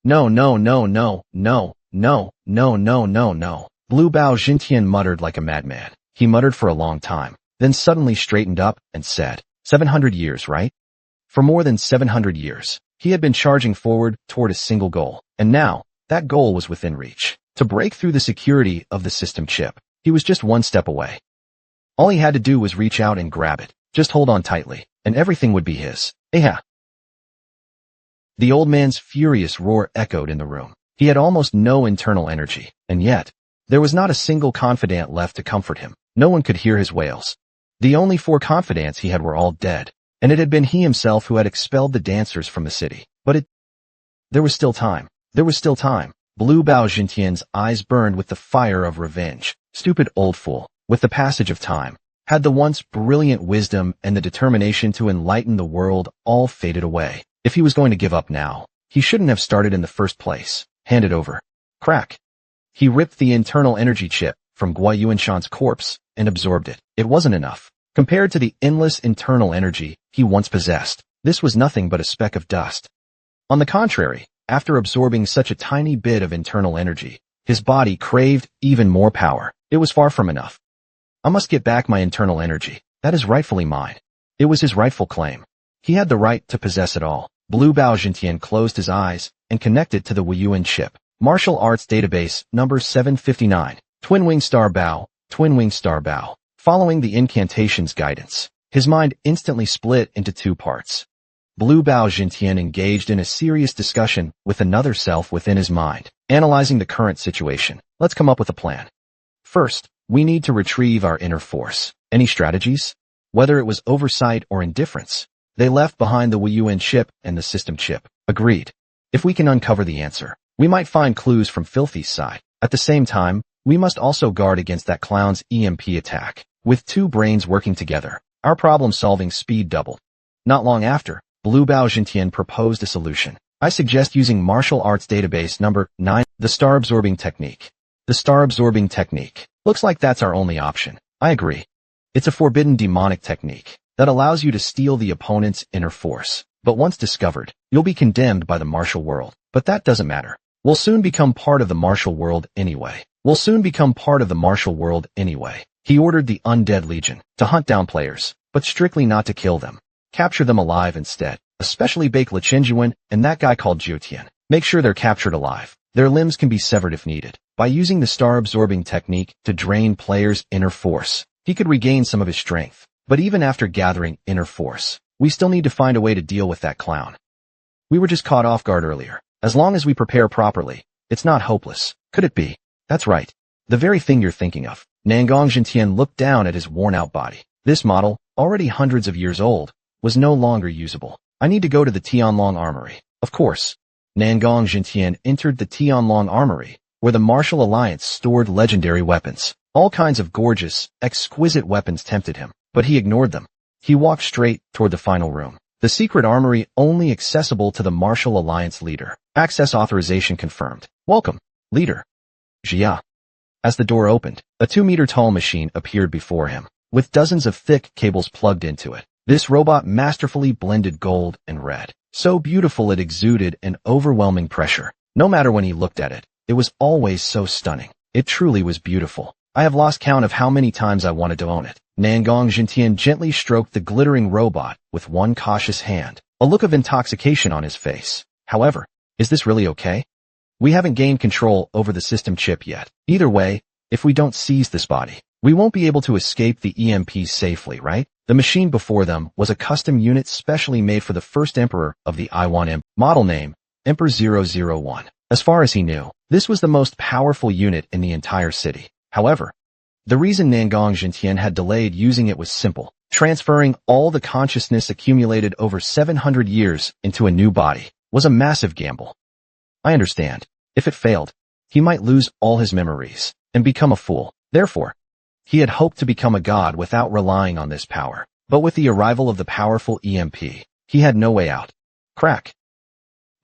No, no, no, no, no, no, no, no, no, no. Blue Bao Jintian muttered like a madman. He muttered for a long time, then suddenly straightened up and said, 700 years, right? For more than 700 years, he had been charging forward toward a single goal, and now, that goal was within reach. To break through the security of the system chip, he was just one step away. All he had to do was reach out and grab it, just hold on tightly, and everything would be his. Aha! The old man's furious roar echoed in the room. He had almost no internal energy, and yet, there was not a single confidant left to comfort him. No one could hear his wails. The only 4 confidants he had were all dead, and it had been he himself who had expelled the dancers from the city. But there was still time. There was still time. Blue Bao Jintian's eyes burned with the fire of revenge. Stupid old fool, with the passage of time, had the once brilliant wisdom and the determination to enlighten the world all faded away. If he was going to give up now, he shouldn't have started in the first place. Hand it over. Crack. He ripped the internal energy chip from Guo Yuanshan's corpse and absorbed it. It wasn't enough. Compared to the endless internal energy he once possessed, this was nothing but a speck of dust. On the contrary, after absorbing such a tiny bit of internal energy, his body craved even more power. It was far from enough. I must get back my internal energy. That is rightfully mine. It was his rightful claim. He had the right to possess it all. Blue Bao Jintian closed his eyes and connected to the Wuyuan chip. Martial Arts Database, number 759. Twin Wing Star Bao, Twin Wing Star Bao. Following the incantation's guidance, his mind instantly split into 2 parts. Blue Bao Jintian engaged in a serious discussion with another self within his mind, analyzing the current situation. Let's come up with a plan. First, we need to retrieve our inner force. Any strategies? Whether it was oversight or indifference, they left behind the Wuyuan chip and the system chip. Agreed. If we can uncover the answer, we might find clues from Filthy's side. At the same time, we must also guard against that clown's EMP attack. With 2 brains working together, our problem-solving speed doubled. Not long after, Blue Bao Jintian proposed a solution. I suggest using Martial Arts Database number 9, the star-absorbing technique. The star-absorbing technique. Looks like that's our only option. I agree. It's a forbidden demonic technique that allows you to steal the opponent's inner force. But once discovered, you'll be condemned by the martial world. But that doesn't matter. We'll soon become part of the martial world anyway. He ordered the Undead Legion to hunt down players, but strictly not to kill them. Capture them alive instead, especially Bake Lichenjuan and that guy called Jiutian. Make sure they're captured alive. Their limbs can be severed if needed. By using the star-absorbing technique to drain players' inner force, he could regain some of his strength. But even after gathering inner force, we still need to find a way to deal with that clown. We were just caught off guard earlier. As long as we prepare properly, it's not hopeless. Could it be? That's right. The very thing you're thinking of. Nangong Jintian looked down at his worn-out body. This model, already hundreds of years old, was no longer usable. I need to go to the Tianlong Armory. Of course. Nangong Jintian entered the Tianlong Armory, where the Martial Alliance stored legendary weapons. All kinds of gorgeous, exquisite weapons tempted him, but he ignored them. He walked straight toward the final room. The secret armory only accessible to the Martial Alliance leader. Access authorization confirmed. Welcome, leader. Jia. As the door opened, a 2-meter-tall machine appeared before him, with dozens of thick cables plugged into it. This robot masterfully blended gold and red. So beautiful it exuded an overwhelming pressure. No matter when he looked at it, it was always so stunning. It truly was beautiful. I have lost count of how many times I wanted to own it. Nangong Jintian gently stroked the glittering robot with one cautious hand, a look of intoxication on his face. However, is this really okay? We haven't gained control over the system chip yet. Either way, if we don't seize this body, we won't be able to escape the EMPs safely, right? The machine before them was a custom unit specially made for the first emperor of the Iwan Empire. Model name, Emperor 001. As far as he knew, this was the most powerful unit in the entire city. However, the reason Nangong Jintian had delayed using it was simple. Transferring all the consciousness accumulated over 700 years into a new body was a massive gamble. I understand. If it failed, he might lose all his memories and become a fool. Therefore, he had hoped to become a god without relying on this power. But with the arrival of the powerful EMP, he had no way out. Crack.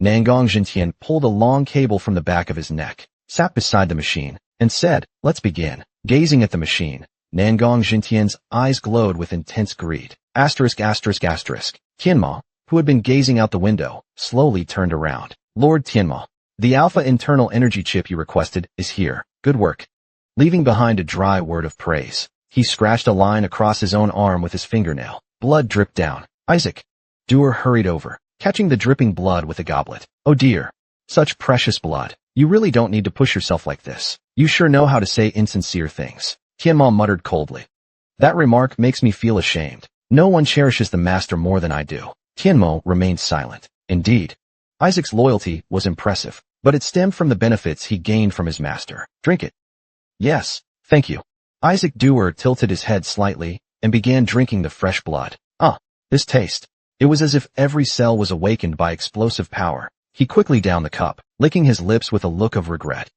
Nangong Jintian pulled a long cable from the back of his neck, sat beside the machine, and said, "Let's begin." Gazing at the machine, Nangong Jintian's eyes glowed with intense greed. Tianma, who had been gazing out the window, slowly turned around. Lord Tianma, The alpha internal energy chip you requested is here. Good work. Leaving behind a dry word of praise, he scratched a line across his own arm with his fingernail. Blood dripped down. Isaac. Doer hurried over, catching the dripping blood with a goblet. Oh dear. Such precious blood. You really don't need to push yourself like this. You sure know how to say insincere things. Tianma muttered coldly. That remark makes me feel ashamed. No one cherishes the master more than I do. Tianmo remained silent. Indeed, Isaac's loyalty was impressive, but it stemmed from the benefits he gained from his master. Drink it. Yes, thank you. Isaac Doer tilted his head slightly and began drinking the fresh blood. This taste. It was as if every cell was awakened by explosive power. He quickly downed the cup, licking his lips with a look of regret.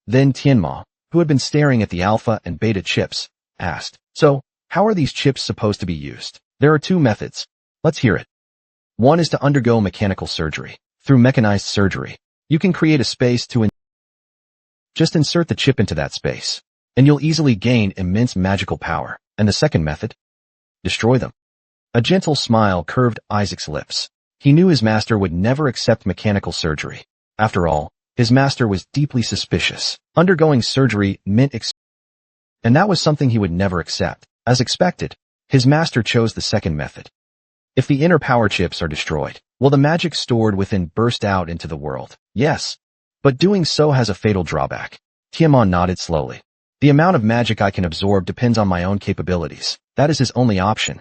Then Tianma, who had been staring at the alpha and beta chips, asked, So, how are these chips supposed to be used? There are two methods. Let's hear it. One is to undergo mechanical surgery. Through mechanized surgery, you can create a space to just insert the chip into that space, and you'll easily gain immense magical power. And the second method? Destroy them. A gentle smile curved Isaac's lips. He knew his master would never accept mechanical surgery. After all, his master was deeply suspicious. Undergoing surgery meant and that was something he would never accept. As expected, his master chose the second method. If the inner power chips are destroyed, will the magic stored within burst out into the world? Yes. But doing so has a fatal drawback. Tiamat nodded slowly. The amount of magic I can absorb depends on my own capabilities. That is his only option.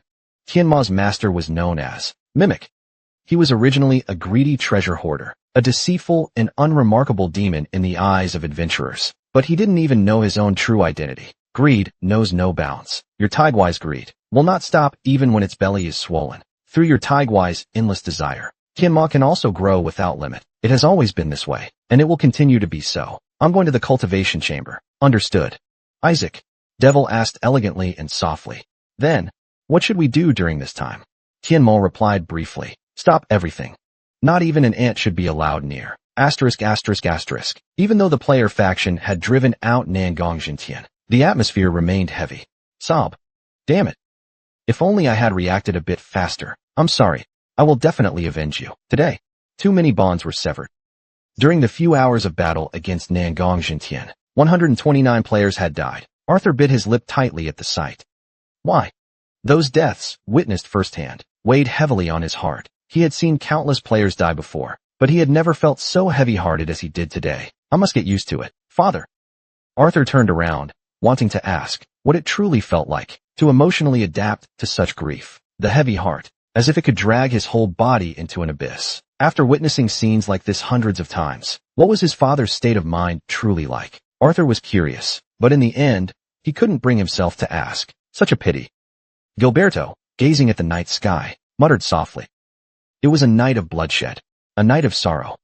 Tianma's master was known as Mimic. He was originally a greedy treasure hoarder, a deceitful and unremarkable demon in the eyes of adventurers. But he didn't even know his own true identity. Greed knows no bounds. Your Tigewise greed will not stop even when its belly is swollen. Through your Tigewise endless desire, Tianma can also grow without limit. It has always been this way, and it will continue to be so. I'm going to the cultivation chamber. Understood. Isaac. Devil asked elegantly and softly. Then, what should we do during this time? Tianmo replied briefly. Stop everything. Not even an ant should be allowed near. Asterisk. Even though the player faction had driven out Nangong Jintian, the atmosphere remained heavy. Sob. Damn it. If only I had reacted a bit faster. I'm sorry. I will definitely avenge you. Today. Too many bonds were severed. During the few hours of battle against Nangong Jintian, 129 players had died. Arthur bit his lip tightly at the sight. Why? Those deaths, witnessed firsthand, weighed heavily on his heart. He had seen countless players die before, but he had never felt so heavy-hearted as he did today. I must get used to it. Father. Arthur turned around, wanting to ask what it truly felt like to emotionally adapt to such grief. The heavy heart, as if it could drag his whole body into an abyss. After witnessing scenes like this hundreds of times, what was his father's state of mind truly like? Arthur was curious, but in the end, he couldn't bring himself to ask. Such a pity. Gilberto, gazing at the night sky, muttered softly. It was a night of bloodshed, a night of sorrow.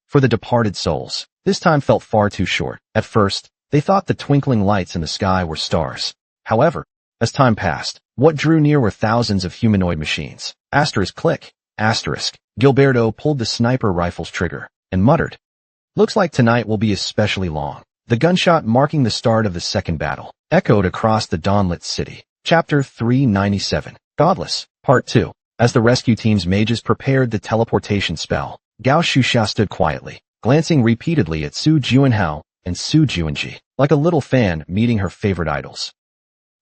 For the departed souls, this time felt far too short. At first, they thought the twinkling lights in the sky were stars. However, as time passed, what drew near were thousands of humanoid machines. Asterisk click, asterisk. Gilberto pulled the sniper rifle's trigger and muttered. Looks like tonight will be especially long. The gunshot marking the start of the second battle echoed across the dawnlit city. Chapter 397. Godless. Part 2. As the rescue team's mages prepared the teleportation spell, Gao Shusha stood quietly, glancing repeatedly at Su Juanhao and Su Juanji, like a little fan meeting her favorite idols.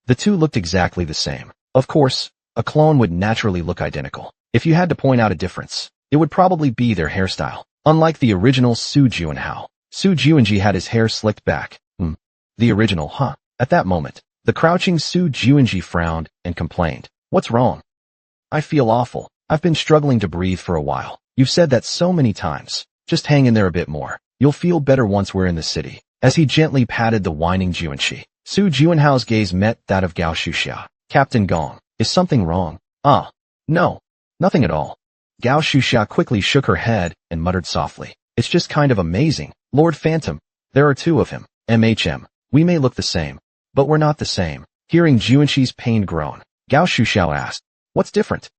The two looked exactly the same. Of course, a clone would naturally look identical. If you had to point out a difference, it would probably be their hairstyle. Unlike the original Su Juanhao, Su Juanji had his hair slicked back. The original, huh? At that moment, the crouching Su Juanji frowned and complained. What's wrong? I feel awful. I've been struggling to breathe for a while. You've said that so many times. Just hang in there a bit more. You'll feel better once we're in the city. As he gently patted the whining Juanji, Su Juanhao's gaze met that of Gao Shusha. Captain Gong, is something wrong? No. Nothing at all. Gao Shusha quickly shook her head and muttered softly. It's just kind of amazing. Lord Phantom, there are two of him. We may look the same, but we're not the same. Hearing Juanji's pained groan, Gao Shusha asked, what's different?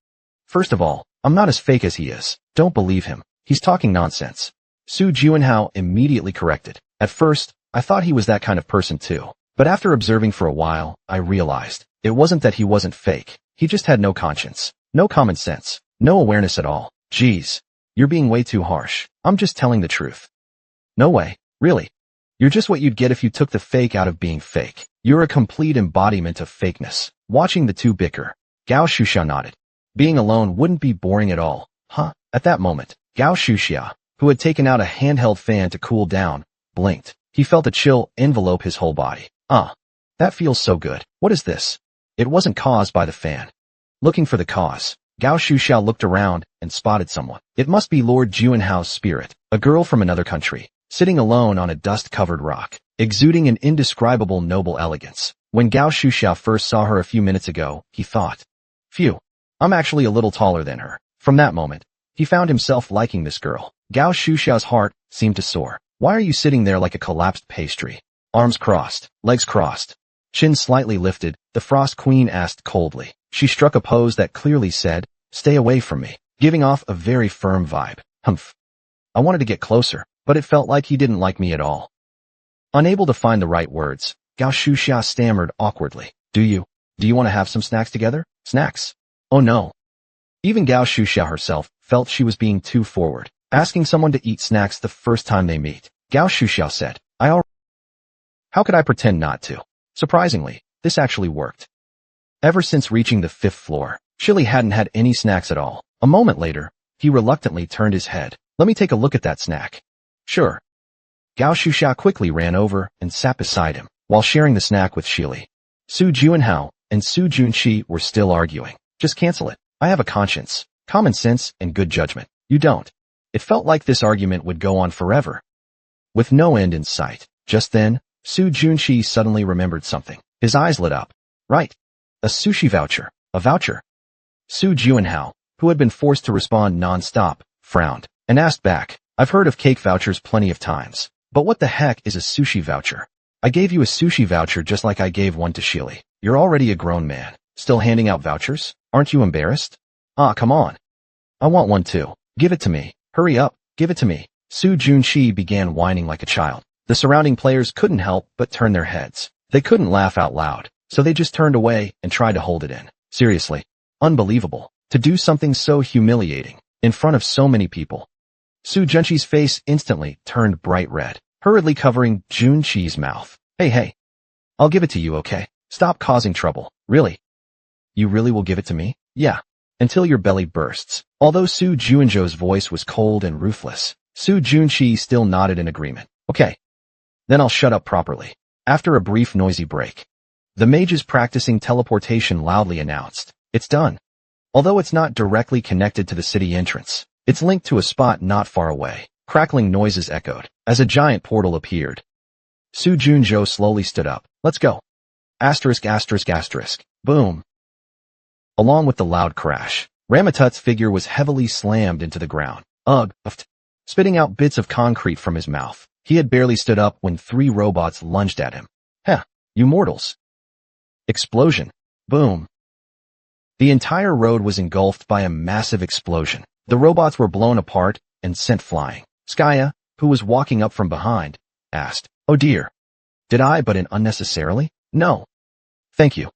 First of all, I'm not as fake as he is. Don't believe him. He's talking nonsense. Su Juanhao immediately corrected. At first, I thought he was that kind of person too. But after observing for a while, I realized it wasn't that he wasn't fake. He just had no conscience, no common sense, no awareness at all. Geez, you're being way too harsh. I'm just telling the truth. No way. Really? You're just what you'd get if you took the fake out of being fake. You're a complete embodiment of fakeness. Watching the two bicker, Gao Shuxia nodded. Being alone wouldn't be boring at all, huh? At that moment, Gao Shuxia, who had taken out a handheld fan to cool down, blinked. He felt a chill envelope his whole body. That feels so good. What is this? It wasn't caused by the fan. Looking for the cause, Gao Shuxiao looked around and spotted someone. It must be Lord Juanhao's spirit, a girl from another country, sitting alone on a dust-covered rock, exuding an indescribable noble elegance. When Gao Shuxiao first saw her a few minutes ago, he thought, phew, I'm actually a little taller than her. From that moment, he found himself liking this girl. Gao Shuxiao's heart seemed to soar. Why are you sitting there like a collapsed pastry? Arms crossed, legs crossed, chin slightly lifted, the Frost Queen asked coldly. She struck a pose that clearly said, stay away from me, giving off a very firm vibe. Humph. I wanted to get closer, but it felt like he didn't like me at all. Unable to find the right words, Gao Shuxia stammered awkwardly. Do you want to have some snacks together? Snacks? Oh no. Even Gao Shuxia herself felt she was being too forward, asking someone to eat snacks the first time they meet. Gao Shuxia said, How could I pretend not to? Surprisingly, this actually worked. Ever since reaching the 5th floor, Chili hadn't had any snacks at all. A moment later, he reluctantly turned his head. Let me take a look at that snack. Sure. Gao Shuxia quickly ran over and sat beside him, while sharing the snack with Chili. Su Juanhao and Su Junqi were still arguing. Just cancel it. I have a conscience, common sense, and good judgment. You don't. It felt like this argument would go on forever, with no end in sight. Just then, Su Junqi suddenly remembered something. His eyes lit up. Right. A sushi voucher. A voucher. Su Juanhao, who had been forced to respond non-stop, frowned, and asked back, I've heard of cake vouchers plenty of times, but what the heck is a sushi voucher? I gave you a sushi voucher just like I gave one to Shili. You're already a grown man. Still handing out vouchers? Aren't you embarrassed? Come on. I want one too. Give it to me. Hurry up. Give it to me. Su Junqi began whining like a child. The surrounding players couldn't help but turn their heads. They couldn't laugh out loud, so they just turned away and tried to hold it in. Seriously. Unbelievable. To do something so humiliating, in front of so many people. Su Junqi's face instantly turned bright red, hurriedly covering Junqi's mouth. Hey. I'll give it to you, okay? Stop causing trouble. Really? You really will give it to me? Yeah. Until your belly bursts. Although Su Juanzhou's voice was cold and ruthless, Su Junqi still nodded in agreement. Okay. Then I'll shut up properly. After a brief noisy break, the mages practicing teleportation loudly announced, it's done. Although it's not directly connected to the city entrance, it's linked to a spot not far away. Crackling noises echoed as a giant portal appeared. Su Junzhou slowly stood up. Let's go. Asterisk. Boom. Along with the loud crash, Ramatut's figure was heavily slammed into the ground. Spitting out bits of concrete from his mouth. He had barely stood up when 3 robots lunged at him. You mortals. Explosion. Boom. The entire road was engulfed by a massive explosion. The robots were blown apart and sent flying. Skya, who was walking up from behind, asked, Oh dear. Did I butt in unnecessarily? No. Thank you.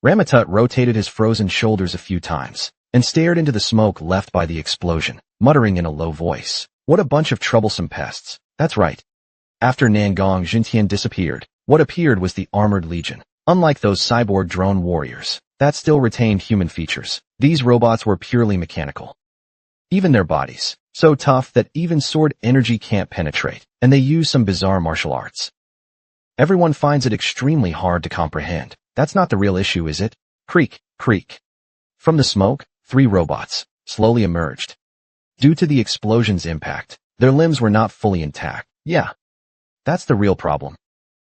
Ramatut rotated his frozen shoulders a few times and stared into the smoke left by the explosion, muttering in a low voice. What a bunch of troublesome pests. That's right. After Nangong Jintian disappeared, what appeared was the Armored Legion. Unlike those cyborg drone warriors that still retained human features, these robots were purely mechanical. Even their bodies, so tough that even sword energy can't penetrate, and they use some bizarre martial arts. Everyone finds it extremely hard to comprehend. That's not the real issue, is it? Creak. From the smoke, 3 robots slowly emerged. Due to the explosion's impact, their limbs were not fully intact. Yeah. That's the real problem.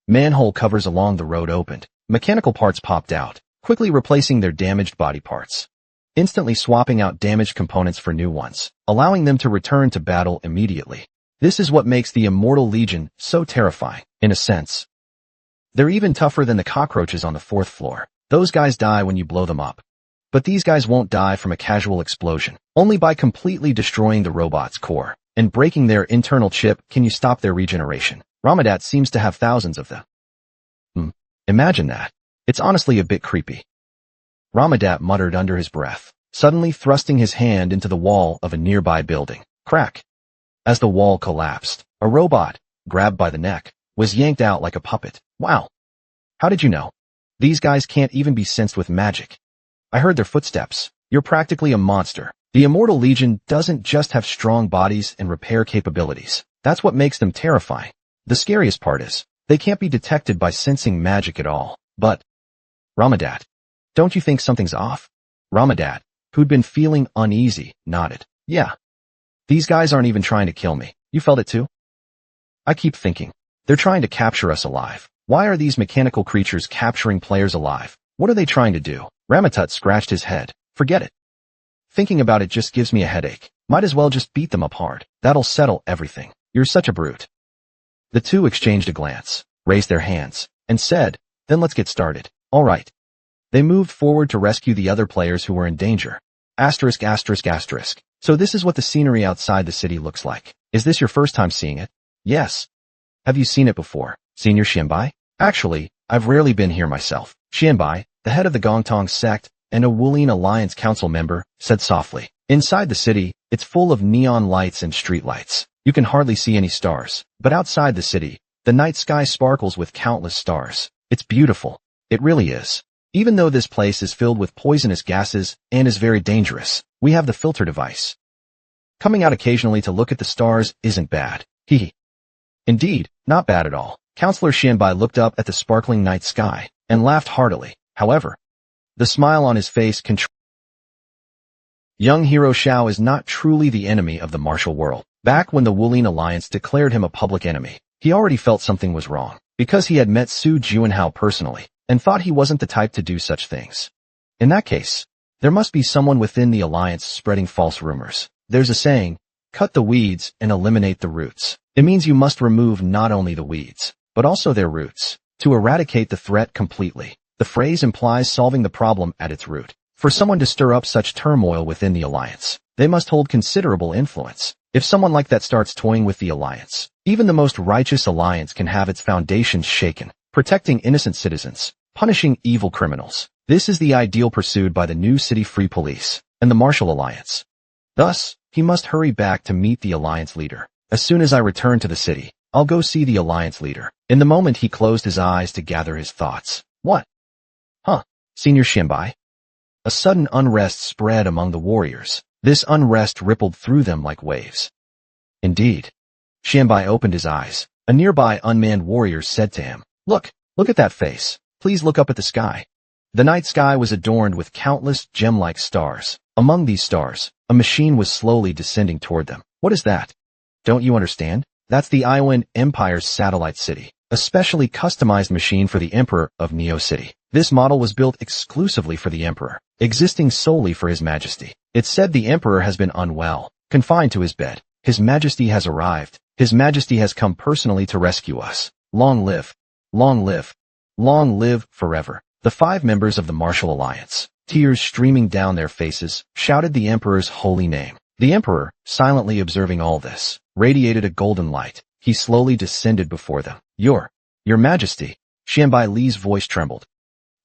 Manhole covers along the road opened. Mechanical parts popped out, quickly replacing their damaged body parts, instantly swapping out damaged components for new ones, allowing them to return to battle immediately. This is what makes the Immortal Legion so terrifying, in a sense. They're even tougher than the cockroaches on the 4th floor. Those guys die when you blow them up. But these guys won't die from a casual explosion. Only by completely destroying the robot's core and breaking their internal chip can you stop their regeneration. Ramadat seems to have thousands of them. Imagine that. It's honestly a bit creepy. Ramadat muttered under his breath, suddenly thrusting his hand into the wall of a nearby building. Crack. As the wall collapsed, a robot, grabbed by the neck, was yanked out like a puppet. Wow. How did you know? These guys can't even be sensed with magic. I heard their footsteps. You're practically a monster. The Immortal Legion doesn't just have strong bodies and repair capabilities. That's what makes them terrifying. The scariest part is, they can't be detected by sensing magic at all. But, Ramadat, don't you think something's off? Ramadat, who'd been feeling uneasy, nodded. Yeah. These guys aren't even trying to kill me. You felt it too? I keep thinking, they're trying to capture us alive. Why are these mechanical creatures capturing players alive? What are they trying to do? Ramatut scratched his head. Forget it. Thinking about it just gives me a headache. Might as well just beat them up hard. That'll settle everything. You're such a brute. The two exchanged a glance, raised their hands, and said, then let's get started. All right. They moved forward to rescue the other players who were in danger. Asterisk, asterisk, asterisk. So this is what the scenery outside the city looks like. Is this your first time seeing it? Yes. Have you seen it before, Senior Xianbai? Actually, I've rarely been here myself. Xianbai, the head of the Gongtong sect and a Wulin Alliance council member, said softly. Inside the city, it's full of neon lights and street lights. You can hardly see any stars. But outside the city, the night sky sparkles with countless stars. It's beautiful. It really is. Even though this place is filled with poisonous gases and is very dangerous, we have the filter device. Coming out occasionally to look at the stars isn't bad. Hee. Indeed, not bad at all. Counselor Xianbai looked up at the sparkling night sky and laughed heartily. However, the smile on his face Young hero Xiao is not truly the enemy of the martial world. Back when the Wulin Alliance declared him a public enemy, he already felt something was wrong, because he had met Su Juanhao personally, and thought he wasn't the type to do such things. In that case, there must be someone within the alliance spreading false rumors. There's a saying, cut the weeds and eliminate the roots. It means you must remove not only the weeds, but also their roots, to eradicate the threat completely. The phrase implies solving the problem at its root. For someone to stir up such turmoil within the alliance, they must hold considerable influence. If someone like that starts toying with the alliance, even the most righteous alliance can have its foundations shaken, protecting innocent citizens, punishing evil criminals. This is the ideal pursued by the new City Free Police and the Martial Alliance. Thus, he must hurry back to meet the alliance leader. As soon as I return to the city, I'll go see the alliance leader. In the moment he closed his eyes to gather his thoughts. What? Huh? Senior Xianbai? A sudden unrest spread among the warriors. This unrest rippled through them like waves. Indeed. Xianbai opened his eyes. A nearby unmanned warrior said to him, look at that face. Please look up at the sky. The night sky was adorned with countless gem-like stars. Among these stars, a machine was slowly descending toward them. What is that? Don't you understand? That's the Iwan Empire's satellite city, a specially customized machine for the Emperor of Neo City. This model was built exclusively for the Emperor, existing solely for His Majesty. It's said the Emperor has been unwell, confined to his bed. His Majesty has arrived. His Majesty has come personally to rescue us. Long live. Long live. Long live forever. The 5 members of the Martial Alliance, tears streaming down their faces, shouted the Emperor's holy name. The Emperor, silently observing all this, radiated a golden light. He slowly descended before them. Your Majesty. Xianbai Li's voice trembled.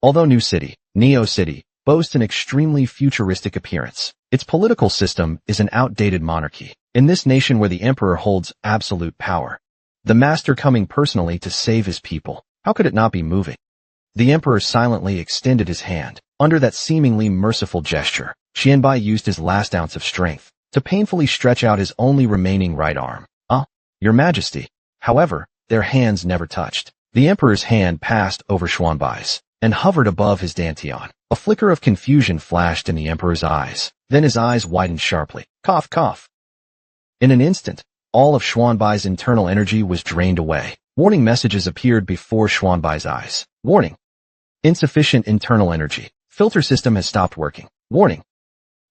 Although New City, Neo City, boasts an extremely futuristic appearance, its political system is an outdated monarchy. In this nation where the Emperor holds absolute power, the Master coming personally to save his people, how could it not be moving? The Emperor silently extended his hand. Under that seemingly merciful gesture, Xianbai used his last ounce of strength to painfully stretch out his only remaining right arm. Your Majesty. However, their hands never touched. The Emperor's hand passed over Xuanbai's and hovered above his dantian. A flicker of confusion flashed in the Emperor's eyes. Then his eyes widened sharply. Cough, cough. In an instant, all of Xuanbai's internal energy was drained away. Warning messages appeared before Xuanbai's eyes. Warning. Insufficient internal energy. Filter system has stopped working. Warning.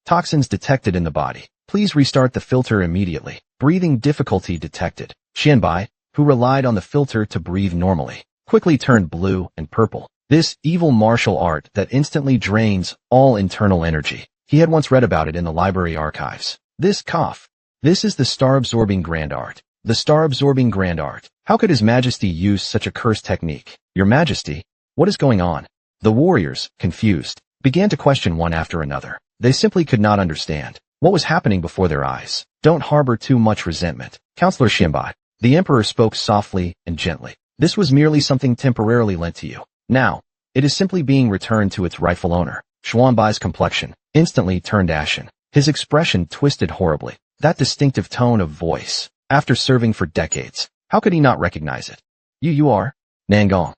Toxins detected in the body. Please restart the filter immediately. Breathing difficulty detected. Xianbai, who relied on the filter to breathe normally, quickly turned blue and purple. This evil martial art that instantly drains all internal energy. He had once read about it in the library archives. This cough. This is the star-absorbing grand art. The star-absorbing grand art. How could His Majesty use such a cursed technique? Your Majesty, what is going on? The warriors, confused, began to question one after another. They simply could not understand what was happening before their eyes. Don't harbor too much resentment. Counselor Xianbai, The emperor spoke softly and gently. This was merely something temporarily lent to you. Now, it is simply being returned to its rightful owner. Xuanbai's complexion instantly turned ashen. His expression twisted horribly. That distinctive tone of voice. After serving for decades, how could he not recognize it? You are? Nangong.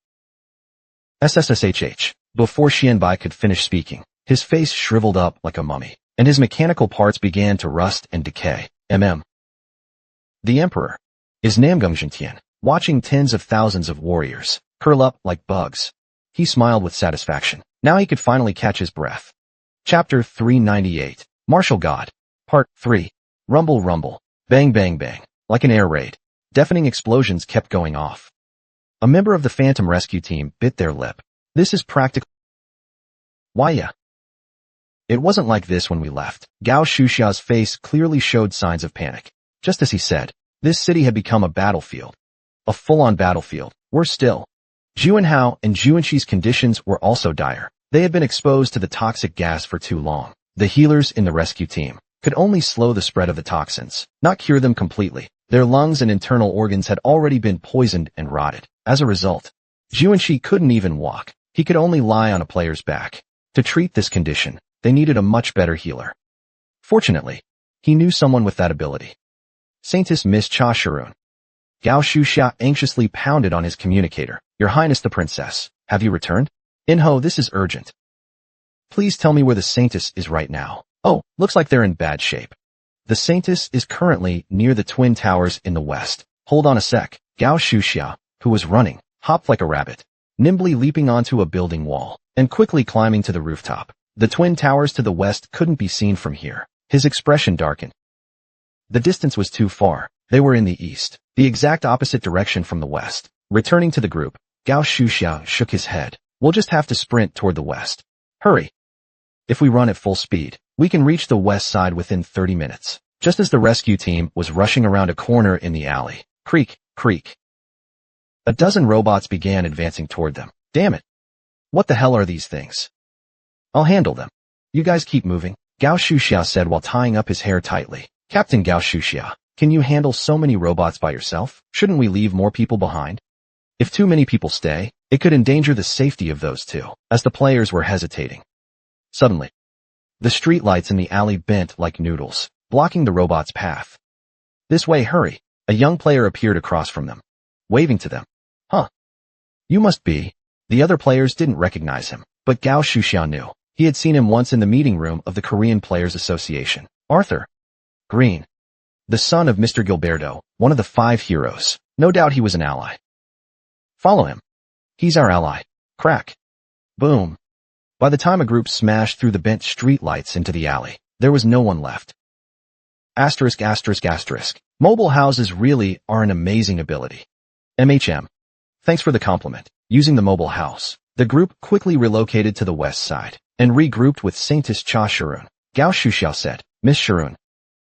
SSSHH. Before Xianbai could finish speaking, his face shriveled up like a mummy, and his mechanical parts began to rust and decay. The emperor is Namgung Jintian, watching tens of thousands of warriors curl up like bugs. He smiled with satisfaction. Now he could finally catch his breath. Chapter 398. Martial God. Part 3. Rumble rumble. Bang bang bang. Like an air raid. Deafening explosions kept going off. A member of the Phantom Rescue Team bit their lip. This is practical. Why yeah? It wasn't like this when we left. Gao Shuxia's face clearly showed signs of panic. Just as he said, this city had become a battlefield. A full-on battlefield. Worse still. Juanhao and Juanxi's conditions were also dire. They had been exposed to the toxic gas for too long. The healers in the rescue team could only slow the spread of the toxins, not cure them completely. Their lungs and internal organs had already been poisoned and rotted. As a result, Juanxi couldn't even walk. He could only lie on a player's back. To treat this condition, they needed a much better healer. Fortunately, he knew someone with that ability. Saintess Miss Cha Shirun. Gao Shuxia anxiously pounded on his communicator. Your Highness the Princess, have you returned? Inho, this is urgent. Please tell me where the Saintess is right now. Oh, looks like they're in bad shape. The Saintess is currently near the Twin Towers in the west. Hold on a sec. Gao Shuxia, who was running, hopped like a rabbit, nimbly leaping onto a building wall, and quickly climbing to the rooftop. The Twin Towers to the west couldn't be seen from here. His expression darkened. The distance was too far. They were in the east, the exact opposite direction from the west. Returning to the group, Gao Shuxia shook his head. We'll just have to sprint toward the west. Hurry. If we run at full speed, we can reach the west side within 30 minutes. Just as the rescue team was rushing around a corner in the alley, creak, creak. A dozen robots began advancing toward them. Damn it. What the hell are these things? I'll handle them. You guys keep moving, Gao Shuxia said while tying up his hair tightly. Captain Gao Shuxia, can you handle so many robots by yourself? Shouldn't we leave more people behind? If too many people stay, it could endanger the safety of those two. As the players were hesitating, suddenly, the streetlights in the alley bent like noodles, blocking the robot's path. This way, hurry. A young player appeared across from them, waving to them. Huh. You must be. The other players didn't recognize him, but Gao Shuxia knew. He had seen him once in the meeting room of the Korean Players Association. Arthur Green, the son of Mr. Gilberto, one of the 5 heroes. No doubt he was an ally. Follow him. He's our ally. Crack. Boom. By the time a group smashed through the bent streetlights into the alley, there was no one left. Asterisk asterisk asterisk. Mobile houses really are an amazing ability. MHM. Thanks for the compliment. Using the mobile house, the group quickly relocated to the west side and regrouped with Saintess Cha Shirun. Gao Shuxiao said, Miss Shirun.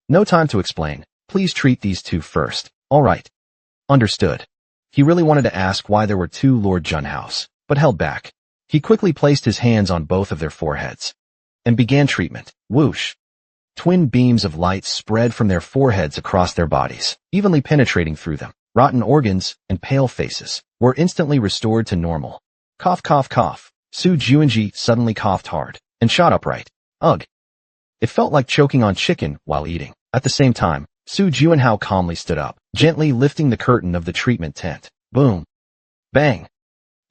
No time to explain. Please treat these two first. All right. Understood. He really wanted to ask why there were 2 Lord Junhouse, but held back. He quickly placed his hands on both of their foreheads and began treatment. Whoosh. Twin beams of light spread from their foreheads across their bodies, evenly penetrating through them. Rotten organs and pale faces were instantly restored to normal. Cough, cough, cough. Su Juanji suddenly coughed hard and shot upright. Ugh. It felt like choking on chicken while eating. At the same time, Su Juanhao calmly stood up, gently lifting the curtain of the treatment tent. Boom. Bang.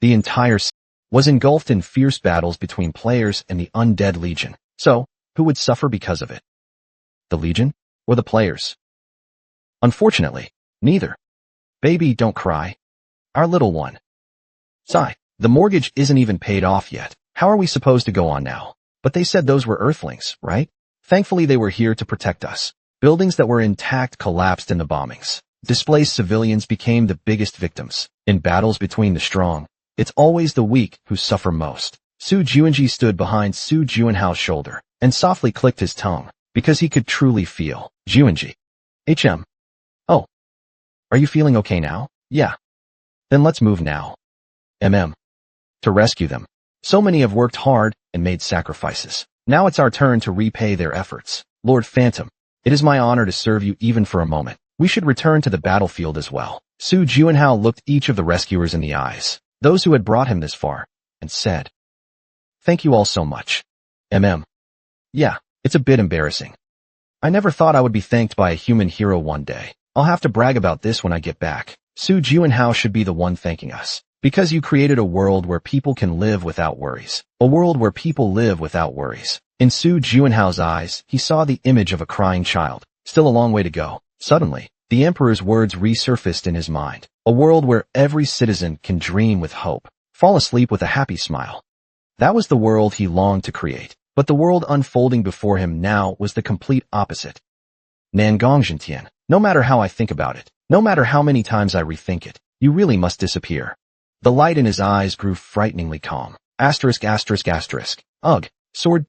The entire city was engulfed in fierce battles between players and the Undead Legion. So, who would suffer because of it? The Legion? Or the players? Unfortunately, neither. Baby, don't cry. Our little one. Sigh. The mortgage isn't even paid off yet. How are we supposed to go on now? But they said those were Earthlings, right? Thankfully they were here to protect us. Buildings that were intact collapsed in the bombings. Displaced civilians became the biggest victims. In battles between the strong, it's always the weak who suffer most. Su Juanji stood behind Su Juanhao's shoulder and softly clicked his tongue because he could truly feel. Juanji. HM. Oh. Are you feeling okay now? Yeah. Then let's move now. To rescue them. So many have worked hard and made sacrifices. Now it's our turn to repay their efforts. Lord Phantom, it is my honor to serve you even for a moment. We should return to the battlefield as well. Su Juanhao looked each of the rescuers in the eyes, those who had brought him this far, and said, "Thank you all so much. Yeah, it's a bit embarrassing. I never thought I would be thanked by a human hero one day. I'll have to brag about this when I get back. Su Juanhao should be the one thanking us. Because you created a world where people can live without worries. A world where people live without worries." In Su Juanhao's eyes, he saw the image of a crying child. Still a long way to go. Suddenly, the emperor's words resurfaced in his mind. A world where every citizen can dream with hope, fall asleep with a happy smile. That was the world he longed to create. But the world unfolding before him now was the complete opposite. Nangongzhentian, no matter how I think about it, no matter how many times I rethink it, you really must disappear. The light in his eyes grew frighteningly calm. Ugh, sword.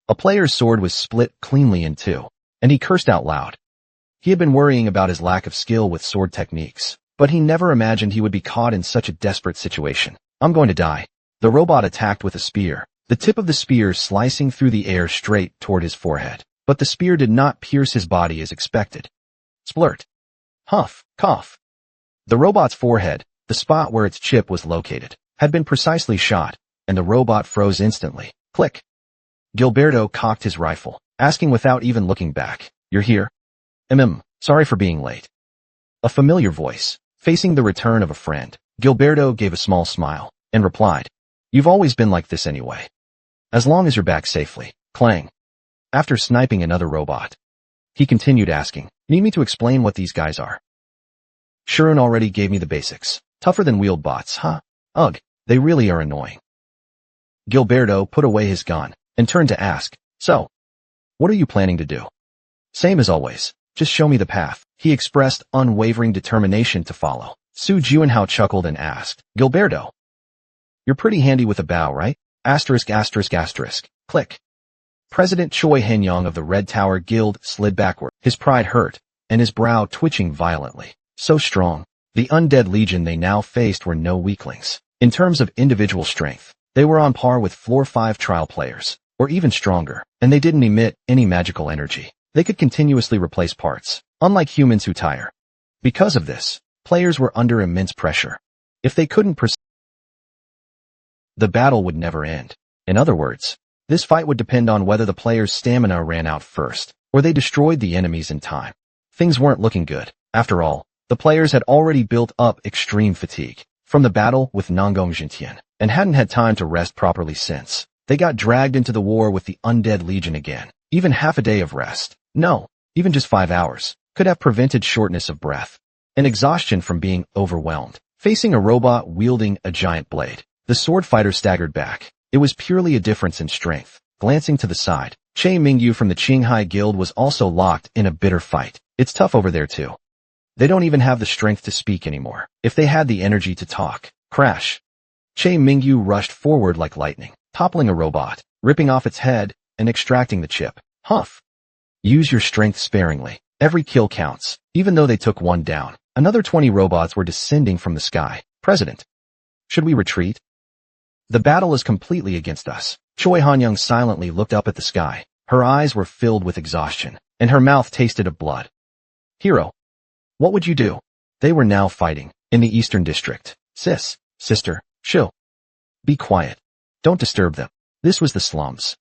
A player's sword was split cleanly in two, and he cursed out loud. He had been worrying about his lack of skill with sword techniques, but he never imagined he would be caught in such a desperate situation. I'm going to die. The robot attacked with a spear, the tip of the spear slicing through the air straight toward his forehead. But the spear did not pierce his body as expected. Splurt. Huff, cough. The robot's forehead, the spot where its chip was located, had been precisely shot, and the robot froze instantly. Click. Gilberto cocked his rifle, asking without even looking back, "You're here?" Sorry for being late." A familiar voice, facing the return of a friend. Gilberto gave a small smile, and replied, "You've always been like this anyway. As long as you're back safely." Clang. After sniping another robot, he continued asking, "Need me to explain what these guys are?" Shurun already gave me the basics. Tougher than wheeled bots, huh? Ugh, they really are annoying. Gilberto put away his gun and turned to ask, "So, what are you planning to do?" "Same as always. Just show me the path." He expressed unwavering determination to follow. Su Juanhao chuckled and asked, "Gilberto, you're pretty handy with a bow, right?" Click. President Choi Henyang of the Red Tower Guild slid backward, his pride hurt, and his brow twitching violently. So strong. The undead legion they now faced were no weaklings. In terms of individual strength, they were on par with floor 5 trial players, or even stronger, and they didn't emit any magical energy. They could continuously replace parts, unlike humans who tire. Because of this, players were under immense pressure. If they couldn't proceed, the battle would never end. In other words, this fight would depend on whether the players' stamina ran out first, or they destroyed the enemies in time. Things weren't looking good. After all, the players had already built up extreme fatigue from the battle with Nangongzhentian, and hadn't had time to rest properly since. They got dragged into the war with the undead legion again. Even half a day of rest, no, even just 5 hours, could have prevented shortness of breath and exhaustion from being overwhelmed. Facing a robot wielding a giant blade, the sword fighter staggered back. It was purely a difference in strength. Glancing to the side, Che Mingyu from the Qinghai Guild was also locked in a bitter fight. It's tough over there too. They don't even have the strength to speak anymore. If they had the energy to talk. Crash. Che Mingyu rushed forward like lightning, toppling a robot, ripping off its head, and extracting the chip. Huff. Use your strength sparingly. Every kill counts. Even though they took one down, another 20 robots were descending from the sky. President. Should we retreat? The battle is completely against us. Choi Hanyang silently looked up at the sky. Her eyes were filled with exhaustion, and her mouth tasted of blood. Hero. What would you do? They were now fighting in the Eastern District. Sister, chill. Be quiet. Don't disturb them. This was the slums.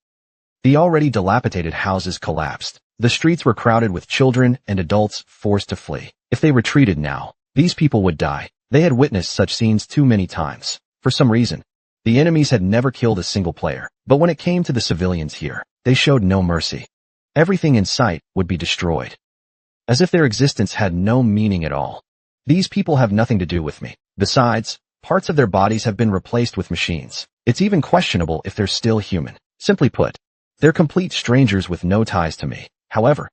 The already dilapidated houses collapsed. The streets were crowded with children and adults forced to flee. If they retreated now, these people would die. They had witnessed such scenes too many times. For some reason, the enemies had never killed a single player. But when it came to the civilians here, they showed no mercy. Everything in sight would be destroyed. As if their existence had no meaning at all. These people have nothing to do with me. Besides, parts of their bodies have been replaced with machines. It's even questionable if they're still human. Simply put, they're complete strangers with no ties to me. However,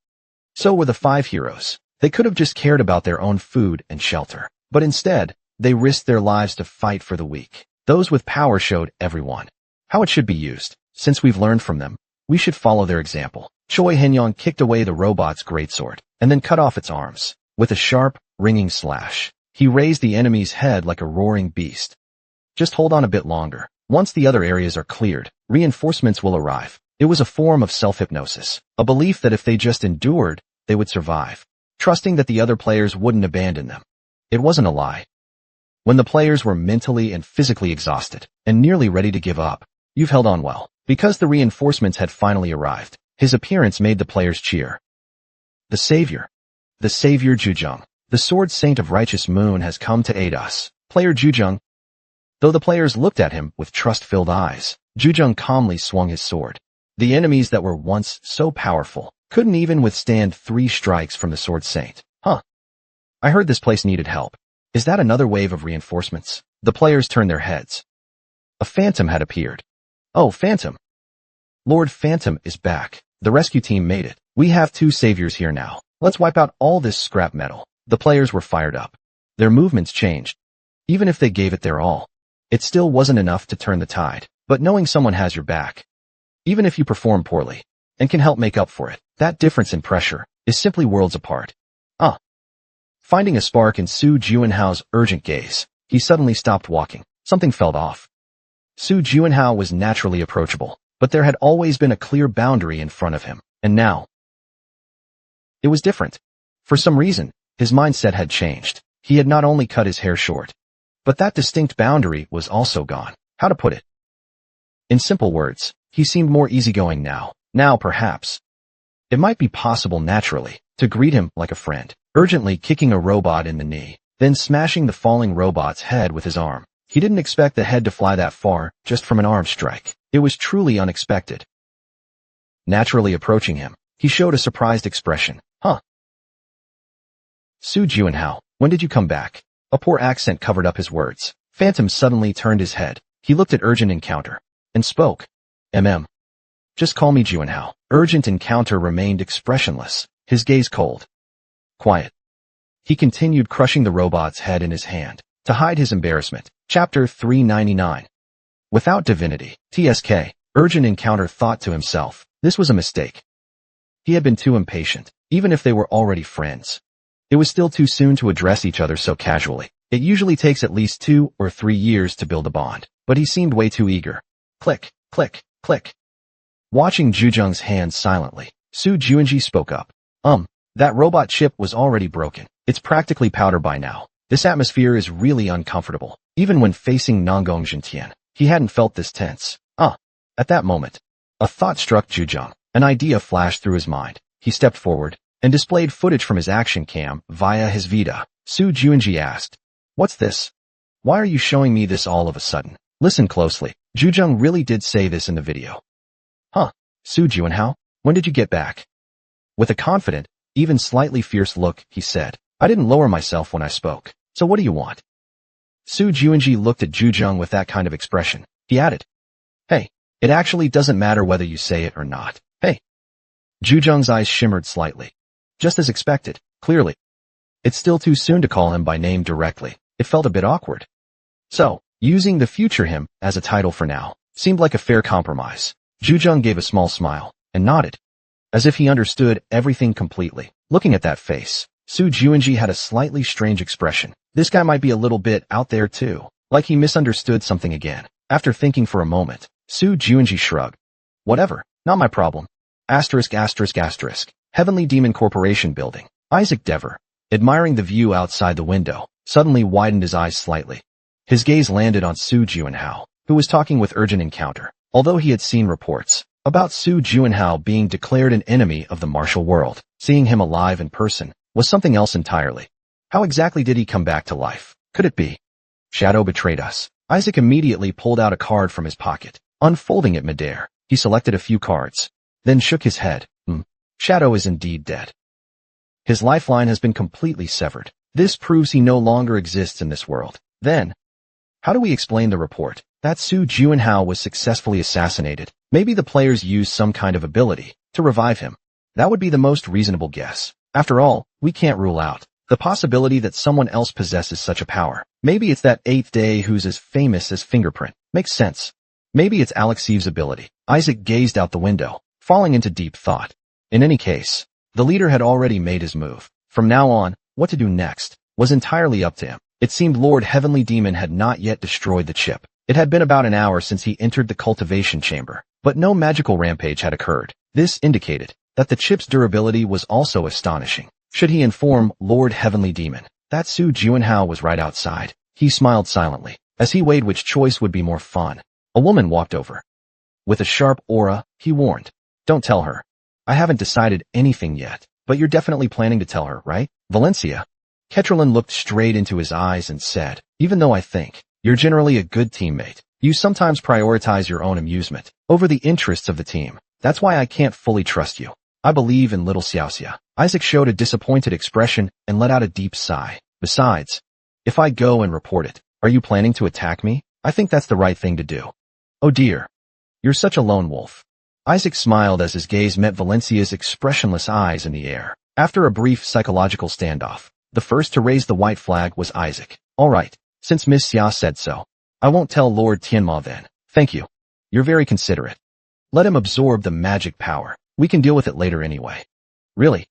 so were the 5 heroes. They could have just cared about their own food and shelter. But instead, they risked their lives to fight for the weak. Those with power showed everyone how it should be used. Since we've learned from them, we should follow their example. Choi Henyang kicked away the robot's greatsword, and then cut off its arms. With a sharp, ringing slash, he raised the enemy's head like a roaring beast. Just hold on a bit longer. Once the other areas are cleared, reinforcements will arrive. It was a form of self-hypnosis, a belief that if they just endured, they would survive. trusting that the other players wouldn't abandon them. It wasn't a lie. When the players were mentally and physically exhausted and nearly ready to give up, "You've held on well." Because the reinforcements had finally arrived, his appearance made the players cheer. The savior. The savior Jujung. The sword saint of righteous moon has come to aid us. Player Jujung. Though the players looked at him with trust-filled eyes, Jujung calmly swung his sword. The enemies that were once so powerful couldn't even withstand 3 strikes from the sword saint. Huh. I heard this place needed help. Is that another wave of reinforcements? The players turned their heads. A phantom had appeared. Oh, Phantom. Lord Phantom is back. The rescue team made it. We have 2 saviors here now. Let's wipe out all this scrap metal. The players were fired up. Their movements changed. Even if they gave it their all, it still wasn't enough to turn the tide. But knowing someone has your back, even if you perform poorly, and can help make up for it, that difference in pressure is simply worlds apart. Finding a spark in Su Juinhao's urgent gaze, he suddenly stopped walking. Something felt off. Su Juinhao was naturally approachable, but there had always been a clear boundary in front of him, and now it was different. For some reason, his mindset had changed. He had not only cut his hair short, but that distinct boundary was also gone. How to put it? In simple words, he seemed more easygoing now. Now, perhaps, it might be possible naturally to greet him like a friend, urgently kicking a robot in the knee, then smashing the falling robot's head with his arm. He didn't expect the head to fly that far just from an arm strike. It was truly unexpected. Naturally approaching him, he showed a surprised expression. Su Juinhao, when did you come back? A poor accent covered up his words. Phantom suddenly turned his head. He looked at Urgent Encounter and spoke. Just call me Juinhao. Urgent Encounter remained expressionless, his gaze cold. Quiet. He continued crushing the robot's head in his hand to hide his embarrassment. Chapter 399. Without divinity, TSK, Urgent Encounter thought to himself. This was a mistake. He had been too impatient, even if they were already friends. It was still too soon to address each other so casually. It usually takes at least 2 or 3 years to build a bond, but he seemed way too eager. Click, click, click. Watching Jujung's hands silently, Su Juinji spoke up. That robot chip was already broken. It's practically powder by now. This atmosphere is really uncomfortable. Even when facing Nongong Jintian, he hadn't felt this tense. At that moment, a thought struck Jujung. An idea flashed through his mind. He stepped forward and displayed footage from his action cam via his Vita. Su Juinji asked, "What's this? Why are you showing me this all of a sudden?" Listen closely. Jujung really did say this in the video. Su Juinhao, when did you get back? With a confident, even slightly fierce look, he said, "I didn't lower myself when I spoke. So what do you want?" Su Juinji looked at Jujung with that kind of expression. He added, "Hey, it actually doesn't matter whether you say it or not. Hey." Jujung's eyes shimmered slightly. Just as expected, clearly. It's still too soon to call him by name directly. It felt a bit awkward. So, using the future him as a title for now seemed like a fair compromise. Jujung gave a small smile and nodded, as if he understood everything completely. Looking at that face, Su Juinji had a slightly strange expression. This guy might be a little bit out there too, like he misunderstood something again. After thinking for a moment, Su Juinji shrugged. Whatever, not my problem. Asterisk asterisk asterisk. Heavenly Demon Corporation building. Isaac Dever, admiring the view outside the window, suddenly widened his eyes slightly. His gaze landed on Su Juinhao, who was talking with Urgent Encounter. Although he had seen reports about Su Juinhao being declared an enemy of the martial world, seeing him alive in person was something else entirely. How exactly did he come back to life? Could it be Shadow betrayed us? Isaac immediately pulled out a card from his pocket. Unfolding it midair, he selected a few cards, then shook his head. Shadow is indeed dead. His lifeline has been completely severed. This proves he no longer exists in this world. Then, how do we explain the report that Su Juinhao was successfully assassinated? Maybe the players used some kind of ability to revive him. That would be the most reasonable guess. After all, we can't rule out the possibility that someone else possesses such a power. Maybe it's that 8th day who's as famous as Fingerprint. Makes sense. Maybe it's Alexeyev's ability. Isaac gazed out the window, falling into deep thought. In any case, the leader had already made his move. From now on, what to do next was entirely up to him. It seemed Lord Heavenly Demon had not yet destroyed the chip. It had been about an hour since he entered the cultivation chamber, but no magical rampage had occurred. This indicated that the chip's durability was also astonishing. Should he inform Lord Heavenly Demon that Su Juanhao was right outside? He smiled silently as he weighed which choice would be more fun. A woman walked over. With a sharp aura, he warned, "Don't tell her. I haven't decided anything yet, but you're definitely planning to tell her, right?" Valencia. Ketralin looked straight into his eyes and said, "Even though I think you're generally a good teammate, you sometimes prioritize your own amusement over the interests of the team. That's why I can't fully trust you. I believe in little Xiaoxia." Isaac showed a disappointed expression and let out a deep sigh. "Besides, if I go and report it, are you planning to attack me? I think that's the right thing to do." "Oh dear. You're such a lone wolf." Isaac smiled as his gaze met Valencia's expressionless eyes in the air. After a brief psychological standoff, the first to raise the white flag was Isaac. "All right, since Miss Xia said so, I won't tell Lord Tianma then. Thank you. You're very considerate. Let him absorb the magic power. We can deal with it later anyway." "Really?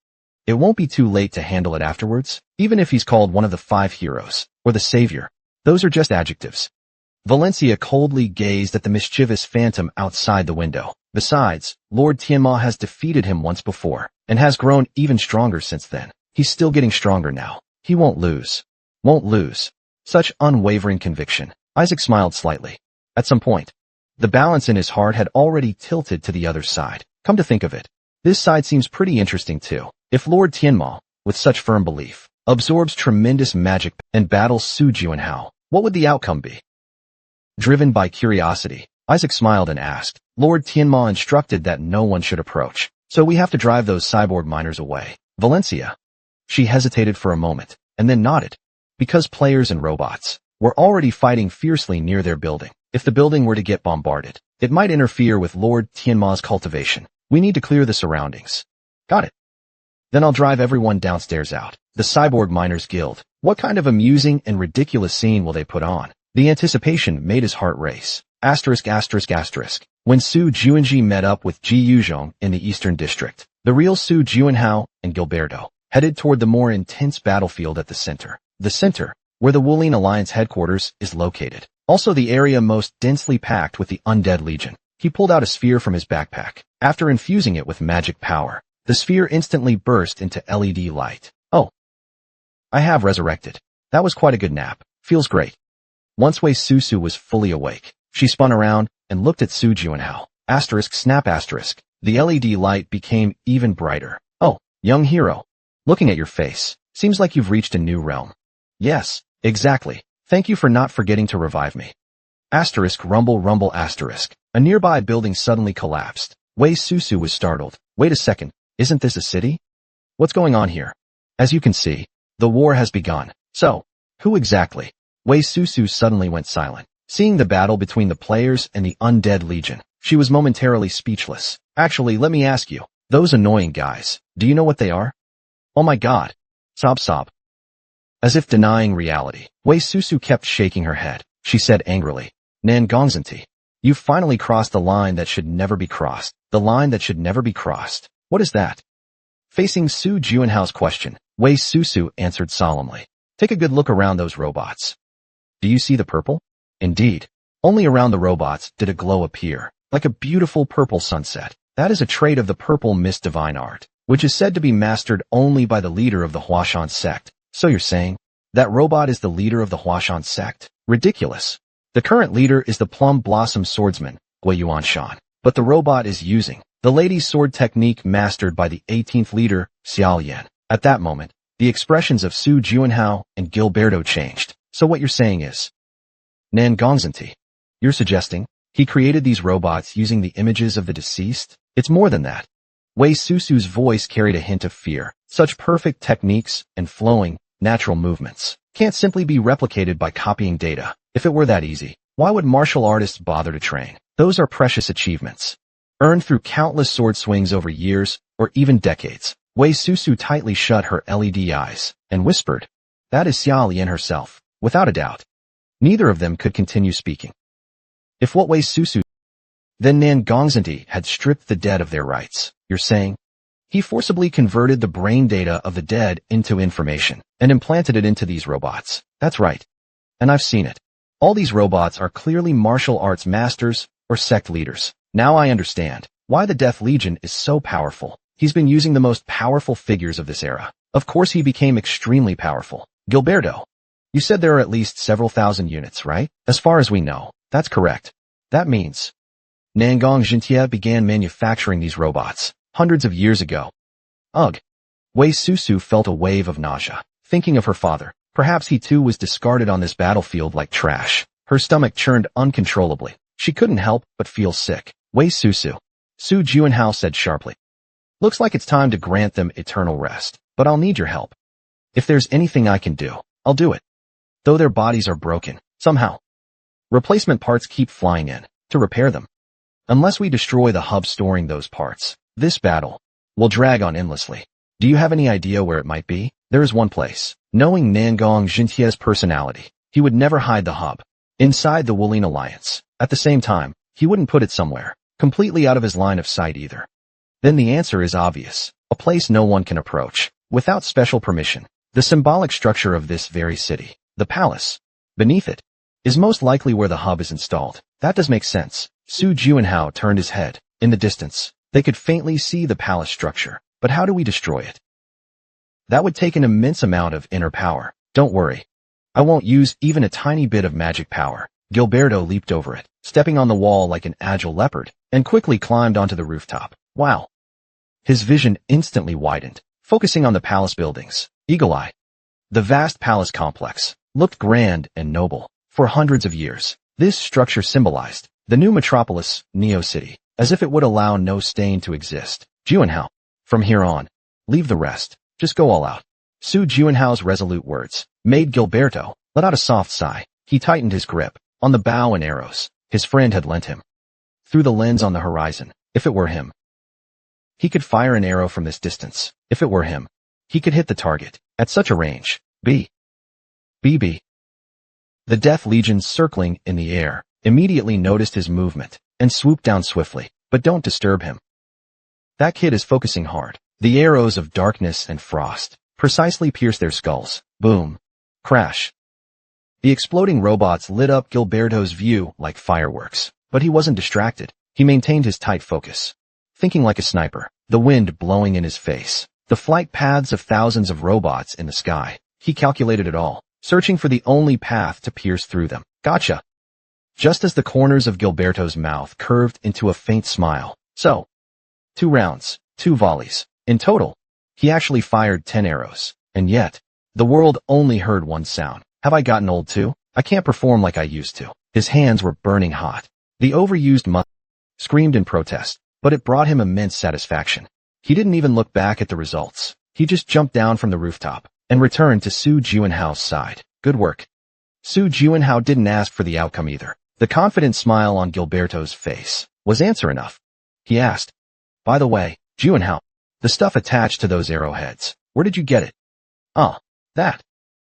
It won't be too late to handle it afterwards? Even if he's called one of the 5 heroes, or the savior, those are just adjectives." Valencia coldly gazed at the mischievous phantom outside the window. "Besides, Lord Tianma has defeated him once before, and has grown even stronger since then. He's still getting stronger now. He won't lose." "Won't lose." Such unwavering conviction. Isaac smiled slightly. At some point, the balance in his heart had already tilted to the other side. Come to think of it, this side seems pretty interesting too. If Lord Tianma, with such firm belief, absorbs tremendous magic and battles Su Juanhao, what would the outcome be? Driven by curiosity, Isaac smiled and asked, "Lord Tianma instructed that no one should approach, so we have to drive those cyborg miners away." Valencia. She hesitated for a moment, and then nodded. Because players and robots were already fighting fiercely near their building. If the building were to get bombarded, it might interfere with Lord Tianma's cultivation. We need to clear the surroundings. Got it. Then I'll drive everyone downstairs out. The Cyborg Miners Guild. What kind of amusing and ridiculous scene will they put on? The anticipation made his heart race. Asterisk, asterisk, asterisk. When Su Juanji met up with Ji Yuzhong in the Eastern District, the real Su Juanhao and Gilberto headed toward the more intense battlefield at the center. The center, where the Wuling Alliance headquarters is located. Also the area most densely packed with the Undead Legion. He pulled out a sphere from his backpack. After infusing it with magic power, the sphere instantly burst into LED light. "Oh. I have resurrected. That was quite a good nap. Feels great." Once Wei Susu was fully awake, she spun around and looked at Su Juanhao. Asterisk snap asterisk. The LED light became even brighter. "Oh, young hero. Looking at your face, seems like you've reached a new realm." "Yes, exactly. Thank you for not forgetting to revive me." Asterisk rumble rumble asterisk. A nearby building suddenly collapsed. Wei Susu was startled. "Wait a second, isn't this a city? What's going on here?" "As you can see, the war has begun." "So, who exactly?" Wei Susu suddenly went silent. Seeing the battle between the players and the Undead Legion, she was momentarily speechless. "Actually, let me ask you, those annoying guys, do you know what they are?" "Oh my god." Sob sob. As if denying reality, Wei Susu kept shaking her head. She said angrily, "Nan Gongzanti, you've finally crossed the line that should never be crossed. The line that should never be crossed. What is that?" Facing Su Juanhao's question, Wei Susu answered solemnly, "Take a good look around those robots. Do you see the purple?" Indeed, only around the robots did a glow appear, like a beautiful purple sunset. That is a trait of the purple mist divine art, which is said to be mastered only by the leader of the Huashan sect. "So you're saying that robot is the leader of the Huashan sect? Ridiculous. The current leader is the Plum Blossom Swordsman, Gui Yuanshan, but the robot is using the lady's sword technique mastered by the 18th leader, Xiao Yan." At that moment, the expressions of Su Juanhao and Gilberto changed. "So what you're saying is, Nan Gongzanti, you're suggesting he created these robots using the images of the deceased? It's more than that." Wei Susu's voice carried a hint of fear. Such perfect techniques and flowing, natural movements can't simply be replicated by copying data. If it were that easy, why would martial artists bother to train? Those are precious achievements, earned through countless sword swings over years or even decades. Wei Susu tightly shut her LED eyes and whispered, "That is Xiao Lian herself, without a doubt." Neither of them could continue speaking. If what Wei Susu, then Nan Gongzanti had stripped the dead of their rights. "You're saying he forcibly converted the brain data of the dead into information and implanted it into these robots?" "That's right. And I've seen it. All these robots are clearly martial arts masters or sect leaders. Now I understand why the Death Legion is so powerful. He's been using the most powerful figures of this era Of course he became extremely powerful. Gilberto, you said there are at least several thousand units, right? As far as we know, that's correct. That means Nangong Jintia began manufacturing these robots hundreds of years ago. Ugh. Wei Susu felt a wave of nausea, thinking of her father. Perhaps he too was discarded on this battlefield like trash. Her stomach churned uncontrollably. She couldn't help but feel sick. Wei Susu, Su Juanhao said sharply. Looks like it's time to grant them eternal rest, but I'll need your help. If there's anything I can do, I'll do it. Though their bodies are broken, somehow. Replacement parts keep flying in to repair them. Unless we destroy the hub storing those parts, this battle will drag on endlessly. Do you have any idea where it might be? There is one place. Knowing Nangong Jintia's personality, he would never hide the hub inside the Wulin Alliance. At the same time, he wouldn't put it somewhere completely out of his line of sight either. Then the answer is obvious. A place no one can approach without special permission. The symbolic structure of this very city, the palace, beneath it, is most likely where the hub is installed. That does make sense. Su Juanhao turned his head. In the distance, they could faintly see the palace structure. But how do we destroy it? That would take an immense amount of inner power. Don't worry. I won't use even a tiny bit of magic power. Gilberto leaped over it, stepping on the wall like an agile leopard, and quickly climbed onto the rooftop. Wow. His vision instantly widened, focusing on the palace buildings. Eagle-eye. The vast palace complex looked grand and noble. For hundreds of years, this structure symbolized the new metropolis, Neo City, as if it would allow no stain to exist. Juanhao. From here on, leave the rest. Just go all out. Su Juanhao's resolute words made Gilberto let out a soft sigh. He tightened his grip on the bow and arrows his friend had lent him. Through the lens on the horizon, if it were him, he could fire an arrow from this distance. If it were him, he could hit the target at such a range. BB. The Death Legion circling in the air immediately noticed his movement and swooped down swiftly. But don't disturb him. That kid is focusing hard. The arrows of darkness and frost precisely pierced their skulls. Boom. Crash. The exploding robots lit up Gilberto's view like fireworks. But he wasn't distracted. He maintained his tight focus, thinking like a sniper, the wind blowing in his face, the flight paths of thousands of robots in the sky. He calculated it all, searching for the only path to pierce through them. Gotcha. Just as the corners of Gilberto's mouth curved into a faint smile. So, 2 rounds, 2 volleys. In total, he actually fired 10 arrows. And yet, the world only heard one sound. Have I gotten old too? I can't perform like I used to. His hands were burning hot. The overused muscle screamed in protest, but it brought him immense satisfaction. He didn't even look back at the results. He just jumped down from the rooftop and returned to Su Juanhao's side. Good work. Su Juanhao didn't ask for the outcome either. The confident smile on Gilberto's face was answer enough. He asked, by the way, Juanhao, the stuff attached to those arrowheads, where did you get it? That.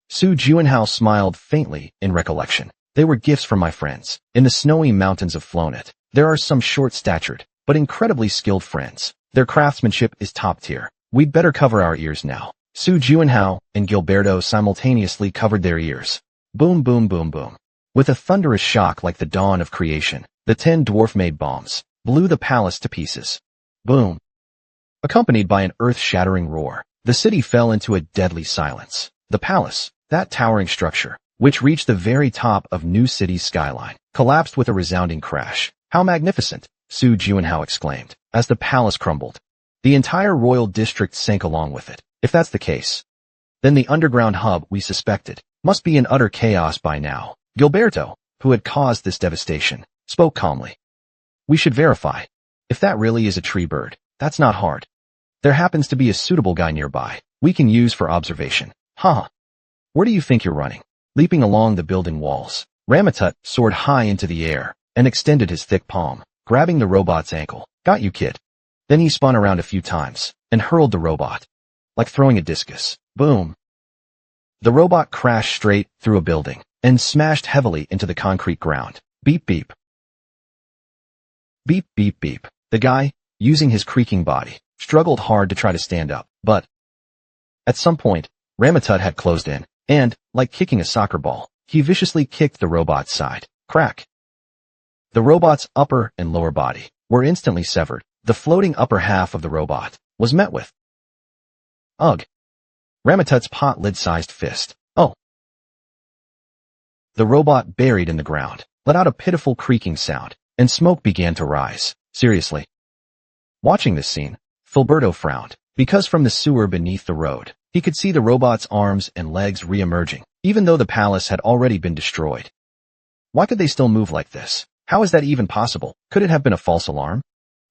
Su Juanhao smiled faintly in recollection. They were gifts from my friends. In the snowy mountains of Flonet, there are some short-statured, but incredibly skilled friends. Their craftsmanship is top tier. We'd better cover our ears now. Su Juanhao and Gilberto simultaneously covered their ears. Boom, boom, boom, boom. With a thunderous shock like the dawn of creation, the 10 dwarf-made bombs blew the palace to pieces. Boom. Accompanied by an earth-shattering roar, the city fell into a deadly silence. The palace, that towering structure, which reached the very top of New City's skyline, collapsed with a resounding crash. How magnificent, Su Juanhao exclaimed, as the palace crumbled. The entire royal district sank along with it. If that's the case, then the underground hub we suspected must be in utter chaos by now. Gilberto, who had caused this devastation, spoke calmly. We should verify. If that really is a tree bird, that's not hard. There happens to be a suitable guy nearby we can use for observation. Haha. Where do you think you're running? Leaping along the building walls, Ramatut soared high into the air and extended his thick palm, grabbing the robot's ankle. Got you, kid. Then he spun around a few times and hurled the robot, like throwing a discus. Boom. The robot crashed straight through a building and smashed heavily into the concrete ground. Beep beep. Beep beep beep. The guy, using his creaking body, struggled hard to try to stand up, but at some point, Ramatut had closed in, and, like kicking a soccer ball, he viciously kicked the robot's side. Crack. The robot's upper and lower body were instantly severed. The floating upper half of the robot was met with, ugh, Ramatut's pot lid-sized fist. Oh. The robot buried in the ground, let out a pitiful creaking sound, and smoke began to rise. Seriously. Watching this scene, Filberto frowned, because from the sewer beneath the road, he could see the robot's arms and legs re-emerging, even though the palace had already been destroyed. Why could they still move like this? How is that even possible? Could it have been a false alarm?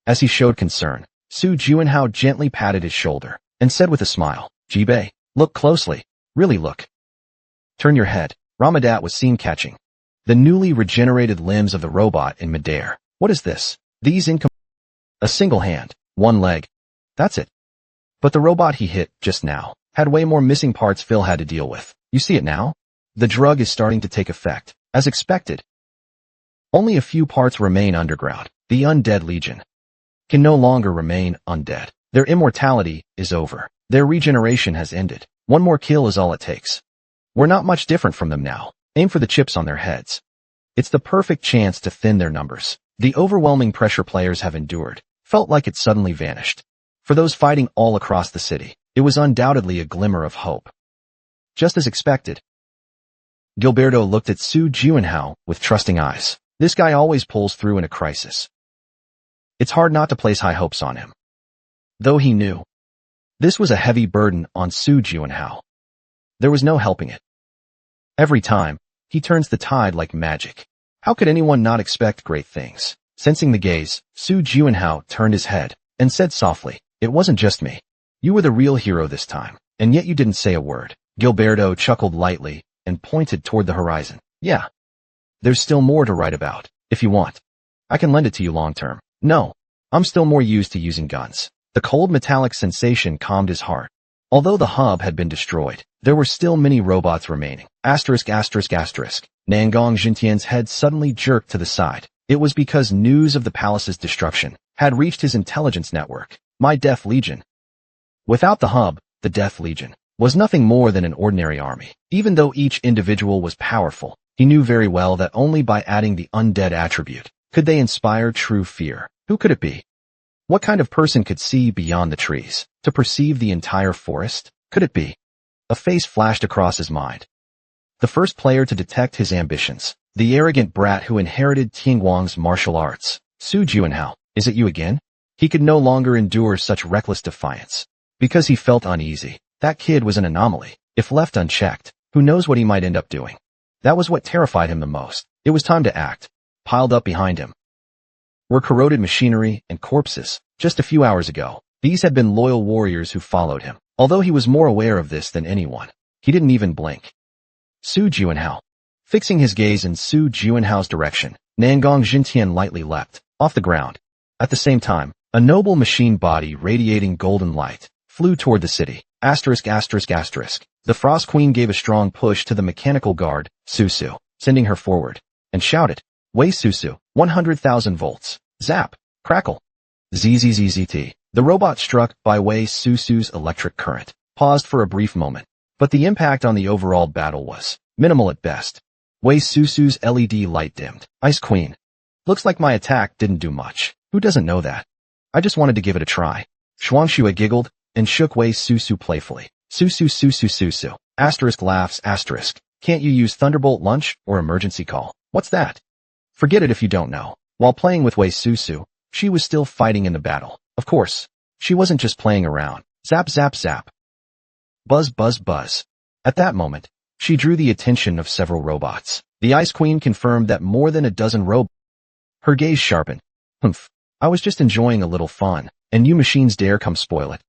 As he showed concern, Su Juanhao gently patted his shoulder, and said with a smile, Jibei, look closely. Really look. Turn your head. Ramadat was seen catching the newly regenerated limbs of the robot in midair. What is this? A single hand, one leg. That's it. But the robot he hit just now had way more missing parts Phil had to deal with. You see it now? The drug is starting to take effect, as expected. Only a few parts remain underground. The undead legion can no longer remain undead. Their immortality is over. Their regeneration has ended. One more kill is all it takes. We're not much different from them now. Aim for the chips on their heads. It's the perfect chance to thin their numbers. The overwhelming pressure players have endured felt like it suddenly vanished. For those fighting all across the city, it was undoubtedly a glimmer of hope. Just as expected. Gilberto looked at Su Juanhao with trusting eyes. This guy always pulls through in a crisis. It's hard not to place high hopes on him. Though he knew this was a heavy burden on Su Juanhao. There was no helping it. Every time, he turns the tide like magic. How could anyone not expect great things? Sensing the gaze, Su Juanhao turned his head and said softly, it wasn't just me. You were the real hero this time, and yet you didn't say a word. Gilberto chuckled lightly and pointed toward the horizon. Yeah. There's still more to write about, if you want. I can lend it to you long term. No. I'm still more used to using guns. The cold metallic sensation calmed his heart. Although the hub had been destroyed, there were still many robots remaining. Asterisk. Nangong Jintian's head suddenly jerked to the side. It was because news of the palace's destruction had reached his intelligence network. My Death Legion. Without the hub, the Death Legion was nothing more than an ordinary army. Even though each individual was powerful, he knew very well that only by adding the undead attribute could they inspire true fear. Who could it be? What kind of person could see beyond the trees, to perceive the entire forest? Could it be? A face flashed across his mind. The first player to detect his ambitions. The arrogant brat who inherited Tianguang's martial arts. Su Juanhao, is it you again? He could no longer endure such reckless defiance. Because he felt uneasy. That kid was an anomaly. If left unchecked, who knows what he might end up doing? That was what terrified him the most. It was time to act. Piled up behind him were corroded machinery and corpses. Just a few hours ago, these had been loyal warriors who followed him. Although he was more aware of this than anyone, he didn't even blink. Su Juanhao. Fixing his gaze in Su Juanhao's direction, Nangong Jintian lightly leapt off the ground. At the same time, a noble machine body radiating golden light flew toward the city. Asterisk. The Frost Queen gave a strong push to the mechanical guard, Susu, sending her forward, and shouted, Wei Susu, 100,000 volts. Zap. Crackle. ZZZZT. The robot struck by Wei Susu's electric current paused for a brief moment, but the impact on the overall battle was minimal at best. Wei Susu's LED light dimmed. Ice Queen. Looks like my attack didn't do much. Who doesn't know that? I just wanted to give it a try. Shuangshua giggled and shook Wei Susu playfully. Susu. Asterisk laughs. Can't you use Thunderbolt Lunch or Emergency Call? What's that? Forget it if you don't know. While playing with Wei Susu, she was still fighting in the battle. Of course, she wasn't just playing around. Zap. Buzz. At that moment, she drew the attention of several robots. The Ice Queen confirmed that more than a dozen robots. Her gaze sharpened. Humph. I was just enjoying a little fun, and you machines dare come spoil it.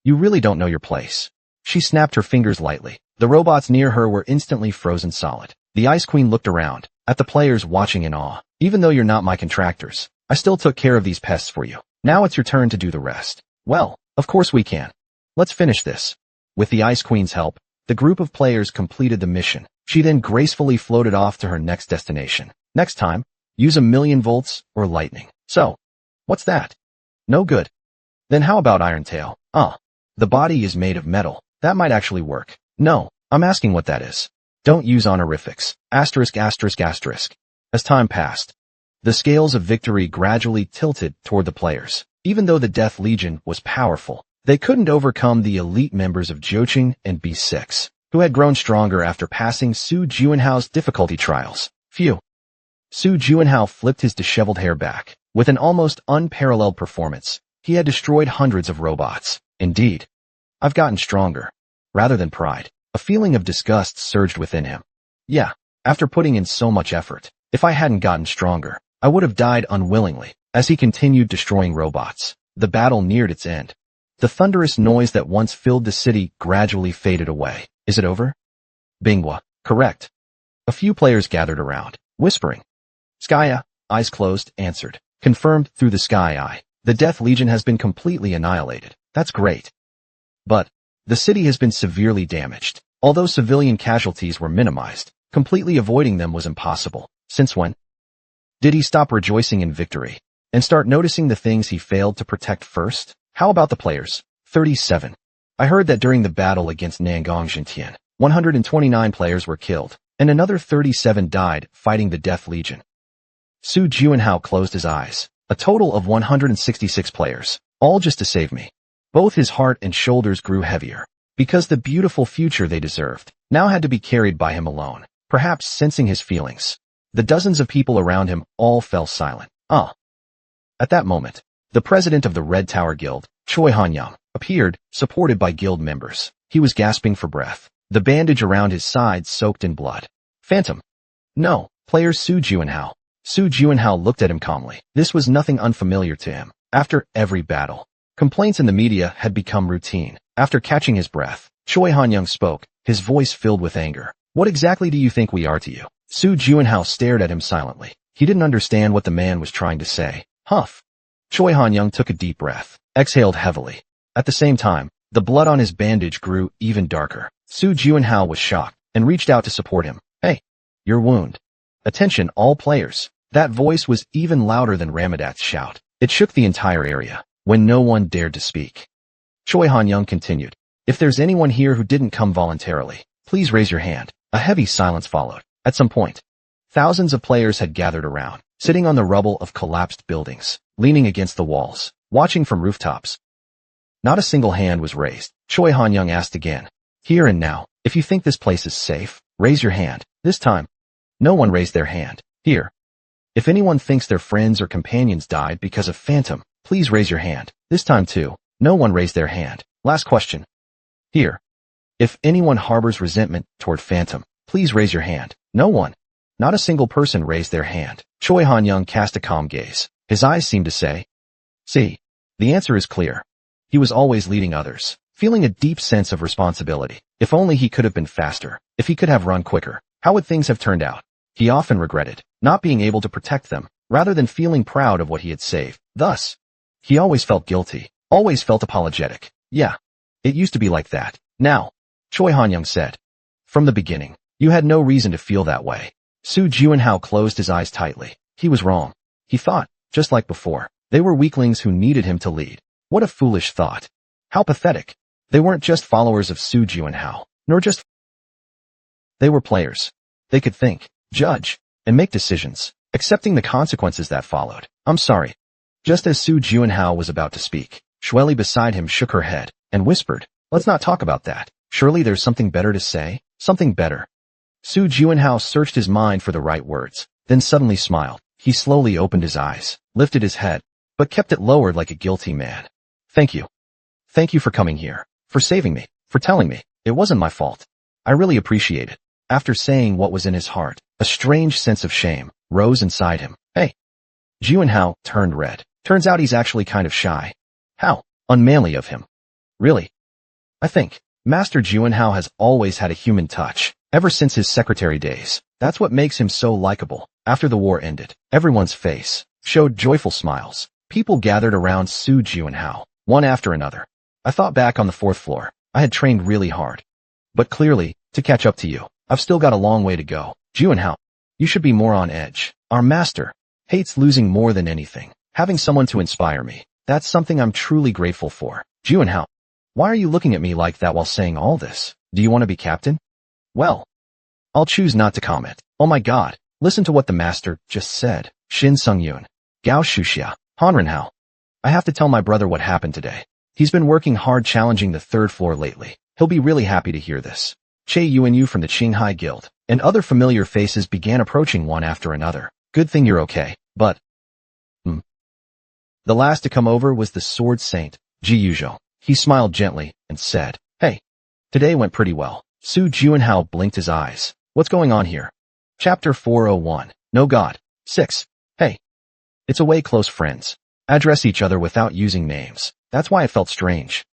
You really don't know your place. She snapped her fingers lightly. The robots near her were instantly frozen solid. The Ice Queen looked around at the players watching in awe. Even though you're not my contractors, I still took care of these pests for you. Now it's your turn to do the rest. Well, of course we can. Let's finish this. With the Ice Queen's help, the group of players completed the mission. She then gracefully floated off to her next destination. Next time, use 1,000,000 volts or lightning. So, what's that? No good. Then how about Iron Tail? The body is made of metal. That might actually work. No, I'm asking what that is. Don't use honorifics. Asterisk. As time passed, the scales of victory gradually tilted toward the players. Even though the Death Legion was powerful, They couldn't overcome the elite members of Joching and B6, who had grown stronger after passing Su Juanhao's difficulty trials. Phew. Su Juanhao flipped his disheveled hair back. With an almost unparalleled performance, he had destroyed hundreds of robots. Indeed. I've gotten stronger. Rather than pride, a feeling of disgust surged within him. Yeah, after putting in so much effort, if I hadn't gotten stronger, I would have died unwillingly. As he continued destroying robots, the battle neared its end. The thunderous noise that once filled the city gradually faded away. Is it over? Bingwa, correct. A few players gathered around, whispering. Skya, eyes closed, answered. Confirmed through the Sky Eye. The Death Legion has been completely annihilated. That's great. But the city has been severely damaged. Although civilian casualties were minimized, completely avoiding them was impossible. Since when did he stop rejoicing in victory and start noticing the things he failed to protect first? How about the players? 37. I heard that during the battle against Nangong Jintian, 129 players were killed, and another 37 died fighting the Death Legion. Su Juanhao closed his eyes. A total of 166 players, all just to save me. Both his heart and shoulders grew heavier, because the beautiful future they deserved now had to be carried by him alone. Perhaps sensing his feelings, the dozens of people around him all fell silent. At that moment, the president of the Red Tower Guild, Choi Hanyang, appeared, supported by guild members. He was gasping for breath, the bandage around his side soaked in blood. Phantom. No, player Su Juanhao. Su Juanhao looked at him calmly. This was nothing unfamiliar to him. After every battle, complaints in the media had become routine. After catching his breath, Choi Hanyang spoke, his voice filled with anger. What exactly do you think we are to you? Su Juanhao stared at him silently. He didn't understand what the man was trying to say. Huff. Choi Hanyang took a deep breath, exhaled heavily. At the same time, the blood on his bandage grew even darker. Su Juanhao was shocked and reached out to support him. Hey, your wound. Attention all players. That voice was even louder than Ramadat's shout. It shook the entire area, when no one dared to speak. Choi Hanyang continued. If there's anyone here who didn't come voluntarily, please raise your hand. A heavy silence followed. At some point, thousands of players had gathered around, sitting on the rubble of collapsed buildings, leaning against the walls, watching from rooftops. Not a single hand was raised. Choi Hanyang asked again. Here and now, if you think this place is safe, raise your hand. This time, no one raised their hand. Here. If anyone thinks their friends or companions died because of Phantom, please raise your hand. This time too, no one raised their hand. Last question. Here. If anyone harbors resentment toward Phantom, please raise your hand. No one. Not a single person raised their hand. Choi Hanyang cast a calm gaze. His eyes seemed to say, see, the answer is clear. He was always leading others, feeling a deep sense of responsibility. If only he could have been faster, if he could have run quicker, how would things have turned out? He often regretted not being able to protect them, rather than feeling proud of what he had saved. Thus, he always felt guilty, always felt apologetic. Yeah, it used to be like that. Now, Choi Hanyang said. From the beginning, you had no reason to feel that way. Su Juanhao closed his eyes tightly. He was wrong. He thought, just like before, they were weaklings who needed him to lead. What a foolish thought. How pathetic. They weren't just followers of Su Juanhao, nor just... They were players. They could think, judge, and make decisions, accepting the consequences that followed. I'm sorry. Just as Su Juanhao was about to speak, Shueli beside him shook her head and whispered, let's not talk about that. Surely there's something better to say? Something better. Su Juanhao searched his mind for the right words, then suddenly smiled. He slowly opened his eyes, lifted his head, but kept it lowered like a guilty man. Thank you. Thank you for coming here, for saving me, for telling me. It wasn't my fault. I really appreciate it. After saying what was in his heart, a strange sense of shame rose inside him. Hey. Juanhao turned red. Turns out he's actually kind of shy. How unmanly of him. Really? I think Master Juanhao has always had a human touch, ever since his secretary days. That's what makes him so likable. After the war ended, everyone's face showed joyful smiles. People gathered around Su Juanhao, one after another. I thought back on the 4th floor. I had trained really hard. But clearly, to catch up to you, I've still got a long way to go. Juanhao, you should be more on edge. Our master hates losing more than anything. Having someone to inspire me, that's something I'm truly grateful for. Juanhao, why are you looking at me like that while saying all this? Do you want to be captain? Well, I'll choose not to comment. Oh my god, listen to what the master just said. Shin Sung-yoon, Gao Shuxia, Hanrenhao. I have to tell my brother what happened today. He's been working hard challenging the third floor lately. He'll be really happy to hear this. Che Yuanyu from the Qinghai Guild and other familiar faces began approaching one after another. Good thing you're okay, but... The last to come over was the Sword Saint, Ji Yuzhou. He smiled gently and said, "Hey, today went pretty well." Su Juanhao blinked his eyes. What's going on here? Chapter 401. No God. 6. Hey. It's a way close friends address each other without using names. That's why it felt strange.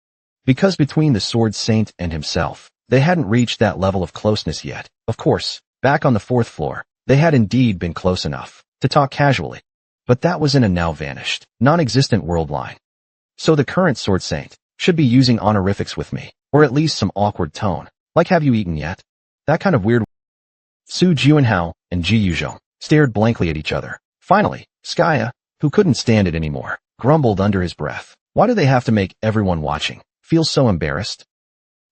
Because between the Sword Saint and himself, they hadn't reached that level of closeness yet. Of course, back on the 4th floor, they had indeed been close enough to talk casually. But that was in a now vanished, non-existent world line. So the current Sword Saint should be using honorifics with me, or at least some awkward tone, like "Have you eaten yet?" That kind of weird. Su Juanhao and Ji Yuzhou stared blankly at each other. Finally, Skya, who couldn't stand it anymore, grumbled under his breath. Why do they have to make everyone watching feel so embarrassed?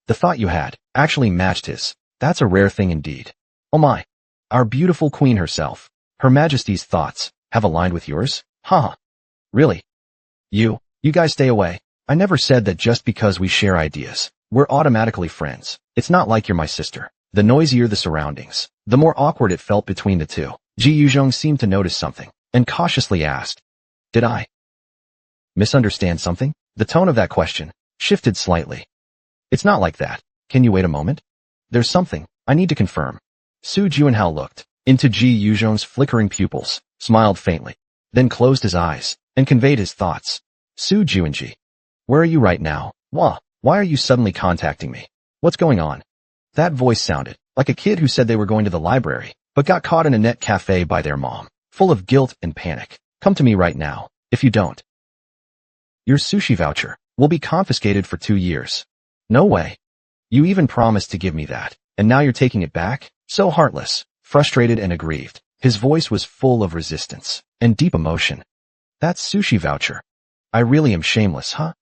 The thought you had actually matched his. That's a rare thing indeed. Oh my. Our beautiful queen herself, Her Majesty's thoughts, have aligned with yours? Haha. Really? You guys stay away. I never said that just because we share ideas, we're automatically friends. It's not like you're my sister. The noisier the surroundings, the more awkward it felt between the two. Ji Yuzhou seemed to notice something, and cautiously asked, "Did I misunderstand something?" The tone of that question shifted slightly. "It's not like that. Can you wait a moment? There's something I need to confirm." Su Juanhao looked into Ji Yuzhou's flickering pupils, smiled faintly, then closed his eyes, and conveyed his thoughts. "Su Juanji, where are you right now? Why are you suddenly contacting me? What's going on?" That voice sounded like a kid who said they were going to the library, but got caught in a net cafe by their mom, full of guilt and panic. "Come to me right now. If you don't, your sushi voucher will be confiscated for 2 years. No way. You even promised to give me that, and now you're taking it back? So heartless." Frustrated and aggrieved, his voice was full of resistance and deep emotion. "That sushi voucher. I really am shameless, huh?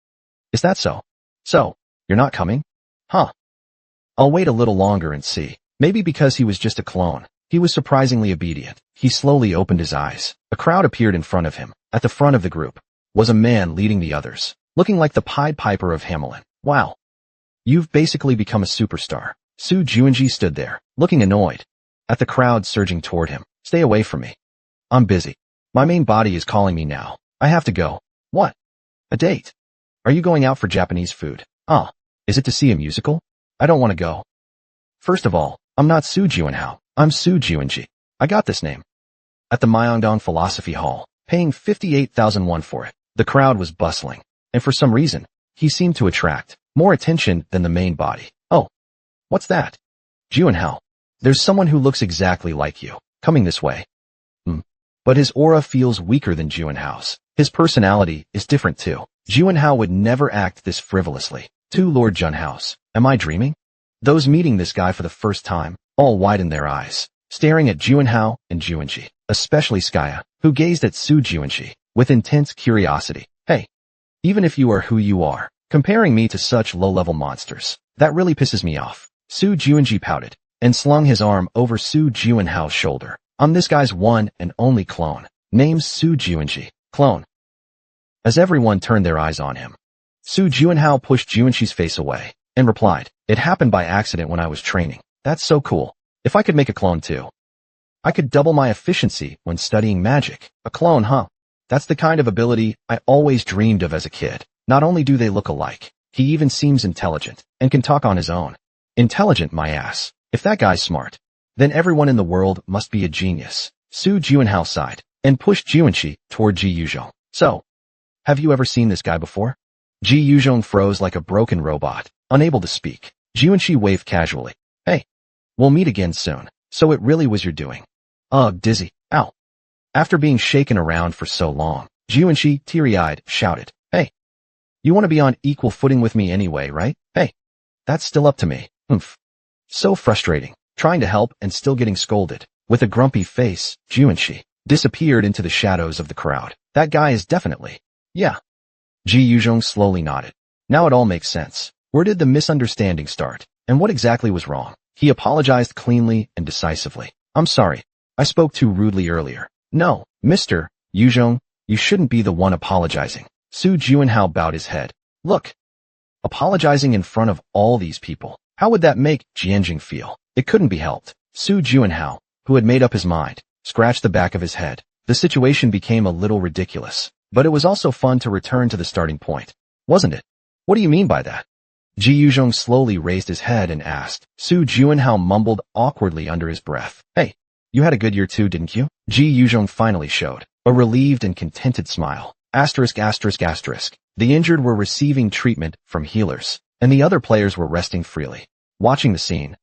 Is that so? So, you're not coming? Huh. I'll wait a little longer and see." Maybe because he was just a clone, he was surprisingly obedient. He slowly opened his eyes. A crowd appeared in front of him. At the front of the group was a man leading the others, looking like the Pied Piper of Hamelin. "Wow. You've basically become a superstar." Su Juanji stood there, looking annoyed at the crowd surging toward him. "Stay away from me. I'm busy. My main body is calling me now. I have to go." "What? A date? Are you going out for Japanese food?" "Ah. Is it to see a musical?" "I don't want to go. First of all, I'm not Su Juanhao. I'm Su Juanji. I got this name at the Myeongdong Philosophy Hall, paying 58,000 won for it." The crowd was bustling, and for some reason, he seemed to attract more attention than the main body. "Oh. What's that? Juanhao. There's someone who looks exactly like you, coming this way." But his aura feels weaker than Juanhao's. His personality is different too. Juanhao would never act this frivolously. To Lord Junhao's. Am I dreaming? Those meeting this guy for the first time all widened their eyes, staring at Juanhao and Juanji, especially Skya, who gazed at Su Juanji with intense curiosity. "Hey, even if you are who you are, comparing me to such low-level monsters, that really pisses me off." Su Juanji pouted and slung his arm over Su Juanhao's shoulder. "I'm this guy's one and only clone, named Su Juanji." "Clone?" As everyone turned their eyes on him, Su Juanhao pushed Juanji's face away and replied, "It happened by accident when I was training." "That's so cool. If I could make a clone too, I could double my efficiency when studying magic." "A clone, huh? That's the kind of ability I always dreamed of as a kid. Not only do they look alike, he even seems intelligent and can talk on his own." "Intelligent, my ass. If that guy's smart, then everyone in the world must be a genius." Su Juanhao sighed and pushed Juanji toward Ji Yuzhou. "So, have you ever seen this guy before?" Ji Yuzhou froze like a broken robot, unable to speak. Juanji waved casually. "Hey, we'll meet again soon." "So it really was your doing." "Ugh, dizzy. Ow." After being shaken around for so long, Juanji, teary-eyed, shouted, "Hey, you want to be on equal footing with me anyway, right? Hey, that's still up to me." So frustrating, trying to help and still getting scolded. With a grumpy face, Juanji disappeared into the shadows of the crowd. "That guy is definitely..." "Yeah." Ji Yuzhou slowly nodded. Now it all makes sense. Where did the misunderstanding start, and what exactly was wrong? He apologized cleanly and decisively. "I'm sorry. I spoke too rudely earlier." "No, Mr. Yuzhou, you shouldn't be the one apologizing." Su Juanhao bowed his head. Look. Apologizing in front of all these people. How would that make Jianjing feel? It couldn't be helped. Su Juanhao, who had made up his mind, scratched the back of his head. The situation became a little ridiculous, but it was also fun to return to the starting point. Wasn't it? What do you mean by that? Ji Yuzhong slowly raised his head and asked. Su Juanhao mumbled awkwardly under his breath. Hey, you had a good year too, didn't you? Ji Yuzhong finally showed a relieved and contented smile. Asterisk, asterisk, asterisk. The injured were receiving treatment from healers, and the other players were resting freely. Watching the scene,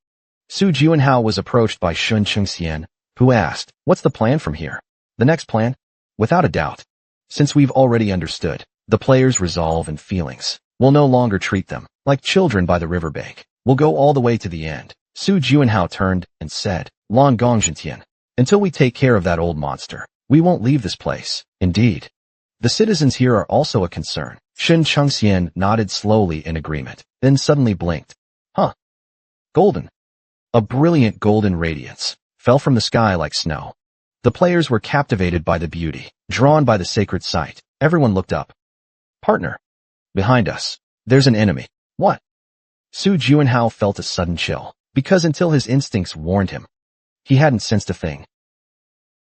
Su Juanhao was approached by Shun Chengxian, who asked, what's the plan from here? The next plan? Without a doubt. Since we've already understood the players' resolve and feelings, we'll no longer treat them like children by the riverbank. We'll go all the way to the end. Su Juanhao turned and said, Long Gong Jintian, until we take care of that old monster, we won't leave this place. Indeed. The citizens here are also a concern. Shun Chengxian nodded slowly in agreement, then suddenly blinked. Huh. Golden. A brilliant golden radiance fell from the sky like snow. The players were captivated by the beauty, drawn by the sacred sight. Everyone looked up. Partner. Behind us. There's an enemy. What? Su Juanhao felt a sudden chill, because until his instincts warned him, he hadn't sensed a thing.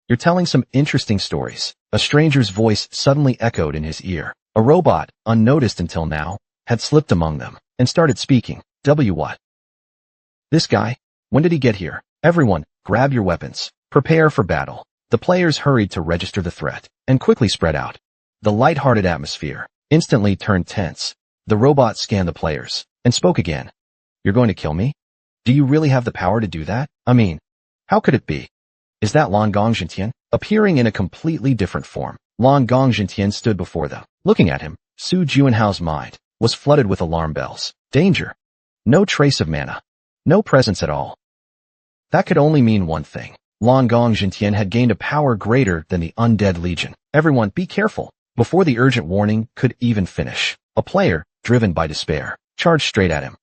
You're telling some interesting stories. A stranger's voice suddenly echoed in his ear. A robot, unnoticed until now, had slipped among them and started speaking. What? This guy? When did he get here? Everyone, grab your weapons. Prepare for battle. The players hurried to register the threat and quickly spread out. The light-hearted atmosphere instantly turned tense. The robot scanned the players and spoke again. You're going to kill me? Do you really have the power to do that? I mean, how could it be? Is that Long Gong Jintian? Appearing in a completely different form, Long Gong Jintian stood before them. Looking at him, Su Juanhao's mind was flooded with alarm bells. Danger. No trace of mana. No presence at all. That could only mean one thing. Long Gong Jintian had gained a power greater than the Undead Legion. Everyone, be careful. Before the urgent warning could even finish, a player, driven by despair, charged straight at him.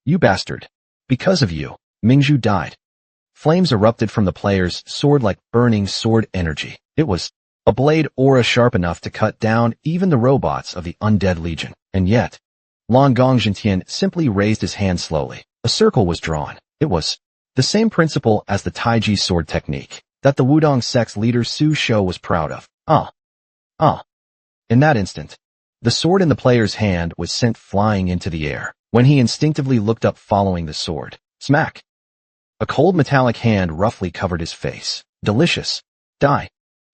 You bastard. Because of you, Mingzhu died. Flames erupted from the player's sword like burning sword energy. It was a blade aura sharp enough to cut down even the robots of the Undead Legion. And yet, Long Gong Jintian simply raised his hand slowly. A circle was drawn. It was the same principle as the Taiji sword technique that the Wudong sect's leader Su Shou was proud of. In that instant, the sword in the player's hand was sent flying into the air. When he instinctively looked up following the sword, smack! A cold metallic hand roughly covered his face. Delicious. Die.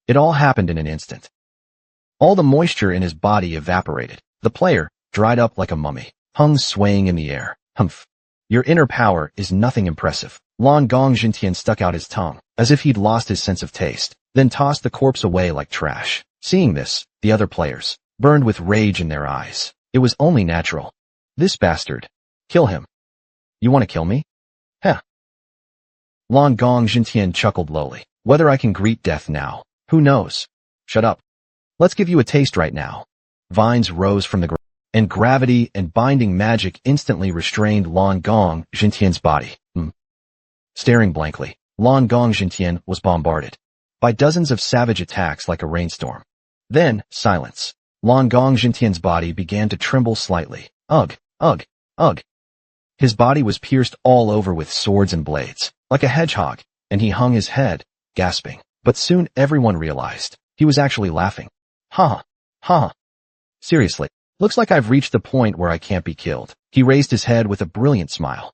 It all happened in an instant. All the moisture in his body evaporated. The player, dried up like a mummy, hung swaying in the air. Humph. Your inner power is nothing impressive. Long Gong Jintian stuck out his tongue, as if he'd lost his sense of taste, then tossed the corpse away like trash. Seeing this, the other players burned with rage in their eyes. It was only natural. This bastard. Kill him. You want to kill me? Heh. Long Gong Jintian chuckled lowly. Whether I can greet death now, who knows? Shut up. Let's give you a taste right now. Vines rose from the ground, and gravity and binding magic instantly restrained Long Gong Jintian's body. Staring blankly, Long Gong Jintian was bombarded by dozens of savage attacks like a rainstorm. Then, silence. Long Gong Jintian's body began to tremble slightly. Ugh, ugh, ugh. His body was pierced all over with swords and blades, like a hedgehog, and he hung his head, gasping. But soon everyone realized he was actually laughing. Ha, ha. Seriously, looks like I've reached the point where I can't be killed. He raised his head with a brilliant smile.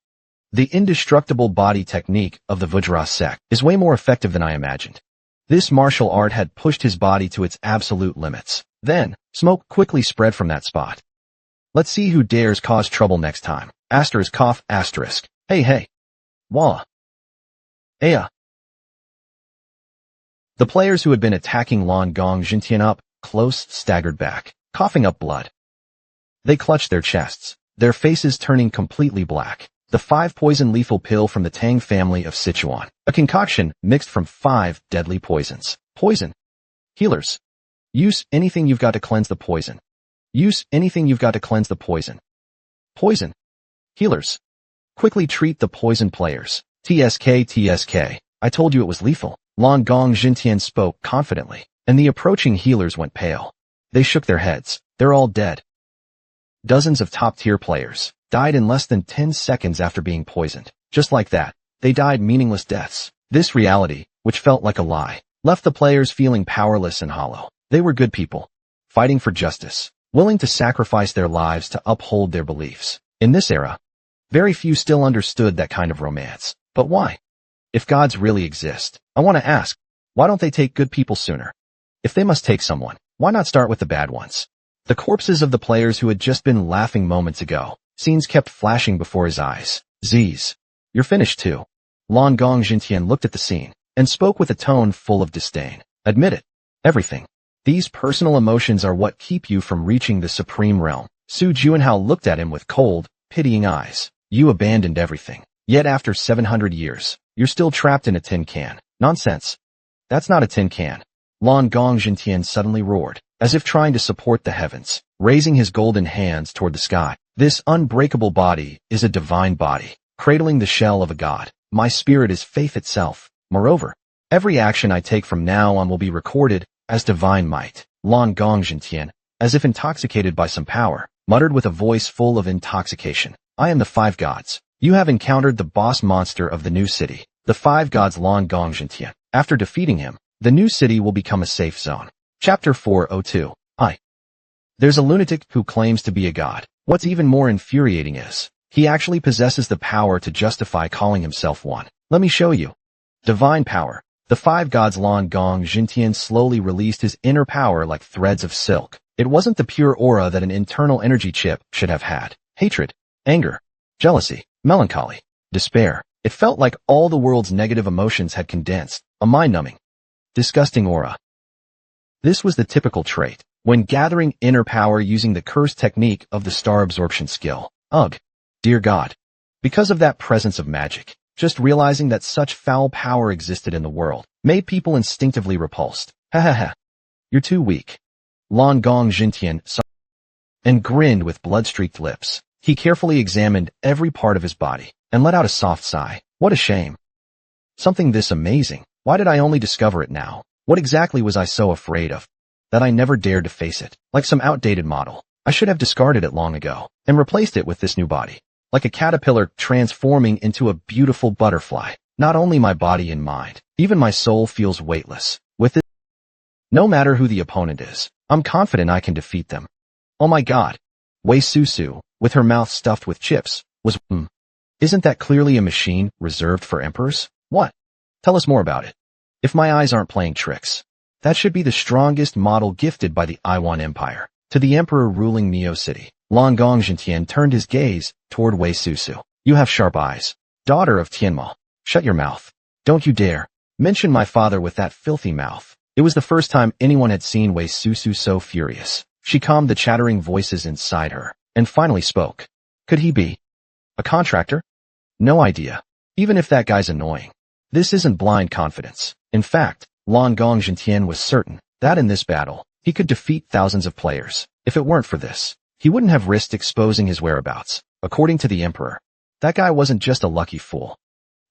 The indestructible body technique of the Vajra sect is way more effective than I imagined. This martial art had pushed his body to its absolute limits. Then, smoke quickly spread from that spot. Let's see who dares cause trouble next time. Asterisk cough asterisk. Hey. Wah. Aya. The players who had been attacking Long Gong Jintian up close staggered back, coughing up blood. They clutched their chests, their faces turning completely black. The 5 poison lethal pill from the Tang family of Sichuan, a concoction mixed from 5 deadly poisons. Poison. Healers. Use anything you've got to cleanse the poison. Use anything you've got to cleanse the poison. Poison. Healers. Quickly treat the poison players. TSK. I told you it was lethal. Long Gong Jintian spoke confidently, and the approaching healers went pale. They shook their heads. They're all dead. Dozens of top-tier players died in less than 10 seconds after being poisoned. Just like that, they died meaningless deaths. This reality, which felt like a lie, left the players feeling powerless and hollow. They were good people, fighting for justice, willing to sacrifice their lives to uphold their beliefs. In this era, very few still understood that kind of romance. But why? If gods really exist, I want to ask, why don't they take good people sooner? If they must take someone, why not start with the bad ones? The corpses of the players who had just been laughing moments ago, scenes kept flashing before his eyes. Z's. You're finished too. Lan Gong Jintian looked at the scene and spoke with a tone full of disdain. Admit it. Everything. These personal emotions are what keep you from reaching the supreme realm. Su Juanhao looked at him with cold, pitying eyes. You abandoned everything. Yet after 700 years, you're still trapped in a tin can. Nonsense. That's not a tin can. Lan Gong Jintian suddenly roared, as if trying to support the heavens, raising his golden hands toward the sky. This unbreakable body is a divine body, cradling the shell of a god. My spirit is faith itself. Moreover, every action I take from now on will be recorded as divine might. Lan Gong Jintian, as if intoxicated by some power, muttered with a voice full of intoxication. I am the five gods. You have encountered the boss monster of the new city, the five gods Lan Gong Jintian. After defeating him, the new city will become a safe zone. Chapter 402. There's a lunatic who claims to be a god. What's even more infuriating is, he actually possesses the power to justify calling himself one. Let me show you. Divine power. The five gods Lan Gong Jintian slowly released his inner power like threads of silk. It wasn't the pure aura that an internal energy chip should have had. Hatred, anger, jealousy, melancholy, despair. It felt like all the world's negative emotions had condensed. A mind-numbing, disgusting aura. This was the typical trait when gathering inner power using the curse technique of the star absorption skill. Ugh. Dear God. Because of that presence of magic, just realizing that such foul power existed in the world made people instinctively repulsed. Ha ha ha. You're too weak. Lan Gong Jintian saw and grinned with blood-streaked lips. He carefully examined every part of his body and let out a soft sigh. What a shame. Something this amazing. Why did I only discover it now? What exactly was I so afraid of that I never dared to face it? Like some outdated model, I should have discarded it long ago and replaced it with this new body. Like a caterpillar transforming into a beautiful butterfly. Not only my body and mind, even my soul feels weightless. With it, no matter who the opponent is, I'm confident I can defeat them. Oh my god. Wei Susu, with her mouth stuffed with chips, was Isn't that clearly a machine reserved for emperors? What? Tell us more about it. If my eyes aren't playing tricks, that should be the strongest model gifted by the Iwan Empire to the emperor ruling Neo City. Lan Gong Jintian turned his gaze toward Wei Susu. You have sharp eyes. Daughter of Tianma. Shut your mouth. Don't you dare mention my father with that filthy mouth. It was the first time anyone had seen Wei Susu so furious. She calmed the chattering voices inside her and finally spoke. Could he be a contractor? No idea. Even if that guy's annoying. This isn't blind confidence. In fact, Lan Gong Jintian was certain that in this battle, he could defeat thousands of players. If it weren't for this, he wouldn't have risked exposing his whereabouts. According to the emperor, that guy wasn't just a lucky fool.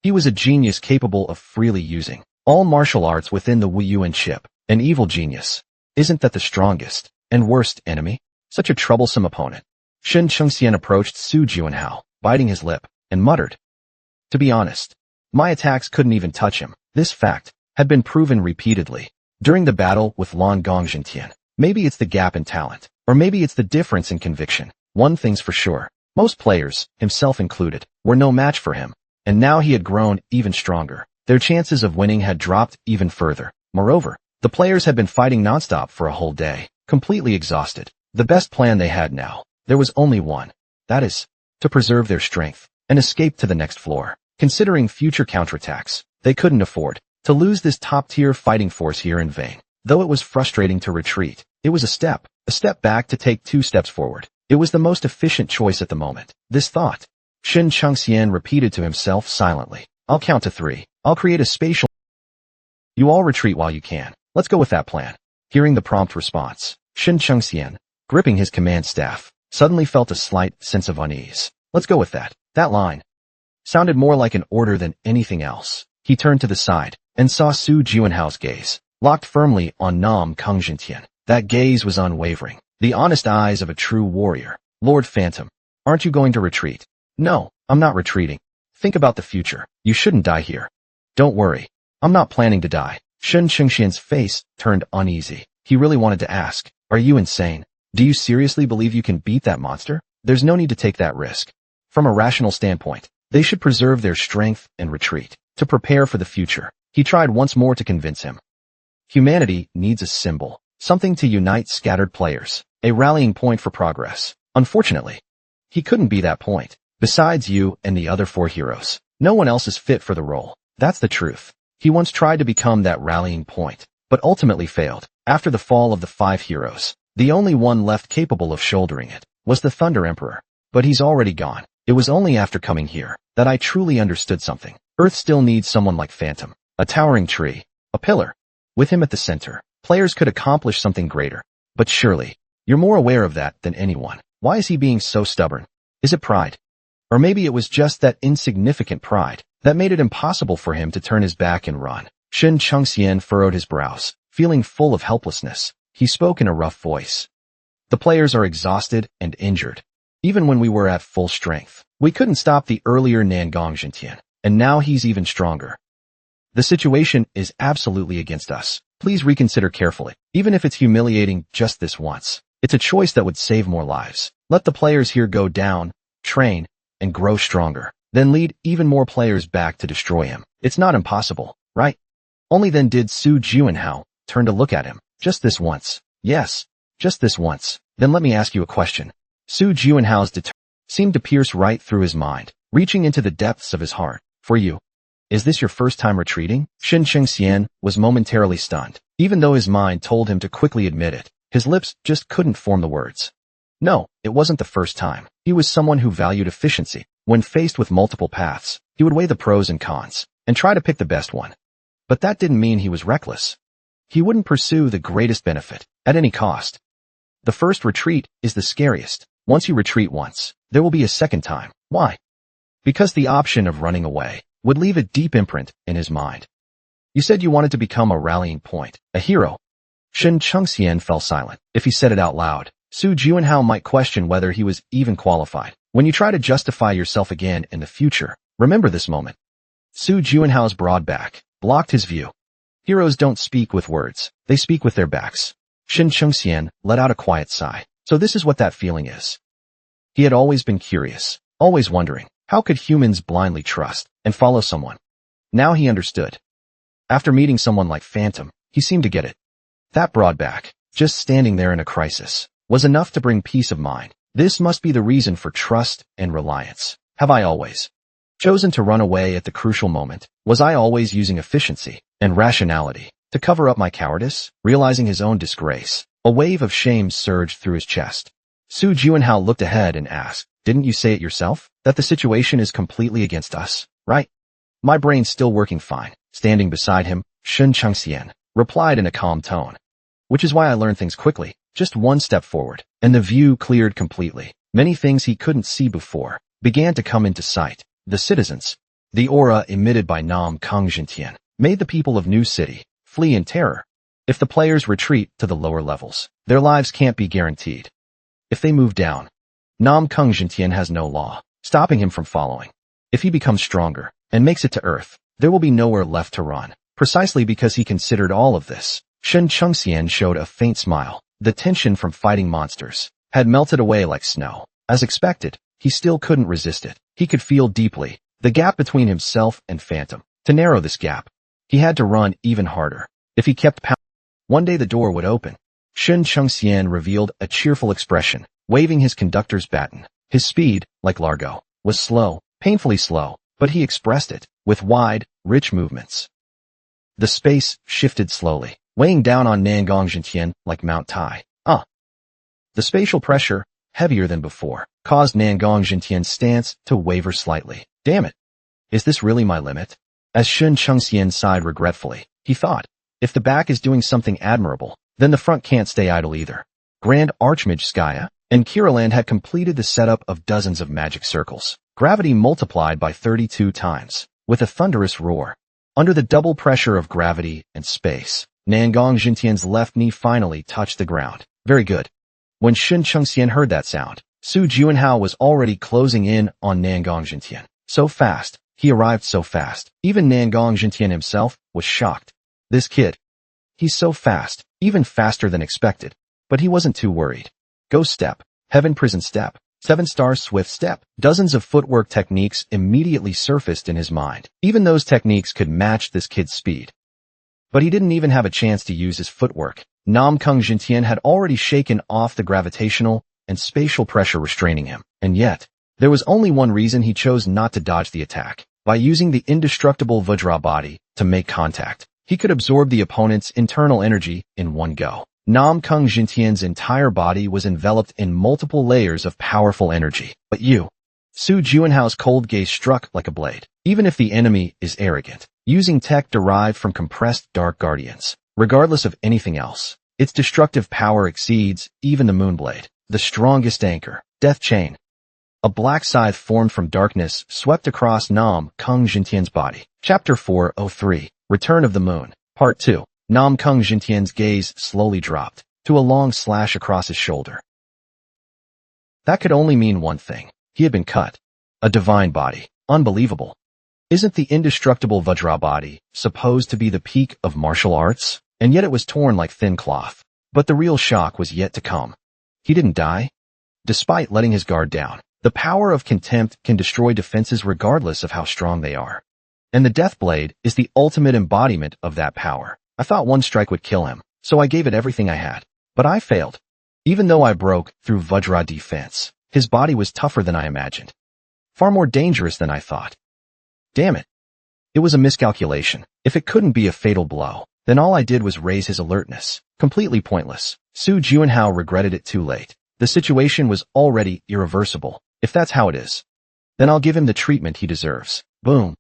He was a genius capable of freely using all martial arts within the Wu Yuan chip. An evil genius. Isn't that the strongest and worst enemy? Such a troublesome opponent. Shen Chengxian approached Su Juanhao, biting his lip, and muttered. To be honest, my attacks couldn't even touch him. This fact had been proven repeatedly during the battle with Lan Gong Jintian. Maybe it's the gap in talent, or maybe it's the difference in conviction. One thing's for sure. Most players, himself included, were no match for him, and now he had grown even stronger. Their chances of winning had dropped even further. Moreover, the players had been fighting nonstop for a whole day, completely exhausted. The best plan they had now, there was only one. That is, to preserve their strength and escape to the next floor. Considering future counterattacks, they couldn't afford to lose this top-tier fighting force here in vain. Though it was frustrating to retreat, it was a step back to take 2 steps forward. It was the most efficient choice at the moment. This thought, Shen Chengxian repeated to himself silently. I'll count to 3. I'll create a spatial. You all retreat while you can. Let's go with that plan. Hearing the prompt response, Shen Chengxian, gripping his command staff, suddenly felt a slight sense of unease. Let's go with that. That line sounded more like an order than anything else. He turned to the side and saw Su Juanhao's gaze, locked firmly on Nam Kung Jintian. That gaze was unwavering, the honest eyes of a true warrior. Lord Phantom, aren't you going to retreat? No, I'm not retreating. Think about the future. You shouldn't die here. Don't worry. I'm not planning to die. Shen Chengxian's face turned uneasy. He really wanted to ask, are you insane? Do you seriously believe you can beat that monster? There's no need to take that risk. From a rational standpoint, they should preserve their strength and retreat to prepare for the future. He tried once more to convince him. Humanity needs a symbol, something to unite scattered players, a rallying point for progress. Unfortunately, he couldn't be that point. Besides you and the other 4 heroes, no one else is fit for the role. That's the truth. He once tried to become that rallying point, but ultimately failed. After the fall of the 5 heroes, the only one left capable of shouldering it was the Thunder Emperor. But he's already gone. It was only after coming here that I truly understood something. Earth still needs someone like Phantom, a towering tree, a pillar. With him at the center, players could accomplish something greater. But surely, you're more aware of that than anyone. Why is he being so stubborn? Is it pride? Or maybe it was just that insignificant pride that made it impossible for him to turn his back and run. Shen Chengxian furrowed his brows, feeling full of helplessness. He spoke in a rough voice. The players are exhausted and injured. Even when we were at full strength, we couldn't stop the earlier Nangong Jintian, and now he's even stronger. The situation is absolutely against us. Please reconsider carefully. Even if it's humiliating just this once, it's a choice that would save more lives. Let the players here go down, train, and grow stronger, then lead even more players back to destroy him. It's not impossible, right? Only then did Su Juanhao turn to look at him. Just this once. Yes, just this once. Then let me ask you a question. Su Juanhao's determination seemed to pierce right through his mind, reaching into the depths of his heart. For you, is this your first time retreating? Shen Chengxian was momentarily stunned. Even though his mind told him to quickly admit it, his lips just couldn't form the words. No, it wasn't the first time. He was someone who valued efficiency. When faced with multiple paths, he would weigh the pros and cons, and try to pick the best one. But that didn't mean he was reckless. He wouldn't pursue the greatest benefit, at any cost. The first retreat is the scariest. Once you retreat once, there will be a second time. Why? Because the option of running away would leave a deep imprint in his mind. You said you wanted to become a rallying point, a hero. Shen Chengxian fell silent. If he said it out loud, Su Juanhao might question whether he was even qualified. When you try to justify yourself again in the future, remember this moment. Su Juanhao's broad back blocked his view. Heroes don't speak with words, they speak with their backs. Shen Chengxian let out a quiet sigh. So this is what that feeling is. He had always been curious, always wondering, how could humans blindly trust and follow someone? Now he understood. After meeting someone like Phantom, he seemed to get it. That broad back, just standing there in a crisis, was enough to bring peace of mind. This must be the reason for trust and reliance. Have I always chosen to run away at the crucial moment? Was I always using efficiency and rationality to cover up my cowardice? Realizing his own disgrace, a wave of shame surged through his chest. Su Juanhao looked ahead and asked, didn't you say it yourself, that the situation is completely against us, right? My brain's still working fine. Standing beside him, Shen Chengxian replied in a calm tone. Which is why I learn things quickly. Just one step forward, and the view cleared completely. Many things he couldn't see before began to come into sight. The citizens, the aura emitted by Nam Kung Jintian, made the people of New City flee in terror. If the players retreat to the lower levels, their lives can't be guaranteed. If they move down, Nam Kung Jintian has no law stopping him from following. If he becomes stronger and makes it to Earth, there will be nowhere left to run. Precisely because he considered all of this, Shen Chengxian showed a faint smile. The tension from fighting monsters had melted away like snow. As expected, he still couldn't resist it. He could feel deeply the gap between himself and Phantom. To narrow this gap, he had to run even harder. If he kept pounding, one day the door would open. Shen Chengxian revealed a cheerful expression, waving his conductor's baton. His speed, like Largo, was slow, painfully slow, but he expressed it with wide, rich movements. The space shifted slowly, weighing down on Nangong Jintian like Mount Tai. The spatial pressure, heavier than before, caused Nangong Jintian's stance to waver slightly. Damn it. Is this really my limit? As Shen Chengxian sighed regretfully, he thought, if the back is doing something admirable, then the front can't stay idle either. Grand Archmage Skaya and Kiraland had completed the setup of dozens of magic circles. Gravity multiplied by 32 times, with a thunderous roar. Under the double pressure of gravity and space, Nangong Jintian's left knee finally touched the ground. Very good. When Shen Chengxian heard that sound, Su Juanhao was already closing in on Nangong Jintian. So fast. He arrived so fast. Even Nangong Jintian himself was shocked. This kid. He's so fast, even faster than expected. But he wasn't too worried. Ghost step, heaven prison step, 7-star swift step. Dozens of footwork techniques immediately surfaced in his mind. Even those techniques could match this kid's speed. But he didn't even have a chance to use his footwork. Nam Kung Jintian had already shaken off the gravitational and spatial pressure restraining him. And yet, there was only one reason he chose not to dodge the attack. By using the indestructible Vajra body to make contact, he could absorb the opponent's internal energy in one go. Nam Kung Jintian's entire body was enveloped in multiple layers of powerful energy. But Su Juanhao's cold gaze struck like a blade. Even if the enemy is arrogant, using tech derived from compressed dark guardians, regardless of anything else, its destructive power exceeds even the Moonblade, the strongest anchor, Death Chain. A black scythe formed from darkness swept across Nam Kung Jintian's body. Chapter 403, Return of the Moon, Part 2. Nam Kung Jintian's gaze slowly dropped to a long slash across his shoulder. That could only mean one thing. He had been cut. A divine body. Unbelievable. Isn't the indestructible Vajra body supposed to be the peak of martial arts? And yet it was torn like thin cloth. But the real shock was yet to come. He didn't die. Despite letting his guard down, the power of contempt can destroy defenses regardless of how strong they are. And the Death Blade is the ultimate embodiment of that power. I thought one strike would kill him, so I gave it everything I had. But I failed. Even though I broke through Vajra defense, his body was tougher than I imagined. Far more dangerous than I thought. Damn it. It was a miscalculation. If it couldn't be a fatal blow, then all I did was raise his alertness. Completely pointless. Su Juanhao regretted it too late. The situation was already irreversible. If that's how it is, then I'll give him the treatment he deserves. Boom.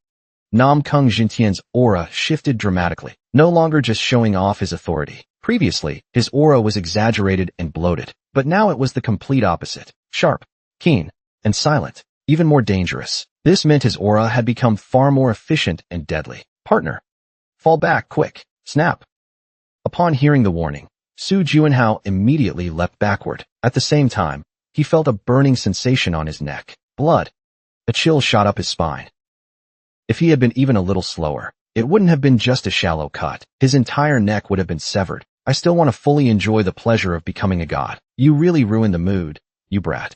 Nam Kung Jintian's aura shifted dramatically, no longer just showing off his authority. Previously, his aura was exaggerated and bloated, but now it was the complete opposite. Sharp, keen, and silent, even more dangerous. This meant his aura had become far more efficient and deadly. Partner. Fall back, quick. Snap. Upon hearing the warning, Su Juanhao immediately leapt backward. At the same time, he felt a burning sensation on his neck. Blood. A chill shot up his spine. If he had been even a little slower, it wouldn't have been just a shallow cut. His entire neck would have been severed. I still want to fully enjoy the pleasure of becoming a god. You really ruined the mood, you brat.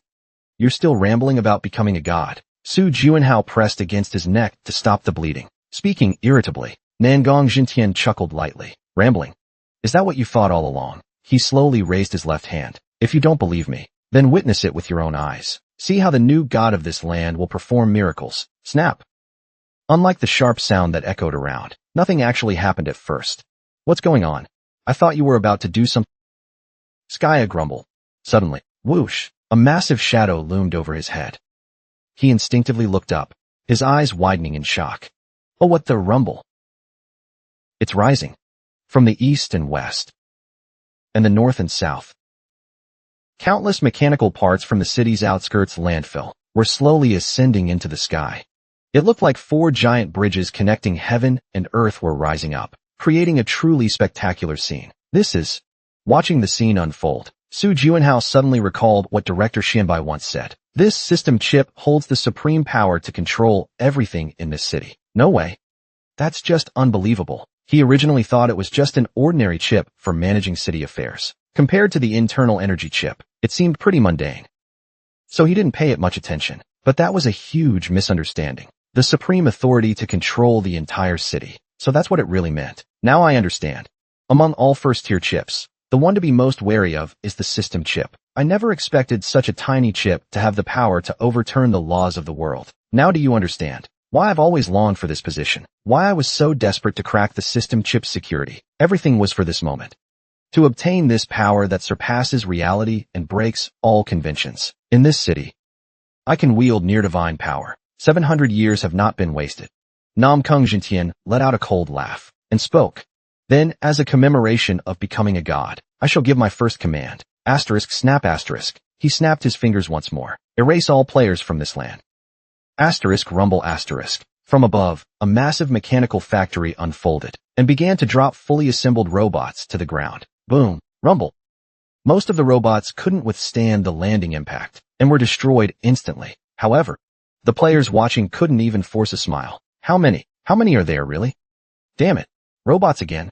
You're still rambling about becoming a god. Su Juanhao pressed against his neck to stop the bleeding. Speaking irritably, Nangong Jintian chuckled lightly. Rambling. Is that what you thought all along? He slowly raised his left hand. If you don't believe me, then witness it with your own eyes. See how the new god of this land will perform miracles. Snap. Unlike the sharp sound that echoed around, nothing actually happened at first. What's going on? I thought you were about to do something. Skya grumbled. Suddenly, whoosh, a massive shadow loomed over his head. He instinctively looked up, his eyes widening in shock. Oh, what the rumble? It's rising. From the east and west. And the north and south. Countless mechanical parts from the city's outskirts landfill were slowly ascending into the sky. It looked like 4 giant bridges connecting heaven and earth were rising up, creating a truly spectacular scene. Watching the scene unfold, Su Juanhao suddenly recalled what Director Xianbai once said. This system chip holds the supreme power to control everything in this city. No way. That's just unbelievable. He originally thought it was just an ordinary chip for managing city affairs. Compared to the internal energy chip, it seemed pretty mundane. So he didn't pay it much attention. But that was a huge misunderstanding. The supreme authority to control the entire city. So that's what it really meant. Now I understand. Among all first-tier chips, the one to be most wary of is the system chip. I never expected such a tiny chip to have the power to overturn the laws of the world. Now do you understand why I've always longed for this position? Why I was so desperate to crack the system chip's security? Everything was for this moment. To obtain this power that surpasses reality and breaks all conventions. In this city, I can wield near-divine power. 700 years have not been wasted. Nam Kung Jintian let out a cold laugh and spoke. Then, as a commemoration of becoming a god, I shall give my first command. Asterisk snap asterisk. He snapped his fingers once more. Erase all players from this land. Asterisk rumble asterisk. From above, a massive mechanical factory unfolded and began to drop fully assembled robots to the ground. Boom. Rumble. Most of the robots couldn't withstand the landing impact and were destroyed instantly. However, the players watching couldn't even force a smile. How many? How many are there, really? Damn it. Robots again.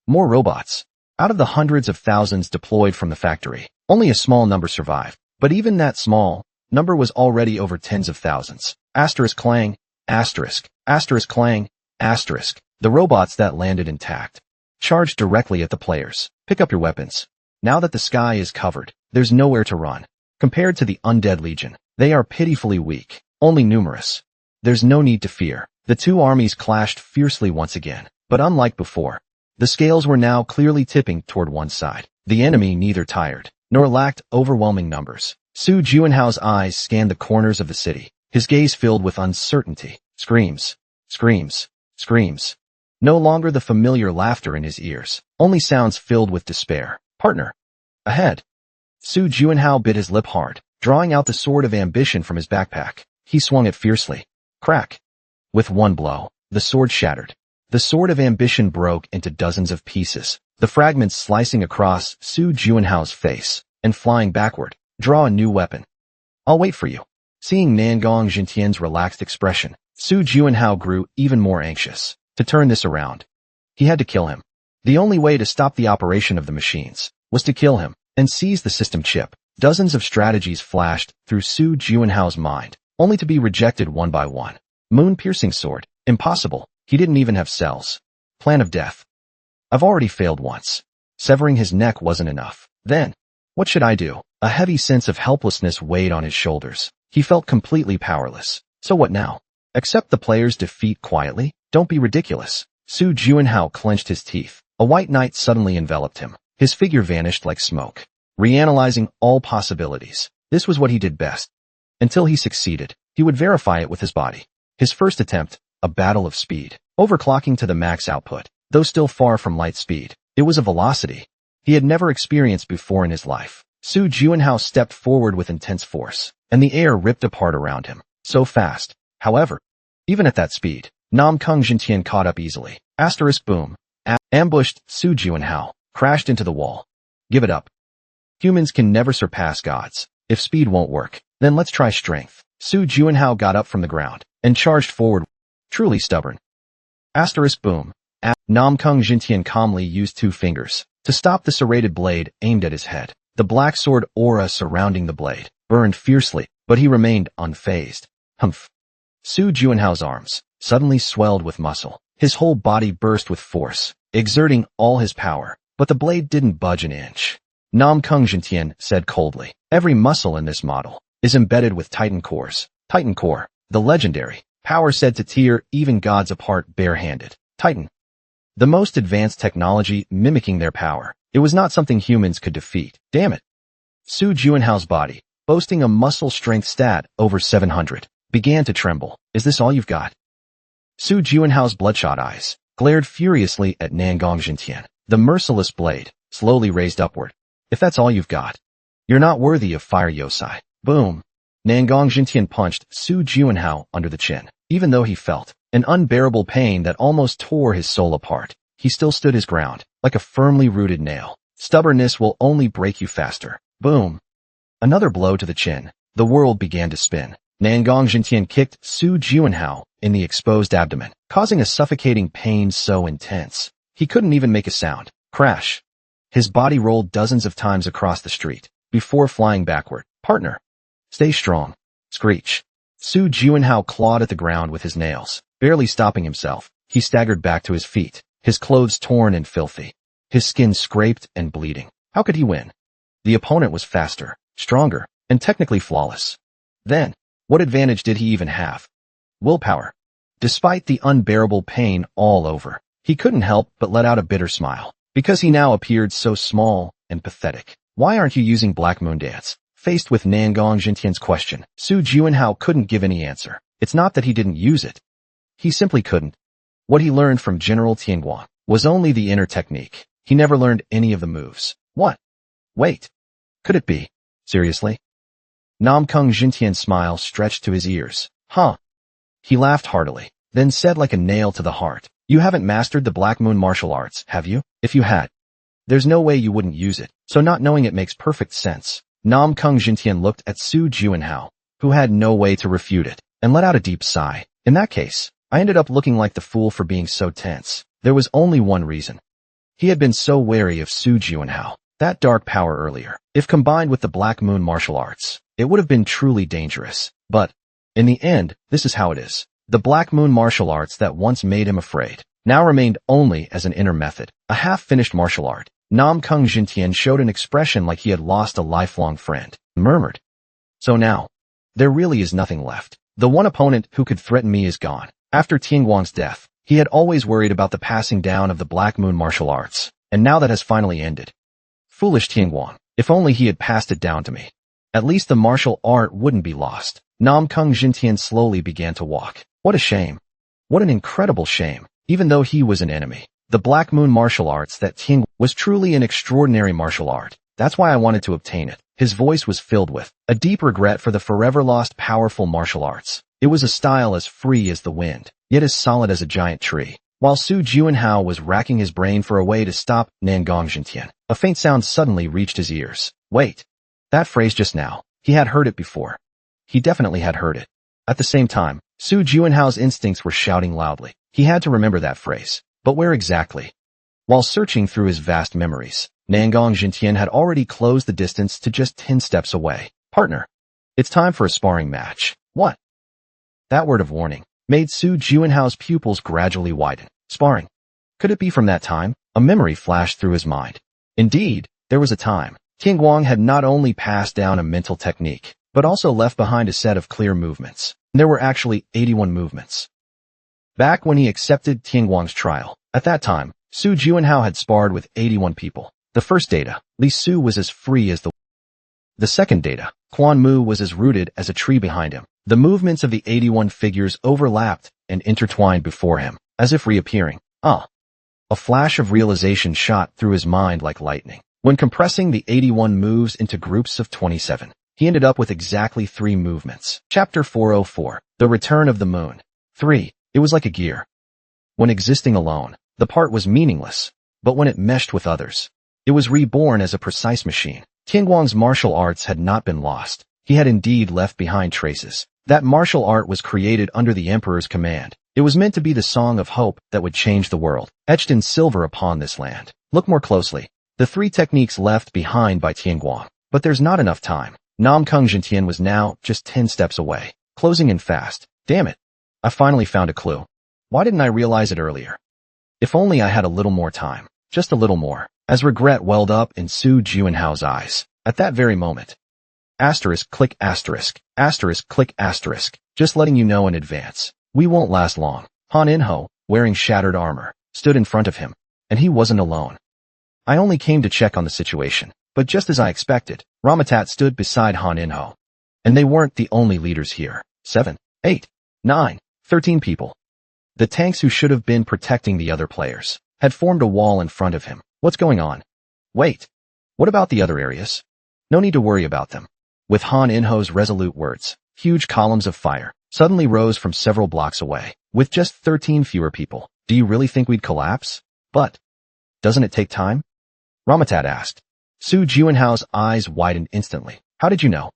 More robots. Out of the hundreds of thousands deployed from the factory, only a small number survived. But even that small number was already over tens of thousands. Asterisk clang, asterisk, asterisk clang, asterisk. The robots that landed intact charged directly at the players. Pick up your weapons. Now that the sky is covered, there's nowhere to run. Compared to the undead legion, they are pitifully weak, only numerous. There's no need to fear. The two armies clashed fiercely once again, but unlike before, the scales were now clearly tipping toward one side. The enemy neither tired nor lacked overwhelming numbers. Su Juanhao's eyes scanned the corners of the city, his gaze filled with uncertainty. Screams, screams, screams. No longer the familiar laughter in his ears, only sounds filled with despair. Partner. Ahead. Su Juanhao bit his lip hard, drawing out the sword of ambition from his backpack. He swung it fiercely. Crack. With one blow, the sword shattered. The sword of ambition broke into dozens of pieces, the fragments slicing across Su Juanhao's face and flying backward. Draw a new weapon. I'll wait for you. Seeing Nangong Jintian's relaxed expression, Su Juanhao grew even more anxious. To turn this around, he had to kill him. The only way to stop the operation of the machines was to kill him and seize the system chip. Dozens of strategies flashed through Su Juanhao's mind, only to be rejected one by one. Moon-piercing sword. Impossible. He didn't even have cells. Plan of death. I've already failed once. Severing his neck wasn't enough. Then, what should I do? A heavy sense of helplessness weighed on his shoulders. He felt completely powerless. So what now? Accept the player's defeat quietly? Don't be ridiculous. Su Juanhao clenched his teeth. A white night suddenly enveloped him. His figure vanished like smoke. Reanalyzing all possibilities. This was what he did best. Until he succeeded, he would verify it with his body. His first attempt, a battle of speed. Overclocking to the max output, though still far from light speed. It was a velocity he had never experienced before in his life. Su Juanhao stepped forward with intense force, and the air ripped apart around him. So fast. However, even at that speed, Nam Kung Jintian caught up easily. Asterisk boom. Ambushed, Su Juanhao crashed into the wall. Give it up. Humans can never surpass gods. If speed won't work, then let's try strength. Su Juanhao got up from the ground and charged forward. Truly stubborn. Asterisk boom. Nam Kung Jintian calmly used 2 fingers to stop the serrated blade aimed at his head. The black sword aura surrounding the blade burned fiercely, but he remained unfazed. Humph. Su Juanhao's arms suddenly swelled with muscle. His whole body burst with force, exerting all his power, but the blade didn't budge an inch. Nam Kung Jintian said coldly, every muscle in this model is embedded with Titan cores. Titan core, the legendary power said to tear even gods apart barehanded. Titan. The most advanced technology mimicking their power. It was not something humans could defeat. Damn it. Su Juanhao's body, boasting a muscle strength stat over 700, began to tremble. Is this all you've got? Su Juanhao's bloodshot eyes glared furiously at Nangong Jintian. The merciless blade slowly raised upward. If that's all you've got, you're not worthy of fire Yosai. Boom. Nangong Jintian punched Su Juanhao under the chin. Even though he felt an unbearable pain that almost tore his soul apart, he still stood his ground, like a firmly rooted nail. Stubbornness will only break you faster. Boom. Another blow to the chin. The world began to spin. Nangong Jintian kicked Su Juanhao in the exposed abdomen, causing a suffocating pain so intense he couldn't even make a sound. Crash. His body rolled dozens of times across the street before flying backward. Partner. Stay strong. Screech. Su Juanhao clawed at the ground with his nails, barely stopping himself. He staggered back to his feet, his clothes torn and filthy, his skin scraped and bleeding. How could he win? The opponent was faster, stronger, and technically flawless. Then, what advantage did he even have? Willpower. Despite the unbearable pain all over, he couldn't help but let out a bitter smile, because he now appeared so small and pathetic. Why aren't you using Black Moon Dance? Faced with Nangong Jintian's question, Su Juanhao couldn't give any answer. It's not that he didn't use it. He simply couldn't. What he learned from General Tianguang was only the inner technique. He never learned any of the moves. What? Wait. Could it be? Seriously? Nam Kung Jintian's smile stretched to his ears. Huh. He laughed heartily, then said like a nail to the heart, you haven't mastered the Black Moon martial arts, have you? If you had, There's no way you wouldn't use it, so not knowing it makes perfect sense. Nam Kung Jintian looked at Su Juanhao, who had no way to refute it, and let out a deep sigh. In that case, I ended up looking like the fool for being so tense. There was only one reason. He had been so wary of Su Juanhao. That dark power earlier, if combined with the Black Moon martial arts, it would have been truly dangerous. But, in the end, this is how it is. The Black Moon martial arts that once made him afraid, now remained only as an inner method, a half-finished martial art. Nam Kung Jintian showed an expression like he had lost a lifelong friend, murmured. So now, there really is nothing left. The one opponent who could threaten me is gone. After Tianguang's death, he had always worried about the passing down of the Black Moon martial arts, and now that has finally ended. Foolish Tianguang, if only he had passed it down to me. At least the martial art wouldn't be lost. Nam Kung Jintian slowly began to walk. What a shame. What an incredible shame. Even though he was an enemy, the Black Moon martial arts that Tianguang was truly an extraordinary martial art. That's why I wanted to obtain it. His voice was filled with a deep regret for the forever lost powerful martial arts. It was a style as free as the wind, yet as solid as a giant tree. While Su Juanhao was racking his brain for a way to stop Nangang Jintian, a faint sound suddenly reached his ears. Wait. That phrase just now. He had heard it before. He definitely had heard it. At the same time, Su Juanhao's instincts were shouting loudly. He had to remember that phrase. But where exactly? While searching through his vast memories, Nangang Jintian had already closed the distance to just 10 steps away. Partner. It's time for a sparring match. What? That word of warning made Su Juanhao's pupils gradually widen. Sparring. Could it be from that time? A memory flashed through his mind. Indeed, there was a time. Tianguang had not only passed down a mental technique, but also left behind a set of clear movements. There were actually 81 movements. Back when he accepted Tianguang's trial, at that time, Su Juanhao had sparred with 81 people. The first data, Li Su was as free as the second data, Quan Mu was as rooted as a tree behind him. The movements of the 81 figures overlapped and intertwined before him, as if reappearing. A flash of realization shot through his mind like lightning. When compressing the 81 moves into groups of 27, he ended up with exactly 3 movements. Chapter 404, The Return of the Moon. 3. It was like a gear. When existing alone, the part was meaningless, but when it meshed with others, it was reborn as a precise machine. Tianguang's martial arts had not been lost. He had indeed left behind traces. That martial art was created under the emperor's command. It was meant to be the song of hope that would change the world, etched in silver upon this land. Look more closely. The 3 techniques left behind by Tianguang. But there's not enough time. Nam Kung Jintian was now just 10 steps away, closing in fast. Damn it. I finally found a clue. Why didn't I realize it earlier? If only I had a little more time. Just a little more. As regret welled up in Su Juanhao's eyes. At that very moment. Asterisk click asterisk. Asterisk click asterisk. Just letting you know in advance. We won't last long. Han Inho, wearing shattered armor, stood in front of him. And he wasn't alone. I only came to check on the situation. But just as I expected, Ramatat stood beside Han Inho. And they weren't the only leaders here. 7, 8, 9, 13 people. The tanks who should have been protecting the other players had formed a wall in front of him. What's going on? Wait. What about the other areas? No need to worry about them. With Han Inho's resolute words, huge columns of fire suddenly rose from several blocks away. With just 13 fewer people, do you really think we'd collapse? But, doesn't it take time? Ramatat asked. Su Juanhao's eyes widened instantly. How did you know?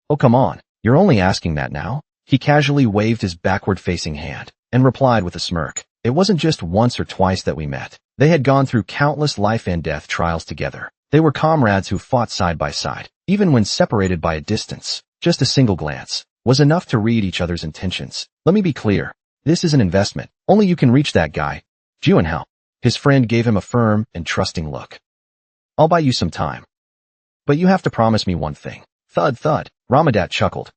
Oh come on, you're only asking that now? He casually waved his backward-facing hand and replied with a smirk. It wasn't just once or twice that we met. They had gone through countless life and death trials together. They were comrades who fought side by side, even when separated by a distance. Just a single glance was enough to read each other's intentions. Let me be clear. This is an investment. Only you can reach that guy. Juanhao. His friend gave him a firm and trusting look. I'll buy you some time. But you have to promise me one thing. Thud thud. Ramadat chuckled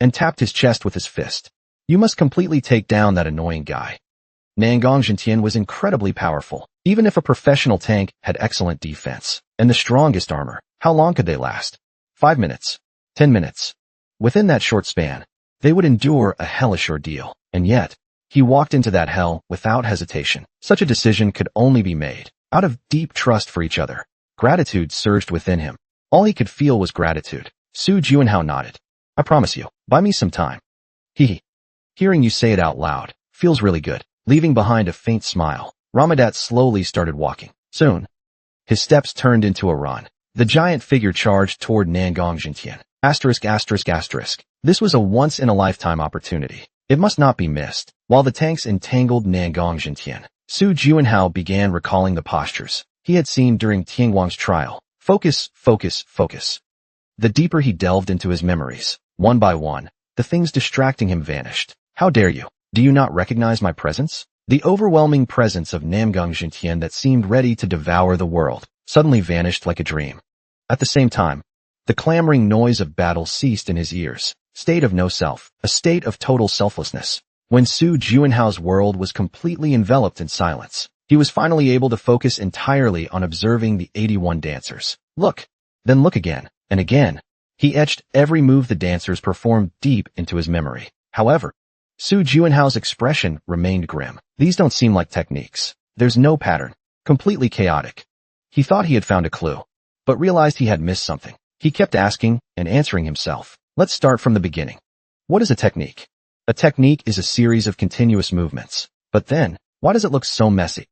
and tapped his chest with his fist. You must completely take down that annoying guy. Nangang Jintian was incredibly powerful. Even if a professional tank had excellent defense and the strongest armor, how long could they last? 5 minutes. 10 minutes. Within that short span, they would endure a hellish ordeal. And yet, he walked into that hell without hesitation. Such a decision could only be made out of deep trust for each other. Gratitude surged within him. All he could feel was gratitude. Su Juanhao nodded. I promise you, buy me some time. Hee. Hearing you say it out loud feels really good. Leaving behind a faint smile, Ramadat slowly started walking. Soon, His steps turned into a run. The giant figure charged toward Nangong Jintian. *****. This was a once-in-a-lifetime opportunity. It must not be missed. While the tanks entangled Nangong Jintian, Su Juanhao began recalling the postures he had seen during Tianguang's trial. Focus, focus, focus. The deeper he delved into his memories, one by one, the things distracting him vanished. How dare you? Do you not recognize my presence? The overwhelming presence of Nangong Jintian that seemed ready to devour the world suddenly vanished like a dream. At the same time, the clamoring noise of battle ceased in his ears. State of no self, a state of total selflessness. When Su Juanhao's world was completely enveloped in silence, he was finally able to focus entirely on observing the 81 dancers. Look, then look again, and again. He etched every move the dancers performed deep into his memory. However, Su Juanhao's expression remained grim. These don't seem like techniques. There's no pattern. Completely chaotic. He thought he had found a clue, but realized he had missed something. He kept asking and answering himself. Let's start from the beginning. What is a technique? A technique is a series of continuous movements. But then, why does it look so messy?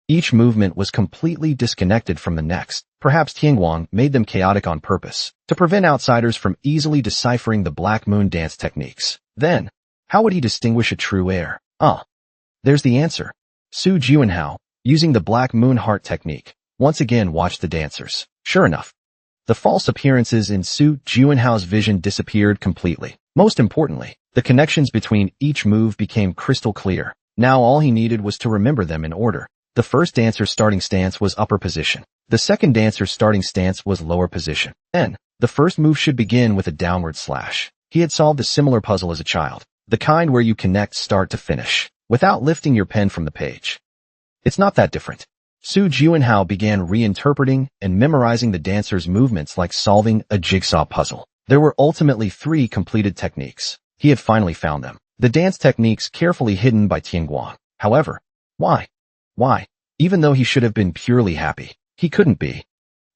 Each movement was completely disconnected from the next. Perhaps Tianguang made them chaotic on purpose, to prevent outsiders from easily deciphering the Black Moon dance techniques. Then, how would he distinguish a true heir? There's the answer. Su Juanhao, using the Black Moon heart technique, once again watched the dancers. Sure enough, the false appearances in Su Juanhao's vision disappeared completely. Most importantly, the connections between each move became crystal clear. Now all he needed was to remember them in order. The first dancer's starting stance was upper position. The second dancer's starting stance was lower position. Then, the first move should begin with a downward slash. He had solved a similar puzzle as a child, the kind where you connect start to finish, without lifting your pen from the page. It's not that different. Su Juanhao began reinterpreting and memorizing the dancer's movements like solving a jigsaw puzzle. There were ultimately 3 completed techniques. He had finally found them. The dance techniques carefully hidden by Tianguang. However, why? Even though he should have been purely happy, he couldn't be.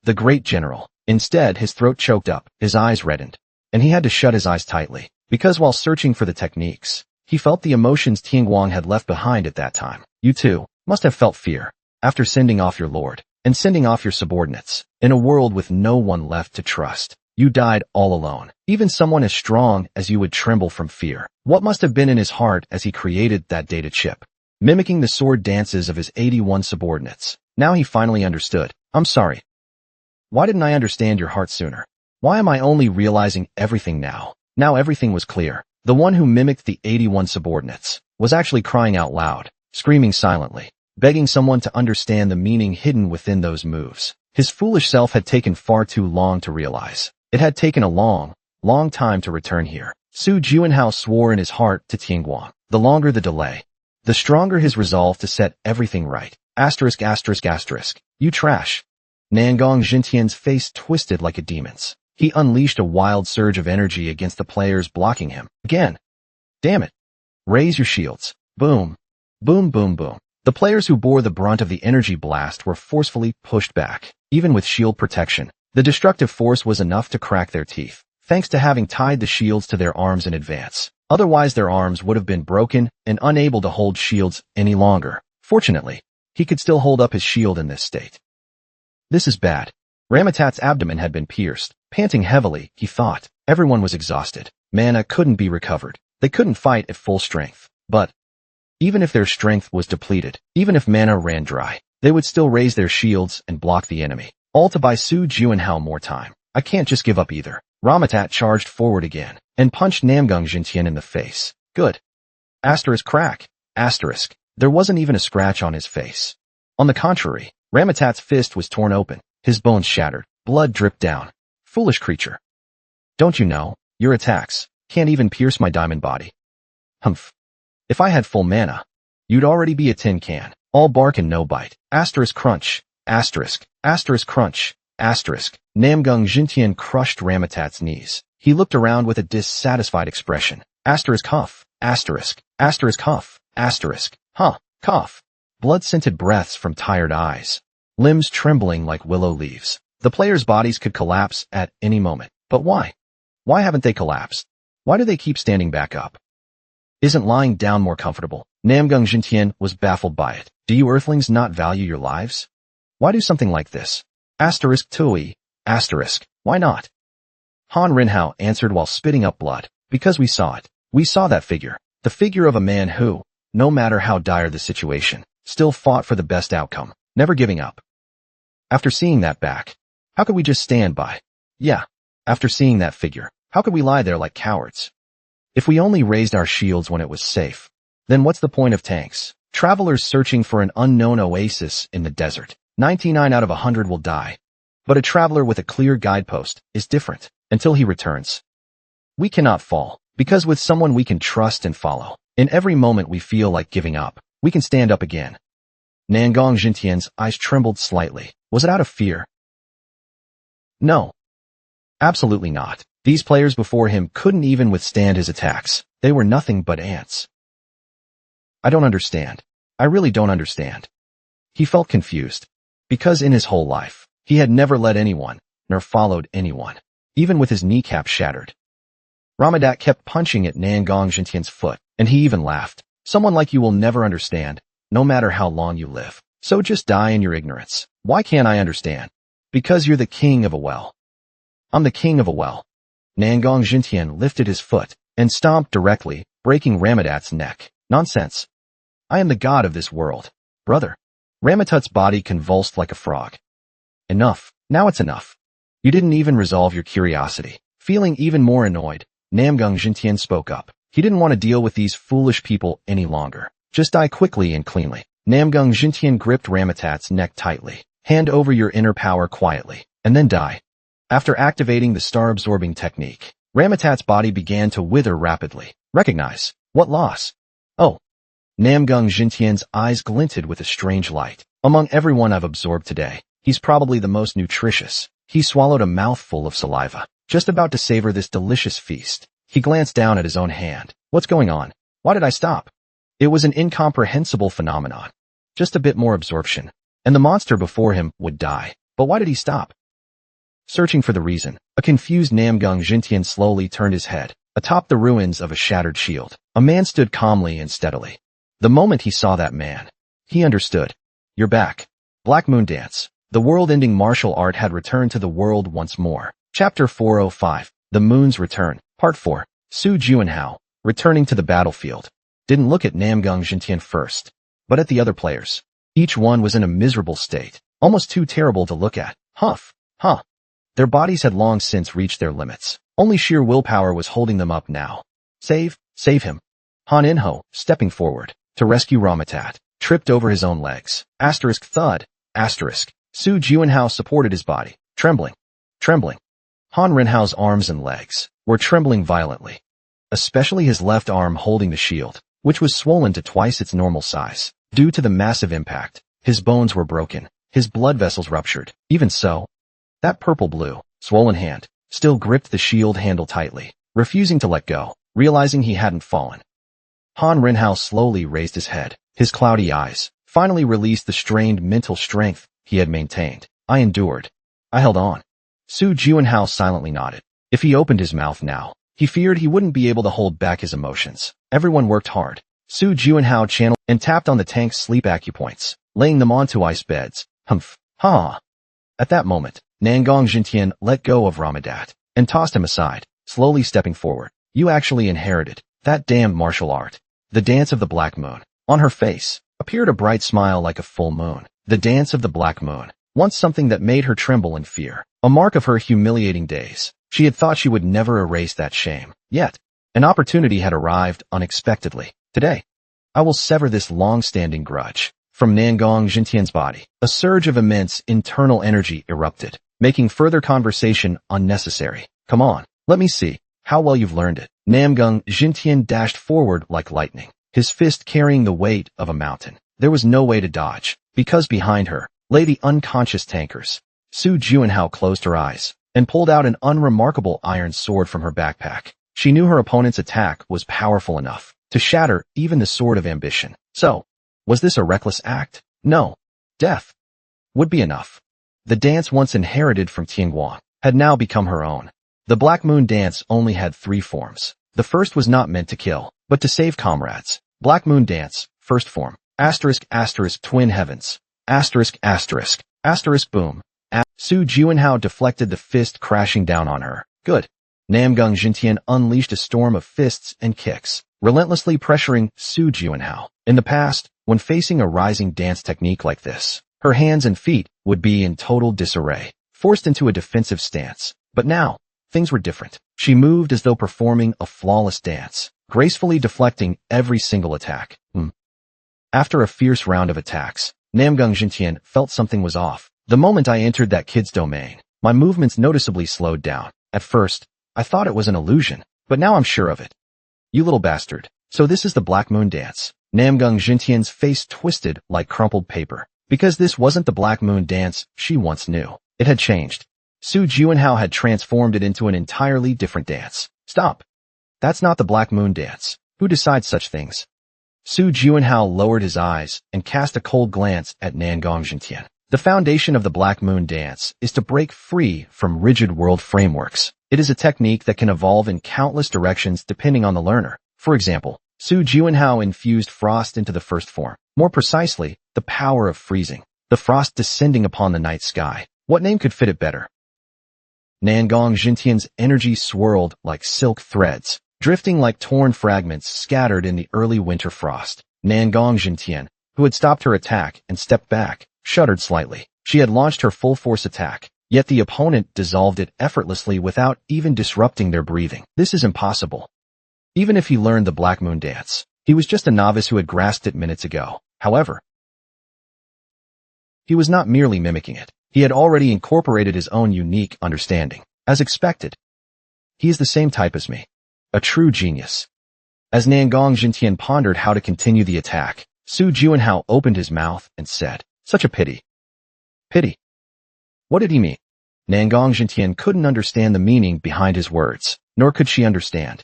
The great general. Instead, his throat choked up, his eyes reddened, and he had to shut his eyes tightly, because while searching for the techniques, he felt the emotions Tianguang had left behind at that time. You too must have felt fear. After sending off your lord, and sending off your subordinates, in a world with no one left to trust, you died all alone. Even someone as strong as you would tremble from fear. What must have been in his heart as he created that data chip, mimicking the sword dances of his 81 subordinates. Now he finally understood. I'm sorry. Why didn't I understand your heart sooner? Why am I only realizing everything now? Now everything was clear. The one who mimicked the 81 subordinates was actually crying out loud, screaming silently, begging someone to understand the meaning hidden within those moves. His foolish self had taken far too long to realize. It had taken a long time to return here. Su Juanhao swore in his heart to Tianguang. The longer the delay, the stronger his resolve to set everything right. *****. You trash. Nangong Jintian's face twisted like a demon's. He unleashed a wild surge of energy against the players blocking him. Again. Damn it. Raise your shields. Boom. Boom, boom, boom. The players who bore the brunt of the energy blast were forcefully pushed back. Even with shield protection, the destructive force was enough to crack their teeth, thanks to having tied the shields to their arms in advance. Otherwise their arms would have been broken and unable to hold shields any longer. Fortunately, he could still hold up his shield in this state. This is bad. Ramatat's abdomen had been pierced. Panting heavily, he thought. Everyone was exhausted. Mana couldn't be recovered. They couldn't fight at full strength. But even if their strength was depleted, even if mana ran dry, they would still raise their shields and block the enemy. All to buy Su Juanhao more time. I can't just give up either. Ramatat charged forward again and punched Nangong Jintian in the face. Good. Crack. There wasn't even a scratch on his face. On the contrary, Ramatat's fist was torn open. His bones shattered. Blood dripped down. Foolish creature. Don't you know, your attacks can't even pierce my diamond body. Humph. If I had full mana, you'd already be a tin can. All bark and no bite. Crunch. Crunch. Nangong Jintian crushed Ramatat's knees. He looked around with a dissatisfied expression. Huff. Cough. Blood-scented breaths from tired eyes. Limbs trembling like willow leaves. The players' bodies could collapse at any moment. But why? Why haven't they collapsed? Why do they keep standing back up? Isn't lying down more comfortable? Nangong Jintian was baffled by it. Do you earthlings not value your lives? Why do something like this? Asterisk tui. Asterisk. Why not? Han Rinhao answered while spitting up blood. Because we saw it. We saw that figure. The figure of a man who, no matter how dire the situation, still fought for the best outcome, never giving up. After seeing that back, how could we just stand by? Yeah. After seeing that figure, how could we lie there like cowards? If we only raised our shields when it was safe, then what's the point of tanks? Travelers searching for an unknown oasis in the desert. 99 out of 100 will die. But a traveler with a clear guidepost is different until he returns. We cannot fall, because with someone we can trust and follow, in every moment we feel like giving up, we can stand up again. Nangong Jintian's eyes trembled slightly. Was it out of fear? No. Absolutely not. These players before him couldn't even withstand his attacks. They were nothing but ants. I don't understand. I really don't understand. He felt confused. Because in his whole life, he had never led anyone, nor followed anyone, even with his kneecap shattered. Ramadat kept punching at Nangong Jintian's foot, and he even laughed. Someone like you will never understand, no matter how long you live. So just die in your ignorance. Why can't I understand? Because you're the king of a well. I'm the king of a well. Nangong Jintian lifted his foot and stomped directly, breaking Ramadat's neck. Nonsense. I am the god of this world. Brother. Ramatat's body convulsed like a frog. Enough. Now it's enough. You didn't even resolve your curiosity. Feeling even more annoyed, Nangong Jintian spoke up. He didn't want to deal with these foolish people any longer. Just die quickly and cleanly. Nangong Jintian gripped Ramatat's neck tightly. Hand over your inner power quietly, and then die. After activating the star-absorbing technique, Ramatat's body began to wither rapidly. Recognize. What loss? Oh. Nangong Jintian's eyes glinted with a strange light. Among everyone I've absorbed today, he's probably the most nutritious. He swallowed a mouthful of saliva, just about to savor this delicious feast. He glanced down at his own hand. What's going on? Why did I stop? It was an incomprehensible phenomenon. Just a bit more absorption, and the monster before him would die. But why did he stop? Searching for the reason, a confused Nangong Jintian slowly turned his head. Atop the ruins of a shattered shield, a man stood calmly and steadily. The moment he saw that man, he understood. You're back. Black Moon Dance. The world-ending martial art had returned to the world once more. Chapter 405. The Moon's Return. Part 4. Su Juanhao, returning to the battlefield, didn't look at Nangong Jintian first, but at the other players. Each one was in a miserable state, almost too terrible to look at. Huff. Huh. Their bodies had long since reached their limits. Only sheer willpower was holding them up now. Save him. Han Inho, stepping forward to rescue Ramatat, tripped over his own legs. Asterisk thud. Asterisk. Su Juanhao supported his body, trembling. Han Rinhao's arms and legs were trembling violently, especially his left arm holding the shield, which was swollen to twice its normal size. Due to the massive impact, his bones were broken, his blood vessels ruptured. Even so, that purple-blue, swollen hand still gripped the shield handle tightly, refusing to let go, realizing he hadn't fallen. Han Rinhao slowly raised his head. His cloudy eyes finally released the strained mental strength he had maintained. I endured. I held on. Su Juanhao silently nodded. If he opened his mouth now, he feared he wouldn't be able to hold back his emotions. Everyone worked hard. Su Juanhao channeled and tapped on the tank's sleep acupoints, laying them onto ice beds. Humph. Ha. At that moment, Nangong Jintian let go of Ramadat and tossed him aside, slowly stepping forward. You actually inherited that damned martial art. The dance of the black moon. On her face appeared a bright smile like a full moon. The dance of the black moon. Once something that made her tremble in fear. A mark of her humiliating days. She had thought she would never erase that shame. Yet, an opportunity had arrived unexpectedly. Today, I will sever this long-standing grudge. From Nangong Jintian's body, a surge of immense internal energy erupted, making further conversation unnecessary. Come on, let me see how well you've learned it. Nangong Jintian dashed forward like lightning, his fist carrying the weight of a mountain. There was no way to dodge, because behind her lay the unconscious tankers. Su Juanhao closed her eyes and pulled out an unremarkable iron sword from her backpack. She knew her opponent's attack was powerful enough to shatter even the sword of ambition. So, was this a reckless act? No. Death would be enough. The dance once inherited from Tianguang had now become her own. The Black Moon Dance only had 3 forms. The first was not meant to kill, but to save comrades. Black Moon Dance, first form. Asterisk asterisk twin heavens. Asterisk asterisk. Asterisk boom. Su Juanhao deflected the fist crashing down on her. Good. Namgung Jintian unleashed a storm of fists and kicks, relentlessly pressuring Su Juanhao. In the past, when facing a rising dance technique like this, her hands and feet would be in total disarray, forced into a defensive stance. But now, things were different. She moved as though performing a flawless dance, gracefully deflecting every single attack. After a fierce round of attacks, Namgung Jintian felt something was off. The moment I entered that kid's domain, my movements noticeably slowed down. At first, I thought it was an illusion, but now I'm sure of it. You little bastard. So this is the Black Moon dance. Namgung Jintian's face twisted like crumpled paper, because this wasn't the Black Moon dance she once knew. It had changed. Su Juanhao had transformed it into an entirely different dance. Stop. That's not the Black Moon dance. Who decides such things? Su Juanhao lowered his eyes and cast a cold glance at Namgung Jintian. The foundation of the Black Moon dance is to break free from rigid world frameworks. It is a technique that can evolve in countless directions depending on the learner. For example, Su Juanhao infused frost into the first form. More precisely, the power of freezing. The frost descending upon the night sky. What name could fit it better? Namgung Jintian's energy swirled like silk threads, drifting like torn fragments scattered in the early winter frost. Namgung Jintian, who had stopped her attack and stepped back, shuddered slightly. She had launched her full force attack, yet the opponent dissolved it effortlessly without even disrupting their breathing. This is impossible. Even if he learned the Black Moon dance, he was just a novice who had grasped it minutes ago. However, he was not merely mimicking it. He had already incorporated his own unique understanding. As expected, he is the same type as me. A true genius. As Namgung Jintian pondered how to continue the attack, Su Juanhao opened his mouth and said, "Such a pity." Pity? What did he mean? Namgung Jintian couldn't understand the meaning behind his words, nor could she understand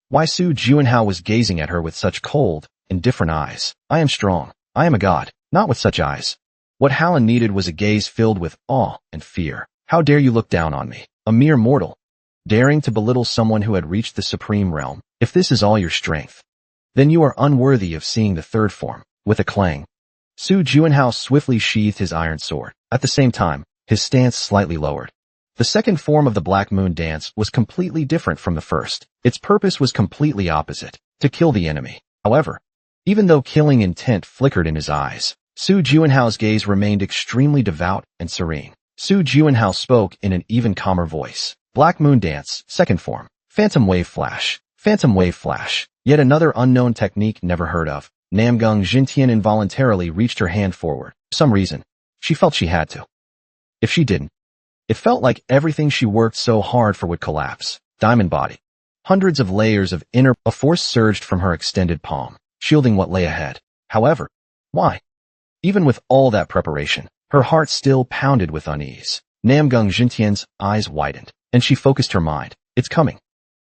why Su Juanhao was gazing at her with such cold, indifferent eyes. I am strong. I am a god, not with such eyes. What Hallen needed was a gaze filled with awe and fear. How dare you look down on me, a mere mortal, daring to belittle someone who had reached the supreme realm? If this is all your strength, then you are unworthy of seeing the third form. With a clang, Su Juanhao swiftly sheathed his iron sword. At the same time, his stance slightly lowered. The second form of the Black Moon dance was completely different from the first. Its purpose was completely opposite, to kill the enemy. However, even though killing intent flickered in his eyes, Su Juanhao's gaze remained extremely devout and serene. Su Juanhao spoke in an even calmer voice. Black Moon dance, second form. Phantom wave flash. Phantom wave flash. Yet another unknown technique never heard of. Namgung Jintian involuntarily reached her hand forward. For some reason, she felt she had to. If she didn't, it felt like everything she worked so hard for would collapse. Diamond body. Hundreds of layers of inner force surged from her extended palm, shielding what lay ahead. However, why? Even with all that preparation, her heart still pounded with unease. Namgung Jintian's eyes widened, and she focused her mind. It's coming.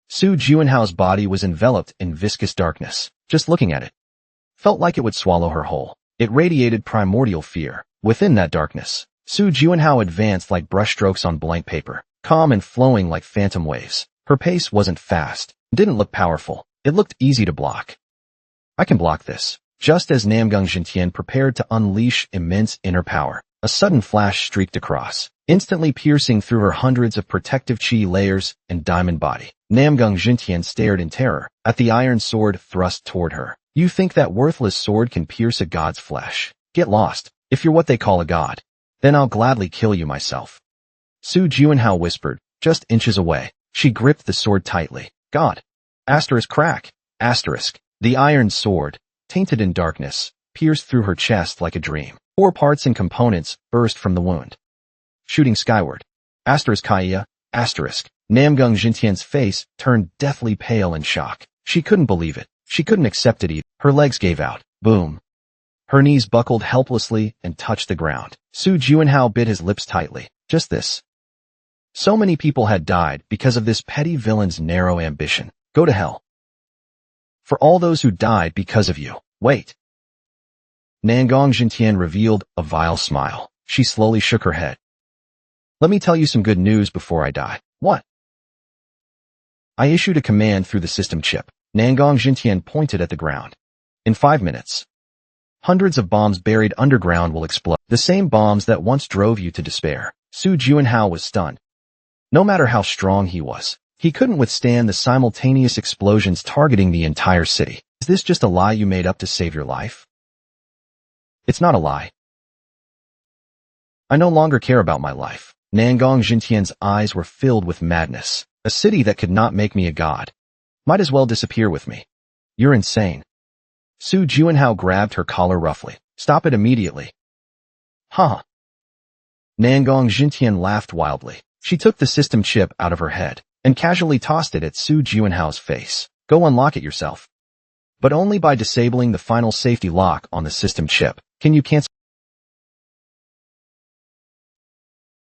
Su Juanhao's body was enveloped in viscous darkness. Just looking at it felt like it would swallow her whole. It radiated primordial fear. Within that darkness, Su Juanhao advanced like brushstrokes on blank paper, calm and flowing like phantom waves. Her pace wasn't fast, didn't look powerful. It looked easy to block. I can block this. Just as Namgung Jintian prepared to unleash immense inner power, a sudden flash streaked across, instantly piercing through her hundreds of protective chi layers and diamond body. Namgung Jintian stared in terror at the iron sword thrust toward her. You think that worthless sword can pierce a god's flesh? Get lost. If you're what they call a god, then I'll gladly kill you myself. Su Juanhao whispered, just inches away. She gripped the sword tightly. God. Asterisk crack. Asterisk. The iron sword, tainted in darkness, pierced through her chest like a dream. 4 parts and components burst from the wound, shooting skyward. Asterisk Kaya. Asterisk. Namgung Jintian's face turned deathly pale in shock. She couldn't believe it. She couldn't accept it either. Her legs gave out. Boom. Her knees buckled helplessly and touched the ground. Su Juanhao bit his lips tightly. Just this. So many people had died because of this petty villain's narrow ambition. Go to hell. For all those who died because of you. Wait. Namgung Jintian revealed a vile smile. She slowly shook her head. Let me tell you some good news before I die. What? I issued a command through the system chip. Namgung Jintian pointed at the ground. In 5 minutes, Hundreds of bombs buried underground will explode. The same bombs that once drove you to despair. Su Juanhao was stunned. No matter how strong he was, he couldn't withstand the simultaneous explosions targeting the entire city. Is this just a lie you made up to save your life? It's not a lie. I no longer care about my life. Nangong Jintian's eyes were filled with madness. A city that could not make me a god might as well disappear with me. You're insane. Su Juanhao grabbed her collar roughly. Stop it immediately. Huh. Nangong Jintian laughed wildly. She took the system chip out of her head and casually tossed it at Su Juanhao's face. Go unlock it yourself. But only by disabling the final safety lock on the system chip. Can you cancel?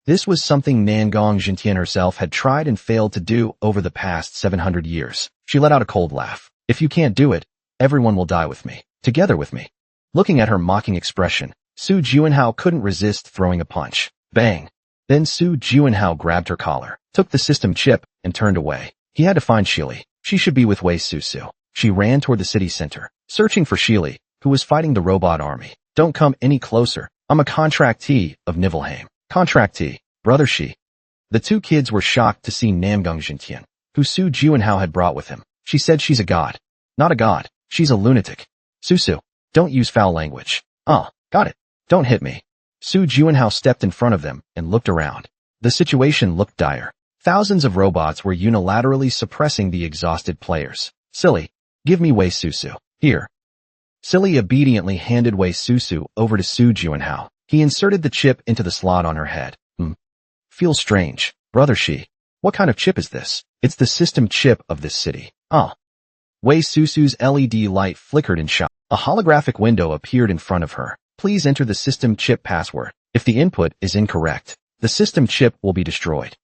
This was something Nangong Jintian herself had tried and failed to do over the past 700 years. She let out a cold laugh. If you can't do it, everyone will die with me. Together with me. Looking at her mocking expression, Su Juanhao couldn't resist throwing a punch. Bang! Then Su Juanhao grabbed her collar, took the system chip, and turned away. He had to find Shili. She should be with Wei Susu. She ran toward the city center, searching for Shili, who was fighting the robot army. Don't come any closer. I'm a contractee of Niflheim. Contractee, brother Shi. The two kids were shocked to see Nangong Jintian, who Su Juanhao had brought with him. She said she's a god. Not a god. She's a lunatic. Susu, don't use foul language. Got it. Don't hit me. Su Juanhao stepped in front of them and looked around. The situation looked dire. Thousands of robots were unilaterally suppressing the exhausted players. Silly, give me Wei Susu. Here. Silly obediently handed Wei Susu over to Su Juanhao. He inserted the chip into the slot on her head. Feels strange. Brother Shi, what kind of chip is this? It's the system chip of this city. Wei Susu's LED light flickered and shot. A holographic window appeared in front of her. Please enter the system chip password. If the input is incorrect, the system chip will be destroyed.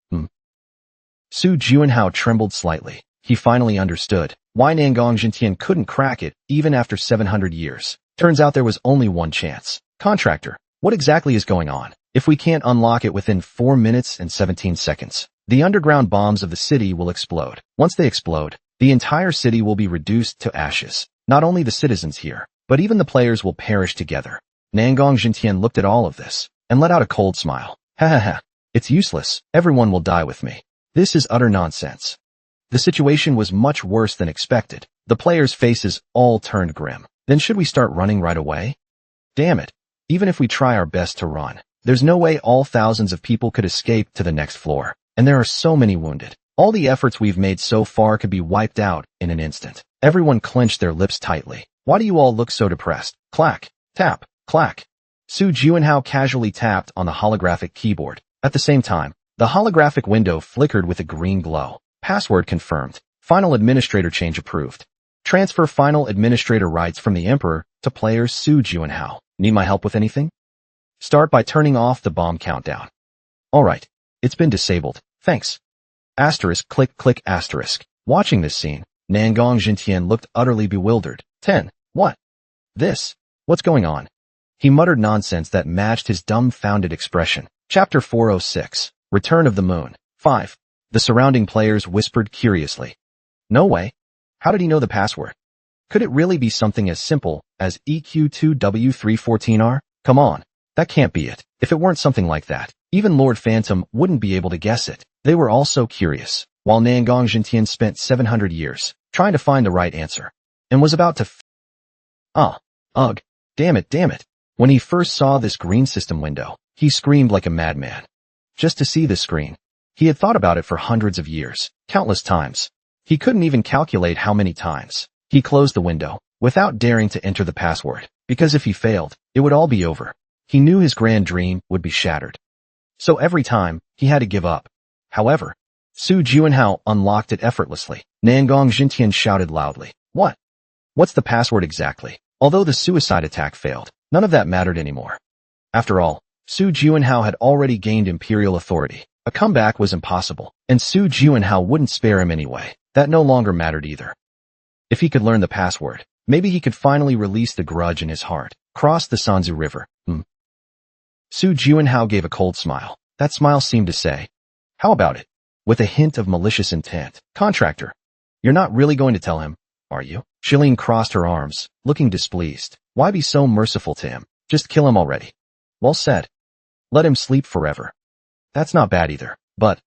Su Juanhao trembled slightly. He finally understood why Nangong Jintian couldn't crack it even after 700 years. Turns out there was only one chance. Contractor, what exactly is going on? If we can't unlock it within 4 minutes and 17 seconds, the underground bombs of the city will explode. Once they explode, the entire city will be reduced to ashes. Not only the citizens here, but even the players will perish together. Nangong Jintian looked at all of this and let out a cold smile. Ha. It's useless. Everyone will die with me. This is utter nonsense. The situation was much worse than expected. The players' faces all turned grim. Then should we start running right away? Damn it. Even if we try our best to run, there's no way all thousands of people could escape to the next floor. And there are so many wounded. All the efforts we've made so far could be wiped out in an instant. Everyone clenched their lips tightly. Why do you all look so depressed? Clack, tap, clack. Su Juanhao casually tapped on the holographic keyboard. At the same time, the holographic window flickered with a green glow. Password confirmed. Final administrator change approved. Transfer final administrator rights from the Emperor to player Su Juanhao. Need my help with anything? Start by turning off the bomb countdown. Alright. It's been disabled. Thanks. Asterisk click click asterisk. Watching this scene, Nangong Jintian looked utterly bewildered. 10. What? This? What's going on? He muttered nonsense that matched his dumbfounded expression. Chapter 406. Return of the Moon. 5. The surrounding players whispered curiously. No way. How did he know the password? Could it really be something as simple as EQ2W314R? Come on. That can't be it. If it weren't something like that, even Lord Phantom wouldn't be able to guess it. They were all so curious, while Nangong Jintian spent 700 years trying to find the right answer, and was about to ugh, damn it. When he first saw this green system window, he screamed like a madman. Just to see this screen. He had thought about it for hundreds of years, countless times. He couldn't even calculate how many times. He closed the window, without daring to enter the password, because if he failed, it would all be over. He knew his grand dream would be shattered. So every time, he had to give up. However, Su Juanhao unlocked it effortlessly. Nangong Jintian shouted loudly. What? What's the password exactly? Although the suicide attack failed, none of that mattered anymore. After all, Su Juanhao had already gained imperial authority. A comeback was impossible, and Su Juanhao wouldn't spare him anyway. That no longer mattered either. If he could learn the password, maybe he could finally release the grudge in his heart. Cross the Sanzu River. Su Juanhao gave a cold smile. That smile seemed to say, how about it? With a hint of malicious intent. Contractor, you're not really going to tell him, are you? Shilin crossed her arms, looking displeased. Why be so merciful to him? Just kill him already. Well said. Let him sleep forever. That's not bad either, but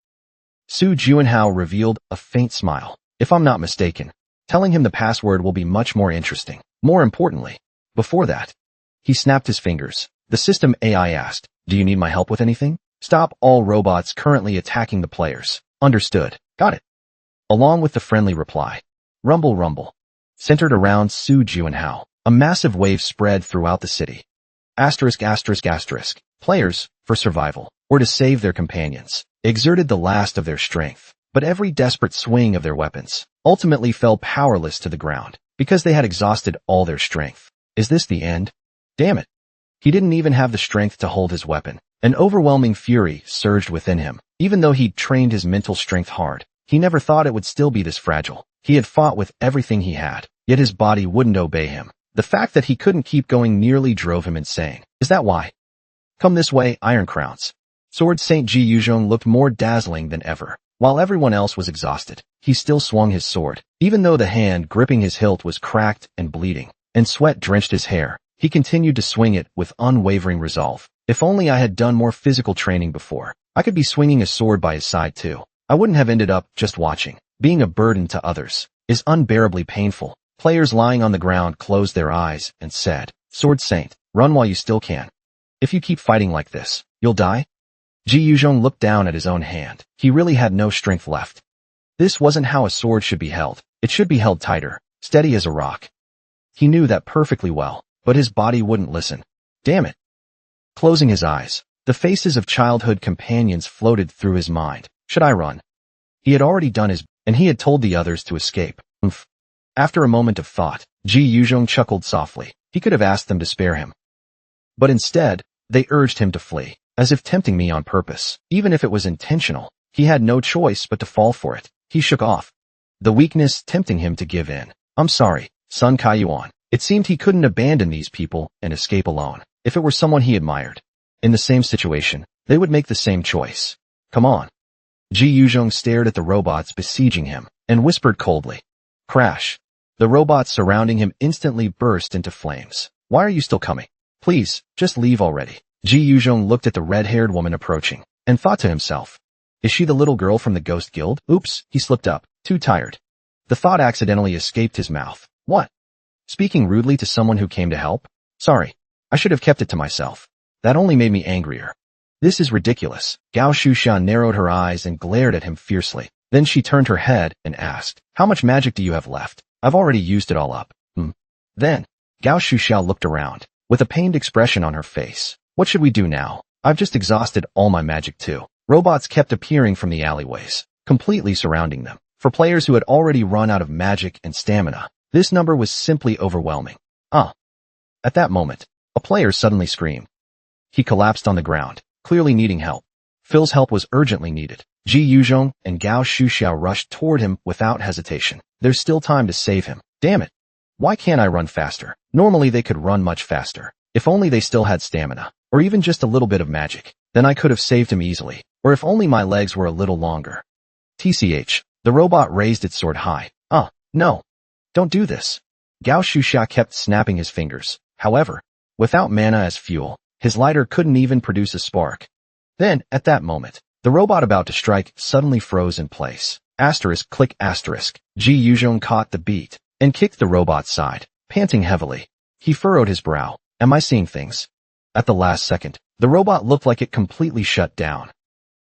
Su Juanhao revealed a faint smile. If I'm not mistaken, telling him the password will be much more interesting. More importantly, before that, he snapped his fingers. The system AI asked, do you need my help with anything? Stop all robots currently attacking the players. Understood. Got it. Along with the friendly reply. Rumble rumble. Centered around Su Juanhao, a massive wave spread throughout the city. Asterisk asterisk asterisk. Players, for survival, or to save their companions, exerted the last of their strength, but every desperate swing of their weapons ultimately fell powerless to the ground, because they had exhausted all their strength. Is this the end? Damn it. He didn't even have the strength to hold his weapon. An overwhelming fury surged within him. Even though he'd trained his mental strength hard, he never thought it would still be this fragile. He had fought with everything he had, yet his body wouldn't obey him. The fact that he couldn't keep going nearly drove him insane. Is that why? Come this way, Iron Crowns. Sword Saint Ji Yuzhong looked more dazzling than ever. While everyone else was exhausted, he still swung his sword. Even though the hand gripping his hilt was cracked and bleeding, and sweat drenched his hair, he continued to swing it with unwavering resolve. If only I had done more physical training before, I could be swinging a sword by his side too. I wouldn't have ended up just watching. Being a burden to others is unbearably painful. Players lying on the ground closed their eyes and said, Sword Saint, run while you still can. If you keep fighting like this, you'll die? Ji Yuzhong looked down at his own hand. He really had no strength left. This wasn't how a sword should be held. It should be held tighter, steady as a rock. He knew that perfectly well, but his body wouldn't listen. Damn it. Closing his eyes, the faces of childhood companions floated through his mind. Should I run? He had already done his, and he had told the others to escape. Oomph. After a moment of thought, Ji Yuzhong chuckled softly. He could have asked them to spare him. But instead, they urged him to flee, as if tempting me on purpose. Even if it was intentional, he had no choice but to fall for it. He shook off the weakness tempting him to give in. I'm sorry, Sun Kaiyuan. It seemed he couldn't abandon these people and escape alone. If it were someone he admired, in the same situation, they would make the same choice. Come on. Ji Yuzhong stared at the robots besieging him and whispered coldly. Crash. The robots surrounding him instantly burst into flames. Why are you still coming? Please, just leave already. Ji Yuzhong looked at the red-haired woman approaching and thought to himself, is she the little girl from the Ghost Guild? Oops, he slipped up, too tired. The thought accidentally escaped his mouth. What? Speaking rudely to someone who came to help? Sorry, I should have kept it to myself. That only made me angrier. This is ridiculous. Gao Shushan narrowed her eyes and glared at him fiercely. Then she turned her head and asked, how much magic do you have left? I've already used it all up. Then, Gao Shuxiao looked around, with a pained expression on her face. What should we do now? I've just exhausted all my magic too. Robots kept appearing from the alleyways, completely surrounding them. For players who had already run out of magic and stamina, this number was simply overwhelming. At that moment, a player suddenly screamed. He collapsed on the ground, clearly needing help. Phil's help was urgently needed. Ji Yuzhong and Gao Shuxiao rushed toward him without hesitation. There's still time to save him. Damn it. Why can't I run faster? Normally they could run much faster. If only they still had stamina, or even just a little bit of magic, then I could have saved him easily. Or if only my legs were a little longer. TCH. The robot raised its sword high. No. Don't do this. Gao Shuxia kept snapping his fingers. However, without mana as fuel, his lighter couldn't even produce a spark. Then, at that moment, the robot about to strike suddenly froze in place. Asterisk click asterisk. Ji Yuzhong caught the beat and kicked the robot's side, panting heavily. He furrowed his brow. Am I seeing things? At the last second, the robot looked like it completely shut down.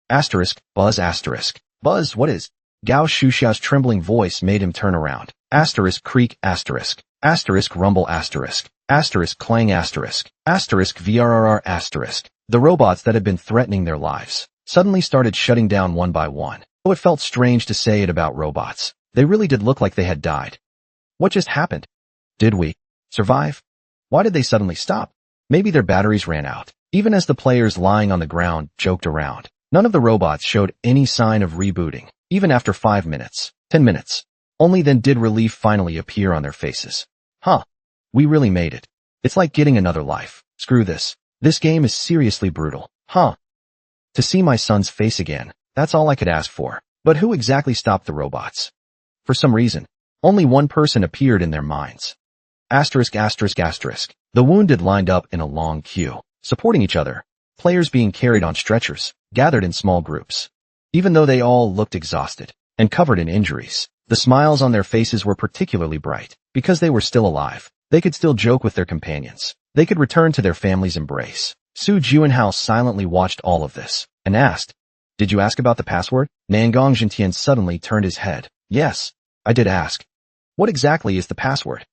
Asterisk, buzz asterisk. Buzz, what is? Gao Shuxia's trembling voice made him turn around. Asterisk creak asterisk. Asterisk rumble asterisk. Asterisk clang asterisk. Asterisk vrrr asterisk. The robots that had been threatening their lives suddenly started shutting down one by one. Though it felt strange to say it about robots, they really did look like they had died. What just happened? Did we survive? Why did they suddenly stop? Maybe their batteries ran out. Even as the players lying on the ground joked around, none of the robots showed any sign of rebooting, even after 5 minutes, 10 minutes. Only then did relief finally appear on their faces. We really made it. It's like getting another life. Screw this. This game is seriously brutal. To see my son's face again, that's all I could ask for. But who exactly stopped the robots? For some reason, only one person appeared in their minds. Asterisk asterisk asterisk. The wounded lined up in a long queue, supporting each other. Players being carried on stretchers, gathered in small groups. Even though they all looked exhausted and covered in injuries, the smiles on their faces were particularly bright because they were still alive. They could still joke with their companions. They could return to their family's embrace. Su Juanhao silently watched all of this and asked, "Did you ask about the password?" Nangong Jintian suddenly turned his head. "Yes, I did ask." "What exactly is the password?"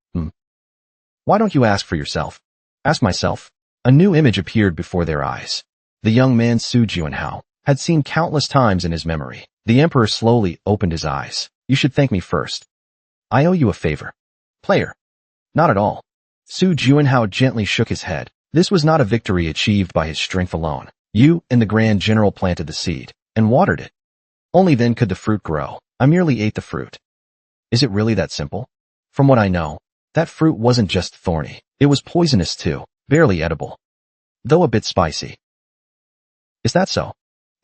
"Why don't you ask for yourself?" "Ask myself?" A new image appeared before their eyes. The young man Su Juanhao had seen countless times in his memory. The emperor slowly opened his eyes. "You should thank me first. I owe you a favor." "Player." "Not at all." Su Juanhao gently shook his head. This was not a victory achieved by his strength alone. You and the Grand General planted the seed and watered it. Only then could the fruit grow. I merely ate the fruit. Is it really that simple? From what I know, that fruit wasn't just thorny. It was poisonous too, barely edible, though a bit spicy. Is that so?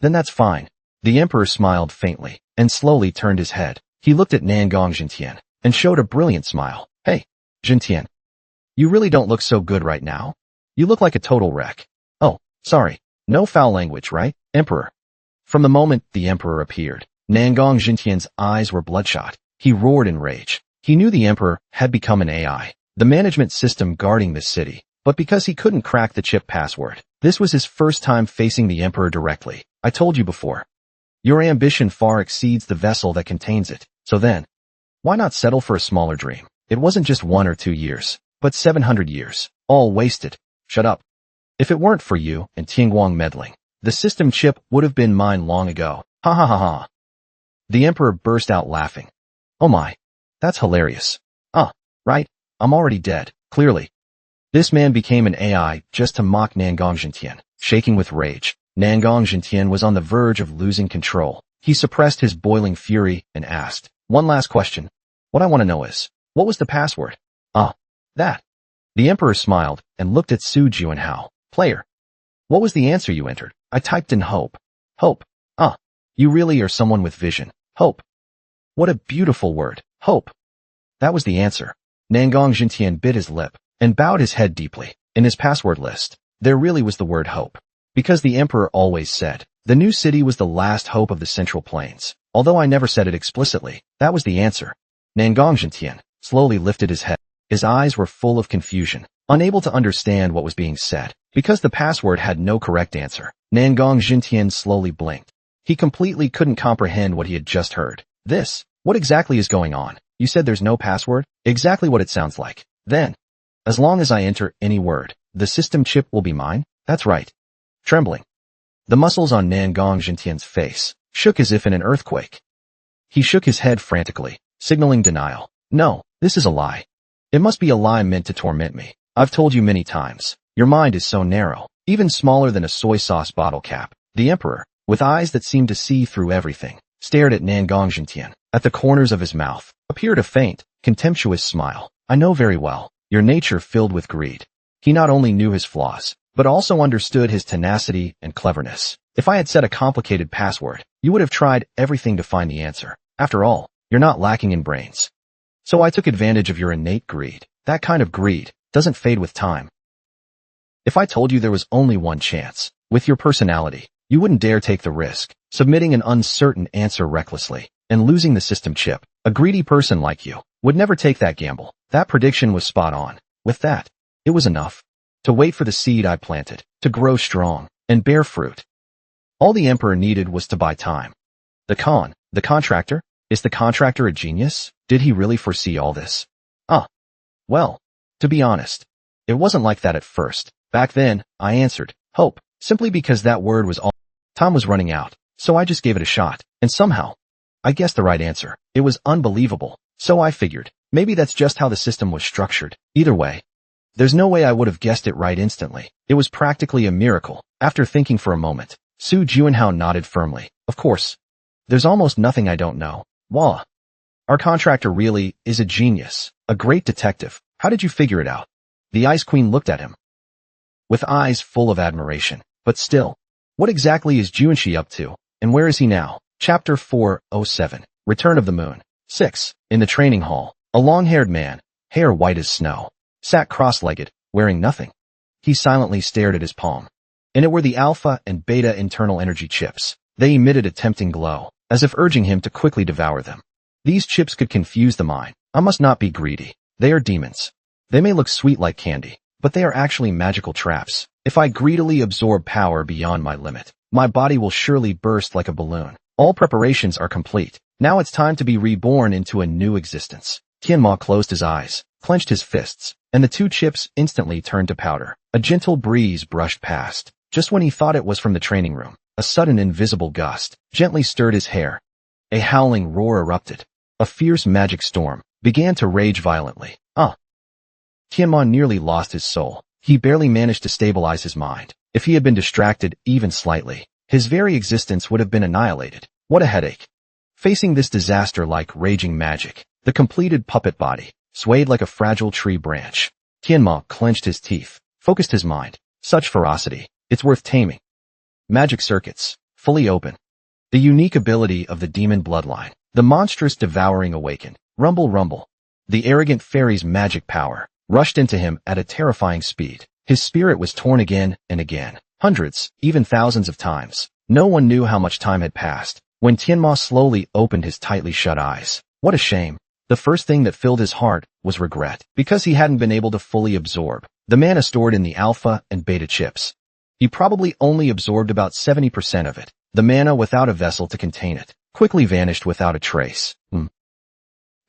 Then that's fine. The emperor smiled faintly and slowly turned his head. He looked at Nangong Jintian and showed a brilliant smile. "Hey, Jintian, you really don't look so good right now. You look like a total wreck." "Oh, sorry. No foul language, right, Emperor?" From the moment the emperor appeared, Nangong Jintian's eyes were bloodshot. He roared in rage. He knew the emperor had become an AI, the management system guarding this city, but because he couldn't crack the chip password, this was his first time facing the emperor directly. "I told you before. Your ambition far exceeds the vessel that contains it. So then, why not settle for a smaller dream? It wasn't just 1 or 2 years, but 700 years, all wasted." "Shut up. If it weren't for you and Tianguang meddling, the system chip would have been mine long ago." "Ha ha ha ha." The emperor burst out laughing. "Oh my, that's hilarious. Right, I'm already dead, clearly." This man became an AI just to mock Nangong Jintian. Shaking with rage, Nangong Jintian was on the verge of losing control. He suppressed his boiling fury and asked, "One last question. What I want to know is, what was the password?" That." The emperor smiled and looked at Su Juanhao. "Player, what was the answer you entered?" "I typed in hope." "Hope? You really are someone with vision. Hope. What a beautiful word. Hope." That was the answer. Nangong Jintian bit his lip and bowed his head deeply. In his password list, there really was the word hope. Because the emperor always said, the new city was the last hope of the Central Plains. Although I never said it explicitly, that was the answer. Nangong Jintian slowly lifted his head. His eyes were full of confusion, unable to understand what was being said. Because the password had no correct answer, Nangong Jintian slowly blinked. He completely couldn't comprehend what he had just heard. What exactly is going on? You said there's no password? Exactly what it sounds like. Then, as long as I enter any word, the system chip will be mine? That's right. Trembling, the muscles on Nangong Jintian's face shook as if in an earthquake. He shook his head frantically, signaling denial. "No, this is a lie. It must be a lie meant to torment me. I've told you many times. Your mind is so narrow, even smaller than a soy sauce bottle cap." The emperor, with eyes that seemed to see through everything, stared at Nangong Jintian. At the corners of his mouth appeared a faint, contemptuous smile. "I know very well, your nature filled with greed." He not only knew his flaws, but also understood his tenacity and cleverness. "If I had set a complicated password, you would have tried everything to find the answer. After all, you're not lacking in brains. So I took advantage of your innate greed. That kind of greed doesn't fade with time. If I told you there was only one chance, with your personality, you wouldn't dare take the risk, submitting an uncertain answer recklessly, and losing the system chip. A greedy person like you would never take that gamble." That prediction was spot on. With that, it was enough. To wait for the seed I planted, to grow strong, and bear fruit. All the emperor needed was to buy time. The contractor? Is the contractor a genius? Did he really foresee all this? Well, to be honest, it wasn't like that at first. Back then, I answered, hope, simply because that word was all. Time was running out, so I just gave it a shot, and somehow, I guessed the right answer. It was unbelievable, so I figured, maybe that's just how the system was structured. Either way, there's no way I would have guessed it right instantly. It was practically a miracle. After thinking for a moment, Su Juanhao nodded firmly. Of course, there's almost nothing I don't know. Wah. Our contractor really is a genius, a great detective. How did you figure it out? The Ice Queen looked at him with eyes full of admiration. But still, what exactly is Junshi up to, and where is he now? Chapter 407, Return of the Moon. 6. In the training hall, a long-haired man, hair white as snow, sat cross-legged, wearing nothing. He silently stared at his palm. In it were the alpha and beta internal energy chips. They emitted a tempting glow, as if urging him to quickly devour them. These chips could confuse the mind. I must not be greedy. They are demons. They may look sweet like candy, but they are actually magical traps. If I greedily absorb power beyond my limit, my body will surely burst like a balloon. All preparations are complete. Now it's time to be reborn into a new existence. Tianma closed his eyes, clenched his fists, and the two chips instantly turned to powder. A gentle breeze brushed past. Just when he thought it was from the training room, a sudden invisible gust gently stirred his hair. A howling roar erupted. A fierce magic storm began to rage violently. Tianma nearly lost his soul. He barely managed to stabilize his mind. If he had been distracted even slightly, his very existence would have been annihilated. What a headache. Facing this disaster like raging magic, the completed puppet body swayed like a fragile tree branch. Tianma clenched his teeth, focused his mind. Such ferocity, it's worth taming. Magic circuits, fully open. The unique ability of the demon bloodline. The monstrous devouring awakened. Rumble, rumble. The arrogant fairy's magic power rushed into him at a terrifying speed. His spirit was torn again and again, hundreds, even thousands of times. No one knew how much time had passed when Tianma slowly opened his tightly shut eyes. What a shame. The first thing that filled his heart was regret, because he hadn't been able to fully absorb the mana stored in the alpha and beta chips. He probably only absorbed about 70% of it. The mana without a vessel to contain it quickly vanished without a trace.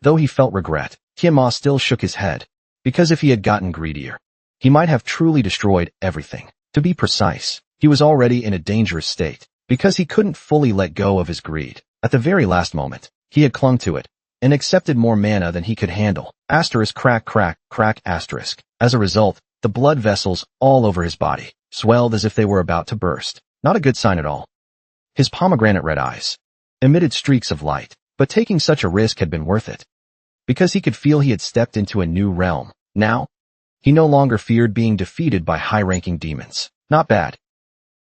Though he felt regret, Tianma still shook his head, because if he had gotten greedier, he might have truly destroyed everything. To be precise, he was already in a dangerous state, because he couldn't fully let go of his greed. At the very last moment, he had clung to it, and accepted more mana than he could handle. Asterisk crack crack crack asterisk. As a result, the blood vessels all over his body swelled as if they were about to burst. Not a good sign at all. His pomegranate red eyes emitted streaks of light, but taking such a risk had been worth it, because he could feel he had stepped into a new realm. Now, he no longer feared being defeated by high-ranking demons. Not bad.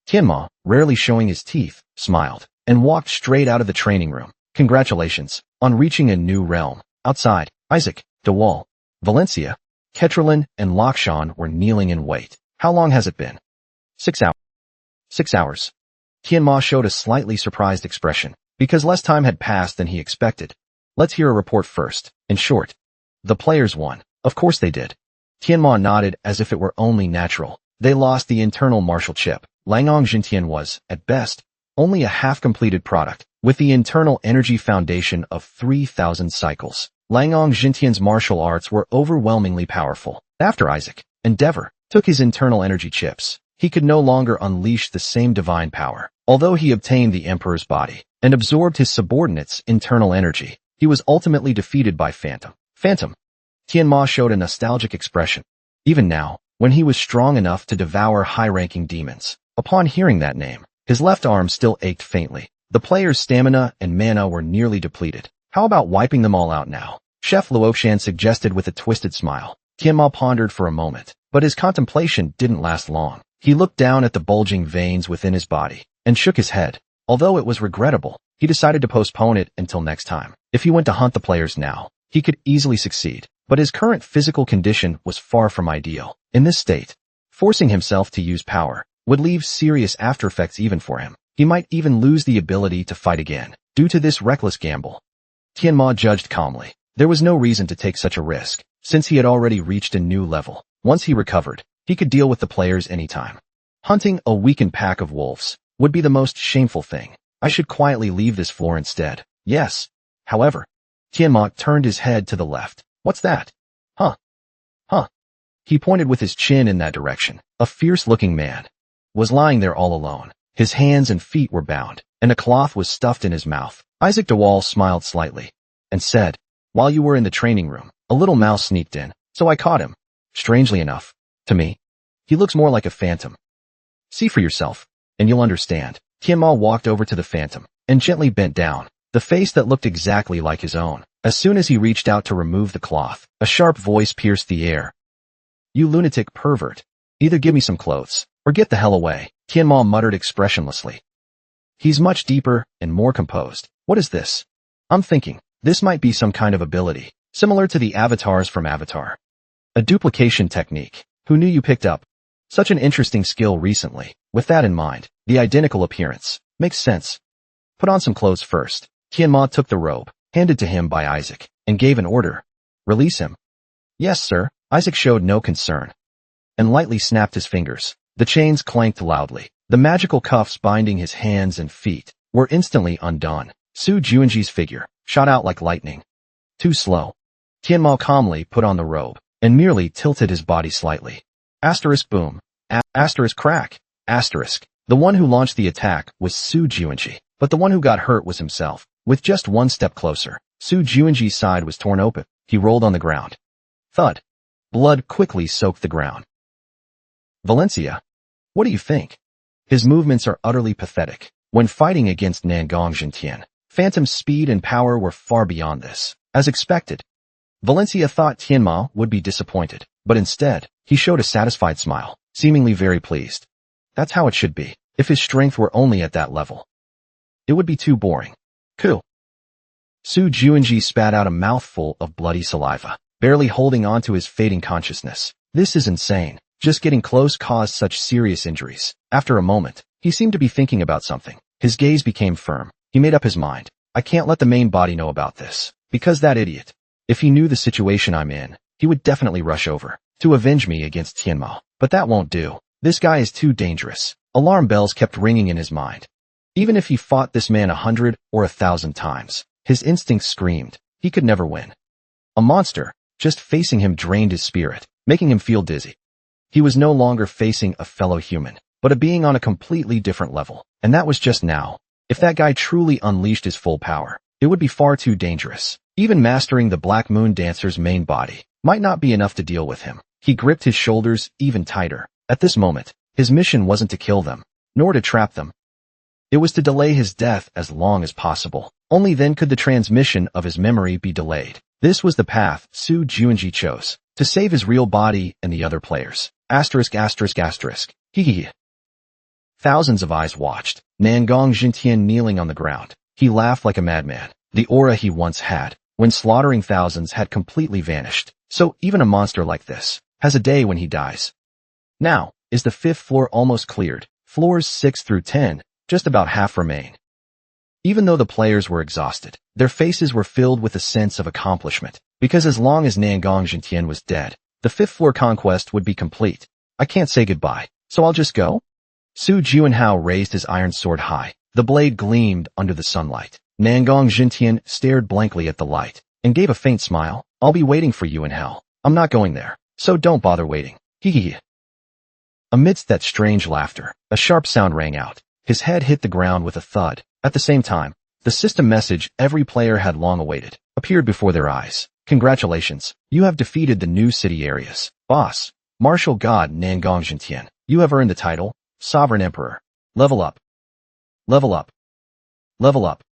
Tianma, rarely showing his teeth, smiled, and walked straight out of the training room. Congratulations on reaching a new realm. Outside, Isaac, DeWall, Valencia, Ketralin, and Lakshan were kneeling in wait. How long has it been? 6 hours. 6 hours. Tianma showed a slightly surprised expression, because less time had passed than he expected. Let's hear a report first. In short, the players won. Of course they did. Tianma nodded as if it were only natural. They lost the internal martial chip. Langong Jintian was, at best, only a half-completed product, with the internal energy foundation of 3,000 cycles. Langong Jintian's martial arts were overwhelmingly powerful. After Isaac, Endeavor, took his internal energy chips, he could no longer unleash the same divine power. Although he obtained the Emperor's body and absorbed his subordinates' internal energy, he was ultimately defeated by Phantom. Tianma showed a nostalgic expression. Even now, when he was strong enough to devour high-ranking demons, upon hearing that name, his left arm still ached faintly. The players' stamina and mana were nearly depleted. How about wiping them all out now? Chef Luotian suggested with a twisted smile. Tianma pondered for a moment, but his contemplation didn't last long. He looked down at the bulging veins within his body and shook his head. Although it was regrettable, he decided to postpone it until next time. If he went to hunt the players now, he could easily succeed, but his current physical condition was far from ideal. In this state, forcing himself to use power would leave serious aftereffects even for him. He might even lose the ability to fight again due to this reckless gamble. Tianma judged calmly. There was no reason to take such a risk, since he had already reached a new level. Once he recovered, he could deal with the players anytime. Hunting a weakened pack of wolves would be the most shameful thing. I should quietly leave this floor instead. Yes. However, Tianma turned his head to the left. What's that? Huh. He pointed with his chin in that direction. A fierce-looking man was lying there all alone. His hands and feet were bound, and a cloth was stuffed in his mouth. Isaac DeWall smiled slightly and said, "While you were in the training room, a little mouse sneaked in, so I caught him. Strangely enough, to me, he looks more like a phantom. See for yourself, and you'll understand." Tianma walked over to the phantom and gently bent down, the face that looked exactly like his own. As soon as he reached out to remove the cloth, a sharp voice pierced the air. "You lunatic pervert. Either give me some clothes, or get the hell away." Tianma muttered expressionlessly. He's much deeper and more composed. What is this? I'm thinking, this might be some kind of ability, similar to the avatars from Avatar. A duplication technique. Who knew you picked up such an interesting skill recently? With that in mind, the identical appearance makes sense. Put on some clothes first. Tianma took the robe, handed to him by Isaac, and gave an order. Release him. Yes, sir. Isaac showed no concern and lightly snapped his fingers. The chains clanked loudly. The magical cuffs binding his hands and feet were instantly undone. Su Juanji's figure shot out like lightning. Too slow. Tianma calmly put on the robe and merely tilted his body slightly. Asterisk boom. Asterisk crack. Asterisk. The one who launched the attack was Su Juanji, but the one who got hurt was himself. With just one step closer, Su Juanji's side was torn open. He rolled on the ground. Thud. Blood quickly soaked the ground. Valencia. What do you think? His movements are utterly pathetic. When fighting against Nangong Jintian, Phantom's speed and power were far beyond this. As expected, Valencia thought Tianma would be disappointed, but instead, he showed a satisfied smile, seemingly very pleased. That's how it should be. If his strength were only at that level, it would be too boring. Cool. Su Juanji spat out a mouthful of bloody saliva, barely holding on to his fading consciousness. This is insane. Just getting close caused such serious injuries. After a moment, he seemed to be thinking about something. His gaze became firm. He made up his mind. I can't let the main body know about this, because that idiot, if he knew the situation I'm in, he would definitely rush over to avenge me against Tianma. But that won't do. This guy is too dangerous. Alarm bells kept ringing in his mind. Even if he fought this man 100 or 1,000 times, his instincts screamed he could never win. A monster, just facing him drained his spirit, making him feel dizzy. He was no longer facing a fellow human, but a being on a completely different level, and that was just now. If that guy truly unleashed his full power, it would be far too dangerous. Even mastering the Black Moon Dancer's main body might not be enough to deal with him. He gripped his shoulders even tighter. At this moment, his mission wasn't to kill them, nor to trap them. It was to delay his death as long as possible. Only then could the transmission of his memory be delayed. This was the path Su Juanji chose, to save his real body and the other players. Asterisk asterisk asterisk. Hee. Thousands of eyes watched. Nangong Jintian kneeling on the ground. He laughed like a madman. The aura he once had, when slaughtering thousands, had completely vanished. So even a monster like this has a day when he dies. Now, is the 5th floor almost cleared? Floors 6 through 10, just about half remain. Even though the players were exhausted, their faces were filled with a sense of accomplishment, because as long as Nangong Jintian was dead, the 5th floor conquest would be complete. I can't say goodbye, so I'll just go? Su Juanhao raised his iron sword high. The blade gleamed under the sunlight. Nangong Jintian stared blankly at the light and gave a faint smile. I'll be waiting for you in hell. I'm not going there, so don't bother waiting. Hee. Amidst that strange laughter, a sharp sound rang out. His head hit the ground with a thud. At the same time, the system message every player had long awaited appeared before their eyes. Congratulations, you have defeated the new city areas. Boss, Martial God Nangong Jintian, you have earned the title, Sovereign Emperor. Level up. Level up. Level up.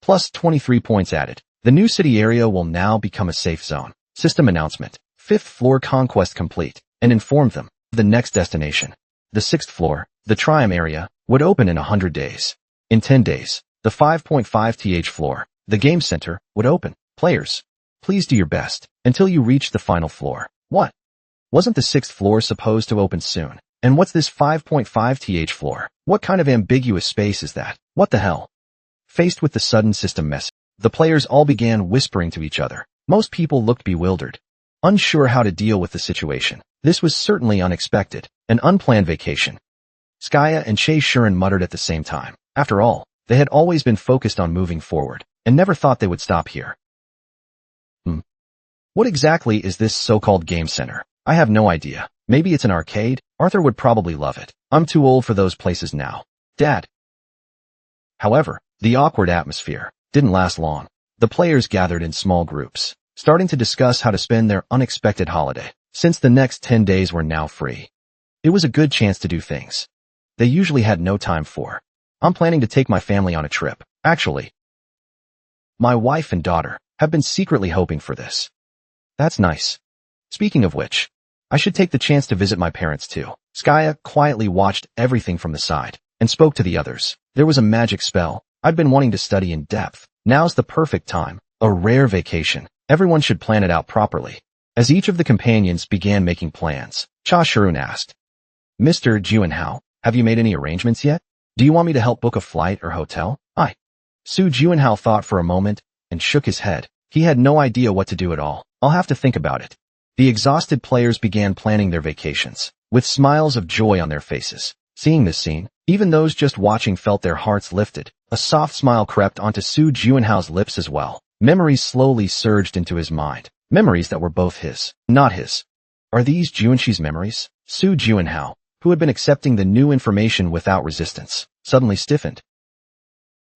Plus 23 points added. The new city area will now become a safe zone. System announcement. 5th floor conquest complete, and informed them of the next destination. The 6th floor, the Triumph area, would open in 100 days. In 10 days, the 5.5th floor, the game center, would open. Players, please do your best until you reach the final floor. What? Wasn't the 6th floor supposed to open soon? And what's this 5.5th floor? What kind of ambiguous space is that? What the hell? Faced with the sudden system message, the players all began whispering to each other. Most people looked bewildered, unsure how to deal with the situation. This was certainly unexpected, an unplanned vacation. Skaya and Che Shuren muttered at the same time. After all, they had always been focused on moving forward, and never thought they would stop here. What exactly is this so-called game center? I have no idea. Maybe it's an arcade? Arthur would probably love it. I'm too old for those places now. Dad. However, the awkward atmosphere didn't last long. The players gathered in small groups, starting to discuss how to spend their unexpected holiday, since the next 10 days were now free. It was a good chance to do things they usually had no time for. I'm planning to take my family on a trip. Actually, my wife and daughter have been secretly hoping for this. That's nice. Speaking of which, I should take the chance to visit my parents too. Skaya quietly watched everything from the side and spoke to the others. There was a magic spell I'd been wanting to study in depth. Now's the perfect time. A rare vacation. Everyone should plan it out properly. As each of the companions began making plans, Cha Shirun asked, Mr. Juanhao, have you made any arrangements yet? Do you want me to help book a flight or hotel? Su Juanhao thought for a moment and shook his head. He had no idea what to do at all. I'll have to think about it. The exhausted players began planning their vacations, with smiles of joy on their faces. Seeing this scene, even those just watching felt their hearts lifted. A soft smile crept onto Su Juanhao's lips as well. Memories slowly surged into his mind. Memories that were both his, not his. Are these Juanshi's memories? Su Juanhao, who had been accepting the new information without resistance, suddenly stiffened.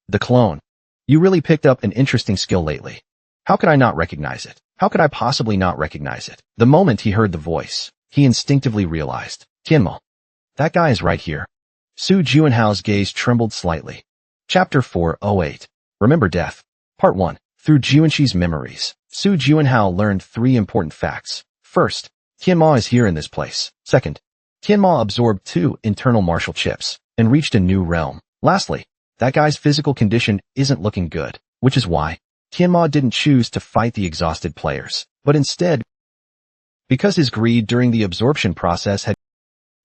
The clone. You really picked up an interesting skill lately. How could I not recognize it? How could I possibly not recognize it? The moment he heard the voice, he instinctively realized. Tianmo. That guy is right here. Su Juanhao's gaze trembled slightly. Chapter 408. Remember Death. Part 1. Through Juanshi's memories, Su Juanhao learned 3 important facts. First, Tianmo is here in this place. Second, Tianmo absorbed 2 internal martial chips and reached a new realm. Lastly, that guy's physical condition isn't looking good, which is why Tianmo didn't choose to fight the exhausted players, but instead, because his greed during the absorption process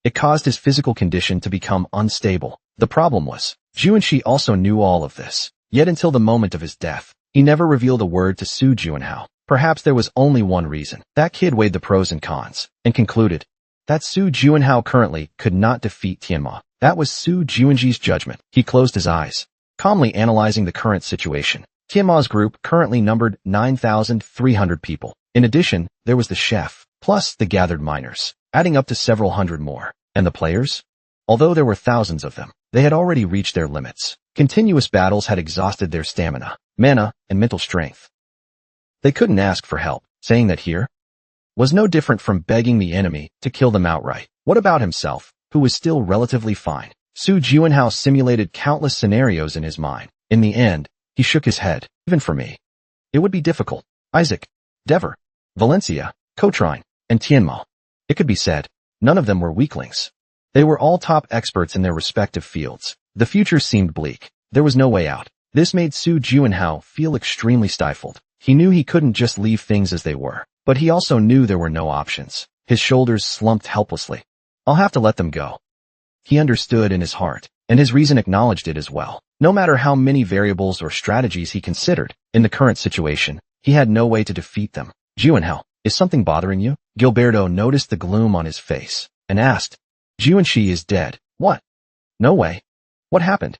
it caused his physical condition to become unstable. The problem was, Juanshi also knew all of this, yet until the moment of his death, he never revealed a word to Su Juanhao. Perhaps there was only one reason. That kid weighed the pros and cons, and concluded that Su Juanhao currently could not defeat Tianmo. That was Su Juanshi's judgment. He closed his eyes, calmly analyzing the current situation. Tianmo's group currently numbered 9,300 people. In addition, there was the chef, plus the gathered miners, adding up to several hundred more. And the players? Although there were thousands of them, they had already reached their limits. Continuous battles had exhausted their stamina, mana, and mental strength. They couldn't ask for help, saying that here was no different from begging the enemy to kill them outright. What about himself, who was still relatively fine? Su Juanhao simulated countless scenarios in his mind. In the end, he shook his head. Even for me, it would be difficult. Isaac, Dever, Valencia, Cotrine, and Tianmo. It could be said, none of them were weaklings. They were all top experts in their respective fields. The future seemed bleak. There was no way out. This made Su Juanhao feel extremely stifled. He knew he couldn't just leave things as they were, but he also knew there were no options. His shoulders slumped helplessly. I'll have to let them go. He understood in his heart, and his reason acknowledged it as well. No matter how many variables or strategies he considered, in the current situation, he had no way to defeat them. Juanhao, is something bothering you? Gilberto noticed the gloom on his face, and asked, Juanshi is dead. What? No way. What happened?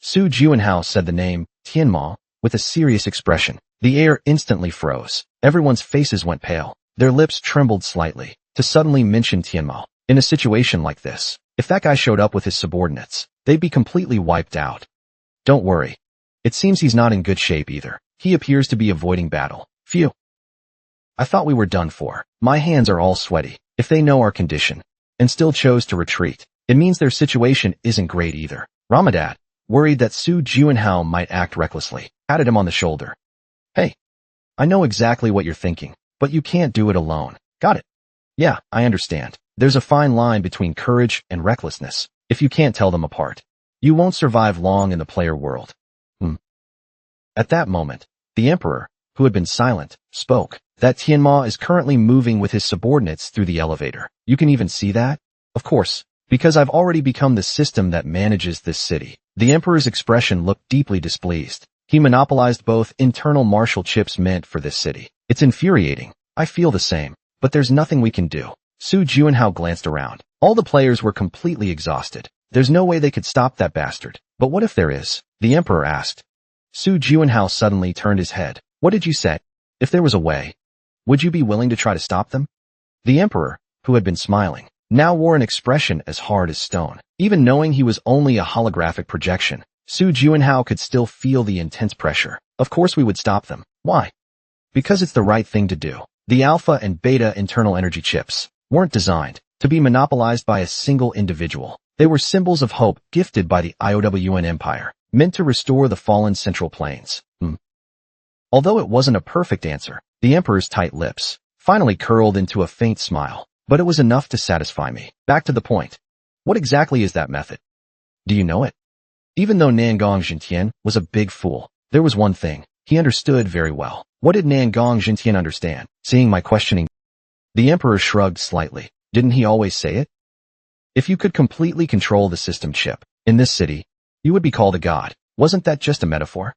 Su Juanhao said the name, Tianmo, with a serious expression. The air instantly froze. Everyone's faces went pale. Their lips trembled slightly. To suddenly mention Tianmo, in a situation like this, if that guy showed up with his subordinates, they'd be completely wiped out. Don't worry. It seems he's not in good shape either. He appears to be avoiding battle. Phew. I thought we were done for. My hands are all sweaty. If they know our condition, and still chose to retreat, it means their situation isn't great either. Ramadad, worried that Su Juanhao might act recklessly, patted him on the shoulder. Hey, I know exactly what you're thinking, but you can't do it alone. Got it? Yeah, I understand. There's a fine line between courage and recklessness. If you can't tell them apart, you won't survive long in the player world. At that moment, the Emperor, who had been silent, spoke. That Tianmo is currently moving with his subordinates through the elevator. You can even see that? Of course, because I've already become the system that manages this city. The Emperor's expression looked deeply displeased. He monopolized both internal martial chips meant for this city. It's infuriating. I feel the same, but there's nothing we can do. Su Juanhao glanced around. All the players were completely exhausted. There's no way they could stop that bastard. But what if there is? The Emperor asked. Su Juanhao suddenly turned his head. What did you say? If there was a way, would you be willing to try to stop them? The Emperor, who had been smiling, now wore an expression as hard as stone. Even knowing he was only a holographic projection, Su Juanhao could still feel the intense pressure. Of course we would stop them. Why? Because it's the right thing to do. The alpha and beta internal energy chips weren't designed to be monopolized by a single individual. They were symbols of hope gifted by the IOWN Empire, meant to restore the fallen Central Plains. Although it wasn't a perfect answer, the Emperor's tight lips finally curled into a faint smile, but it was enough to satisfy me. Back to the point. What exactly is that method? Do you know it? Even though Nangong Jintian was a big fool, there was one thing he understood very well. What did Nangong Jintian understand? Seeing my questioning The emperor shrugged slightly. Didn't he always say it? If you could completely control the system chip in this city, you would be called a god. Wasn't that just a metaphor?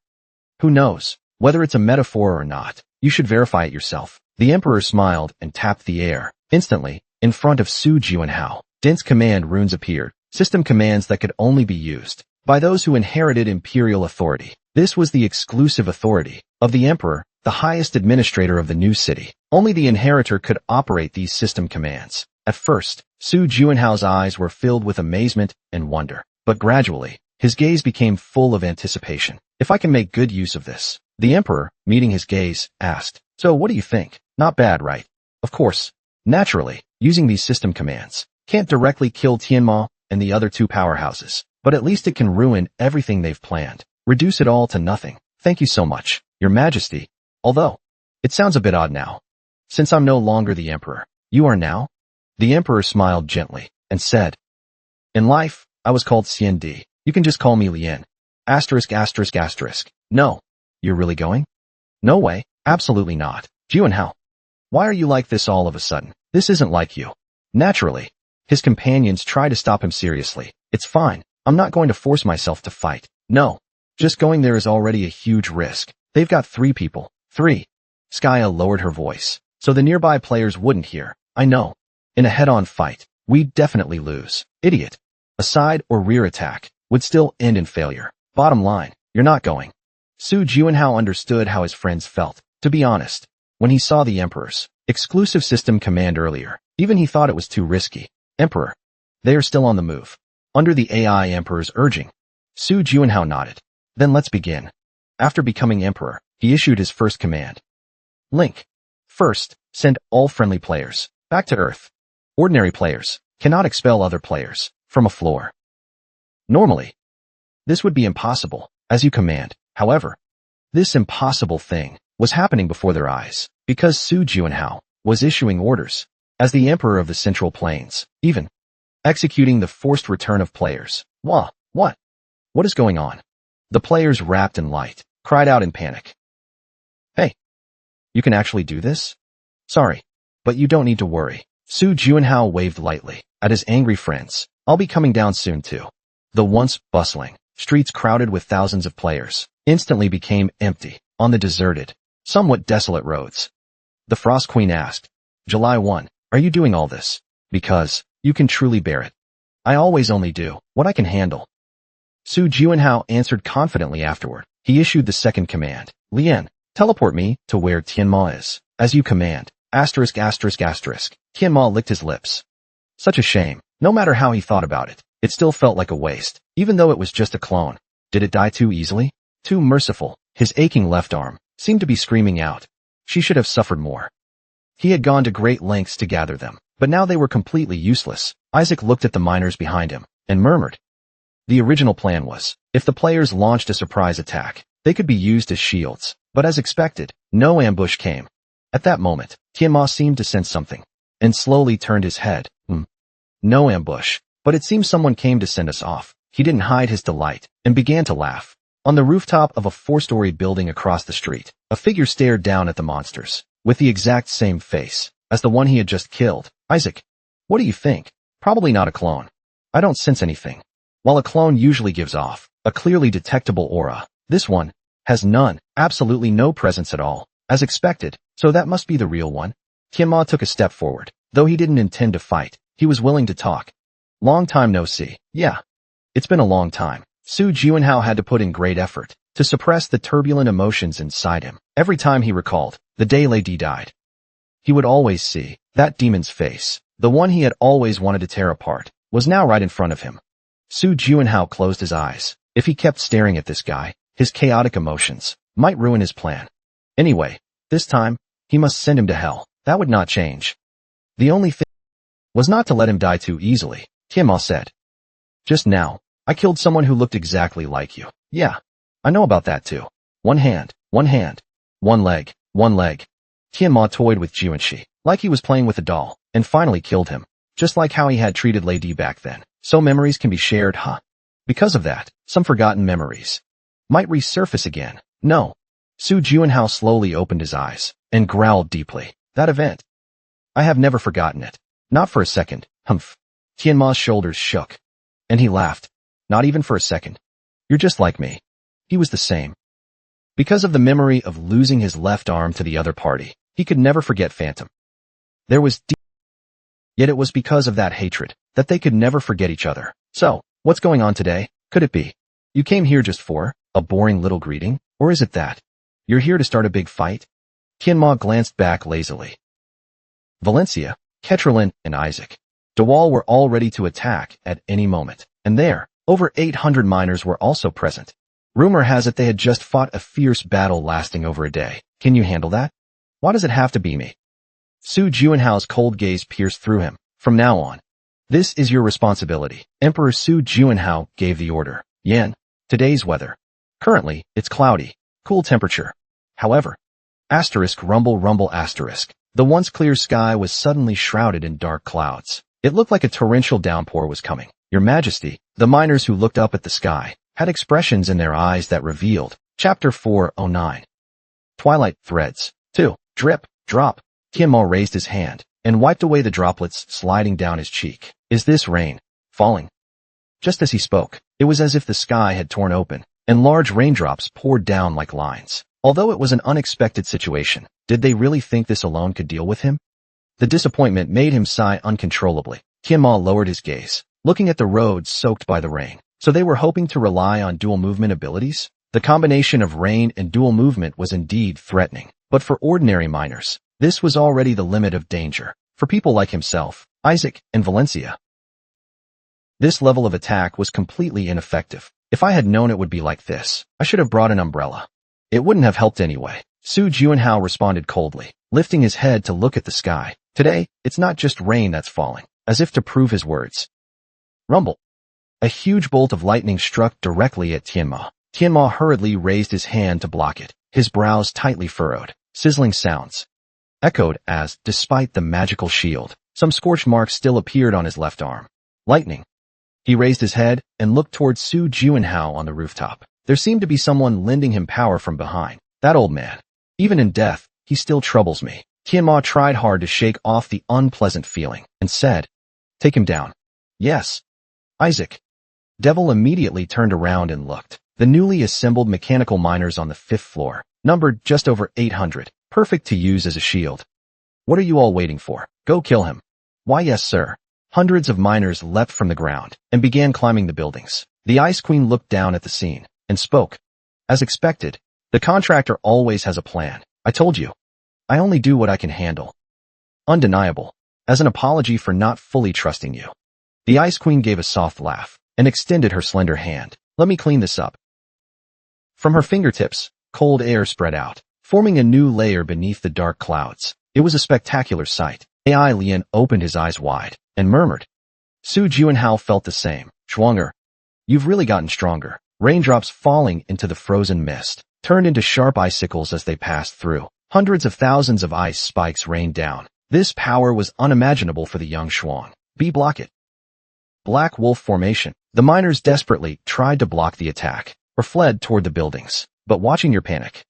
Who knows? Whether it's a metaphor or not, you should verify it yourself. The emperor smiled and tapped the air. Instantly, in front of Su Jianhao, dense command runes appeared, system commands that could only be used by those who inherited imperial authority. This was the exclusive authority of the emperor, the highest administrator of the new city. Only the inheritor could operate these system commands. At first, Su Jianhao's eyes were filled with amazement and wonder, but gradually, his gaze became full of anticipation. If I can make good use of this, the emperor, meeting his gaze, asked, so what do you think? Not bad, right? Of course. Naturally, using these system commands can't directly kill Tianma and the other two powerhouses, but at least it can ruin everything they've planned. Reduce it all to nothing. Thank you so much, Your Majesty. Although, it sounds a bit odd now. Since I'm no longer the emperor, you are now? The emperor smiled gently and said, in life, I was called CND. You can just call me Lien. Asterisk asterisk asterisk. No. You're really going? No way. Absolutely not. Jianhao. Why are you like this all of a sudden? This isn't like you. Naturally. His companions try to stop him seriously. It's fine. I'm not going to force myself to fight. No. Just going there is already a huge risk. They've got 3 people. 3. Skya lowered her voice, so the nearby players wouldn't hear. I know. In a head-on fight, we'd definitely lose. Idiot. A side or rear attack would still end in failure. Bottom line, you're not going. Su Jianhao understood how his friends felt. To be honest, when he saw the Emperor's exclusive system command earlier, even he thought it was too risky. Emperor. They are still on the move. Under the AI Emperor's urging. Su Jianhao nodded. Then let's begin. After becoming Emperor, he issued his first command. Link. First, send all friendly players back to Earth. Ordinary players cannot expel other players from a floor. Normally, this would be impossible, as you command. However, this impossible thing was happening before their eyes, because Su Jianhao was issuing orders as the Emperor of the Central Plains, even executing the forced return of players. What? What is going on? The players, wrapped in light, cried out in panic. Hey, you can actually do this? Sorry, but you don't need to worry. Su Jianhao waved lightly at his angry friends. I'll be coming down soon too. The once bustling streets crowded with thousands of players instantly became empty on the deserted, somewhat desolate roads. The Frost Queen asked, July 1, are you doing all this? Because you can truly bear it. I always only do what I can handle. Su Jianhao answered confidently afterward. He issued the second command. Lien, teleport me to where Tianma is. As you command. Asterisk asterisk asterisk. Tianma licked his lips. Such a shame. No matter how he thought about it, it still felt like a waste, even though it was just a clone. Did it die too easily? Too merciful. His aching left arm seemed to be screaming out. She should have suffered more. He had gone to great lengths to gather them, but now they were completely useless. Isaac looked at the miners behind him and murmured. The original plan was, if the players launched a surprise attack, they could be used as shields, but as expected, no ambush came. At that moment, Tianma seemed to sense something, and slowly turned his head. No ambush, but it seems someone came to send us off. He didn't hide his delight, and began to laugh. On the rooftop of a 4-story building across the street, a figure stared down at the monsters, with the exact same face as the one he had just killed. Isaac, what do you think? Probably not a clone. I don't sense anything. While a clone usually gives off a clearly detectable aura, this one has none, absolutely no presence at all, as expected, so that must be the real one. Tianma took a step forward. Though he didn't intend to fight, he was willing to talk. Long time no see. Yeah. It's been a long time. Su Jianhao had to put in great effort to suppress the turbulent emotions inside him. Every time he recalled the day Lady died, he would always see that demon's face. The one he had always wanted to tear apart was now right in front of him. Su Jianhao closed his eyes. If he kept staring at this guy, his chaotic emotions might ruin his plan. Anyway, this time, he must send him to hell. That would not change. The only thing was not to let him die too easily. Tianma said. Just now, I killed someone who looked exactly like you. Yeah, I know about that too. One hand, one leg. Tianma toyed with Jianxi, like he was playing with a doll, and finally killed him, just like how he had treated Lady back then. So memories can be shared, huh? Because of that, some forgotten memories might resurface again. No. Su Jianhao slowly opened his eyes and growled deeply. That event. I have never forgotten it. Not for a second. Humph. Tianma's shoulders shook. And he laughed. Not even for a second. You're just like me. He was the same. Because of the memory of losing his left arm to the other party, he could never forget Phantom. There was yet it was because of that hatred that they could never forget each other. So, what's going on today? Could it be? You came here just for a boring little greeting? Or is it that you're here to start a big fight? Tianma glanced back lazily. Valencia, Ketralin, and Isaac DeWall were all ready to attack at any moment, and there, over 800 miners were also present. Rumor has it they had just fought a fierce battle lasting over a day. Can you handle that? Why does it have to be me? Su Juanhao's cold gaze pierced through him. From now on, this is your responsibility. Emperor Su Juanhao gave the order. Yan, today's weather. Currently, it's cloudy, cool temperature. However, rumble asterisk. The once clear sky was suddenly shrouded in dark clouds. It looked like a torrential downpour was coming. Your Majesty, the miners who looked up at the sky had expressions in their eyes that revealed. Chapter 409. Twilight Threads. 2. Drip, drop. Tianma raised his hand and wiped away the droplets sliding down his cheek. Is this rain falling? Just as he spoke, it was as if the sky had torn open and large raindrops poured down like lines. Although it was an unexpected situation, did they really think this alone could deal with him? The disappointment made him sigh uncontrollably. Tianma lowered his gaze, looking at the roads soaked by the rain. So they were hoping to rely on dual movement abilities? The combination of rain and dual movement was indeed threatening. But for ordinary miners, this was already the limit of danger. For people like himself, Isaac, and Valencia, this level of attack was completely ineffective. If I had known it would be like this, I should have brought an umbrella. It wouldn't have helped anyway. Su Juanhao responded coldly, lifting his head to look at the sky. Today, it's not just rain that's falling, as if to prove his words. Rumble. A huge bolt of lightning struck directly at Tianma. Tianma hurriedly raised his hand to block it, his brows tightly furrowed. Sizzling sounds echoed as, despite the magical shield, some scorch marks still appeared on his left arm. Lightning. He raised his head and looked towards Su Juanhao on the rooftop. There seemed to be someone lending him power from behind. That old man. Even in death, he still troubles me. Tianma tried hard to shake off the unpleasant feeling and said, Take him down. Yes. Isaac. Devil immediately turned around and looked. The newly assembled mechanical miners on the 5th floor, numbered just over 800, perfect to use as a shield. What are you all waiting for? Go kill him. Why yes, sir. Hundreds of miners leapt from the ground and began climbing the buildings. The Ice Queen looked down at the scene and spoke. As expected, the contractor always has a plan. I told you. I only do what I can handle. Undeniable. As an apology for not fully trusting you. The Ice Queen gave a soft laugh and extended her slender hand. Let me clean this up. From her fingertips, cold air spread out, forming a new layer beneath the dark clouds. It was a spectacular sight. Ai Lian opened his eyes wide and murmured. Su Juanhao felt the same. Schwanger. You've really gotten stronger. Raindrops falling into the frozen mist turned into sharp icicles as they passed through. Hundreds of thousands of ice spikes rained down. This power was unimaginable for the young Shuang. Block it. Black Wolf Formation. The miners desperately tried to block the attack or fled toward the buildings. But watching your panic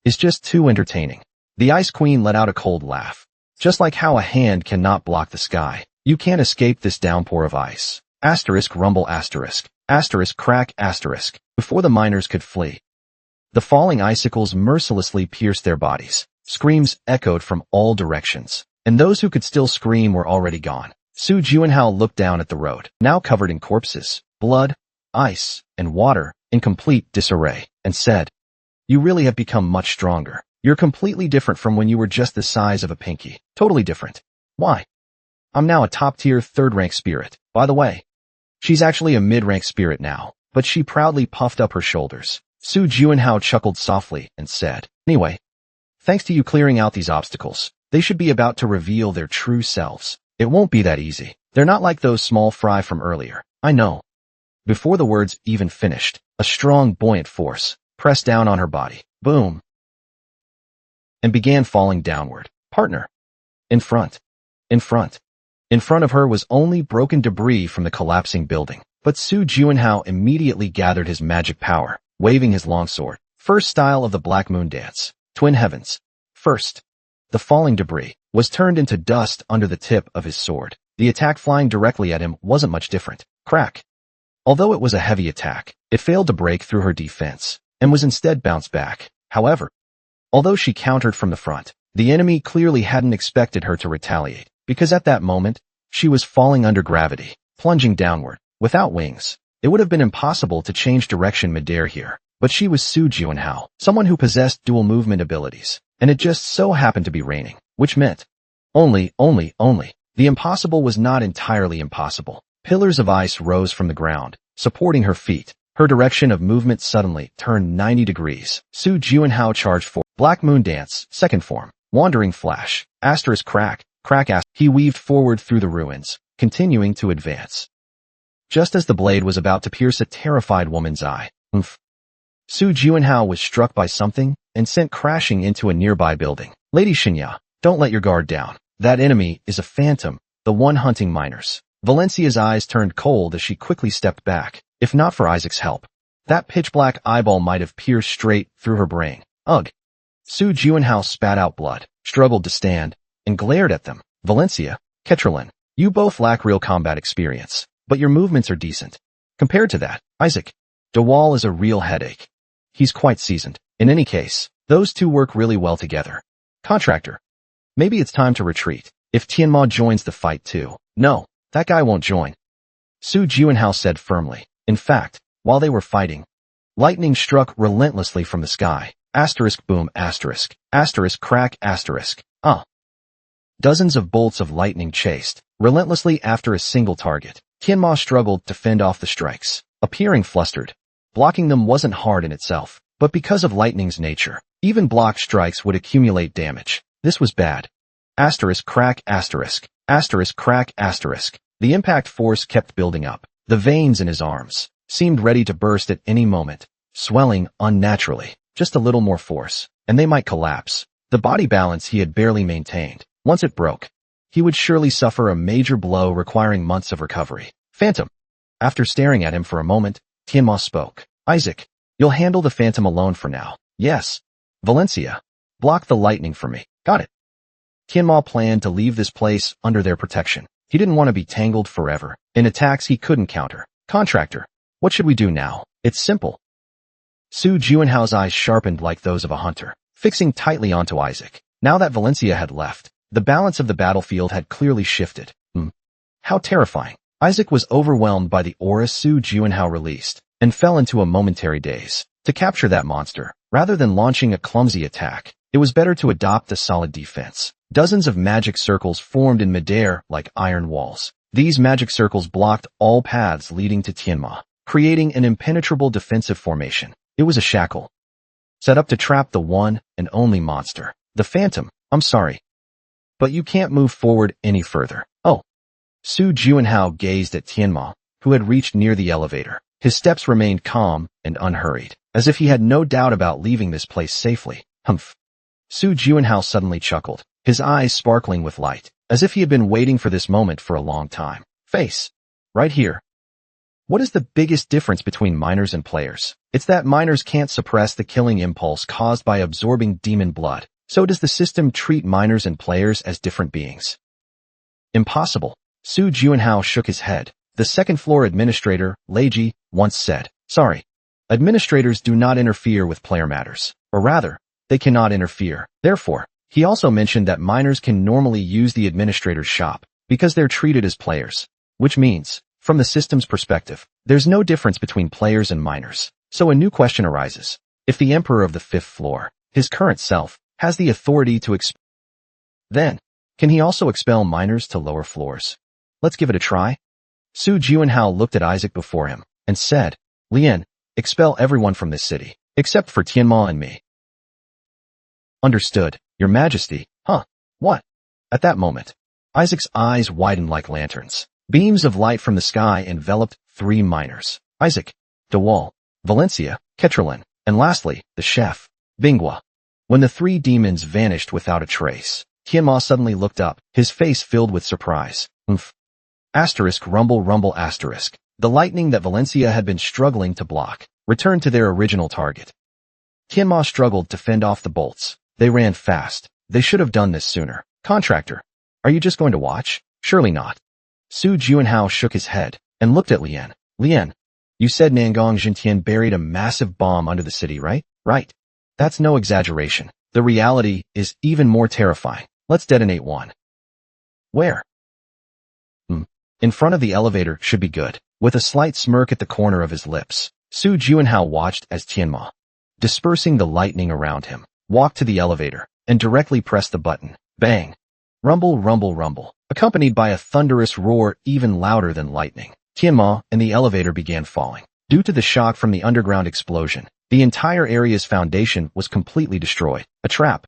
is just too entertaining. The Ice Queen let out a cold laugh. Just like how a hand cannot block the sky, you can't escape this downpour of ice. Rumble crack before the miners could flee. The falling icicles mercilessly pierced their bodies. Screams echoed from all directions, and those who could still scream were already gone. Su Juanhao looked down at the road, now covered in corpses, blood, ice, and water, in complete disarray, and said, You really have become much stronger. You're completely different from when you were just the size of a pinky. Totally different. Why? I'm now a top-tier 3rd-rank spirit. By the way, she's actually a mid-rank spirit now, but she proudly puffed up her shoulders. Su Juanhao chuckled softly and said, Anyway, thanks to you clearing out these obstacles, they should be about to reveal their true selves. It won't be that easy. They're not like those small fry from earlier. I know. Before the words even finished, a strong, buoyant force pressed down on her body. Boom. And began falling downward. Partner. In front. In front. In front of her was only broken debris from the collapsing building. But Su Juanhao immediately gathered his magic power, waving his longsword. First style of the Black Moon Dance. Twin Heavens. First. the falling debris, was turned into dust under the tip of his sword. The attack flying directly at him wasn't much different. Crack. Although it was a heavy attack, it failed to break through her defense, and was instead bounced back. However, although she countered from the front, the enemy clearly hadn't expected her to retaliate, because at that moment, she was falling under gravity, plunging downward. Without wings, it would have been impossible to change direction midair here, but she was Su Juanhao, someone who possessed dual movement abilities, and it just so happened to be raining, which meant only. The impossible was not entirely impossible. Pillars of ice rose from the ground, supporting her feet. Her direction of movement suddenly turned 90 degrees. Su Juanhao charged for Black Moon Dance, second form, Wandering Flash, asterisk crack, he weaved forward through the ruins, continuing to advance. Just as the blade was about to pierce a terrified woman's eye, Su Juanhao was struck by something and sent crashing into a nearby building. Lady Shinya, don't let your guard down. That enemy is a phantom, the one hunting miners. Valencia's eyes turned cold as she quickly stepped back. If not for Isaac's help, that pitch-black eyeball might have pierced straight through her brain. Ugh. Su Juanhao spat out blood, struggled to stand, and glared at them. Valencia, Ketralin, you both lack real combat experience, but your movements are decent. Compared to that, Isaac, DeWall is a real headache. He's quite seasoned. In any case, those two work really well together. Contractor, maybe it's time to retreat. If Tianma joins the fight too. No, that guy won't join. Su Juanhao said firmly. In fact, while they were fighting, lightning struck relentlessly from the sky. Asterisk boom asterisk crack asterisk. Dozens of bolts of lightning chased relentlessly after a single target. Tianma struggled to fend off the strikes, appearing flustered. Blocking them wasn't hard in itself, but because of lightning's nature, even blocked strikes would accumulate damage. This was bad. Asterisk crack asterisk crack asterisk. The impact force kept building up. The veins in his arms seemed ready to burst at any moment, swelling unnaturally. Just a little more force, and they might collapse. The body balance he had barely maintained. Once it broke, he would surely suffer a major blow requiring months of recovery. Phantom. After staring at him for a moment, Tianma spoke. Isaac, you'll handle the phantom alone for now. Yes. Valencia, block the lightning for me. Got it. Tianma planned to leave this place under their protection. He didn't want to be tangled forever in attacks he couldn't counter. Contractor, what should we do now? It's simple. Su Juanhao's eyes sharpened like those of a hunter, fixing tightly onto Isaac. Now that Valencia had left, the balance of the battlefield had clearly shifted. How terrifying. Isaac was overwhelmed by the aura Su Juanhao released, and fell into a momentary daze. To capture that monster, rather than launching a clumsy attack, it was better to adopt a solid defense. Dozens of magic circles formed in midair like iron walls. These magic circles blocked all paths leading to Tianma, creating an impenetrable defensive formation. It was a shackle, set up to trap the one and only monster. The phantom, I'm sorry, but you can't move forward any further. Oh. Su Juanhao gazed at Tianma, who had reached near the elevator. His steps remained calm and unhurried, as if he had no doubt about leaving this place safely. Humph. Su Juanhao suddenly chuckled, his eyes sparkling with light, as if he had been waiting for this moment for a long time. Face. Right here. What is the biggest difference between miners and players? It's that miners can't suppress the killing impulse caused by absorbing demon blood. So does the system treat miners and players as different beings? Impossible. Su Juanhao shook his head. The second-floor administrator, Leiji, once said, sorry. Administrators do not interfere with player matters. Or rather, they cannot interfere. Therefore, he also mentioned that miners can normally use the administrator's shop, because they're treated as players. Which means, from the system's perspective, there's no difference between players and miners. So a new question arises. If the Emperor of the fifth floor, his current self, has the authority to then, can he also expel miners to lower floors? Let's give it a try. Su Juanhao looked at Isaac before him, and said, Lien, expel everyone from this city, except for Tianma and me. Understood, Your Majesty. Huh? What? At that moment, Isaac's eyes widened like lanterns. Beams of light from the sky enveloped 3 miners. Isaac, DeWall, Valencia, Ketralin, and lastly, the chef, Bingwa. When the 3 demons vanished without a trace, Tianma suddenly looked up, his face filled with surprise. Asterisk rumble asterisk. The lightning that Valencia had been struggling to block returned to their original target. Tianma struggled to fend off the bolts. They ran fast, They should have done this sooner. Contractor, are you just going to watch? Surely not. Su Juanhao shook his head and looked at Lian. Lian, you said Nangong Jintian buried a massive bomb under the city, right? Right. That's no exaggeration. The reality is even more terrifying. Let's detonate one. Where? In front of the elevator should be good. With a slight smirk at the corner of his lips, Su Juanhao watched as Tianma, dispersing the lightning around him, walked to the elevator and directly pressed the button. Bang! Rumble, rumble, rumble, accompanied by a thunderous roar even louder than lightning. Tianma and the elevator began falling. Due to the shock from the underground explosion, the entire area's foundation was completely destroyed. A trap.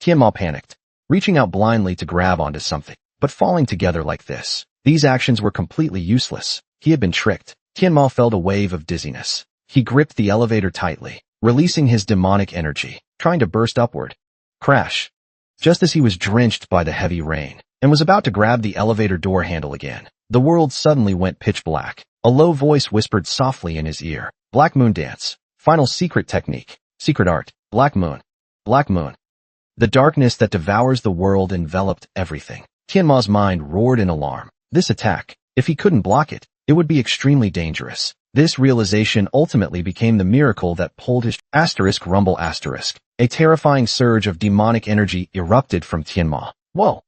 Tianma panicked, reaching out blindly to grab onto something, but falling together like this. These actions were completely useless. He had been tricked. Tianma felt a wave of dizziness. He gripped the elevator tightly, releasing his demonic energy, trying to burst upward. Crash. Just as he was drenched by the heavy rain and was about to grab the elevator door handle again, the world suddenly went pitch black. A low voice whispered softly in his ear. Black Moon Dance. Final secret technique. Secret art. Black Moon. Black Moon. The darkness that devours the world enveloped everything. Tianma's mind roared in alarm. This attack, if he couldn't block it, it would be extremely dangerous. This realization ultimately became the miracle that pulled his rumble. A terrifying surge of demonic energy erupted from Tianma. Whoa!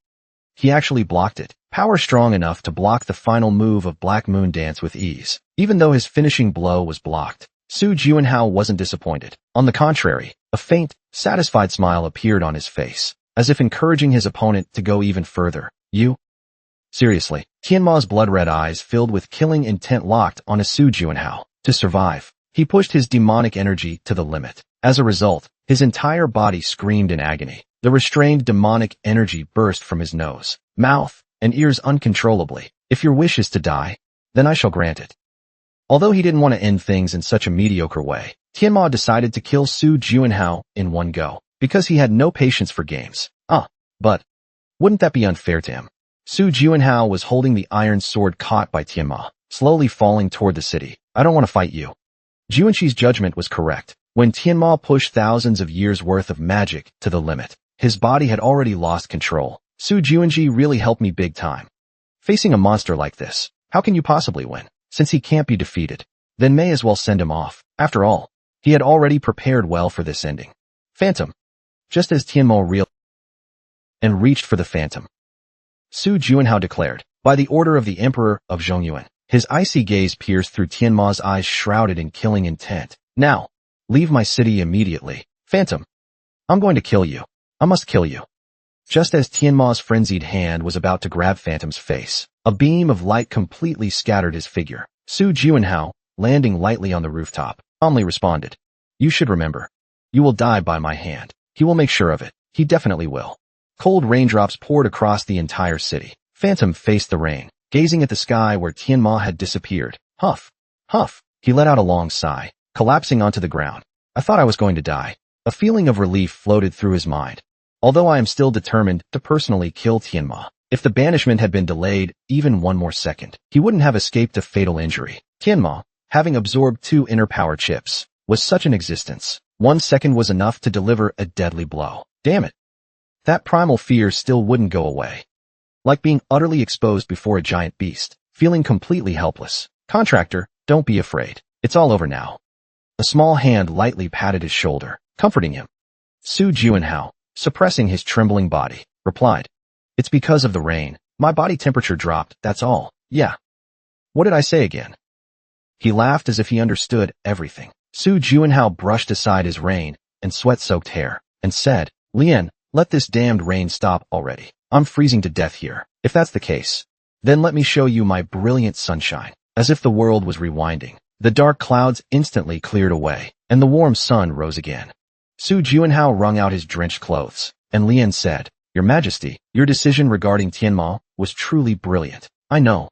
He actually blocked it. Power strong enough to block the final move of Black Moon Dance with ease. Even though his finishing blow was blocked, Su Juanhao wasn't disappointed. On the contrary, a faint, satisfied smile appeared on his face, as if encouraging his opponent to go even further. You? Seriously, Tianma's blood-red eyes filled with killing intent locked on Su Juanhao. To survive, he pushed his demonic energy to the limit. As a result, his entire body screamed in agony. The restrained demonic energy burst from his nose, mouth, and ears uncontrollably. If your wish is to die, then I shall grant it. Although he didn't want to end things in such a mediocre way, Tianma decided to kill Su Juanhao in one go, because he had no patience for games. But wouldn't that be unfair to him? Su Juanhao was holding the iron sword caught by Tianma, slowly falling toward the city. I don't want to fight you. Juanxi's judgment was correct. When Tianma pushed thousands of years' worth of magic to the limit, his body had already lost control. Su Juanxi really helped me big time. Facing a monster like this, how can you possibly win? Since he can't be defeated, then may as well send him off. After all, he had already prepared well for this ending. Phantom. Just as Tianma realized and reached for the phantom, Su Juanhao declared, by the order of the Emperor of Zhongyuan. His icy gaze pierced through Tianma's eyes shrouded in killing intent. Now, leave my city immediately. Phantom. I'm going to kill you. I must kill you. Just as Tianma's frenzied hand was about to grab Phantom's face, a beam of light completely scattered his figure. Su Juanhao, landing lightly on the rooftop, calmly responded, you should remember. You will die by my hand. He will make sure of it. He definitely will. Cold raindrops poured across the entire city. Phantom faced the rain, gazing at the sky where Tianma had disappeared. Huff. Huff. He let out a long sigh, collapsing onto the ground. I thought I was going to die. A feeling of relief floated through his mind. Although I am still determined to personally kill Tianma, if the banishment had been delayed even one more second, he wouldn't have escaped a fatal injury. Tianma, having absorbed 2 inner power chips, was such an existence. 1 second was enough to deliver a deadly blow. Damn it. That primal fear still wouldn't go away. Like being utterly exposed before a giant beast, feeling completely helpless. Contractor, don't be afraid. It's all over now. A small hand lightly patted his shoulder, comforting him. Su Juanhao, suppressing his trembling body, replied, it's because of the rain. My body temperature dropped, that's all. Yeah. What did I say again? He laughed as if he understood everything. Su Juanhao brushed aside his rain and sweat-soaked hair, and said, Lian, let this damned rain stop already. I'm freezing to death here. If that's the case, then let me show you my brilliant sunshine. As if the world was rewinding, the dark clouds instantly cleared away, and the warm sun rose again. Su Juanhao wrung out his drenched clothes, and Lian said, Your Majesty, your decision regarding Tianma was truly brilliant. I know.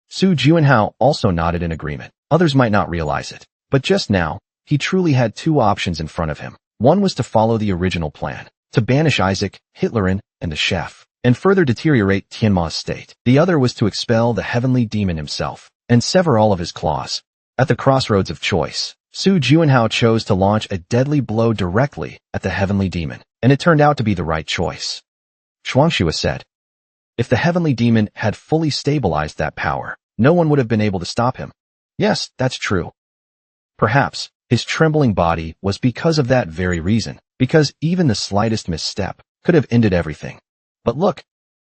Su Juanhao also nodded in agreement. Others might not realize it, but just now, he truly had 2 options in front of him. One was to follow the original plan, to banish Isaac, Hitlerin, and the chef, and further deteriorate Tianma's state. The other was to expel the heavenly demon himself, and sever all of his claws. At the crossroads of choice, Su Juanhao chose to launch a deadly blow directly at the heavenly demon. And it turned out to be the right choice. Shuangshua said. If the heavenly demon had fully stabilized that power, no one would have been able to stop him. Yes, that's true. Perhaps his trembling body was because of that very reason, because even the slightest misstep could have ended everything. But look,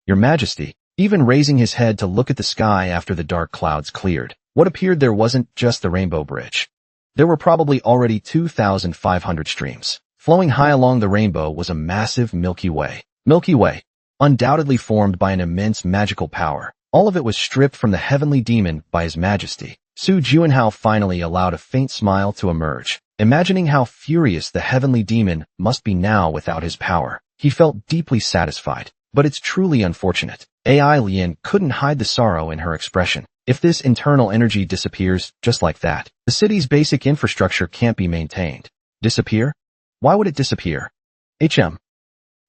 Your Majesty, even raising his head to look at the sky after the dark clouds cleared, what appeared there wasn't just the Rainbow Bridge. There were probably already 2,500 streams. Flowing high along the rainbow was a massive Milky Way. Milky Way, undoubtedly formed by an immense magical power. All of it was stripped from the heavenly demon by His Majesty. Su Juanhao finally allowed a faint smile to emerge. Imagining how furious the heavenly demon must be now without his power, he felt deeply satisfied. But it's truly unfortunate. AI Lian couldn't hide the sorrow in her expression. If this internal energy disappears just like that, the city's basic infrastructure can't be maintained. Disappear? Why would it disappear?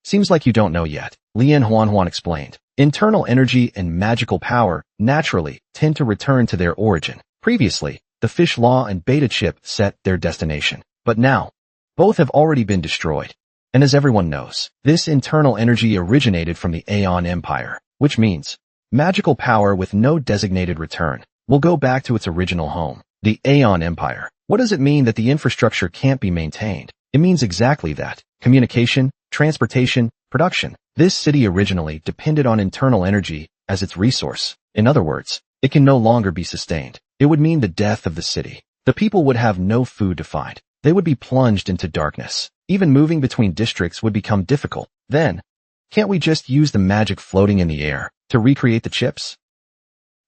Seems like you don't know yet, Lian Huanhuan explained. Internal energy and magical power naturally tend to return to their origin. Previously, the fish law and beta chip set their destination. But now, both have already been destroyed. And as everyone knows, this internal energy originated from the Aeon Empire, which means magical power with no designated return will go back to its original home, the Aeon Empire. What does it mean that the infrastructure can't be maintained? It means exactly that. Communication, transportation, production. This city originally depended on internal energy as its resource. In other words, it can no longer be sustained. It would mean the death of the city. The people would have no food to find. They would be plunged into darkness. Even moving between districts would become difficult. Then, can't we just use the magic floating in the air to recreate the chips?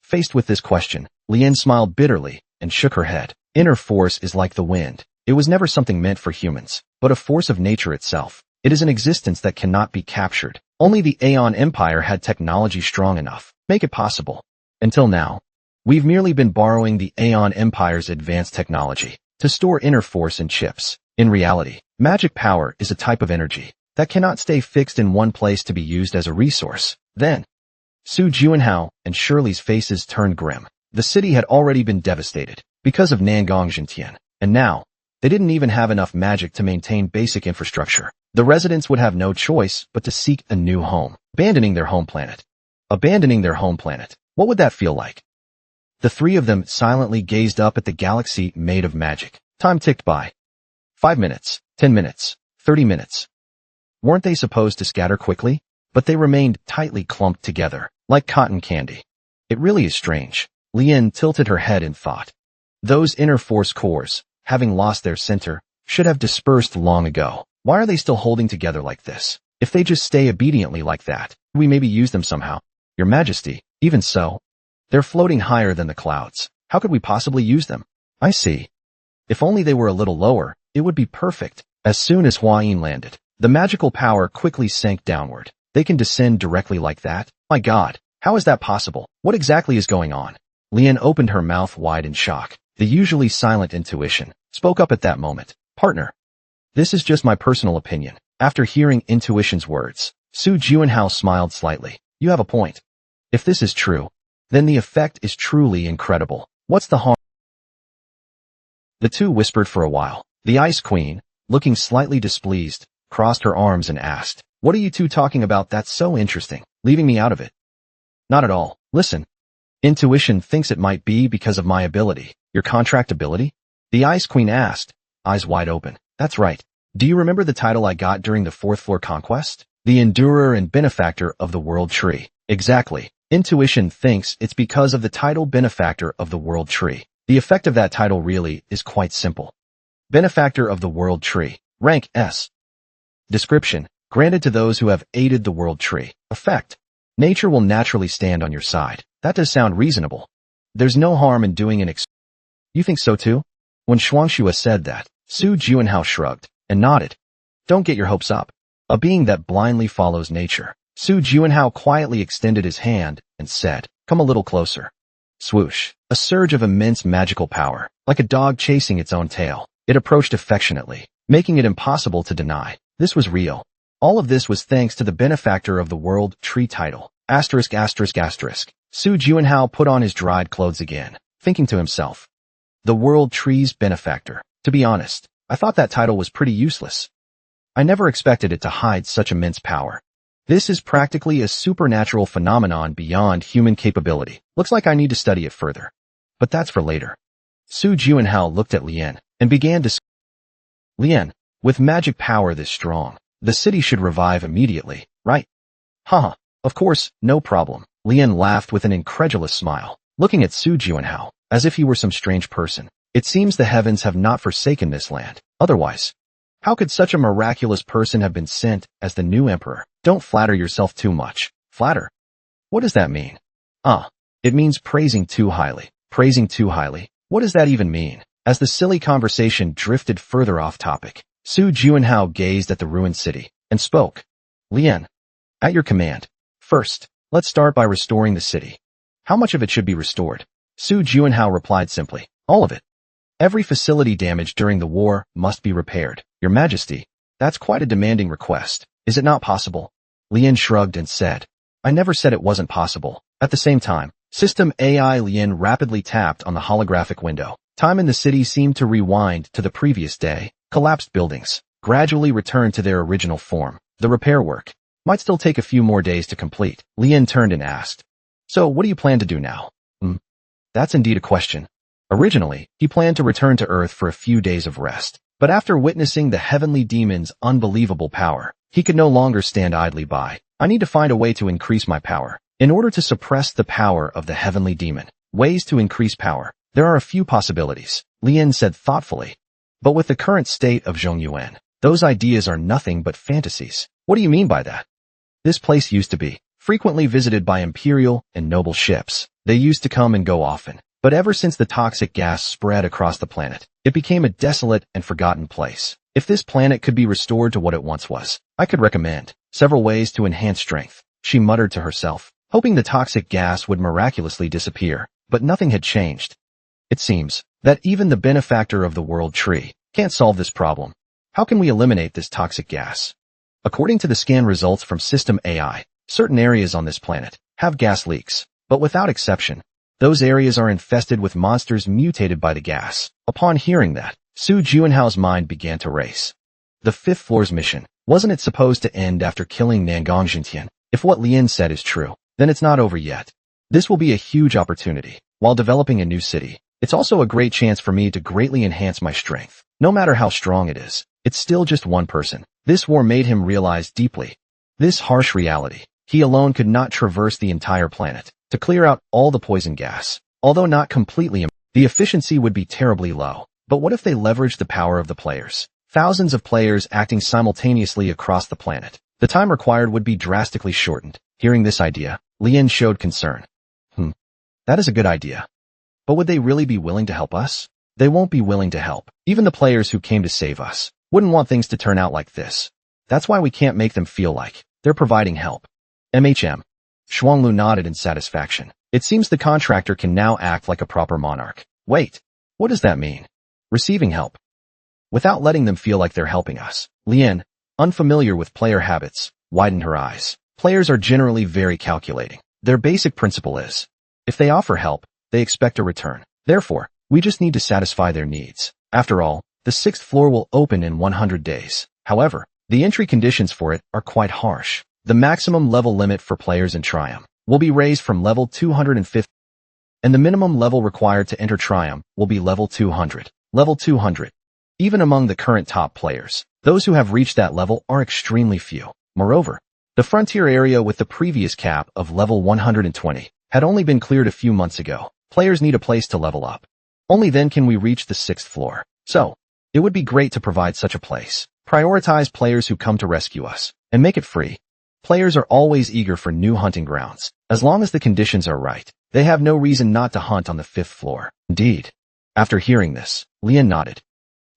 Faced with this question, Lian smiled bitterly and shook her head. Inner force is like the wind. It was never something meant for humans, but a force of nature itself. It is an existence that cannot be captured. Only the Aeon Empire had technology strong enough to make it possible. Until now, we've merely been borrowing the Aeon Empire's advanced technology to store inner force in chips. In reality, magic power is a type of energy that cannot stay fixed in one place to be used as a resource. Then, Su Juanhao and Shirley's faces turned grim. The city had already been devastated because of Nangong Jintian, and now, they didn't even have enough magic to maintain basic infrastructure. The residents would have no choice but to seek a new home, abandoning their home planet. Abandoning their home planet. What would that feel like? The three of them silently gazed up at the galaxy made of magic. Time ticked by. 5 minutes, 10 minutes, 30 minutes. Weren't they supposed to scatter quickly? But they remained tightly clumped together, like cotton candy. It really is strange. Lian tilted her head in thought. Those inner force cores, having lost their center, should have dispersed long ago. Why are they still holding together like this? If they just stay obediently like that, we maybe use them somehow. Your Majesty, even so, they're floating higher than the clouds. How could we possibly use them? I see. If only they were a little lower, it would be perfect. As soon as Hua Yin landed, the magical power quickly sank downward. They can descend directly like that? My God, how is that possible? What exactly is going on? Lian opened her mouth wide in shock. The usually silent intuition spoke up at that moment. Partner, this is just my personal opinion. After hearing intuition's words, Su Juanhao smiled slightly. You have a point. If this is true, then the effect is truly incredible. What's the harm? The two whispered for a while. The Ice Queen, looking slightly displeased, crossed her arms and asked, "What are you two talking about that's so interesting, leaving me out of it?" Not at all. Listen. Intuition thinks it might be because of my ability. Your contract ability? The Ice Queen asked, eyes wide open. That's right. Do you remember the title I got during the 4th floor conquest? The Endurer and Benefactor of the World Tree. Exactly. Intuition thinks it's because of the title Benefactor of the World Tree. The effect of that title really is quite simple. Benefactor of the World Tree. Rank S. Description. Granted to those who have aided the World Tree. Effect. Nature will naturally stand on your side. That does sound reasonable. There's no harm in doing an You think so too? When Shuangshua said that, Su Juanhao shrugged and nodded. Don't get your hopes up. A being that blindly follows nature. Su Juanhao quietly extended his hand and said, "Come a little closer." Swoosh. A surge of immense magical power, like a dog chasing its own tail. It approached affectionately, making it impossible to deny. This was real. All of this was thanks to the Benefactor of the World Tree title. Asterisk asterisk asterisk. Su Juanhao put on his dried clothes again, thinking to himself. The World Tree's Benefactor. To be honest, I thought that title was pretty useless. I never expected it to hide such immense power. This is practically a supernatural phenomenon beyond human capability. Looks like I need to study it further. But that's for later. Su Juanhao looked at Lien and began to Lien, with magic power this strong, the city should revive immediately, right? Haha, of course, no problem. Lien laughed with an incredulous smile, looking at Su Juanhao, as if he were some strange person. It seems the heavens have not forsaken this land. Otherwise, how could such a miraculous person have been sent as the new emperor? Don't flatter yourself too much. Flatter? What does that mean? It means praising too highly. Praising too highly? What does that even mean? As the silly conversation drifted further off topic, Su Juanhao gazed at the ruined city and spoke. Lien, at your command. First, let's start by restoring the city. How much of it should be restored? Su Juanhao replied simply, all of it. Every facility damaged during the war must be repaired. Your Majesty, that's quite a demanding request. Is it not possible? Lien shrugged and said, I never said it wasn't possible. At the same time, System AI Lien rapidly tapped on the holographic window. Time in the city seemed to rewind to the previous day. Collapsed buildings gradually returned to their original form. The repair work might still take a few more days to complete. Lien turned and asked, so what do you plan to do now? That's indeed a question. Originally, he planned to return to Earth for a few days of rest. But after witnessing the heavenly demon's unbelievable power, he could no longer stand idly by. I need to find a way to increase my power. In order to suppress the power of the heavenly demon, ways to increase power. There are a few possibilities, Lien said thoughtfully. But with the current state of Zhongyuan, those ideas are nothing but fantasies. What do you mean by that? This place used to be frequently visited by imperial and noble ships. They used to come and go often. But ever since the toxic gas spread across the planet, it became a desolate and forgotten place. If this planet could be restored to what it once was, I could recommend several ways to enhance strength, she muttered to herself, hoping the toxic gas would miraculously disappear. But nothing had changed. It seems that even the benefactor of the world tree can't solve this problem. How can we eliminate this toxic gas? According to the scan results from System AI, certain areas on this planet have gas leaks, but without exception, those areas are infested with monsters mutated by the gas. Upon hearing that, Su Juanhao's mind began to race. The fifth floor's mission, wasn't it supposed to end after killing Nangang Jintian? If what Lien said is true, then it's not over yet. This will be a huge opportunity. While developing a new city, it's also a great chance for me to greatly enhance my strength. No matter how strong it is, it's still just one person. This war made him realize deeply. This harsh reality. He alone could not traverse the entire planet to clear out all the poison gas. Although not completely, the efficiency would be terribly low. But what if they leveraged the power of the players? Thousands of players acting simultaneously across the planet. The time required would be drastically shortened. Hearing this idea, Lien showed concern. That is a good idea. But would they really be willing to help us? They won't be willing to help. Even the players who came to save us wouldn't want things to turn out like this. That's why we can't make them feel like they're providing help. Shuanglu nodded in satisfaction. It seems the contractor can now act like a proper monarch. Wait, what does that mean? Receiving help without letting them feel like they're helping us. Lien, unfamiliar with player habits, widened her eyes. Players are generally very calculating. Their basic principle is, if they offer help, they expect a return. Therefore, we just need to satisfy their needs. After all, the 6th floor will open in 100 days. However, the entry conditions for it are quite harsh. The maximum level limit for players in Triumph will be raised from level 250, and the minimum level required to enter Triumph will be level 200. Level 200. Even among the current top players, those who have reached that level are extremely few. Moreover, the frontier area with the previous cap of level 120 had only been cleared a few months ago. Players need a place to level up. Only then can we reach the 6th floor. So, it would be great to provide such a place. Prioritize players who come to rescue us, and make it free. Players are always eager for new hunting grounds. As long as the conditions are right, they have no reason not to hunt on the 5th floor. Indeed. After hearing this, Lien nodded.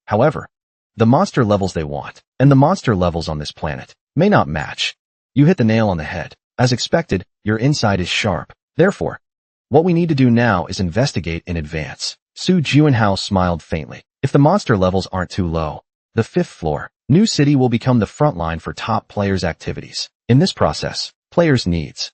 However, the monster levels they want, and the monster levels on this planet, may not match. You hit the nail on the head. As expected, your insight is sharp. Therefore, what we need to do now is investigate in advance. Su Juanhao smiled faintly. If the monster levels aren't too low, the 5th floor, new city will become the front line for top players' activities. In this process, players' needs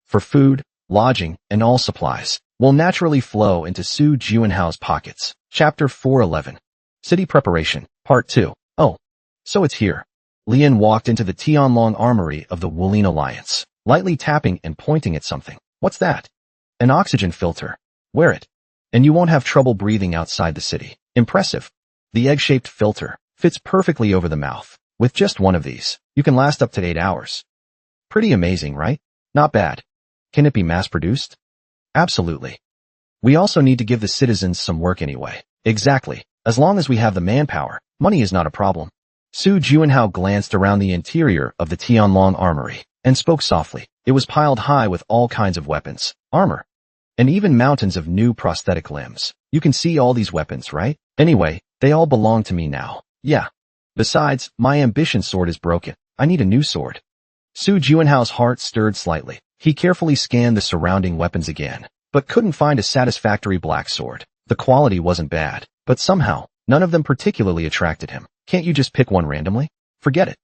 for food, lodging, and all supplies will naturally flow into Su Juanhao's pockets. Chapter 411. City Preparation, Part 2. Oh, so it's here. Lian walked into the Tianlong armory of the Wulin Alliance, lightly tapping and pointing at something. What's that? An oxygen filter. Wear it, and you won't have trouble breathing outside the city. Impressive. The egg-shaped filter fits perfectly over the mouth. With just one of these, you can last up to 8 hours. Pretty amazing, right? Not bad. Can it be mass-produced? Absolutely. We also need to give the citizens some work anyway. Exactly. As long as we have the manpower, money is not a problem. Su Juanhao glanced around the interior of the Tianlong armory and spoke softly. It was piled high with all kinds of weapons, armor, and even mountains of new prosthetic limbs. You can see all these weapons, right? Anyway, they all belong to me now. Yeah. Besides, my ambition sword is broken. I need a new sword. Su Juanhao's heart stirred slightly. He carefully scanned the surrounding weapons again, but couldn't find a satisfactory black sword. The quality wasn't bad, but somehow, none of them particularly attracted him. Can't you just pick one randomly? Forget it.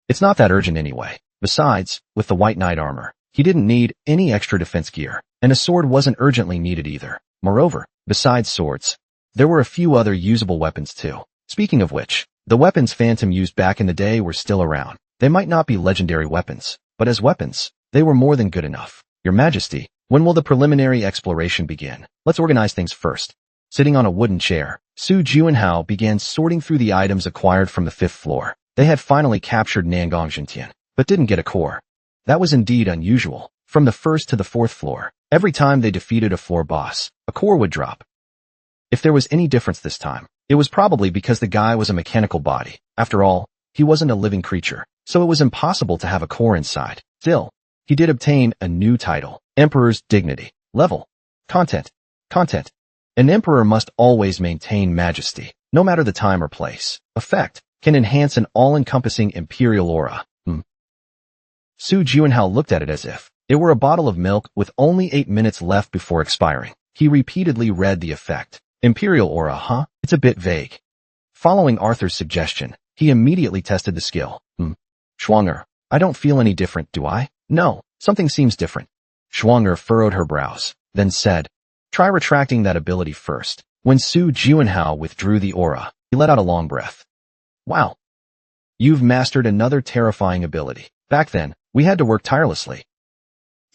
It's not that urgent anyway. Besides, with the white knight armor, he didn't need any extra defense gear, and a sword wasn't urgently needed either. Moreover, besides swords, there were a few other usable weapons too. Speaking of which, the weapons Phantom used back in the day were still around. They might not be legendary weapons, but as weapons, they were more than good enough. Your Majesty, when will the preliminary exploration begin? Let's organize things first. Sitting on a wooden chair, Su Juanhao began sorting through the items acquired from the 5th floor. They had finally captured Nangong Jintian, but didn't get a core. That was indeed unusual. From the 1st to the 4th floor, every time they defeated a floor boss, a core would drop. If there was any difference this time, it was probably because the guy was a mechanical body. After all, he wasn't a living creature, so it was impossible to have a core inside. Still, he did obtain a new title, Emperor's Dignity. Level. Content. An emperor must always maintain majesty, no matter the time or place. Effect. Can enhance an all-encompassing imperial aura. Su Juanhao looked at it as if it were a bottle of milk with only 8 minutes left before expiring. He repeatedly read the effect. Imperial aura, huh? It's a bit vague. Following Arthur's suggestion, he immediately tested the skill. Schwanger, I don't feel any different, do I? No, something seems different. Schwanger furrowed her brows, then said, try retracting that ability first. When Su Juanhao withdrew the aura, he let out a long breath. Wow. You've mastered another terrifying ability. Back then, we had to work tirelessly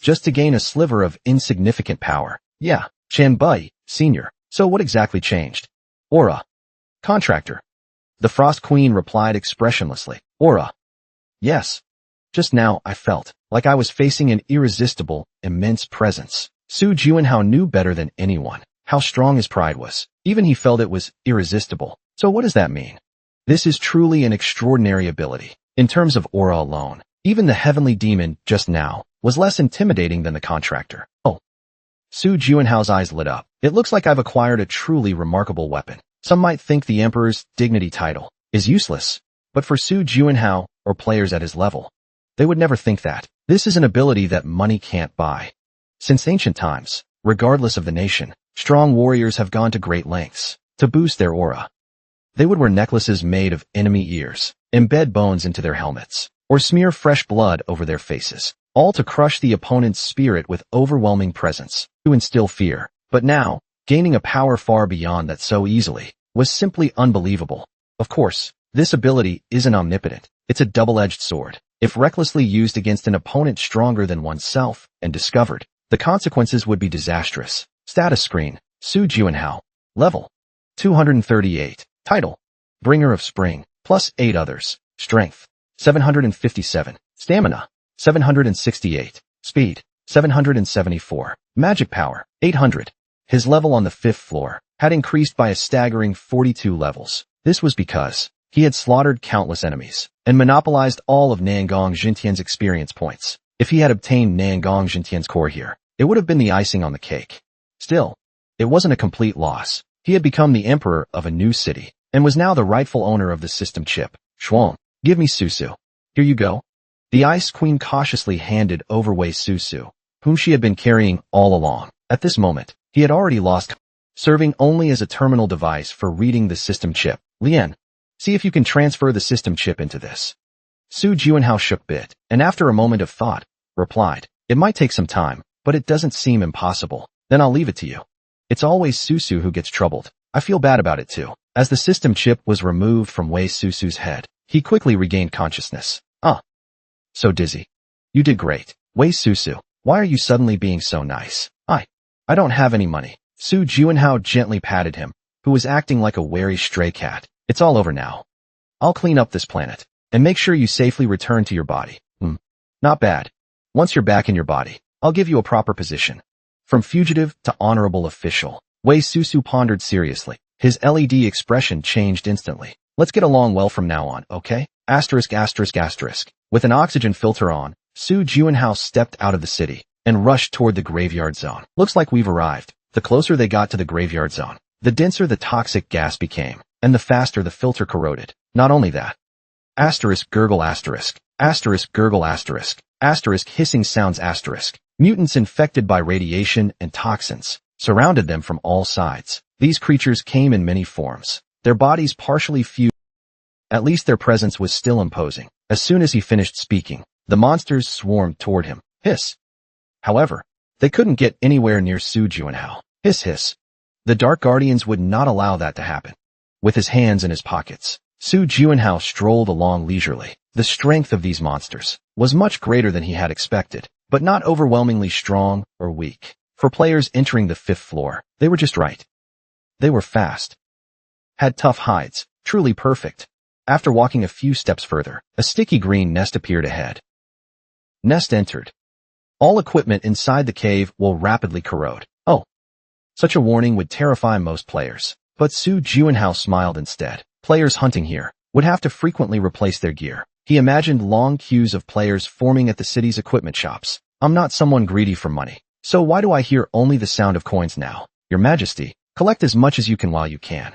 just to gain a sliver of insignificant power. Yeah, Chan Bai, Senior. So what exactly changed? Aura. Contractor. The Frost Queen replied expressionlessly. Aura. Yes. Just now I felt like I was facing an irresistible, immense presence. Su Juanhao knew better than anyone how strong his pride was. Even he felt it was irresistible. So what does that mean? This is truly an extraordinary ability. In terms of aura alone, even the heavenly demon just now was less intimidating than the contractor. Oh. Su Juanhao's eyes lit up. It looks like I've acquired a truly remarkable weapon. Some might think the Emperor's Dignity title is useless, but for Su Juanhao, or players at his level, they would never think that. This is an ability that money can't buy. Since ancient times, regardless of the nation, strong warriors have gone to great lengths to boost their aura. They would wear necklaces made of enemy ears, embed bones into their helmets, or smear fresh blood over their faces, all to crush the opponent's spirit with overwhelming presence, to instill fear. But now, gaining a power far beyond that so easily was simply unbelievable. Of course, this ability isn't omnipotent. It's a double-edged sword. If recklessly used against an opponent stronger than oneself and discovered, the consequences would be disastrous. Status screen. Su Juanhao. Level 238. Title. Bringer of Spring. Plus 8 others. Strength 757. Stamina 768. Speed 774. Magic power 800. His level on the 5th floor had increased by a staggering 42 levels. This was because he had slaughtered countless enemies and monopolized all of Nangong Jintian's experience points. If he had obtained Nangong Jintian's core here, it would have been the icing on the cake. Still, it wasn't a complete loss. He had become the emperor of a new city and was now the rightful owner of the system chip. Shuang, give me Susu. Here you go. The Ice Queen cautiously handed over Wei Susu, whom she had been carrying all along. At this moment, he had already lost, serving only as a terminal device for reading the system chip. Lian, see if you can transfer the system chip into this. Su Juanhao shook bit, and after a moment of thought, replied, it might take some time, but it doesn't seem impossible. Then I'll leave it to you. It's always Susu who gets troubled. I feel bad about it too. As the system chip was removed from Wei Susu's head, He quickly regained consciousness. So dizzy. You did great. Wei Susu, why are you suddenly being so nice? I don't have any money. Su Juanhao gently patted him, who was acting like a wary stray cat. It's all over now. I'll clean up this planet, and make sure you safely return to your body. Not bad. Once you're back in your body, I'll give you a proper position. From fugitive to honorable official. Wei Susu pondered seriously. His LED expression changed instantly. Let's get along well from now on, okay? Asterisk. With an oxygen filter on, Su Juanhao stepped out of the city and rushed toward the graveyard zone. Looks like we've arrived. The closer they got to the graveyard zone, the denser the toxic gas became, and the faster the filter corroded. Not only that. Asterisk gurgle asterisk. Asterisk gurgle asterisk. Asterisk hissing sounds asterisk. Mutants infected by radiation and toxins surrounded them from all sides. These creatures came in many forms. Their bodies partially fused. At least their presence was still imposing. As soon as he finished speaking, the monsters swarmed toward him. Hiss. However, they couldn't get anywhere near Su Juanhao. Hiss. The Dark Guardians would not allow that to happen. With his hands in his pockets, Su Juanhao strolled along leisurely. The strength of these monsters was much greater than he had expected, but not overwhelmingly strong or weak. For players entering the 5th floor, they were just right. They were fast. Had tough hides, truly perfect. After walking a few steps further, a sticky green nest appeared ahead. Nest entered. All equipment inside the cave will rapidly corrode. Such a warning would terrify most players. But Su Juanhao smiled instead. Players hunting here would have to frequently replace their gear. He imagined long queues of players forming at the city's equipment shops. I'm not someone greedy for money. So why do I hear only the sound of coins now? Your Majesty, collect as much as you can while you can.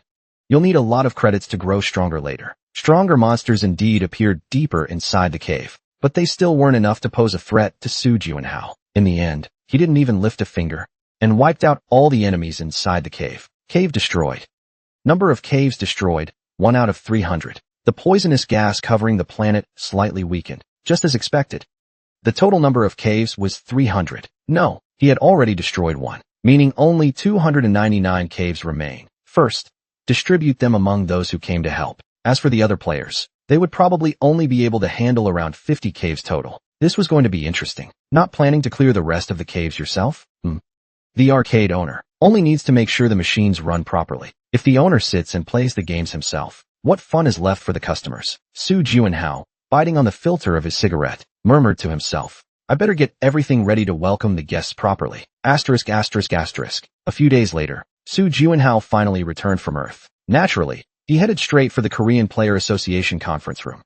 You'll need a lot of credits to grow stronger later. Stronger monsters indeed appeared deeper inside the cave, but they still weren't enough to pose a threat to Su Juanhao. In the end, he didn't even lift a finger and wiped out all the enemies inside the cave. Cave destroyed. Number of caves destroyed, 1 out of 300. The poisonous gas covering the planet slightly weakened, just as expected. The total number of caves was 300. No, he had already destroyed 1, meaning only 299 caves remain. First, distribute them among those who came to help. As for the other players, they would probably only be able to handle around 50 caves total. This was going to be interesting. Not planning to clear the rest of the caves yourself? The arcade owner only needs to make sure the machines run properly. If the owner sits and plays the games himself, what fun is left for the customers? Su Juanhao, biting on the filter of his cigarette, murmured to himself, I better get everything ready to welcome the guests properly. Asterisk. A few days later, Su Juanhao finally returned from Earth. Naturally, he headed straight for the Korean Player Association conference room.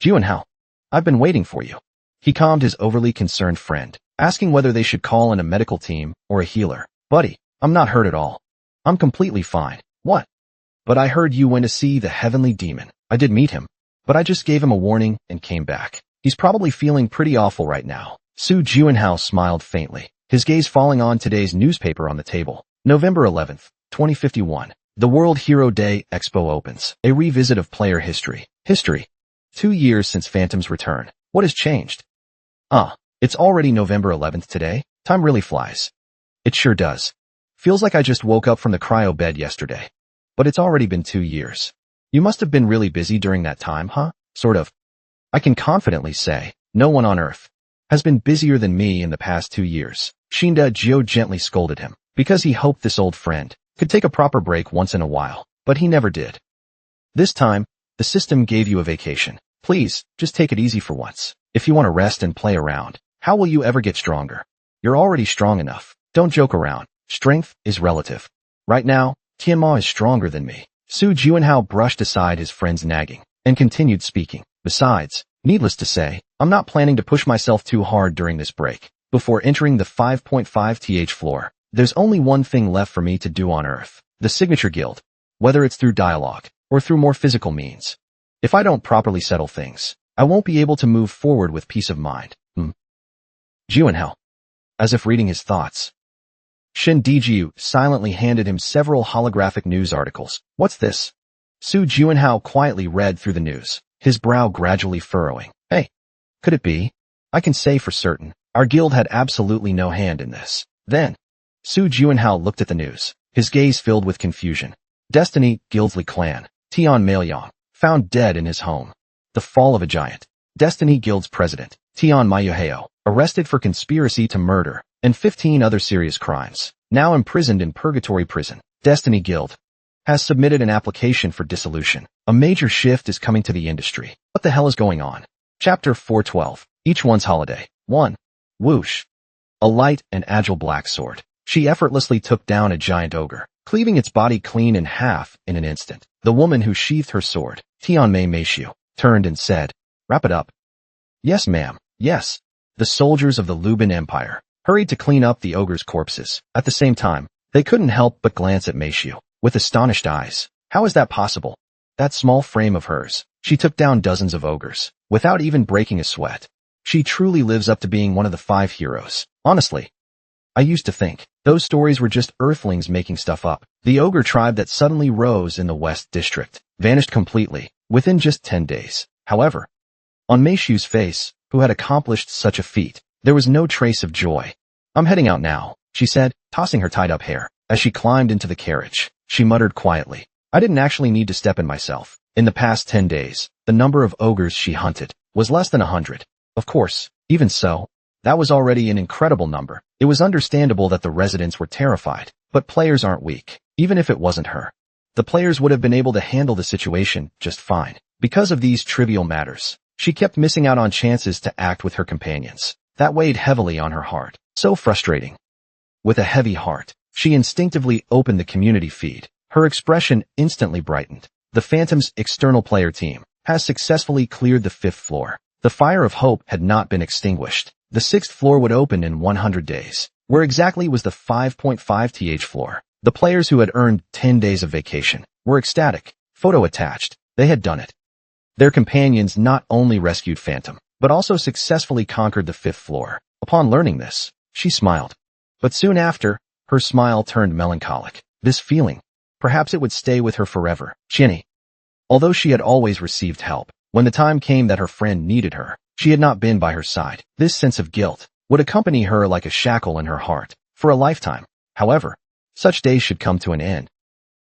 Juanhao, I've been waiting for you. He calmed his overly concerned friend, asking whether they should call in a medical team or a healer. Buddy, I'm not hurt at all. I'm completely fine. What? But I heard you went to see the heavenly demon. I did meet him, but I just gave him a warning and came back. He's probably feeling pretty awful right now. Su Juanhao smiled faintly, his gaze falling on today's newspaper on the table. November 11th, 2051. The World Hero Day Expo opens. A revisit of player history. 2 years since Phantom's return. What has changed? It's already November 11th today. Time really flies. It sure does. Feels like I just woke up from the cryo bed yesterday. But it's already been 2 years. You must have been really busy during that time, huh? Sort of. I can confidently say, no one on Earth has been busier than me in the past 2 years. Shinda Jio gently scolded him, because he hoped this old friend could take a proper break once in a while, but he never did. This time, the system gave you a vacation. Please, just take it easy for once. If you want to rest and play around, how will you ever get stronger? You're already strong enough. Don't joke around. Strength is relative. Right now, Tianma is stronger than me. Su Juanhao brushed aside his friend's nagging and continued speaking. Besides, needless to say, I'm not planning to push myself too hard during this break. Before entering the 5.5th floor, there's only one thing left for me to do on Earth. The Signature Guild. Whether it's through dialogue or through more physical means. If I don't properly settle things, I won't be able to move forward with peace of mind. Juanhao. As if reading his thoughts. Shin Dijiu silently handed him several holographic news articles. What's this? Su Juanhao quietly read through the news, his brow gradually furrowing. Hey, could it be? I can say for certain, our guild had absolutely no hand in this. Then, Su Juanhao looked at the news, his gaze filled with confusion. Destiny, Guildsley Clan, Tian Maelyong, found dead in his home. The fall of a giant. Destiny Guild's president, Tion Mayuheo, arrested for conspiracy to murder and 15 other serious crimes, now imprisoned in Purgatory Prison. Destiny Guild has submitted an application for dissolution. A major shift is coming to the industry. What the hell is going on? Chapter 412. Each one's holiday. 1. Whoosh. A light and agile black sword. She effortlessly took down a giant ogre, cleaving its body clean in half in an instant. The woman who sheathed her sword, Tianmei Meishu, turned and said, "Wrap it up." "Yes, ma'am, yes." The soldiers of the Lubin Empire hurried to clean up the ogre's corpses. At the same time, they couldn't help but glance at Meishu with astonished eyes. How is that possible? That small frame of hers. She took down dozens of ogres without even breaking a sweat. She truly lives up to being one of the 5 heroes. Honestly, I used to think those stories were just earthlings making stuff up. The ogre tribe that suddenly rose in the West District vanished completely within just 10 days. However, on Meishu's face, who had accomplished such a feat, there was no trace of joy. "I'm heading out now," she said, tossing her tied-up hair. As she climbed into the carriage, she muttered quietly, "I didn't actually need to step in myself." In the past 10 days, the number of ogres she hunted was less than 100. Of course, even so, that was already an incredible number. It was understandable that the residents were terrified, but players aren't weak. Even if it wasn't her, the players would have been able to handle the situation just fine. Because of these trivial matters, she kept missing out on chances to act with her companions. That weighed heavily on her heart. So frustrating. With a heavy heart, she instinctively opened the community feed. Her expression instantly brightened. The Phantom's external player team has successfully cleared the 5th floor. The fire of hope had not been extinguished. The 6th floor would open in 100 days. Where exactly was the 5.5th floor? The players who had earned 10 days of vacation were ecstatic. Photo attached. They had done it. Their companions not only rescued Phantom, but also successfully conquered the 5th floor. Upon learning this, she smiled. But soon after, her smile turned melancholic. This feeling, perhaps it would stay with her forever. Chinny. Although she had always received help, when the time came that her friend needed her, she had not been by her side. This sense of guilt would accompany her like a shackle in her heart for a lifetime. However, such days should come to an end.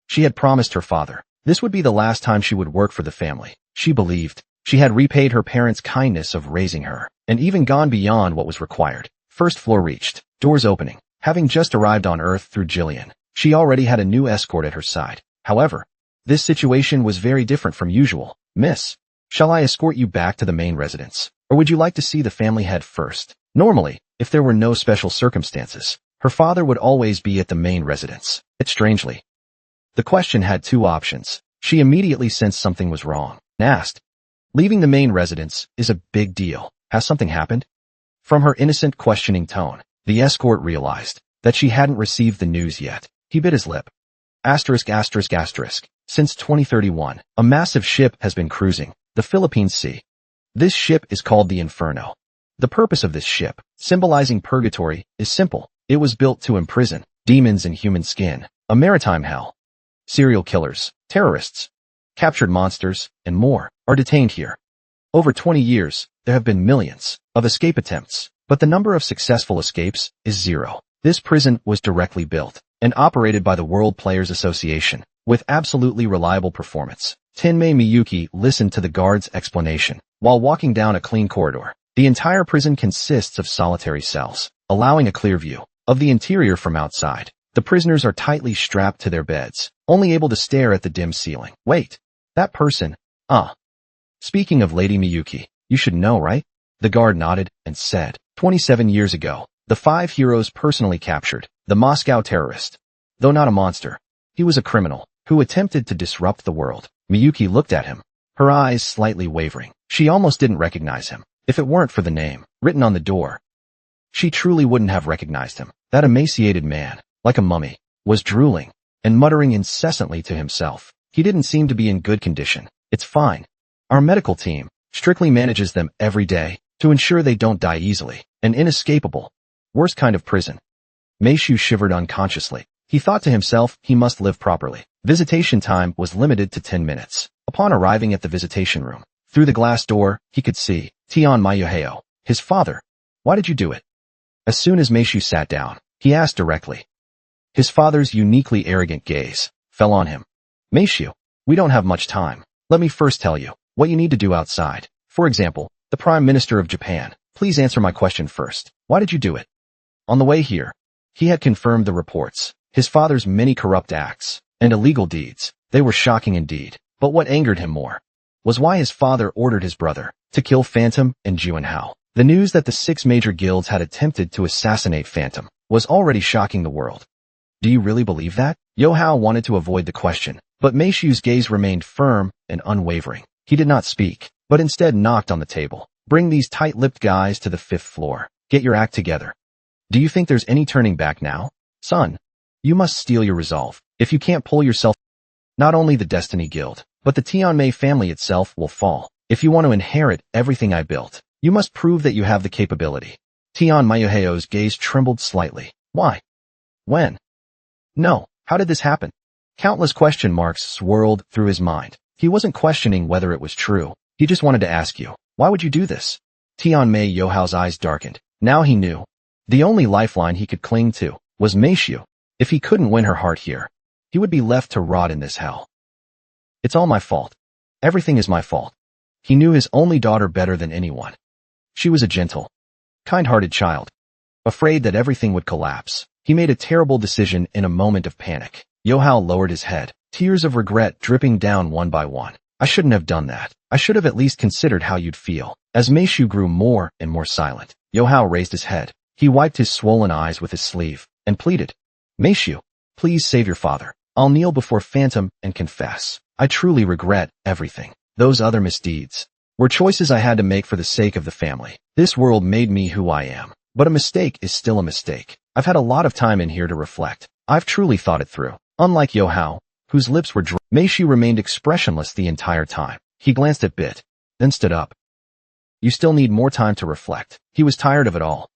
She had promised her father this would be the last time she would work for the family. She believed she had repaid her parents' kindness of raising her, and even gone beyond what was required. 1st floor reached, doors opening. Having just arrived on Earth through Jillian, she already had a new escort at her side. However, this situation was very different from usual. "Miss, shall I escort you back to the main residence, or would you like to see the family head first?" Normally, if there were no special circumstances, her father would always be at the main residence. Yet strangely, the question had 2 options. She immediately sensed something was wrong and asked, "Leaving the main residence is a big deal. Has something happened?" From her innocent questioning tone, the escort realized that she hadn't received the news yet. He bit his lip. Asterisk. Since 2031, a massive ship has been cruising the Philippine Sea. This ship is called the Inferno. The purpose of this ship, symbolizing purgatory, is simple. It was built to imprison demons in human skin, a maritime hell. Serial killers, terrorists, captured monsters, and more are detained here. Over 20 years, there have been millions of escape attempts, but the number of successful escapes is 0. This prison was directly built and operated by the World Players Association with absolutely reliable performance. Tenmei Miyuki listened to the guard's explanation while walking down a clean corridor. The entire prison consists of solitary cells, allowing a clear view of the interior from outside. The prisoners are tightly strapped to their beds, only able to stare at the dim ceiling. "Wait, that person, Speaking of Lady Miyuki, you should know, right?" The guard nodded and said, 27 years ago, the 5 heroes personally captured the Moscow terrorist. Though not a monster, he was a criminal who attempted to disrupt the world. Miyuki looked at him, her eyes slightly wavering. She almost didn't recognize him. If it weren't for the name written on the door, she truly wouldn't have recognized him. That emaciated man, like a mummy, was drooling and muttering incessantly to himself. He didn't seem to be in good condition. "It's fine. Our medical team strictly manages them every day to ensure they don't die easily. An inescapable, worst kind of prison." Meishu shivered unconsciously. He thought to himself he must live properly. Visitation time was limited to 10 minutes. Upon arriving at the visitation room, through the glass door, he could see Tion Mayuheo, his father. "Why did you do it?" As soon as Meishu sat down, he asked directly. His father's uniquely arrogant gaze fell on him. "Meishu, we don't have much time. Let me first tell you what you need to do outside. For example, the Prime Minister of Japan. Please answer my question first. Why did you do it? On the way here, he had confirmed the reports. His father's many corrupt acts and illegal deeds. They were shocking indeed. But what angered him more was why his father ordered his brother to kill Phantom and Juanhao. The news that the 6 major guilds had attempted to assassinate Phantom was already shocking the world. Do you really believe that? Yohao wanted to avoid the question, but Meishu's gaze remained firm and unwavering. He did not speak, but instead knocked on the table. Bring these tight-lipped guys to the 5th floor. Get your act together. Do you think there's any turning back now? Son, you must steel your resolve. If you can't pull yourself, not only the Destiny Guild, but the Tianmei family itself will fall. If you want to inherit everything I built, you must prove that you have the capability. Tian Mayuheo's gaze trembled slightly. Why? When? No. How did this happen? Countless question marks swirled through his mind. He wasn't questioning whether it was true. He just wanted to ask you, why would you do this? Tianmei Yohao's eyes darkened. Now he knew. The only lifeline he could cling to was Meishu. If he couldn't win her heart here, he would be left to rot in this hell. It's all my fault. Everything is my fault. He knew his only daughter better than anyone. She was a gentle, kind-hearted child. Afraid that everything would collapse, he made a terrible decision in a moment of panic. Yohao lowered his head, tears of regret dripping down one by one. I shouldn't have done that. I should have at least considered how you'd feel. As Meishu grew more and more silent, Yohao raised his head. He wiped his swollen eyes with his sleeve and pleaded, Meishu, please save your father. I'll kneel before Phantom and confess. I truly regret everything. Those other misdeeds were choices I had to make for the sake of the family. This world made me who I am. But a mistake is still a mistake. I've had a lot of time in here to reflect. I've truly thought it through. Unlike Yohao, whose lips were dry, Meishu remained expressionless the entire time. He glanced at Bit, then stood up. You still need more time to reflect. He was tired of it all.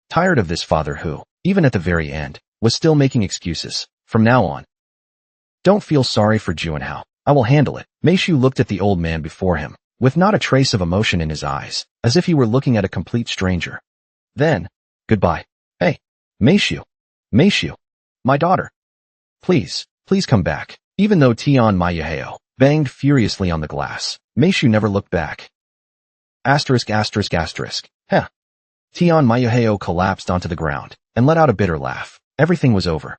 Tired of this father who, even at the very end, was still making excuses. From now on, don't feel sorry for Juanhao. I will handle it. Meishu looked at the old man before him, with not a trace of emotion in his eyes, as if he were looking at a complete stranger. Then, goodbye. Hey, Meishu. Meishu. My daughter. Please come back. Even though Tian Mayuheo banged furiously on the glass, Meishu never looked back. Asterisk. Heh. Tian Mayuheo collapsed onto the ground and let out a bitter laugh. Everything was over.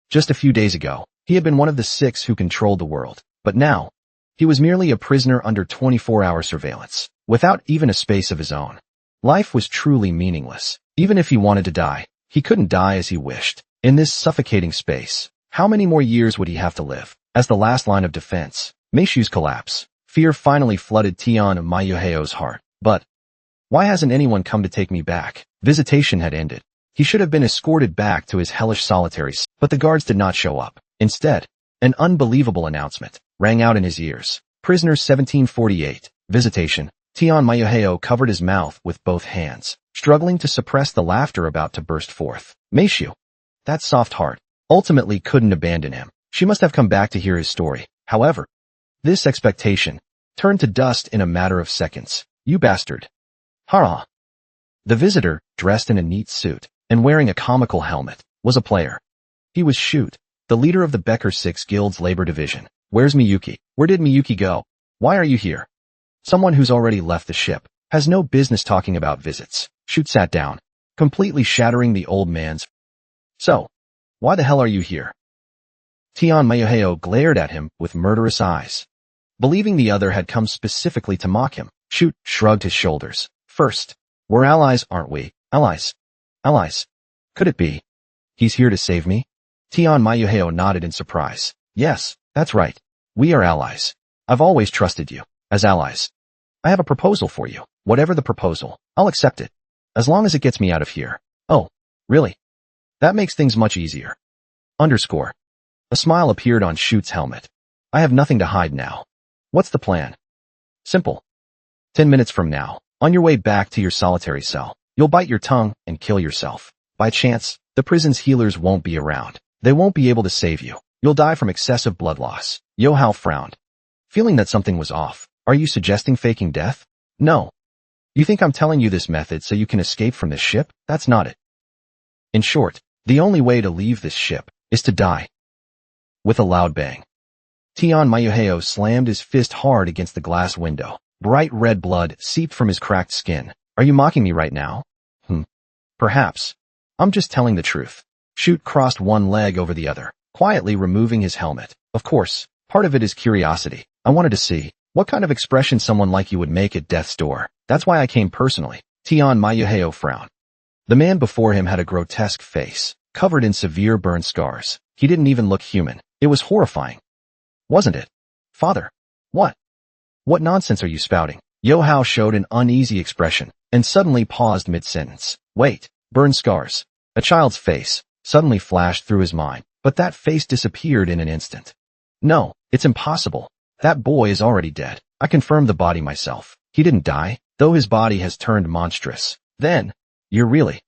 Just a few days ago, he had been one of the 6 who controlled the world, but now, he was merely a prisoner under 24-hour surveillance, without even a space of his own. Life was truly meaningless. Even if he wanted to die, he couldn't die as he wished. In this suffocating space, how many more years would he have to live? As the last line of defense, Meishu's collapse, fear finally flooded Tian Mayuheo's heart. But why hasn't anyone come to take me back? Visitation had ended. He should have been escorted back to his hellish solitary cell, but the guards did not show up. Instead, an unbelievable announcement rang out in his ears. Prisoner 1748, visitation. Tian Mayuheo covered his mouth with both hands, struggling to suppress the laughter about to burst forth. Meishu, that soft heart, ultimately couldn't abandon him. She must have come back to hear his story. However, this expectation turned to dust in a matter of seconds. You bastard. Hara. The visitor, dressed in a neat suit and wearing a comical helmet, was a player. He was Shoot, the leader of the Becker 6 Guild's labor division. Where's Miyuki? Where did Miyuki go? Why are you here? Someone who's already left the ship has no business talking about visits. Shoot sat down, completely shattering the old man's. So, why the hell are you here? Tian Mayuheo glared at him with murderous eyes. Believing the other had come specifically to mock him, Shoot shrugged his shoulders. First, we're allies, aren't we? Allies. Allies. Could it be? He's here to save me? Tian Mayuheo nodded in surprise. Yes, that's right. We are allies. I've always trusted you. As allies. I have a proposal for you. Whatever the proposal, I'll accept it. As long as it gets me out of here. Oh, really? That makes things much easier. Underscore. A smile appeared on Shoot's helmet. I have nothing to hide now. What's the plan? Simple. 10 minutes from now, on your way back to your solitary cell, you'll bite your tongue and kill yourself. By chance, the prison's healers won't be around. They won't be able to save you. You'll die from excessive blood loss. Yohao frowned, feeling that something was off. Are you suggesting faking death? No. You think I'm telling you this method so you can escape from this ship? That's not it. In short, the only way to leave this ship is to die. With a loud bang, Tian Mayuheo slammed his fist hard against the glass window. Bright red blood seeped from his cracked skin. Are you mocking me right now? Perhaps. I'm just telling the truth. Shoot crossed one leg over the other, quietly removing his helmet. Of course, part of it is curiosity. I wanted to see what kind of expression someone like you would make at death's door. That's why I came personally. Tian Mayuheo frowned. The man before him had a grotesque face, covered in severe burn scars. He didn't even look human. It was horrifying. Wasn't it? Father. What? What nonsense are you spouting? Yohao showed an uneasy expression, and suddenly paused mid-sentence. Wait, burn scars. A child's face suddenly flashed through his mind, but that face disappeared in an instant. No, it's impossible. That boy is already dead. I confirmed the body myself. He didn't die, though his body has turned monstrous. Then, you're really...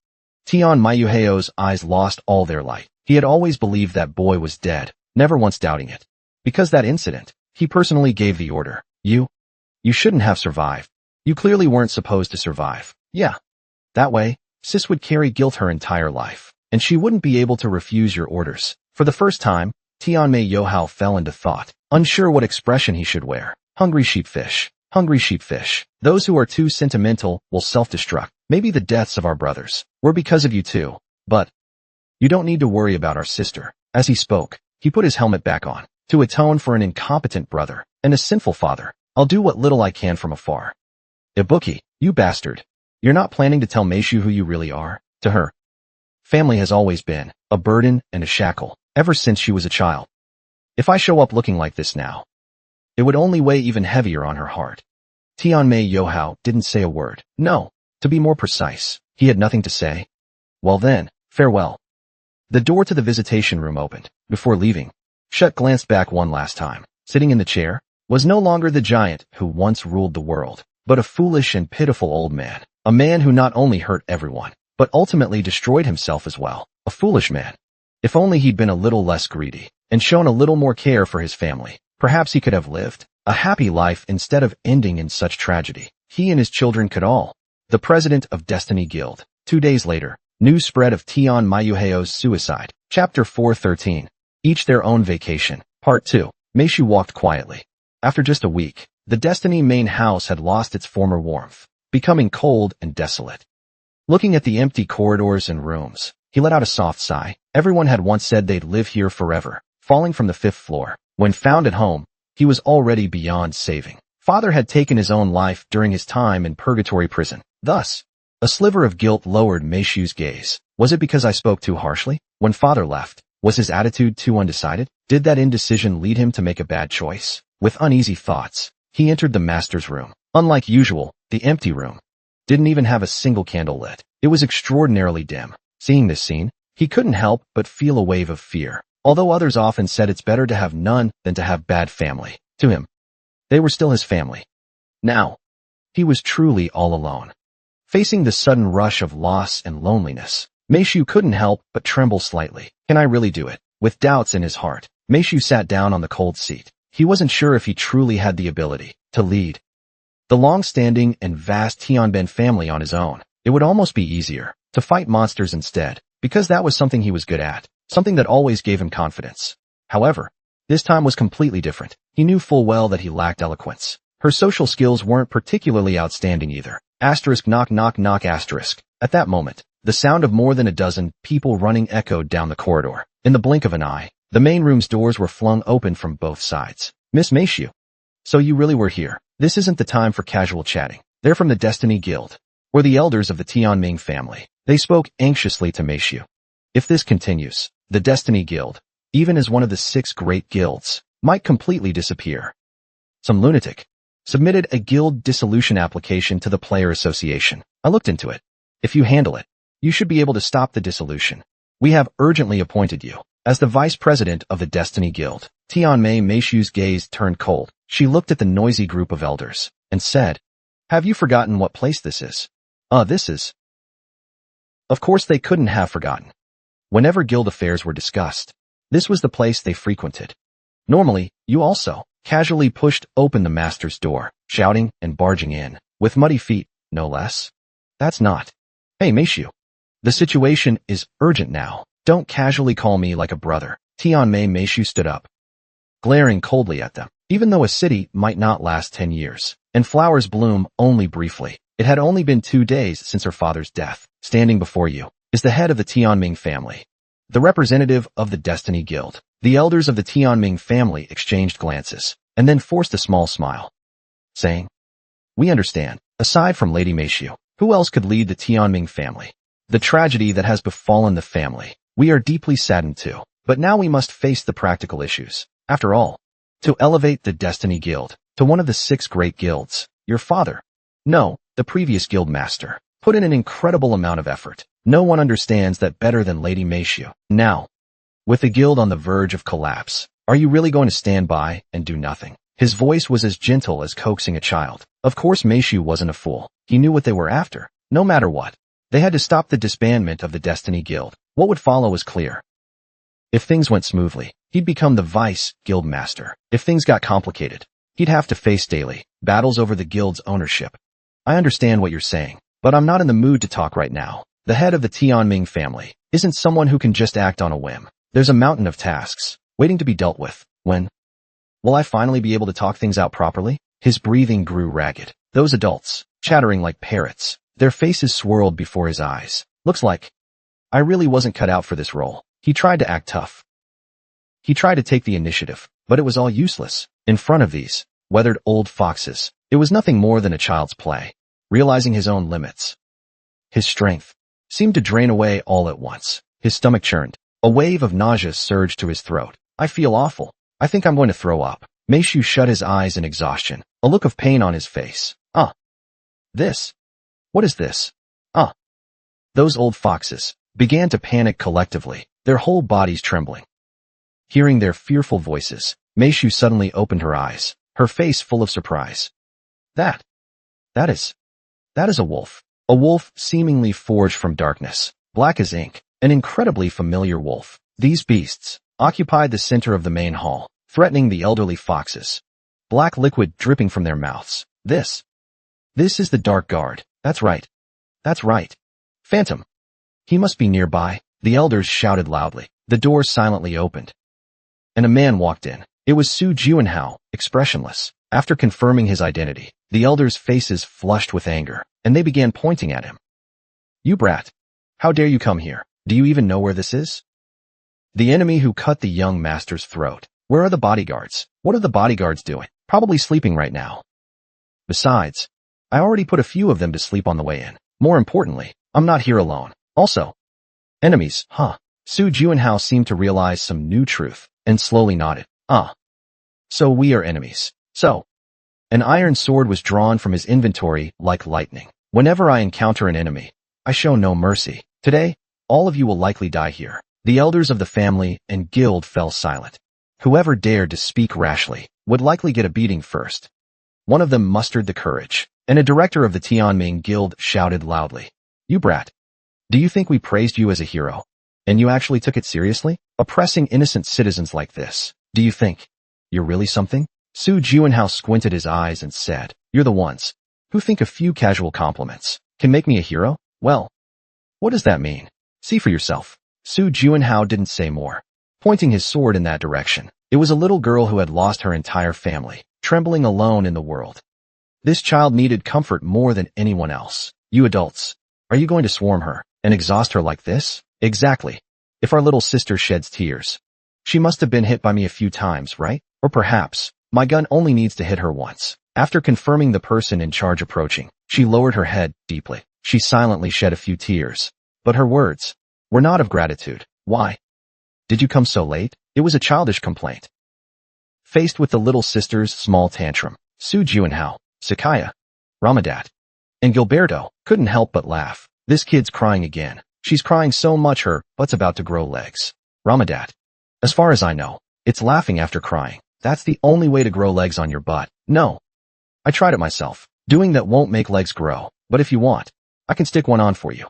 Tian Mayuheo's eyes lost all their light. He had always believed that boy was dead, never once doubting it. Because that incident, he personally gave the order. You shouldn't have survived. You clearly weren't supposed to survive. Yeah. That way, Sis would carry guilt her entire life, and she wouldn't be able to refuse your orders. For the first time, Tianmei Yohao fell into thought, unsure what expression he should wear. Hungry sheepfish. Hungry sheepfish. Those who are too sentimental will self-destruct. Maybe the deaths of our brothers were because of you too. But you don't need to worry about our sister. As he spoke, he put his helmet back on, to atone for an incompetent brother and a sinful father. I'll do what little I can from afar. Ibuki, you bastard. You're not planning to tell Meishu who you really are? To her, family has always been a burden and a shackle, ever since she was a child. If I show up looking like this now, it would only weigh even heavier on her heart. Tianmei Yohao didn't say a word. No, to be more precise, he had nothing to say. Well then, farewell. The door to the visitation room opened. Before leaving, Shut glanced back one last time. Sitting in the chair was no longer the giant who once ruled the world, but a foolish and pitiful old man. A man who not only hurt everyone, but ultimately destroyed himself as well. A foolish man. If only he'd been a little less greedy, and shown a little more care for his family, perhaps he could have lived a happy life instead of ending in such tragedy. He and his children could all. The president of Destiny Guild. 2 days later, news spread of Tian Mayuheo's suicide. Chapter 413. Each their own vacation. Part 2. Meishu walked quietly. After just a week, the Destiny main house had lost its former warmth, becoming cold and desolate. Looking at the empty corridors and rooms, he let out a soft sigh. Everyone had once said they'd live here forever. Falling from the 5th floor, when found at home, he was already beyond saving. Father had taken his own life during his time in purgatory prison. Thus, a sliver of guilt lowered Meishu's gaze. Was it because I spoke too harshly? When father left, was his attitude too undecided? Did that indecision lead him to make a bad choice? With uneasy thoughts, he entered the master's room. Unlike usual, the empty room didn't even have a single candle lit. It was extraordinarily dim. Seeing this scene, he couldn't help but feel a wave of fear. Although others often said it's better to have none than to have bad family, to him, they were still his family. Now, he was truly all alone. Facing the sudden rush of loss and loneliness, Meishu couldn't help but tremble slightly. Can I really do it? With doubts in his heart, Meishu sat down on the cold seat. He wasn't sure if he truly had the ability to lead the long-standing and vast Tianben family on his own. It would almost be easier to fight monsters instead, because that was something he was good at, something that always gave him confidence. However, this time was completely different. He knew full well that he lacked eloquence. Her social skills weren't particularly outstanding either. Asterisk knock knock knock asterisk. At that moment, the sound of more than a dozen people running echoed down the corridor. In the blink of an eye, the main room's doors were flung open from both sides. Miss Meishu. So you really were here. This isn't the time for casual chatting. They're from the Destiny Guild, or the elders of the Tianming family. They spoke anxiously to Meishu. If this continues, the Destiny Guild, even as one of the 6 great guilds, might completely disappear. Some lunatic submitted a guild dissolution application to the player association. I looked into it. If you handle it, you should be able to stop the dissolution. We have urgently appointed you as the vice president of the Destiny Guild. Tianmei Meishu's gaze turned cold. She looked at the noisy group of elders and said, have you forgotten what place this is? This is... Of course they couldn't have forgotten. Whenever guild affairs were discussed, this was the place they frequented. Normally, you also casually pushed open the master's door, shouting and barging in, with muddy feet, no less. That's not. Hey Meishu. The situation is urgent now. Don't casually call me like a brother. Tianmei Meishu stood up. glaring coldly at them. Even though a city might not last 10 years, and flowers bloom only briefly, it had only been 2 days since her father's death. Standing before you is the head of the Tianming family, the representative of the Destiny Guild. The elders of the Tianming family exchanged glances, and then forced a small smile, saying, "We understand. Aside from Lady Meishu, who else could lead the Tianming family? The tragedy that has befallen the family, we are deeply saddened too. But now we must face the practical issues. After all, to elevate the Destiny Guild to one of the 6 great guilds, your father, no, the previous guild master, put in an incredible amount of effort. No one understands that better than Lady Meishu. Now, with the guild on the verge of collapse, are you really going to stand by and do nothing?" His voice was as gentle as coaxing a child. Of course Meishu wasn't a fool. He knew what they were after. No matter what, they had to stop the disbandment of the Destiny Guild. What would follow was clear. If things went smoothly, he'd become the vice guild master. If things got complicated, he'd have to face daily battles over the guild's ownership. "I understand what you're saying, but I'm not in the mood to talk right now. The head of the Tianming family isn't someone who can just act on a whim. There's a mountain of tasks waiting to be dealt with. When will I finally be able to talk things out properly?" His breathing grew ragged. Those adults, chattering like parrots, their faces swirled before his eyes. "Looks like I really wasn't cut out for this role." He tried to act tough. He tried to take the initiative, but it was all useless. In front of these weathered old foxes, it was nothing more than a child's play. Realizing his own limits, his strength seemed to drain away all at once. His stomach churned. A wave of nausea surged to his throat. "I feel awful. I think I'm going to throw up." Meishu shut his eyes in exhaustion, a look of pain on his face. This? What is this? Those old foxes began to panic collectively, their whole bodies trembling. Hearing their fearful voices, Meishu suddenly opened her eyes, her face full of surprise. That is a wolf. A wolf seemingly forged from darkness, black as ink, an incredibly familiar wolf. These beasts occupied the center of the main hall, threatening the elderly foxes, black liquid dripping from their mouths. This is the Dark Guard. That's right. Phantom. He must be nearby. The elders shouted loudly. The door silently opened, and a man walked in. It was Su Juanhao, expressionless. After confirming his identity, the elders' faces flushed with anger, and they began pointing at him. "You brat! How dare you come here? Do you even know where this is?" "The enemy who cut the young master's throat. Where are the bodyguards? What are the bodyguards doing? Probably sleeping right now. Besides, I already put a few of them to sleep on the way in. More importantly, I'm not here alone. Also, enemies, huh?" Su Juanhao seemed to realize some new truth, and slowly nodded. So we are enemies. So, an iron sword was drawn from his inventory like lightning. "Whenever I encounter an enemy, I show no mercy. Today, all of you will likely die here." The elders of the family and guild fell silent. Whoever dared to speak rashly would likely get a beating first. One of them mustered the courage, and a director of the Tianming Guild shouted loudly, "You brat! Do you think we praised you as a hero? And you actually took it seriously? Oppressing innocent citizens like this? Do you think you're really something?" Su Juanhao squinted his eyes and said, "You're the ones who think a few casual compliments can make me a hero? Well, what does that mean? See for yourself." Su Juanhao didn't say more, pointing his sword in that direction. It was a little girl who had lost her entire family, trembling alone in the world. This child needed comfort more than anyone else. "You adults, are you going to swarm her and exhaust her like this?" "Exactly. If our little sister sheds tears, she must have been hit by me a few times, right? Or perhaps my gun only needs to hit her once." After confirming the person in charge approaching, she lowered her head deeply. She silently shed a few tears, but her words were not of gratitude. "Why did you come so late?" It was a childish complaint. Faced with the little sister's small tantrum, Su Juanhao, Sakaya, Ramadat, and Gilberto couldn't help but laugh. "This kid's crying again. She's crying so much her butt's about to grow legs." Ramadat, "As far as I know, it's laughing after crying. That's the only way to grow legs on your butt." "No. I tried it myself. Doing that won't make legs grow, but if you want, I can stick one on for you."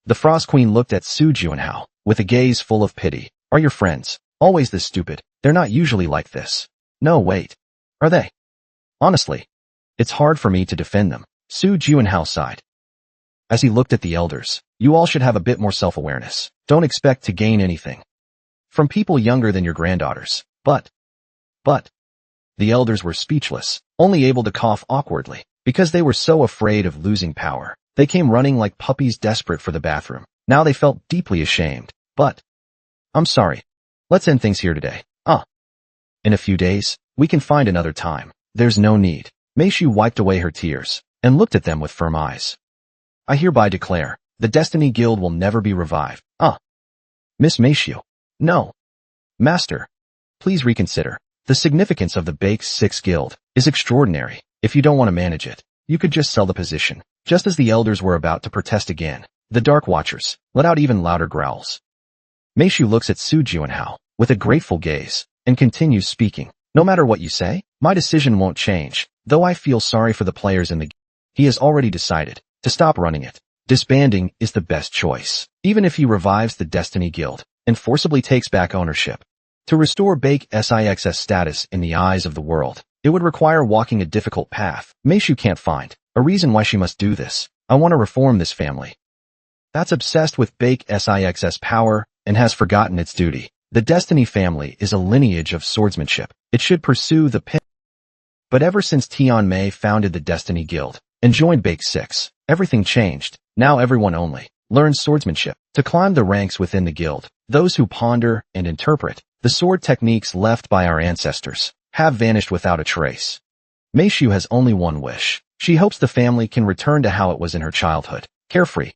The Frost Queen looked at Su Juanhao with a gaze full of pity. "Are your friends always this stupid? They're not usually like this." "No, wait. Are they? Honestly, it's hard for me to defend them." Su Juanhao sighed as he looked at the elders. "You all should have a bit more self-awareness. Don't expect to gain anything from people younger than your granddaughters. But But the elders were speechless, only able to cough awkwardly, because they were so afraid of losing power. They came running like puppies desperate for the bathroom. Now they felt deeply ashamed. But I'm sorry. Let's end things here today. In a few days, we can find another time. There's no need. Meishu wiped away her tears and looked at them with firm eyes. I hereby declare, the Destiny Guild will never be revived. Miss Meishu. No. Master. Please reconsider. The significance of the Bake 6 Guild is extraordinary. If you don't want to manage it, you could just sell the position. Just as the elders were about to protest again, the Dark Watchers let out even louder growls. Meishu looks at Su Juanhao with a grateful gaze and continues speaking. No matter what you say, my decision won't change, though I feel sorry for the players in the guild. He has already decided to stop running it. Disbanding is the best choice, even if he revives the Destiny Guild and forcibly takes back ownership. To restore Bake 6's status in the eyes of the world, it would require walking a difficult path. Meishu can't find a reason why she must do this. I want to reform this family that's obsessed with Bake 6's power and has forgotten its duty. The Destiny family is a lineage of swordsmanship. It should pursue the pin. But ever since Tian Mei founded the Destiny Guild and joined Bake 6, everything changed. Now everyone only learns swordsmanship. To climb the ranks within the guild, those who ponder and interpret the sword techniques left by our ancestors have vanished without a trace. Meishu has only one wish. She hopes the family can return to how it was in her childhood, carefree,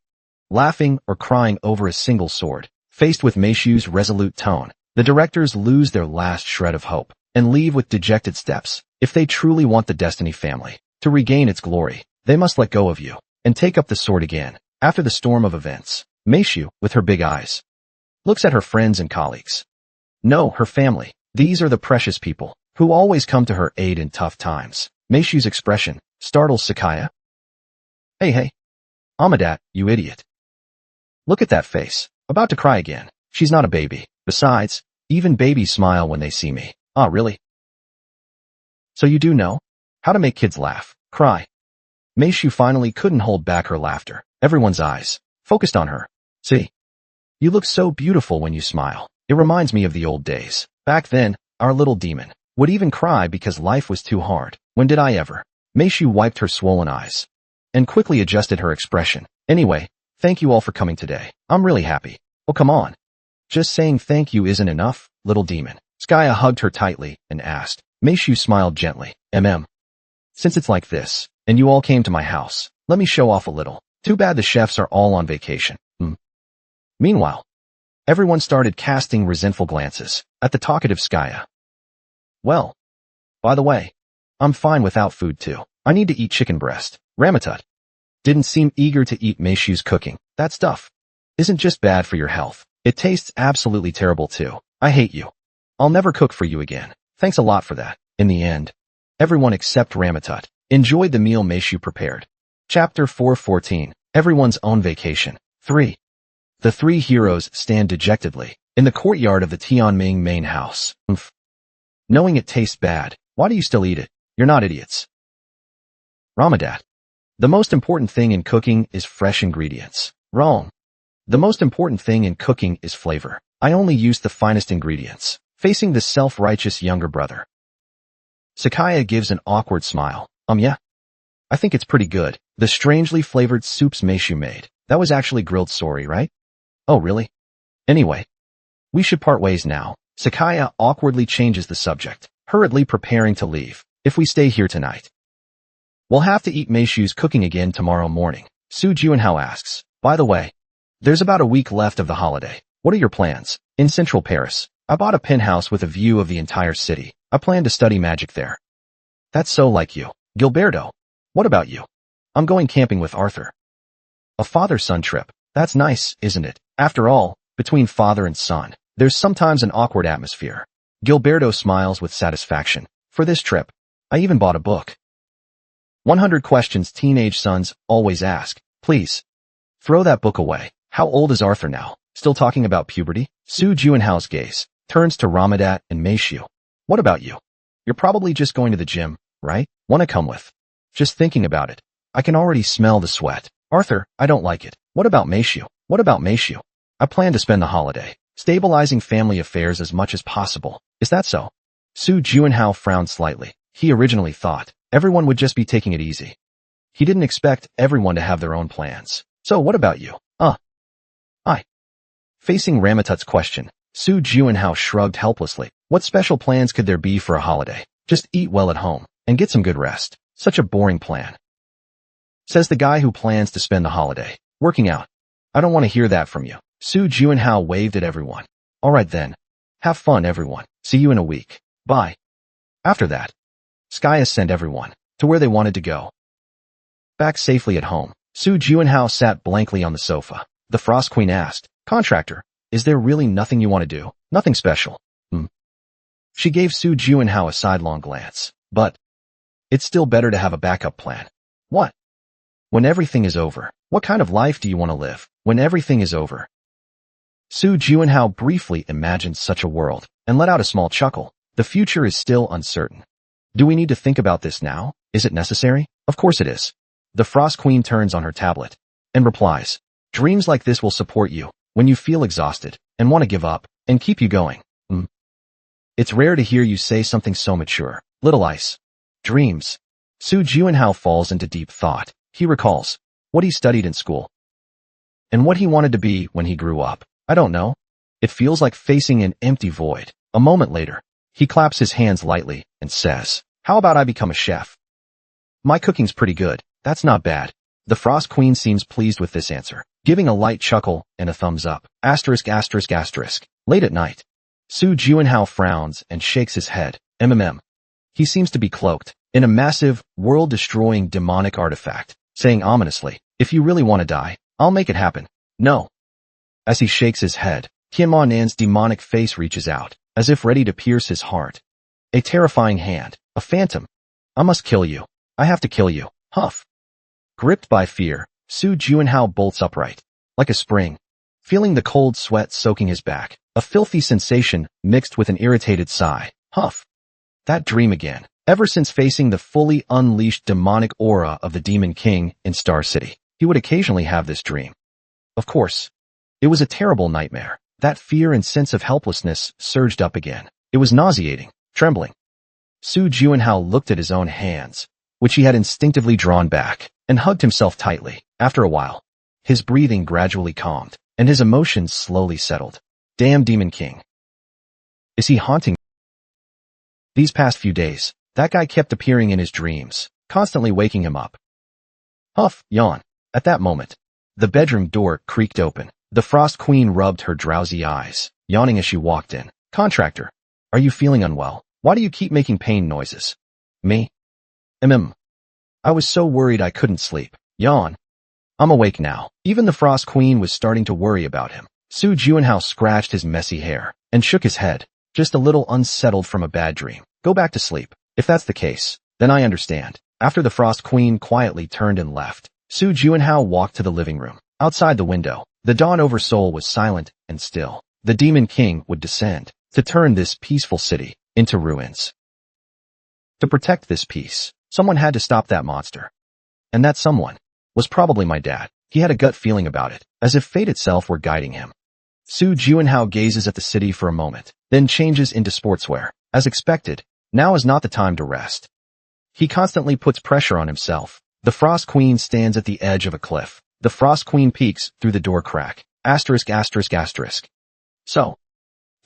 laughing or crying over a single sword. Faced with Meishu's resolute tone, the directors lose their last shred of hope and leave with dejected steps. If they truly want the Destiny family to regain its glory, they must let go of you and take up the sword again. After the storm of events, Meishu, with her big eyes, looks at her friends and colleagues. No, her family. These are the precious people who always come to her aid in tough times. Meishu's expression startles Sakaya. Hey, Amadat, you idiot. Look at that face. About to cry again. She's not a baby. Besides, even babies smile when they see me. Really? So you do know how to make kids laugh, cry. Meishu finally couldn't hold back her laughter. Everyone's eyes focused on her. See? You look so beautiful when you smile. It reminds me of the old days. Back then, our little demon would even cry because life was too hard. When did I ever? Meishu wiped her swollen eyes and quickly adjusted her expression. Anyway, thank you all for coming today. I'm really happy. Oh, come on. Just saying thank you isn't enough, little demon. Skaya hugged her tightly and asked. Meishu smiled gently. Since it's like this, and you all came to my house, let me show off a little. Too bad the chefs are all on vacation. Meanwhile, everyone started casting resentful glances at the talkative Skaya. Well, by the way, I'm fine without food too. I need to eat chicken breast. Ramatut didn't seem eager to eat Meishu's cooking. That stuff isn't just bad for your health. It tastes absolutely terrible too. I hate you. I'll never cook for you again. Thanks a lot for that. In the end, everyone except Ramatut enjoyed the meal Meishu prepared. Chapter 4:14. Everyone's own vacation. 3. The three heroes stand dejectedly in the courtyard of the Tianming main house. Knowing it tastes bad, why do you still eat it? You're not idiots. Ramadat. The most important thing in cooking is fresh ingredients. Wrong. The most important thing in cooking is flavor. I only use the finest ingredients. Facing the self-righteous younger brother, Sakaya gives an awkward smile. Yeah. I think it's pretty good. The strangely flavored soups Meishu made. That was actually grilled sori, right? Oh, really? Anyway, we should part ways now. Sakaya awkwardly changes the subject, hurriedly preparing to leave. If we stay here tonight, we'll have to eat Meishu's cooking again tomorrow morning. Su Juanhao asks. By the way, there's about a week left of the holiday. What are your plans? In central Paris, I bought a penthouse with a view of the entire city. I plan to study magic there. That's so like you. Gilberto. What about you? I'm going camping with Arthur. A father-son trip. That's nice, isn't it? After all, between father and son, there's sometimes an awkward atmosphere. Gilberto smiles with satisfaction. For this trip, I even bought a book. 100 questions teenage sons always ask. Please, throw that book away. How old is Arthur now? Still talking about puberty? Su Juanhao's gaze turns to Ramadat and Meishu. What about you? You're probably just going to the gym, right? Wanna come with? Just thinking about it, I can already smell the sweat. Arthur, I don't like it. What about Meishu? What about Meishu? I plan to spend the holiday stabilizing family affairs as much as possible. Is that so? Su Juanhao frowned slightly. He originally thought everyone would just be taking it easy. He didn't expect everyone to have their own plans. So what about you? I. Facing Ramatut's question, Su Juanhao shrugged helplessly. What special plans could there be for a holiday? Just eat well at home and get some good rest. Such a boring plan. Says the guy who plans to spend the holiday working out. I don't want to hear that from you. Su Juanhao waved at everyone. All right then. Have fun, everyone. See you in a week. Bye. After that, Skya sent everyone to where they wanted to go. Back safely at home, Su Juanhao sat blankly on the sofa. The Frost Queen asked, Contractor, is there really nothing you want to do? Nothing special. She gave Su Juanhao a sidelong glance. But it's still better to have a backup plan. What? When everything is over, what kind of life do you want to live? When everything is over. Su Juanhao briefly imagined such a world and let out a small chuckle. The future is still uncertain. Do we need to think about this now? Is it necessary? Of course it is. The Frost Queen turns on her tablet and replies, Dreams like this will support you when you feel exhausted and want to give up and keep you going. It's rare to hear you say something so mature. Little Ice. Dreams. Su Juanhao falls into deep thought. He recalls what he studied in school and what he wanted to be when he grew up. I don't know. It feels like facing an empty void. A moment later, he claps his hands lightly and says, How about I become a chef? My cooking's pretty good. That's not bad. The Frost Queen seems pleased with this answer, giving a light chuckle and a thumbs up. ****. Late at night, Su Juanhao frowns and shakes his head. He seems to be cloaked in a massive, world-destroying demonic artifact, saying ominously, If you really want to die, I'll make it happen. No. As he shakes his head, Kim On-Nan's demonic face reaches out, as if ready to pierce his heart. A terrifying hand, a phantom. I must kill you. I have to kill you. Huff. Gripped by fear, Su Juanhao bolts upright, like a spring, feeling the cold sweat soaking his back, a filthy sensation mixed with an irritated sigh. Huff. That dream again. Ever since facing the fully unleashed demonic aura of the Demon King in Star City, he would occasionally have this dream. Of course, it was a terrible nightmare. That fear and sense of helplessness surged up again. It was nauseating, trembling. Su Juanhao looked at his own hands, which he had instinctively drawn back, and hugged himself tightly. After a while, his breathing gradually calmed, and his emotions slowly settled. Damn Demon King. Is he haunting me? These past few days, that guy kept appearing in his dreams, constantly waking him up. Huff, yawn. At that moment, the bedroom door creaked open. The Frost Queen rubbed her drowsy eyes, yawning as she walked in. Contractor, are you feeling unwell? Why do you keep making pain noises? Me? I was so worried I couldn't sleep. Yawn. I'm awake now. Even the Frost Queen was starting to worry about him. Su Juanhao scratched his messy hair and shook his head, just a little unsettled from a bad dream. Go back to sleep. If that's the case, then I understand. After the Frost Queen quietly turned and left, Su Juanhao walked to the living room. Outside the window, the dawn over Seoul was silent and still. The Demon King would descend to turn this peaceful city into ruins. To protect this peace, someone had to stop that monster. And that someone was probably my dad. He had a gut feeling about it, as if fate itself were guiding him. Su Juanhao gazes at the city for a moment, then changes into sportswear. As expected, now is not the time to rest. He constantly puts pressure on himself. The Frost Queen stands at the edge of a cliff. The Frost Queen peeks through the door crack. *****. So,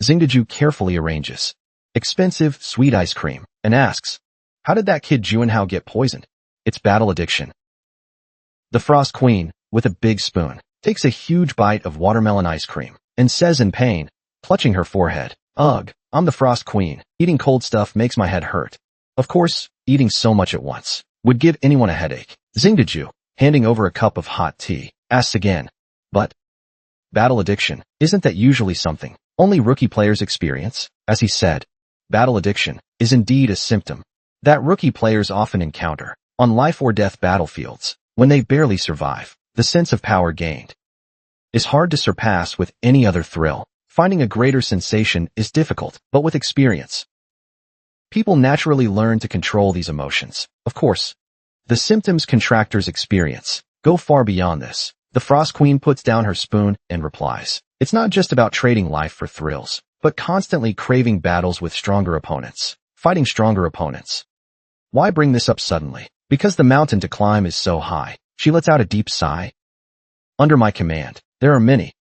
Xingdaju carefully arranges expensive, sweet ice cream and asks, How did that kid Juanhao get poisoned? It's battle addiction. The Frost Queen, with a big spoon, takes a huge bite of watermelon ice cream and says in pain, clutching her forehead, Ugh, I'm the Frost Queen. Eating cold stuff makes my head hurt. Of course, eating so much at once would give anyone a headache. Xingdaju, handing over a cup of hot tea, asks again, But battle addiction, isn't that usually something only rookie players experience? As he said, battle addiction is indeed a symptom that rookie players often encounter on life-or-death battlefields when they barely survive. The sense of power gained is hard to surpass with any other thrill. Finding a greater sensation is difficult, but with experience, people naturally learn to control these emotions. Of course, the symptoms contractors experience go far beyond this. The Frost Queen puts down her spoon and replies, It's not just about trading life for thrills, but constantly craving battles with stronger opponents. fighting stronger opponents. Why bring this up suddenly? Because the mountain to climb is so high. She lets out a deep sigh. Under my command, there are many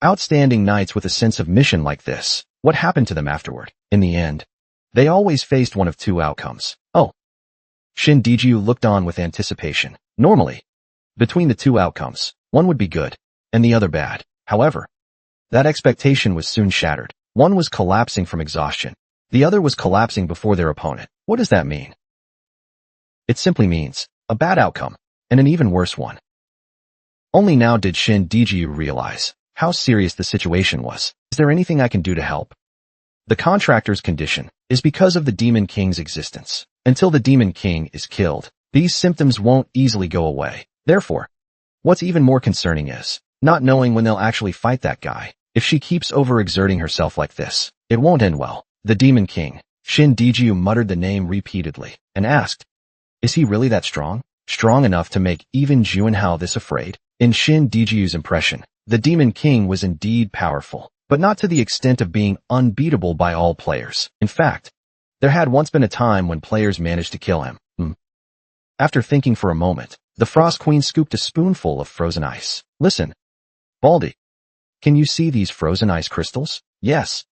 outstanding knights with a sense of mission like this. What happened to them afterward? In the end, they always faced one of two outcomes. Oh. Shin Diju looked on with anticipation. Normally, between the two outcomes, one would be good, and the other bad. However, that expectation was soon shattered. One was collapsing from exhaustion. The other was collapsing before their opponent. What does that mean? It simply means a bad outcome, and an even worse one. Only now did Shin Diju realize how serious the situation was. Is there anything I can do to help? The contractor's condition is because of the Demon King's existence. Until the Demon King is killed, these symptoms won't easily go away. Therefore, what's even more concerning is not knowing when they'll actually fight that guy. If she keeps overexerting herself like this, it won't end well. The Demon King. Shin Diju muttered the name repeatedly and asked, is he really that strong? Strong enough to make even Juanhao this afraid? In Shin Diju's impression, the Demon King was indeed powerful, but not to the extent of being unbeatable by all players. In fact, there had once been a time when players managed to kill him. After thinking for a moment, the Frost Queen scooped a spoonful of frozen ice. Listen, Baldy, can you see these frozen ice crystals? Yes.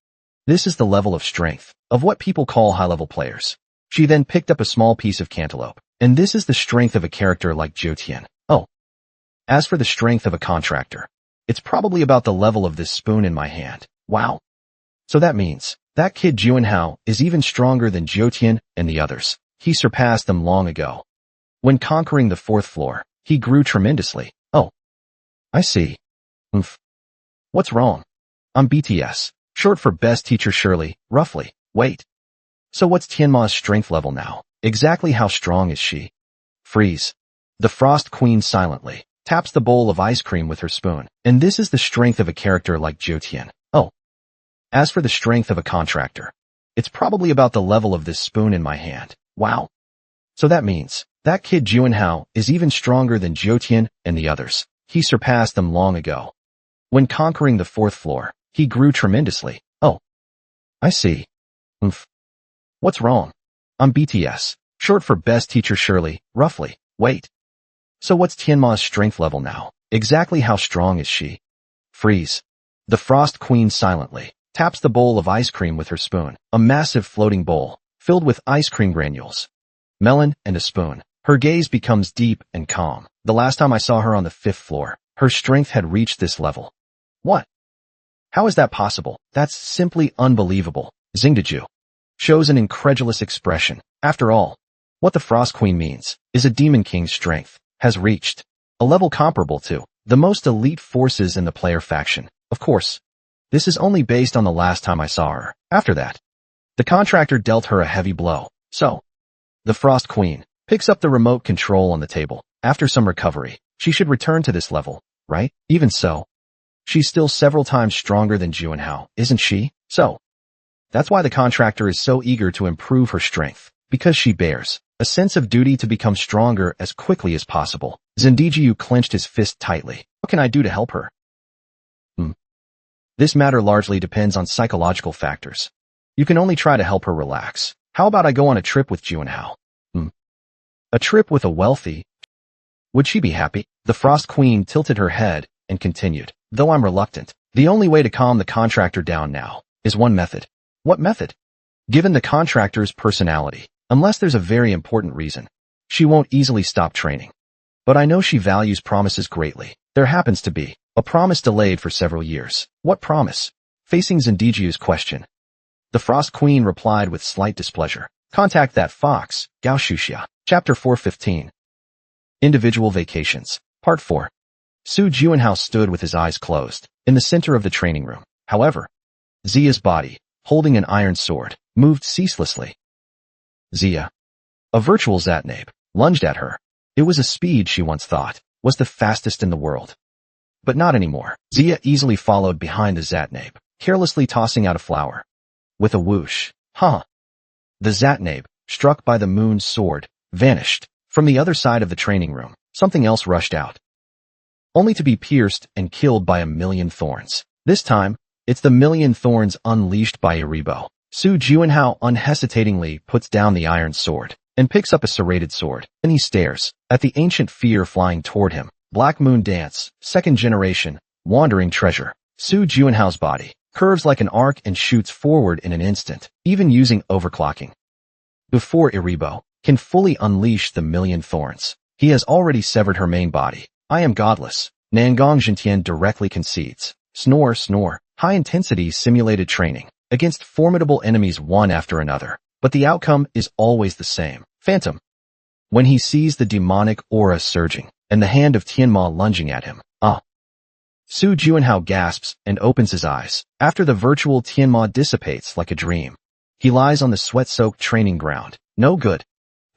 This is the level of strength of what people call high-level players. She then picked up a small piece of cantaloupe, and this is the strength of a character like Zhou Tian. Oh. As for the strength of a contractor, it's probably about the level of this spoon in my hand. Wow. So that means that kid Juanhao is even stronger than Zhou Tian and the others. He surpassed them long ago. When conquering the 4th floor, he grew tremendously. Oh. I see. What's wrong? I'm BTS, short for Best Teacher Shirley, roughly. Wait. So what's Tianma's strength level now? Exactly how strong is she? Freeze. The Frost Queen silently taps the bowl of ice cream with her spoon. And this is the strength of a character like Zhou Tian. Oh. As for the strength of a contractor, it's probably about the level of this spoon in my hand. Wow. So that means that kid Juanhao is even stronger than Zhou Tian and the others. He surpassed them long ago. When conquering the 4th floor, he grew tremendously. Oh. I see. What's wrong? I'm BTS, short for Best Teacher Shirley, roughly. Wait. So what's Tianma's strength level now? Exactly how strong is she? Freeze. The Frost Queen silently taps the bowl of ice cream with her spoon. A massive floating bowl, filled with ice cream granules, melon, and a spoon. Her gaze becomes deep and calm. The last time I saw her on the 5th floor, her strength had reached this level. What? How is that possible? That's simply unbelievable. Xingdiju shows an incredulous expression. After all, what the Frost Queen means is a Demon King's strength has reached a level comparable to the most elite forces in the player faction. Of course, this is only based on the last time I saw her. After that, the contractor dealt her a heavy blow. So, the Frost Queen picks up the remote control on the table. After some recovery, she should return to this level, right? Even so, she's still several times stronger than Juanhao, isn't she? So, that's why the contractor is so eager to improve her strength, because she bears a sense of duty to become stronger as quickly as possible. Xingdiju clenched his fist tightly. What can I do to help her? This matter largely depends on psychological factors. You can only try to help her relax. How about I go on a trip with Juanhao? A trip with a wealthy? Would she be happy? The Frost Queen tilted her head and continued. Though I'm reluctant, the only way to calm the contractor down now is one method. What method? Given the contractor's personality, unless there's a very important reason, she won't easily stop training. But I know she values promises greatly. There happens to be a promise delayed for several years. What promise? Facing Xingdiju's question, the Frost Queen replied with slight displeasure. Contact that fox, Gao Shuxia. Chapter 415. Individual Vacations. Part 4. Su Juanhao stood with his eyes closed, in the center of the training room. However, Zia's body, holding an iron sword, moved ceaselessly. Zia, a virtual Zatnabe, lunged at her. It was a speed she once thought was the fastest in the world. But not anymore. Zia easily followed behind the Zatnabe, carelessly tossing out a flower. With a whoosh, the Zatnabe, struck by the moon's sword, vanished. From the other side of the training room, something else rushed out, only to be pierced and killed by a million thorns. This time, it's the million thorns unleashed by Eribo. Su Juanhao unhesitatingly puts down the iron sword and picks up a serrated sword. Then he stares at the ancient fear flying toward him. Black Moon Dance, second generation, wandering treasure. Su Juanhao's body curves like an arc and shoots forward in an instant, even using overclocking. Before Iribo can fully unleash the million thorns, he has already severed her main body. I am godless. Nangong Jintian directly concedes. Snore, snore. High-intensity simulated training against formidable enemies one after another. But the outcome is always the same. Phantom. When he sees the demonic aura surging and the hand of Tianma lunging at him, Su Juanhao gasps and opens his eyes after the virtual Tianma dissipates like a dream. He lies on the sweat-soaked training ground. No good.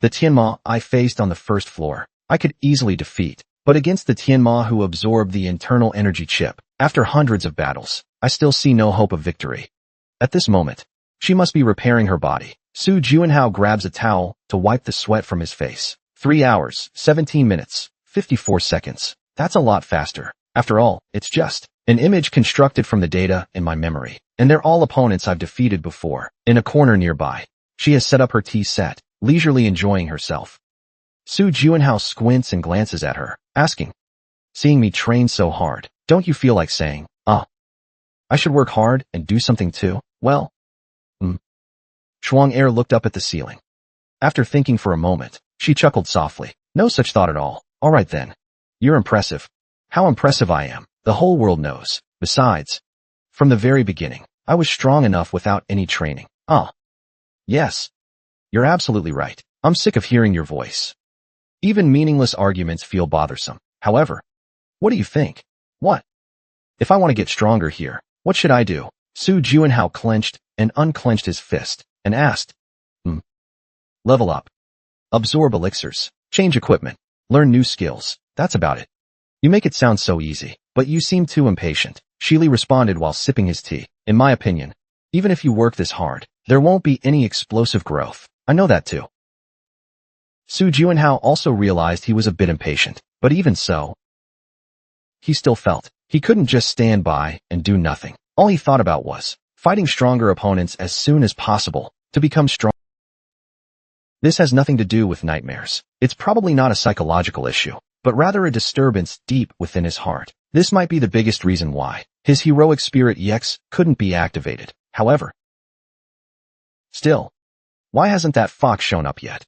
The Tianma I faced on the first floor, I could easily defeat, but against the Tianma who absorbed the internal energy chip, after hundreds of battles, I still see no hope of victory. At this moment, she must be repairing her body. Su Juanhao grabs a towel to wipe the sweat from his face. 3 hours, 17 minutes, 54 seconds. That's a lot faster. After all, it's just an image constructed from the data in my memory, and they're all opponents I've defeated before. In a corner nearby, she has set up her tea set, leisurely enjoying herself. Su Juanhao squints and glances at her, asking, "Seeing me train so hard, don't you feel like saying, I should work hard and do something too?" Well, Shuang Er looked up at the ceiling. After thinking for a moment, she chuckled softly. "No such thought at all. All right then. You're impressive." "How impressive I am, the whole world knows. Besides, from the very beginning, I was strong enough without any training." Yes. You're absolutely right. I'm sick of hearing your voice. Even meaningless arguments feel bothersome. However, what do you think? What? If I want to get stronger here, what should I do? Su Juanhao clenched and unclenched his fist and asked. Level up. Absorb elixirs. Change equipment. Learn new skills. That's about it. You make it sound so easy, but you seem too impatient. Shili responded while sipping his tea. In my opinion, even if you work this hard, there won't be any explosive growth. I know that too. Su Juanhao also realized he was a bit impatient, but even so, he still felt he couldn't just stand by and do nothing. All he thought about was fighting stronger opponents as soon as possible to become strong. This has nothing to do with nightmares. It's probably not a psychological issue, but rather a disturbance deep within his heart. This might be the biggest reason why his heroic spirit EX couldn't be activated. However, still, why hasn't that fox shown up yet?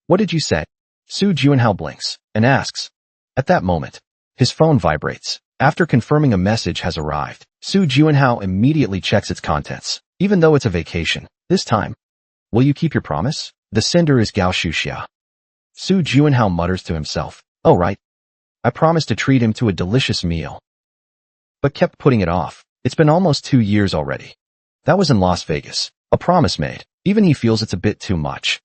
What did you say? Su Juanhao blinks and asks. At that moment, his phone vibrates. After confirming a message has arrived, Su Juanhao immediately checks its contents. Even though it's a vacation, this time, will you keep your promise? The sender is Gao Shuxia. Su Juanhao mutters to himself. Oh right. I promised to treat him to a delicious meal, but kept putting it off. It's been almost 2 years already. That was in Las Vegas. A promise made. Even he feels it's a bit too much.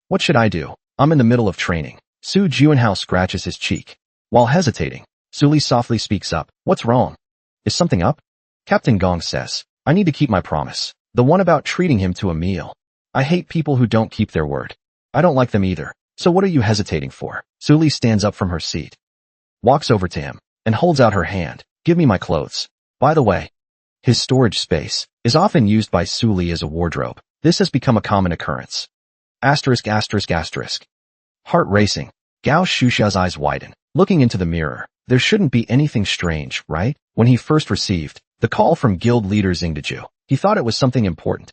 What should I do? I'm in the middle of training. Su Juanhao scratches his cheek. While hesitating, Suli softly speaks up. What's wrong? Is something up? Captain Gong says, I need to keep my promise. The one about treating him to a meal. I hate people who don't keep their word. I don't like them either. So what are you hesitating for? Suli stands up from her seat, walks over to him, and holds out her hand. Give me my clothes. By the way, his storage space is often used by Suli as a wardrobe. This has become a common occurrence. Asterisk, asterisk, asterisk. Heart racing. Gao Shuxia's eyes widen, looking into the mirror. There shouldn't be anything strange, right? When he first received the call from guild leader Xingdeju, he thought it was something important.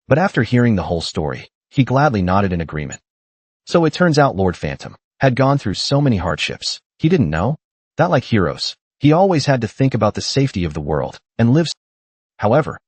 But after hearing the whole story, he gladly nodded in agreement. So it turns out Lord Phantom had gone through so many hardships. He didn't know that, like heroes, he always had to think about the safety of the world and live. However,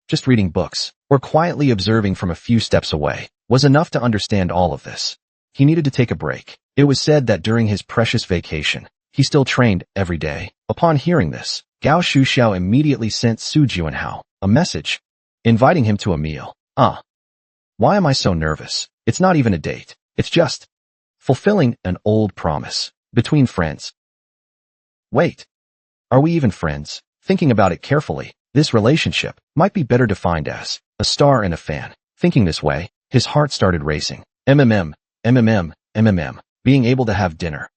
just reading books or quietly observing from a few steps away was enough to understand all of this. He needed to take a break. It was said that during his precious vacation, he still trained every day. Upon hearing this, Gao Shuxiao immediately sent Su Juanhao a message, inviting him to a meal. Why am I so nervous? It's not even a date. It's just fulfilling an old promise between friends. Wait, are we even friends? Thinking about it carefully, this relationship might be better defined as a star and a fan. Thinking this way, his heart started racing. Being able to have dinner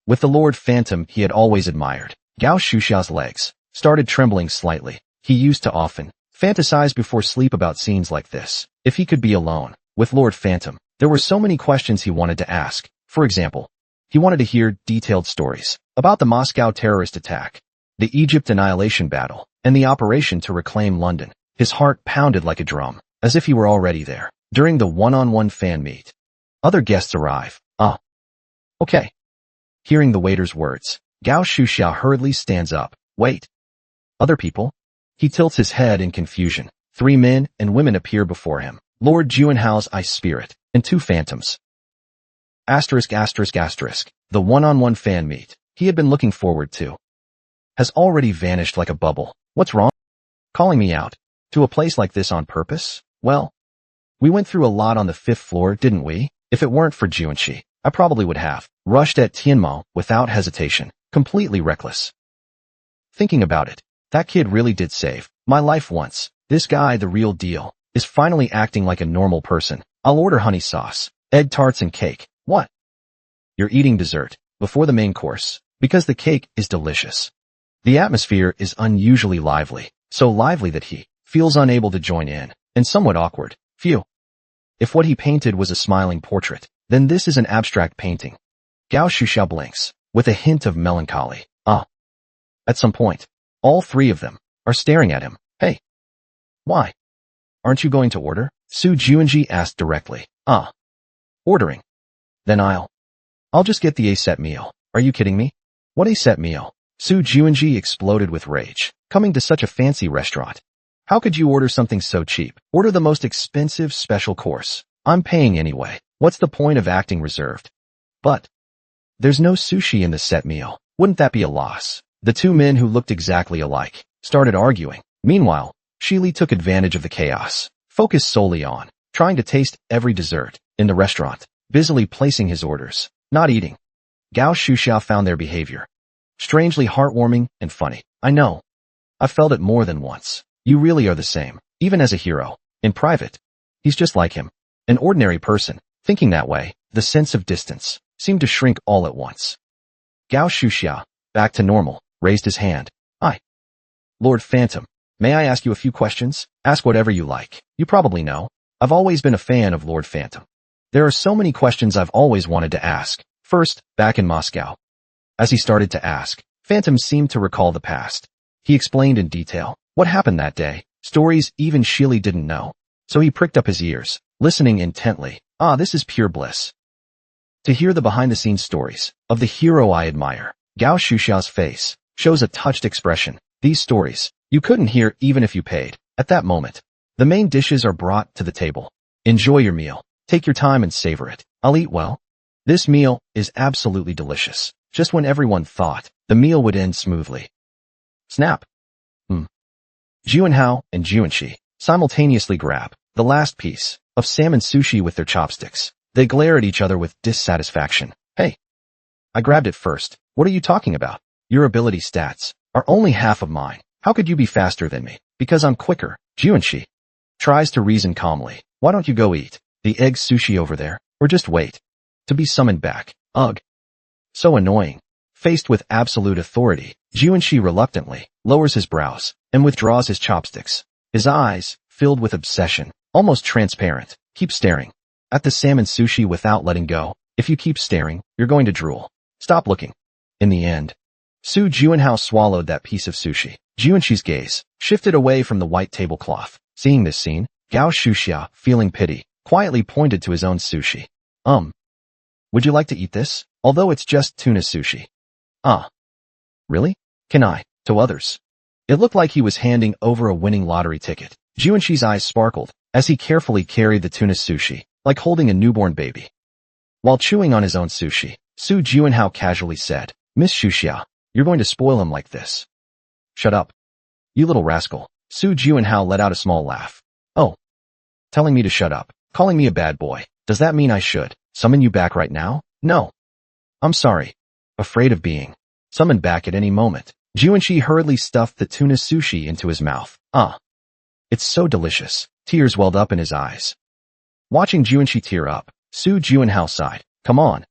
with the Lord Phantom he had always admired. Gao Shuxia's legs started trembling slightly. He used to often Fantasize before sleep about scenes like this. If he could be alone with Lord Phantom, there were so many questions he wanted to ask. For example, he wanted to hear detailed stories about the Moscow terrorist attack, the Egypt annihilation battle, and the operation to reclaim London. His heart pounded like a drum, as if he were already there. During the one-on-one fan meet, other guests arrive. Okay. Hearing the waiter's words, Gao Shuxiao hurriedly stands up. Wait. Other people? He tilts his head in confusion. 3 men and women appear before him. Lord Juanhao's ice spirit, and 2 phantoms. The one-on-one fan meet he had been looking forward to has already vanished like a bubble. What's wrong? Calling me out to a place like this on purpose? Well, we went through a lot on the 5th floor, didn't we? If it weren't for Juanxi, I probably would have rushed at Tianmao without hesitation, completely reckless. Thinking about it, that kid really did save my life once. This guy, the real deal, is finally acting like a normal person. I'll order honey sauce, egg tarts and cake. What? You're eating dessert before the main course, because the cake is delicious. The atmosphere is unusually lively, so lively that he feels unable to join in, and somewhat awkward. Phew. If what he painted was a smiling portrait, then this is an abstract painting. Gao Shuxiao blinks, with a hint of melancholy. At some point, all 3 of them are staring at him. Hey. Why? Aren't you going to order? Su Juanji asked directly. Ordering. Then I'll just get the A-set meal. Are you kidding me? What A-set meal? Su Juanji exploded with rage. Coming to such a fancy restaurant. How could you order something so cheap? Order the most expensive special course. I'm paying anyway. What's the point of acting reserved? But there's no sushi in the set meal. Wouldn't that be a loss? The 2 men who looked exactly alike started arguing. Meanwhile, Shili took advantage of the chaos, focused solely on trying to taste every dessert in the restaurant, busily placing his orders, not eating. Gao Shuxiao found their behavior strangely heartwarming and funny. I know. I've felt it more than once. You really are the same, even as a hero. In private, he's just like him. An ordinary person. Thinking that way, the sense of distance seemed to shrink all at once. Gao Shuxiao, back to normal, raised his hand. Lord Phantom, may I ask you a few questions? Ask whatever you like. You probably know. I've always been a fan of Lord Phantom. There are so many questions I've always wanted to ask. First, back in Moscow. As he started to ask, Phantom seemed to recall the past. He explained in detail what happened that day, stories even Shili didn't know. So he pricked up his ears, listening intently. This is pure bliss. To hear the behind-the-scenes stories of the hero I admire. Gao Shuxiao's face shows a touched expression. These stories, you couldn't hear even if you paid. At that moment, the main dishes are brought to the table. Enjoy your meal. Take your time and savor it. I'll eat well. This meal is absolutely delicious. Just when everyone thought the meal would end smoothly. Snap. Juanhao and Juanxi simultaneously grab the last piece of salmon sushi with their chopsticks. They glare at each other with dissatisfaction. Hey. I grabbed it first. What are you talking about? Your ability stats are only half of mine. How could you be faster than me? Because I'm quicker. Juanxi tries to reason calmly. Why don't you go eat the egg sushi over there? Or just wait to be summoned back? Ugh. So annoying. Faced with absolute authority, Juanxi reluctantly lowers his brows and withdraws his chopsticks. His eyes, filled with obsession, almost transparent, keep staring at the salmon sushi without letting go. If you keep staring, you're going to drool. Stop looking. In the end, Su Juanhao swallowed that piece of sushi. Juanxi's gaze shifted away from the white tablecloth. Seeing this scene, Gao Shuxiao, feeling pity, quietly pointed to his own sushi. Would you like to eat this? Although it's just tuna sushi. Really? Can I? To others. It looked like he was handing over a winning lottery ticket. Juanxi's eyes sparkled as he carefully carried the tuna sushi, like holding a newborn baby. While chewing on his own sushi, Su Juanhao casually said, Miss Shuxiao, you're going to spoil him like this. Shut up. You little rascal. Su Juanhao let out a small laugh. Oh. Telling me to shut up. Calling me a bad boy. Does that mean I should summon you back right now? No. I'm sorry. Afraid of being summoned back at any moment. Juanxi hurriedly stuffed the tuna sushi into his mouth. It's so delicious. Tears welled up in his eyes. Watching Juanxi tear up, Su Juanhao sighed. Come on.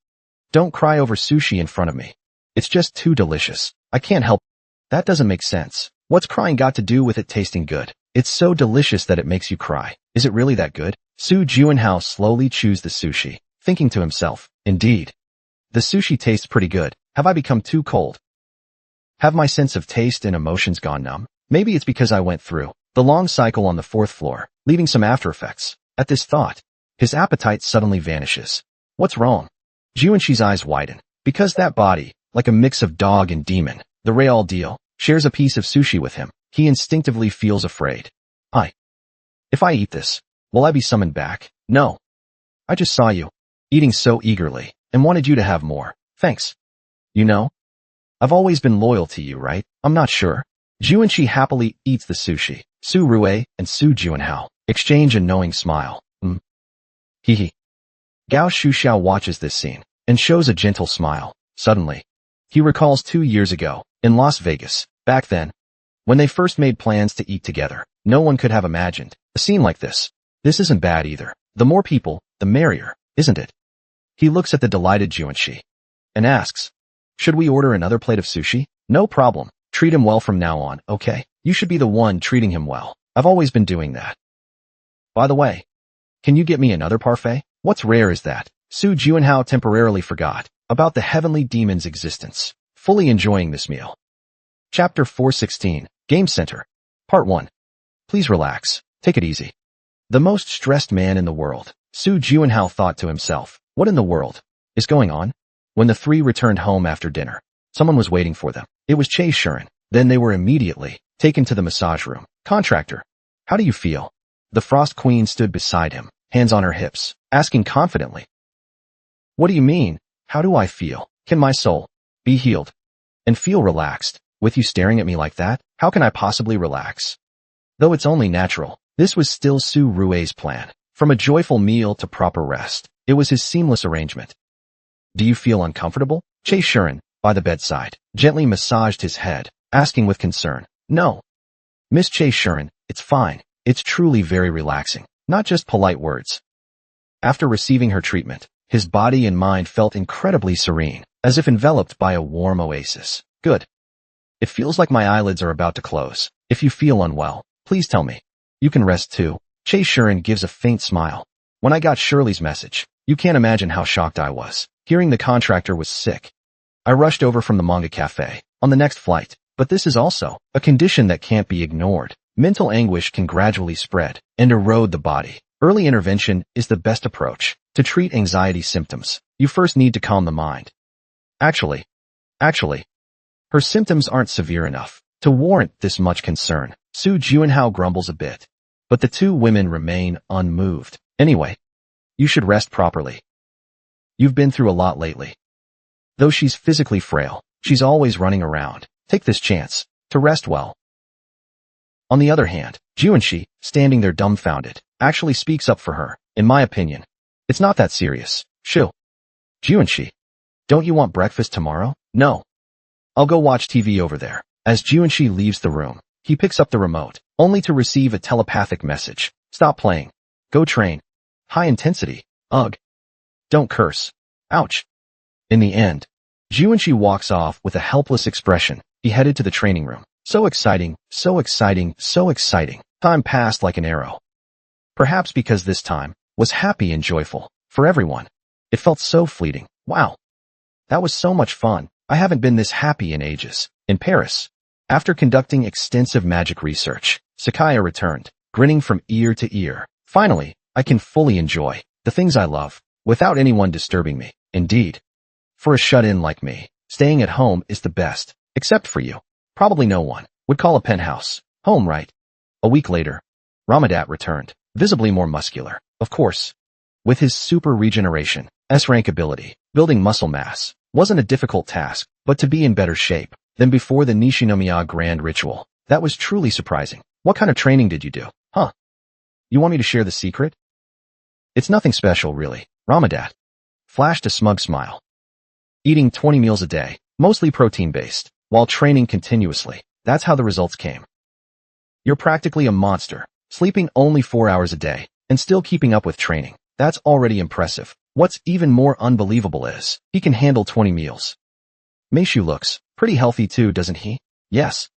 Don't cry over sushi in front of me. It's just too delicious. I can't help. That doesn't make sense. What's crying got to do with it tasting good? It's so delicious that it makes you cry. Is it really that good? Su Juanhao slowly chews the sushi, thinking to himself, indeed. The sushi tastes pretty good. Have I become too cold? Have my sense of taste and emotions gone numb? Maybe it's because I went through the long cycle on the 4th floor, leaving some after effects. At this thought, his appetite suddenly vanishes. What's wrong? Juanshi's eyes widen. Because that body, like a mix of dog and demon, the real deal, shares a piece of sushi with him. He instinctively feels afraid. If I eat this, will I be summoned back? No. I just saw you eating so eagerly and wanted you to have more. Thanks. You know, I've always been loyal to you, right? I'm not sure. Juanshi happily eats the sushi. Su Rue and Su Juanhao exchange a knowing smile. Hee hee. Gao Shuxiao watches this scene and shows a gentle smile. Suddenly, he recalls 2 years ago, in Las Vegas. Back then, when they first made plans to eat together, no one could have imagined a scene like this. This isn't bad either. The more people, the merrier, isn't it? He looks at the delighted Juanshi and asks, should we order another plate of sushi? No problem. Treat him well from now on, okay? You should be the one treating him well. I've always been doing that. By the way, can you get me another parfait? What's rare is that Su Juanhao temporarily forgot about the heavenly demon's existence, fully enjoying this meal. Chapter 416, Game Center. Part 1. Please relax. Take it easy. The most stressed man in the world, Su Juanhao thought to himself. What in the world is going on? When the 3 returned home after dinner, someone was waiting for them. It was Che Shuren. Then they were immediately taken to the massage room. Contractor, how do you feel? The Frost Queen stood beside him, hands on her hips, asking confidently. What do you mean? How do I feel? Can my soul be healed and feel relaxed? With you staring at me like that, how can I possibly relax? Though it's only natural, this was still Su Rue's plan. From a joyful meal to proper rest, it was his seamless arrangement. Do you feel uncomfortable? Che Shuren, by the bedside, gently massaged his head, asking with concern. No. Miss Che Shuren, it's fine. It's truly very relaxing, not just polite words. After receiving her treatment, his body and mind felt incredibly serene, as if enveloped by a warm oasis. Good. It feels like my eyelids are about to close. If you feel unwell, please tell me. You can rest too. Che Shuren gives a faint smile. When I got Shirley's message, you can't imagine how shocked I was. Hearing the contractor was sick, I rushed over from the manga cafe on the next flight, but this is also a condition that can't be ignored. Mental anguish can gradually spread and erode the body. Early intervention is the best approach. To treat anxiety symptoms, you first need to calm the mind. Actually, her symptoms aren't severe enough to warrant this much concern. Su Juanhao grumbles a bit, but the 2 women remain unmoved. Anyway, you should rest properly. You've been through a lot lately. Though she's physically frail, she's always running around. Take this chance to rest well. On the other hand, Juanshi, standing there dumbfounded, actually speaks up for her. In my opinion, it's not that serious. Shoo. Juanshi, don't you want breakfast tomorrow? No. I'll go watch TV over there. As Juanshi leaves the room, he picks up the remote, only to receive a telepathic message. Stop playing. Go train. High intensity. Ugh. Don't curse. Ouch. In the end, Juanshi walks off with a helpless expression. He headed to the training room. So exciting, so exciting, so exciting. Time passed like an arrow. Perhaps because this time was happy and joyful for everyone. It felt so fleeting. Wow. That was so much fun. I haven't been this happy in ages. In Paris, after conducting extensive magic research, Sakaya returned, grinning from ear to ear. Finally, I can fully enjoy the things I love without anyone disturbing me. Indeed. For a shut-in like me, staying at home is the best, except for you. Probably no one would call a penthouse home, right? A week later, Ramadat returned, visibly more muscular. Of course, with his super regeneration, S-rank ability, building muscle mass wasn't a difficult task, but to be in better shape than before the Nishinomiya Grand Ritual, that was truly surprising. What kind of training did you do? Huh? You want me to share the secret? It's nothing special, really. Ramadat flashed a smug smile. Eating 20 meals a day, mostly protein-based, while training continuously. That's how the results came. You're practically a monster, sleeping only 4 hours a day, and still keeping up with training. That's already impressive. What's even more unbelievable is, he can handle 20 meals. Meishu looks pretty healthy too, doesn't he? Yes.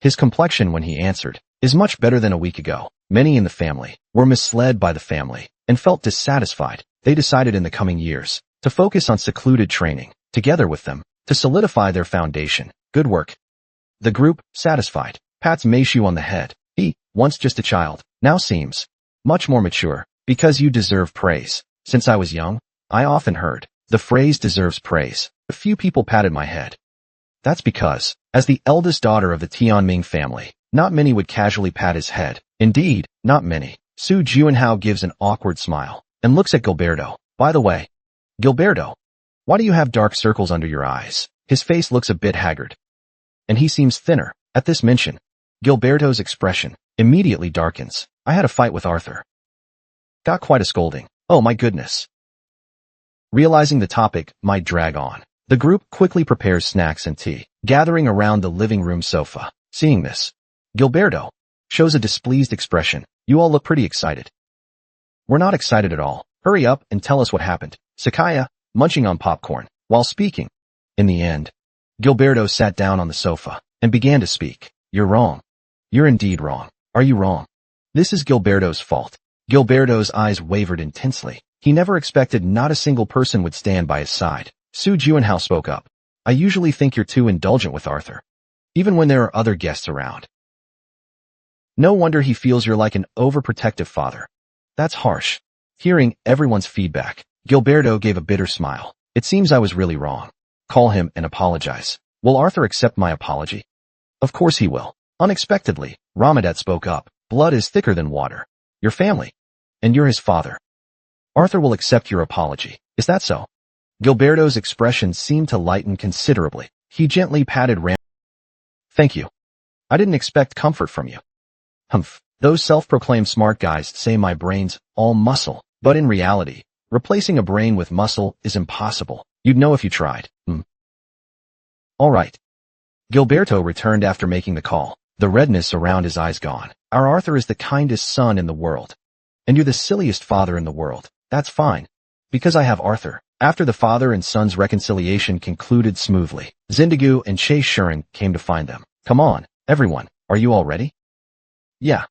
His complexion when he answered is much better than a week ago. Many in the family were misled by the family and felt dissatisfied. They decided in the coming years to focus on secluded training together with them to solidify their foundation. Good work. The group, satisfied, pats Meishu on the head. He, once just a child, now seems much more mature. Because you deserve praise. Since I was young, I often heard the phrase deserves praise. A few people patted my head. That's because, as the eldest daughter of the Tianming family, not many would casually pat his head. Indeed, not many. Su Juanhao gives an awkward smile and looks at Gilberto. By the way, Gilberto, why do you have dark circles under your eyes? His face looks a bit haggard. And he seems thinner. At this mention, Gilberto's expression immediately darkens. I had a fight with Arthur. Got quite a scolding. Oh my goodness. Realizing the topic might drag on, the group quickly prepares snacks and tea, gathering around the living room sofa. Seeing this, Gilberto shows a displeased expression. You all look pretty excited. We're not excited at all. Hurry up and tell us what happened. Sakaya, munching on popcorn, while speaking. In the end, Gilberto sat down on the sofa and began to speak. You're wrong. You're indeed wrong. Are you wrong? This is Gilberto's fault. Gilberto's eyes wavered intensely. He never expected not a single person would stand by his side. Su Juanhao spoke up. I usually think you're too indulgent with Arthur, even when there are other guests around. No wonder he feels you're like an overprotective father. That's harsh. Hearing everyone's feedback, Gilberto gave a bitter smile. It seems I was really wrong. Call him and apologize. Will Arthur accept my apology? Of course he will. Unexpectedly, Ramadat spoke up. Blood is thicker than water. Your family. And you're his father. Arthur will accept your apology. Is that so? Gilberto's expression seemed to lighten considerably. He gently patted Ram. Thank you. I didn't expect comfort from you. Humph. Those self-proclaimed smart guys say my brain's all muscle. But in reality, replacing a brain with muscle is impossible. You'd know if you tried. All right. Gilberto returned after making the call, the redness around his eyes gone. Our Arthur is the kindest son in the world. And you're the silliest father in the world. That's fine. Because I have Arthur. After the father and son's reconciliation concluded smoothly, Zindagu and Che Shuren came to find them. Come on, everyone. Are you all ready? Yeah.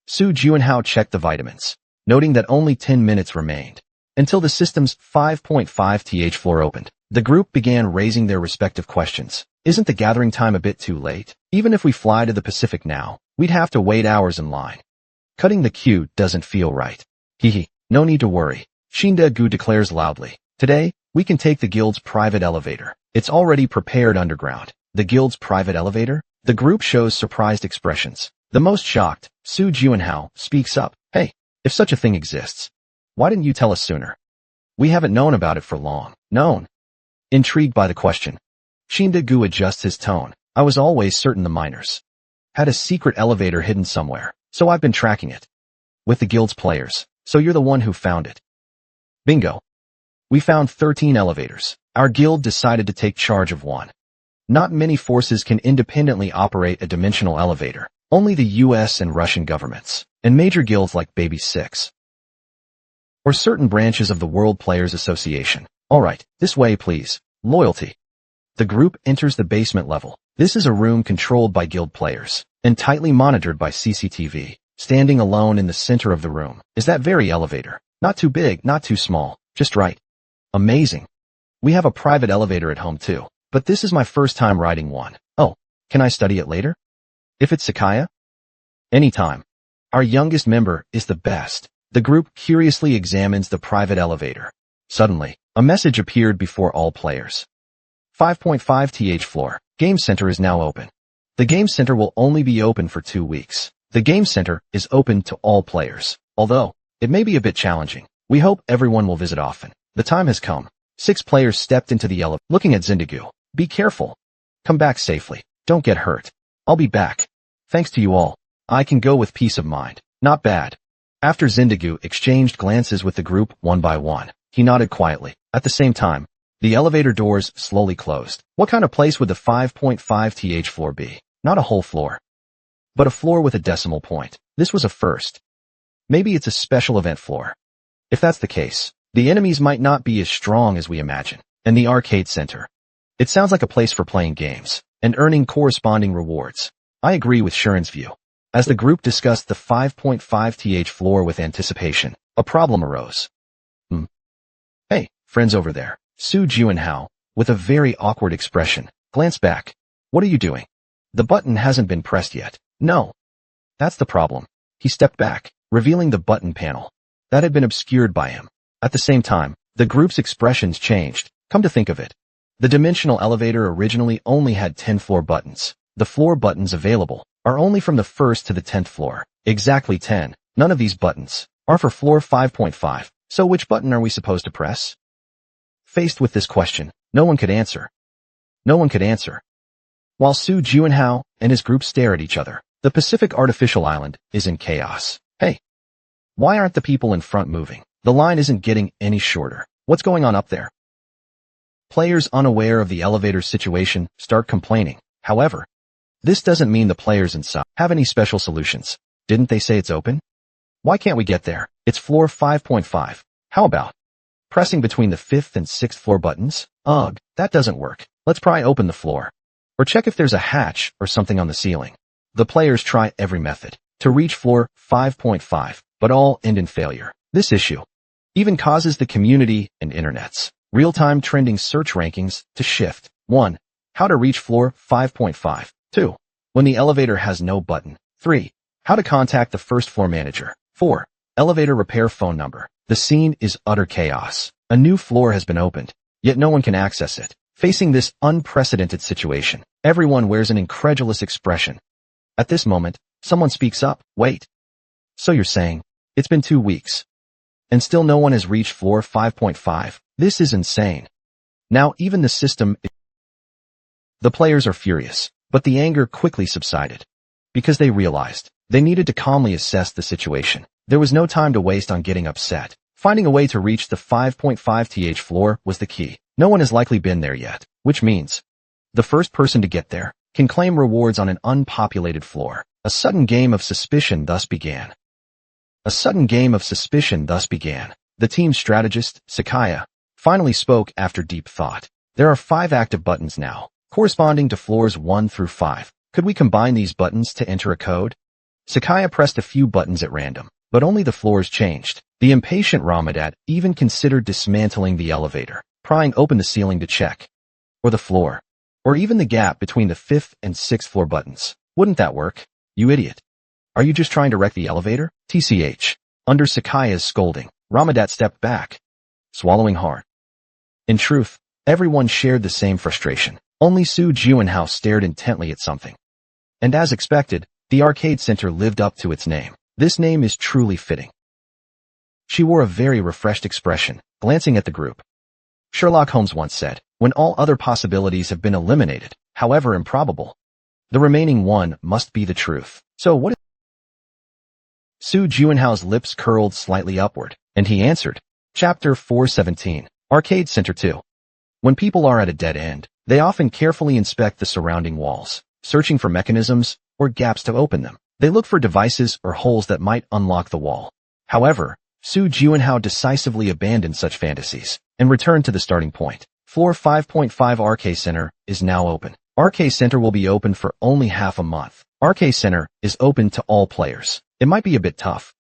Su Juanhao checked the vitamins, noting that only 10 minutes remained until the system's 5.5 th floor opened. The group began raising their respective questions. Isn't the gathering time a bit too late? Even if we fly to the Pacific now, we'd have to wait hours in line. Cutting the queue doesn't feel right. Hehe, no need to worry. Shinda-gu declares loudly. Today, we can take the guild's private elevator. It's already prepared underground. The guild's private elevator? The group shows surprised expressions. The most shocked, Su Juanhao, speaks up. Hey, if such a thing exists, why didn't you tell us sooner? We haven't known about it for long. Known. Intrigued by the question, Shinda-gu adjusts his tone. I was always certain the miners had a secret elevator hidden somewhere, so I've been tracking it. With the guild's players, so you're the one who found it. Bingo. We found 13 elevators. Our guild decided to take charge of one. Not many forces can independently operate a dimensional elevator. Only the US and Russian governments, and major guilds like Baby 6. Or certain branches of the World Players Association. Alright, this way please. Loyalty. The group enters the basement level. This is a room controlled by guild players, and tightly monitored by CCTV. Standing alone in the center of the room is that very elevator. Not too big, not too small, just right. Amazing. We have a private elevator at home too, but this is my first time riding one. Oh, can I study it later? If it's Sakaya? Anytime. Our youngest member is the best. The group curiously examines the private elevator. Suddenly, a message appeared before all players. 5.5 th floor. Game Center is now open. The Game Center will only be open for 2 weeks. The Game Center is open to all players. Although, it may be a bit challenging. We hope everyone will visit often. The time has come. 6 players stepped into the elevator, looking at Zindagu. Be careful. Come back safely. Don't get hurt. I'll be back. Thanks to you all. I can go with peace of mind. Not bad. After Zindagu exchanged glances with the group one by one, he nodded quietly. At the same time, the elevator doors slowly closed. What kind of place would the 5.5 th floor be? Not a whole floor, but a floor with a decimal point. This was a first. Maybe it's a special event floor. If that's the case, the enemies might not be as strong as we imagine. And the arcade center. It sounds like a place for playing games and earning corresponding rewards. I agree with Shuren's view. As the group discussed the 5.5th floor with anticipation, a problem arose. Hey, friends over there. Su Juanhao, with a very awkward expression, glanced back. What are you doing? The button hasn't been pressed yet. No. That's the problem. He stepped back, revealing the button panel that had been obscured by him. At the same time, the group's expressions changed. Come to think of it, the dimensional elevator originally only had 10 floor buttons. The floor buttons available are only from the 1st to the 10th floor. Exactly 10. None of these buttons are for floor 5.5. So which button are we supposed to press? Faced with this question, no one could answer. While Su Juanhao and his group stare at each other, the Pacific artificial island is in chaos. Hey, why aren't the people in front moving? The line isn't getting any shorter. What's going on up there? Players unaware of the elevator's situation start complaining. However, this doesn't mean the players inside have any special solutions. Didn't they say it's open? Why can't we get there? It's floor 5.5. How about pressing between the 5th and 6th floor buttons? Ugh, that doesn't work. Let's pry open the floor. Or check if there's a hatch or something on the ceiling. The players try every method to reach floor 5.5, but all end in failure. This issue even causes the community and internet's real-time trending search rankings to shift. 1. How to reach floor 5.5. 2. When the elevator has no button. 3. How to contact the first floor manager. 4. Elevator repair phone number. The scene is utter chaos. A new floor has been opened, yet no one can access it. Facing this unprecedented situation, everyone wears an incredulous expression. At this moment, someone speaks up. Wait. So you're saying, it's been 2 weeks, and still no one has reached floor 5.5? This is insane. Now even the system... The players are furious, but the anger quickly subsided, because they realized they needed to calmly assess the situation. There was no time to waste on getting upset. Finding a way to reach the 5.5th floor was the key. No one has likely been there yet, which means the first person to get there can claim rewards on an unpopulated floor. A sudden game of suspicion thus began. The team strategist, Sakaya, finally spoke after deep thought. There are 5 active buttons now, corresponding to floors 1 through 5. Could we combine these buttons to enter a code? Sakaya pressed a few buttons at random, but only the floors changed. The impatient Ramadat even considered dismantling the elevator, prying open the ceiling to check, or the floor, or even the gap between the 5th and 6th floor buttons. Wouldn't that work? You idiot. Are you just trying to wreck the elevator? TCH. Under Sakaya's scolding, Ramadat stepped back, swallowing hard. In truth, everyone shared the same frustration. Only Su Juanhao stared intently at something. And as expected, the arcade center lived up to its name. This name is truly fitting. She wore a very refreshed expression, glancing at the group. Sherlock Holmes once said, when all other possibilities have been eliminated, however improbable, the remaining one must be the truth. So what is... Su Juanhao's lips curled slightly upward, and he answered. Chapter 417. Arcade Center 2. When people are at a dead end, they often carefully inspect the surrounding walls, searching for mechanisms or gaps to open them. They look for devices or holes that might unlock the wall. However, Su Juanhao decisively abandoned such fantasies and returned to the starting point. Floor 5.5 Arcade Center is now open. Arcade Center will be open for only half a month. Arcade Center is open to all players. It might be a bit tough,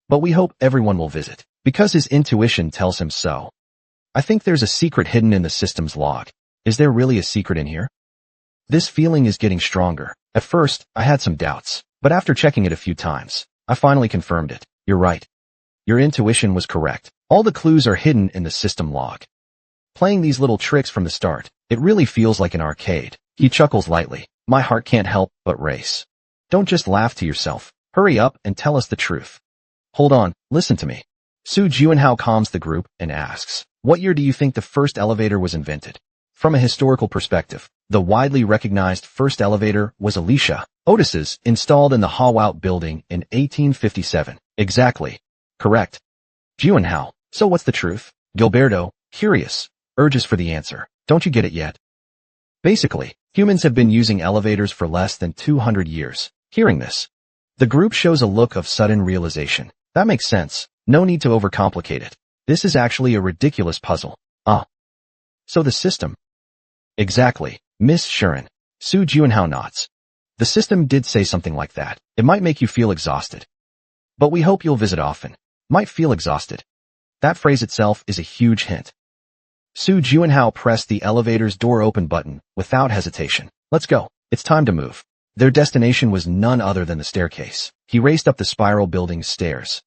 but we hope everyone will visit, because his intuition tells him so. I think there's a secret hidden in the system's log. Is there really a secret in here? This feeling is getting stronger. At first, I had some doubts, but after checking it a few times, I finally confirmed it. You're right. Your intuition was correct. All the clues are hidden in the system log. Playing these little tricks from the start, it really feels like an arcade. He chuckles lightly. My heart can't help but race. Don't just laugh to yourself. Hurry up and tell us the truth. Hold on, listen to me. Su Juanhao calms the group and asks, what year do you think the first elevator was invented? From a historical perspective, the widely recognized first elevator was Alicia Otis's, installed in the Hawout building in 1857. Exactly. Correct. Juanhao. So what's the truth? Gilberto, curious, urges for the answer. Don't you get it yet? Basically, humans have been using elevators for less than 200 years. Hearing this, the group shows a look of sudden realization. That makes sense. No need to overcomplicate it. This is actually a ridiculous puzzle. So the system. Exactly, Miss Shuren. Su Juanhao nods. The system did say something like that. It might make you feel exhausted. But we hope you'll visit often. Might feel exhausted. That phrase itself is a huge hint. Su Juanhao pressed the elevator's door open button without hesitation. Let's go. It's time to move. Their destination was none other than the staircase. He raced up the spiral building's stairs.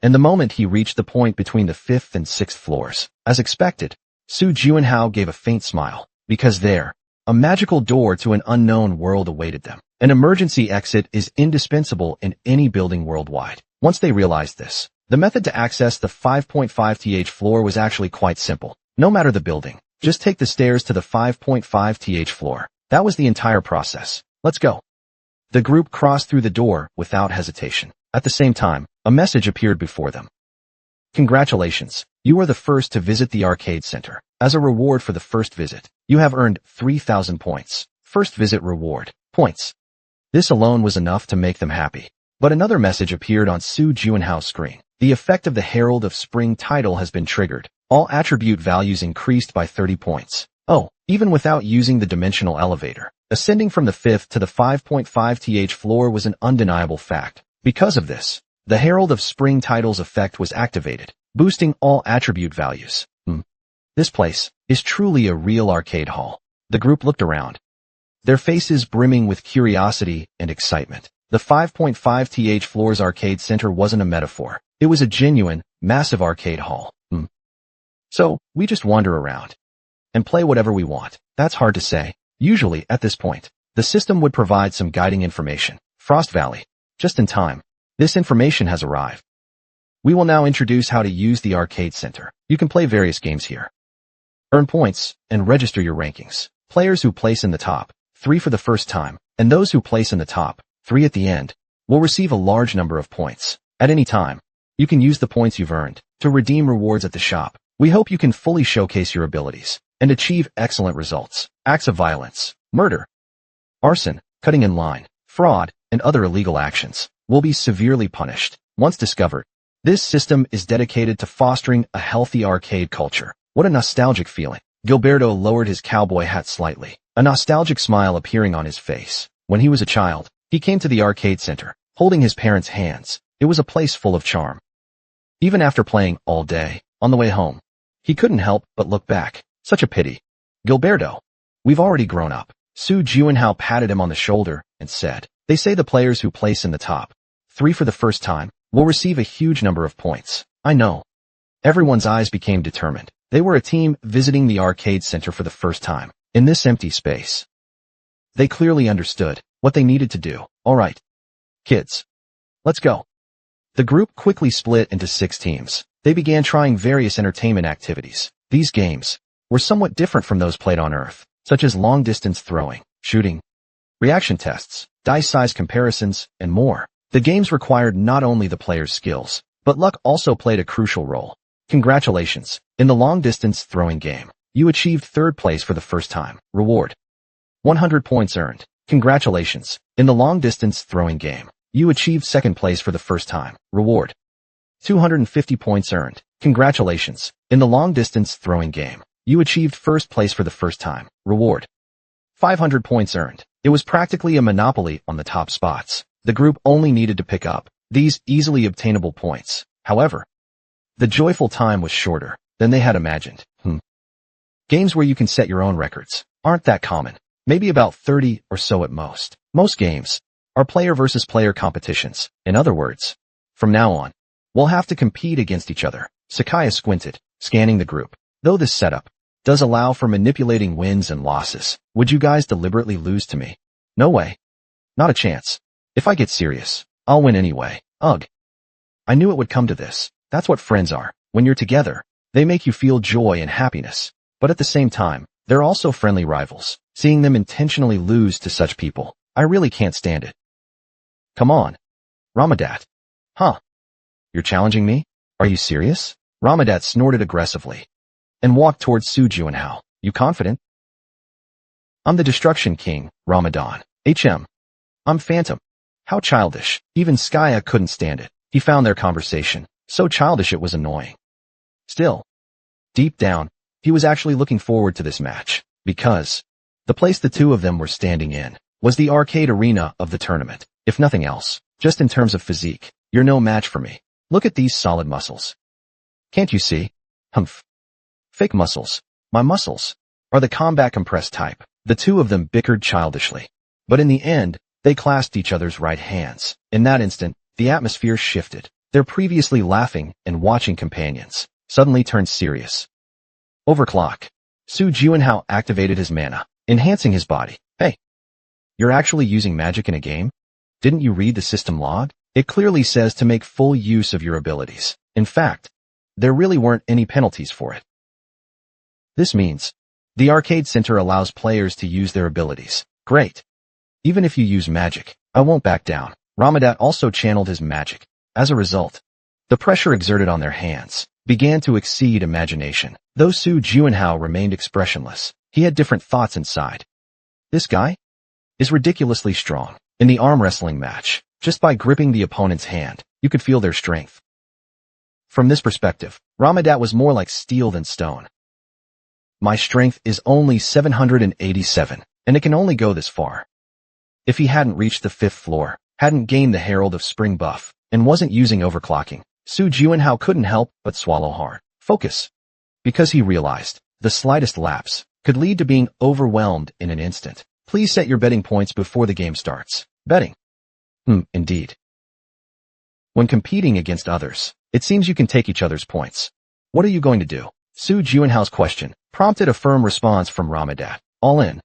And the moment he reached the point between the 5th and 6th floors, as expected, Su Juanhao gave a faint smile, because there, a magical door to an unknown world awaited them. An emergency exit is indispensable in any building worldwide. Once they realized this, the method to access the 5.5th floor was actually quite simple. No matter the building, just take the stairs to the 5.5th floor. That was the entire process. Let's go. The group crossed through the door without hesitation. At the same time, a message appeared before them. Congratulations, you are the first to visit the arcade center. As a reward for the first visit, you have earned 3,000 points. First visit reward, points. This alone was enough to make them happy. But another message appeared on Su Juanhao's screen. The effect of the Herald of Spring title has been triggered. All attribute values increased by 30 points. Oh, even without using the dimensional elevator. Ascending from the 5th to the 5.5th floor was an undeniable fact. Because of this, the Herald of Spring title's effect was activated, boosting all attribute values. This place is truly a real arcade hall. The group looked around, their faces brimming with curiosity and excitement. The 5.5th floor's arcade center wasn't a metaphor. It was a genuine, massive arcade hall. So, we just wander around and play whatever we want. That's hard to say. Usually, at this point, the system would provide some guiding information. Frost Valley. Just in time. This information has arrived. We will now introduce how to use the arcade center. You can play various games here. Earn points and register your rankings. Players who place in the top 3 for the first time, and those who place in the top 3 at the end, will receive a large number of points. At any time, you can use the points you've earned to redeem rewards at the shop. We hope you can fully showcase your abilities and achieve excellent results. Acts of violence, murder, arson, cutting in line, fraud, and other illegal actions will be severely punished. Once discovered, this system is dedicated to fostering a healthy arcade culture. What a nostalgic feeling. Gilberto lowered his cowboy hat slightly, a nostalgic smile appearing on his face. When he was a child, he came to the arcade center, holding his parents' hands. It was a place full of charm. Even after playing all day, on the way home, he couldn't help but look back. Such a pity. Gilberto, we've already grown up. Su Juanhao patted him on the shoulder and said, they say the players who place in the top 3 for the first time will receive a huge number of points. I know. Everyone's eyes became determined. They were a team visiting the arcade center for the first time. In this empty space, they clearly understood what they needed to do. All right, kids, let's go. The group quickly split into 6 teams. They began trying various entertainment activities. These games were somewhat different from those played on Earth, such as long-distance throwing, shooting, reaction tests, dice size comparisons, and more. The games required not only the player's skills, but luck also played a crucial role. Congratulations. In the long-distance throwing game, you achieved 3rd place for the first time. Reward: 100 points earned. Congratulations. In the long-distance throwing game, you achieved 2nd place for the first time. Reward: 250 points earned. Congratulations. In the long-distance throwing game, you achieved 1st place for the first time. Reward: 500 points earned. It was practically a monopoly on the top spots. The group only needed to pick up these easily obtainable points. However, the joyful time was shorter than they had imagined. Games where you can set your own records aren't that common. Maybe about 30 or so at most. Most games are player versus player competitions. In other words, from now on, we'll have to compete against each other. Sakaya squinted, scanning the group. Though this setup does allow for manipulating wins and losses, would you guys deliberately lose to me? No way. Not a chance. If I get serious, I'll win anyway. Ugh. I knew it would come to this. That's what friends are. When you're together, they make you feel joy and happiness. But at the same time, they're also friendly rivals. Seeing them intentionally lose to such people, I really can't stand it. Come on. Ramadat. Huh? You're challenging me? Are you serious? Ramadat snorted aggressively and walked towards Su Juanhao. You confident? I'm the Destruction King, Ramadan. I'm Phantom. How childish. Even Skya couldn't stand it. He found their conversation so childish it was annoying. Still, deep down, he was actually looking forward to this match, because the place the two of them were standing in was the arcade arena of the tournament. If nothing else, just in terms of physique, you're no match for me. Look at these solid muscles. Can't you see? Humph. Fake muscles. My muscles are the combat compressed type. The two of them bickered childishly. But in the end, they clasped each other's right hands. In that instant, the atmosphere shifted. Their previously laughing and watching companions suddenly turned serious. Overclock. Su Juanhao activated his mana, enhancing his body. Hey, you're actually using magic in a game? Didn't you read the system log? It clearly says to make full use of your abilities. In fact, there really weren't any penalties for it. This means the arcade center allows players to use their abilities. Great. Even if you use magic, I won't back down. Ramadat also channeled his magic. As a result, the pressure exerted on their hands began to exceed imagination. Though Su Juanhao remained expressionless, he had different thoughts inside. This guy is ridiculously strong. In the arm wrestling match, just by gripping the opponent's hand, you could feel their strength. From this perspective, Ramadat was more like steel than stone. My strength is only 787, and it can only go this far. If he hadn't reached the 5th floor, hadn't gained the Herald of Spring buff, and wasn't using overclocking, Su Juanhao couldn't help but swallow hard. Focus. Because he realized the slightest lapse could lead to being overwhelmed in an instant. Please set your betting points before the game starts. Betting. Indeed. When competing against others, it seems you can take each other's points. What are you going to do? Su Juanhao's question prompted a firm response from Ramadat. All in.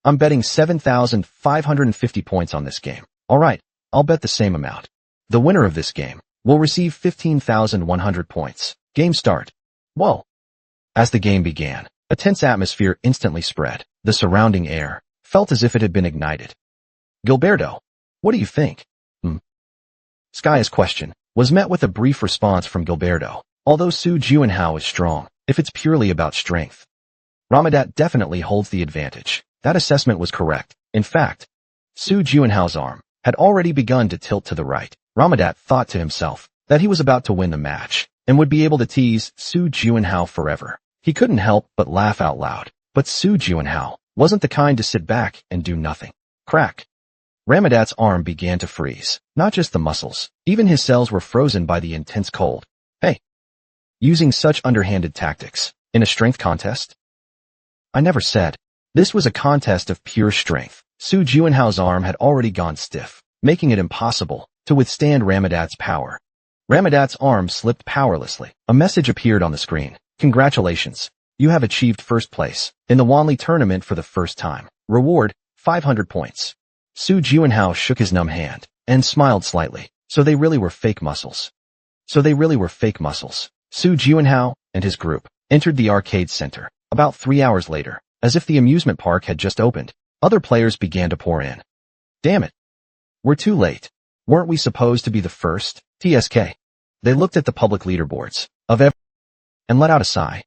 I'm betting 7,550 points on this game. All right, I'll bet the same amount. The winner of this game will receive 15,100 points. Game start. Whoa. As the game began, a tense atmosphere instantly spread. The surrounding air felt as if it had been ignited. Gilberto, what do you think? Skaya's question was met with a brief response from Gilberto. Although Su Juanhao is strong, if it's purely about strength, Ramadat definitely holds the advantage. That assessment was correct. In fact, Su Juanhao's arm had already begun to tilt to the right. Ramadat thought to himself that he was about to win the match and would be able to tease Su Juanhao forever. He couldn't help but laugh out loud. But Su Juanhao wasn't the kind to sit back and do nothing. Crack. Ramadat's arm began to freeze. Not just the muscles. Even his cells were frozen by the intense cold. Hey. Using such underhanded tactics in a strength contest? I never said. This was a contest of pure strength. Su Juanhao's arm had already gone stiff, making it impossible to withstand Ramadat's power. Ramadat's arm slipped powerlessly. A message appeared on the screen. Congratulations. You have achieved first place in the Wanli tournament for the first time. Reward, 500 points. Su Juanhao shook his numb hand and smiled slightly. So they really were fake muscles. Su Juanhao and his group entered the arcade center. About 3 hours later, as if the amusement park had just opened, other players began to pour in. Damn it. We're too late. Weren't we supposed to be the first? TSK. They looked at the public leaderboards of and let out a sigh.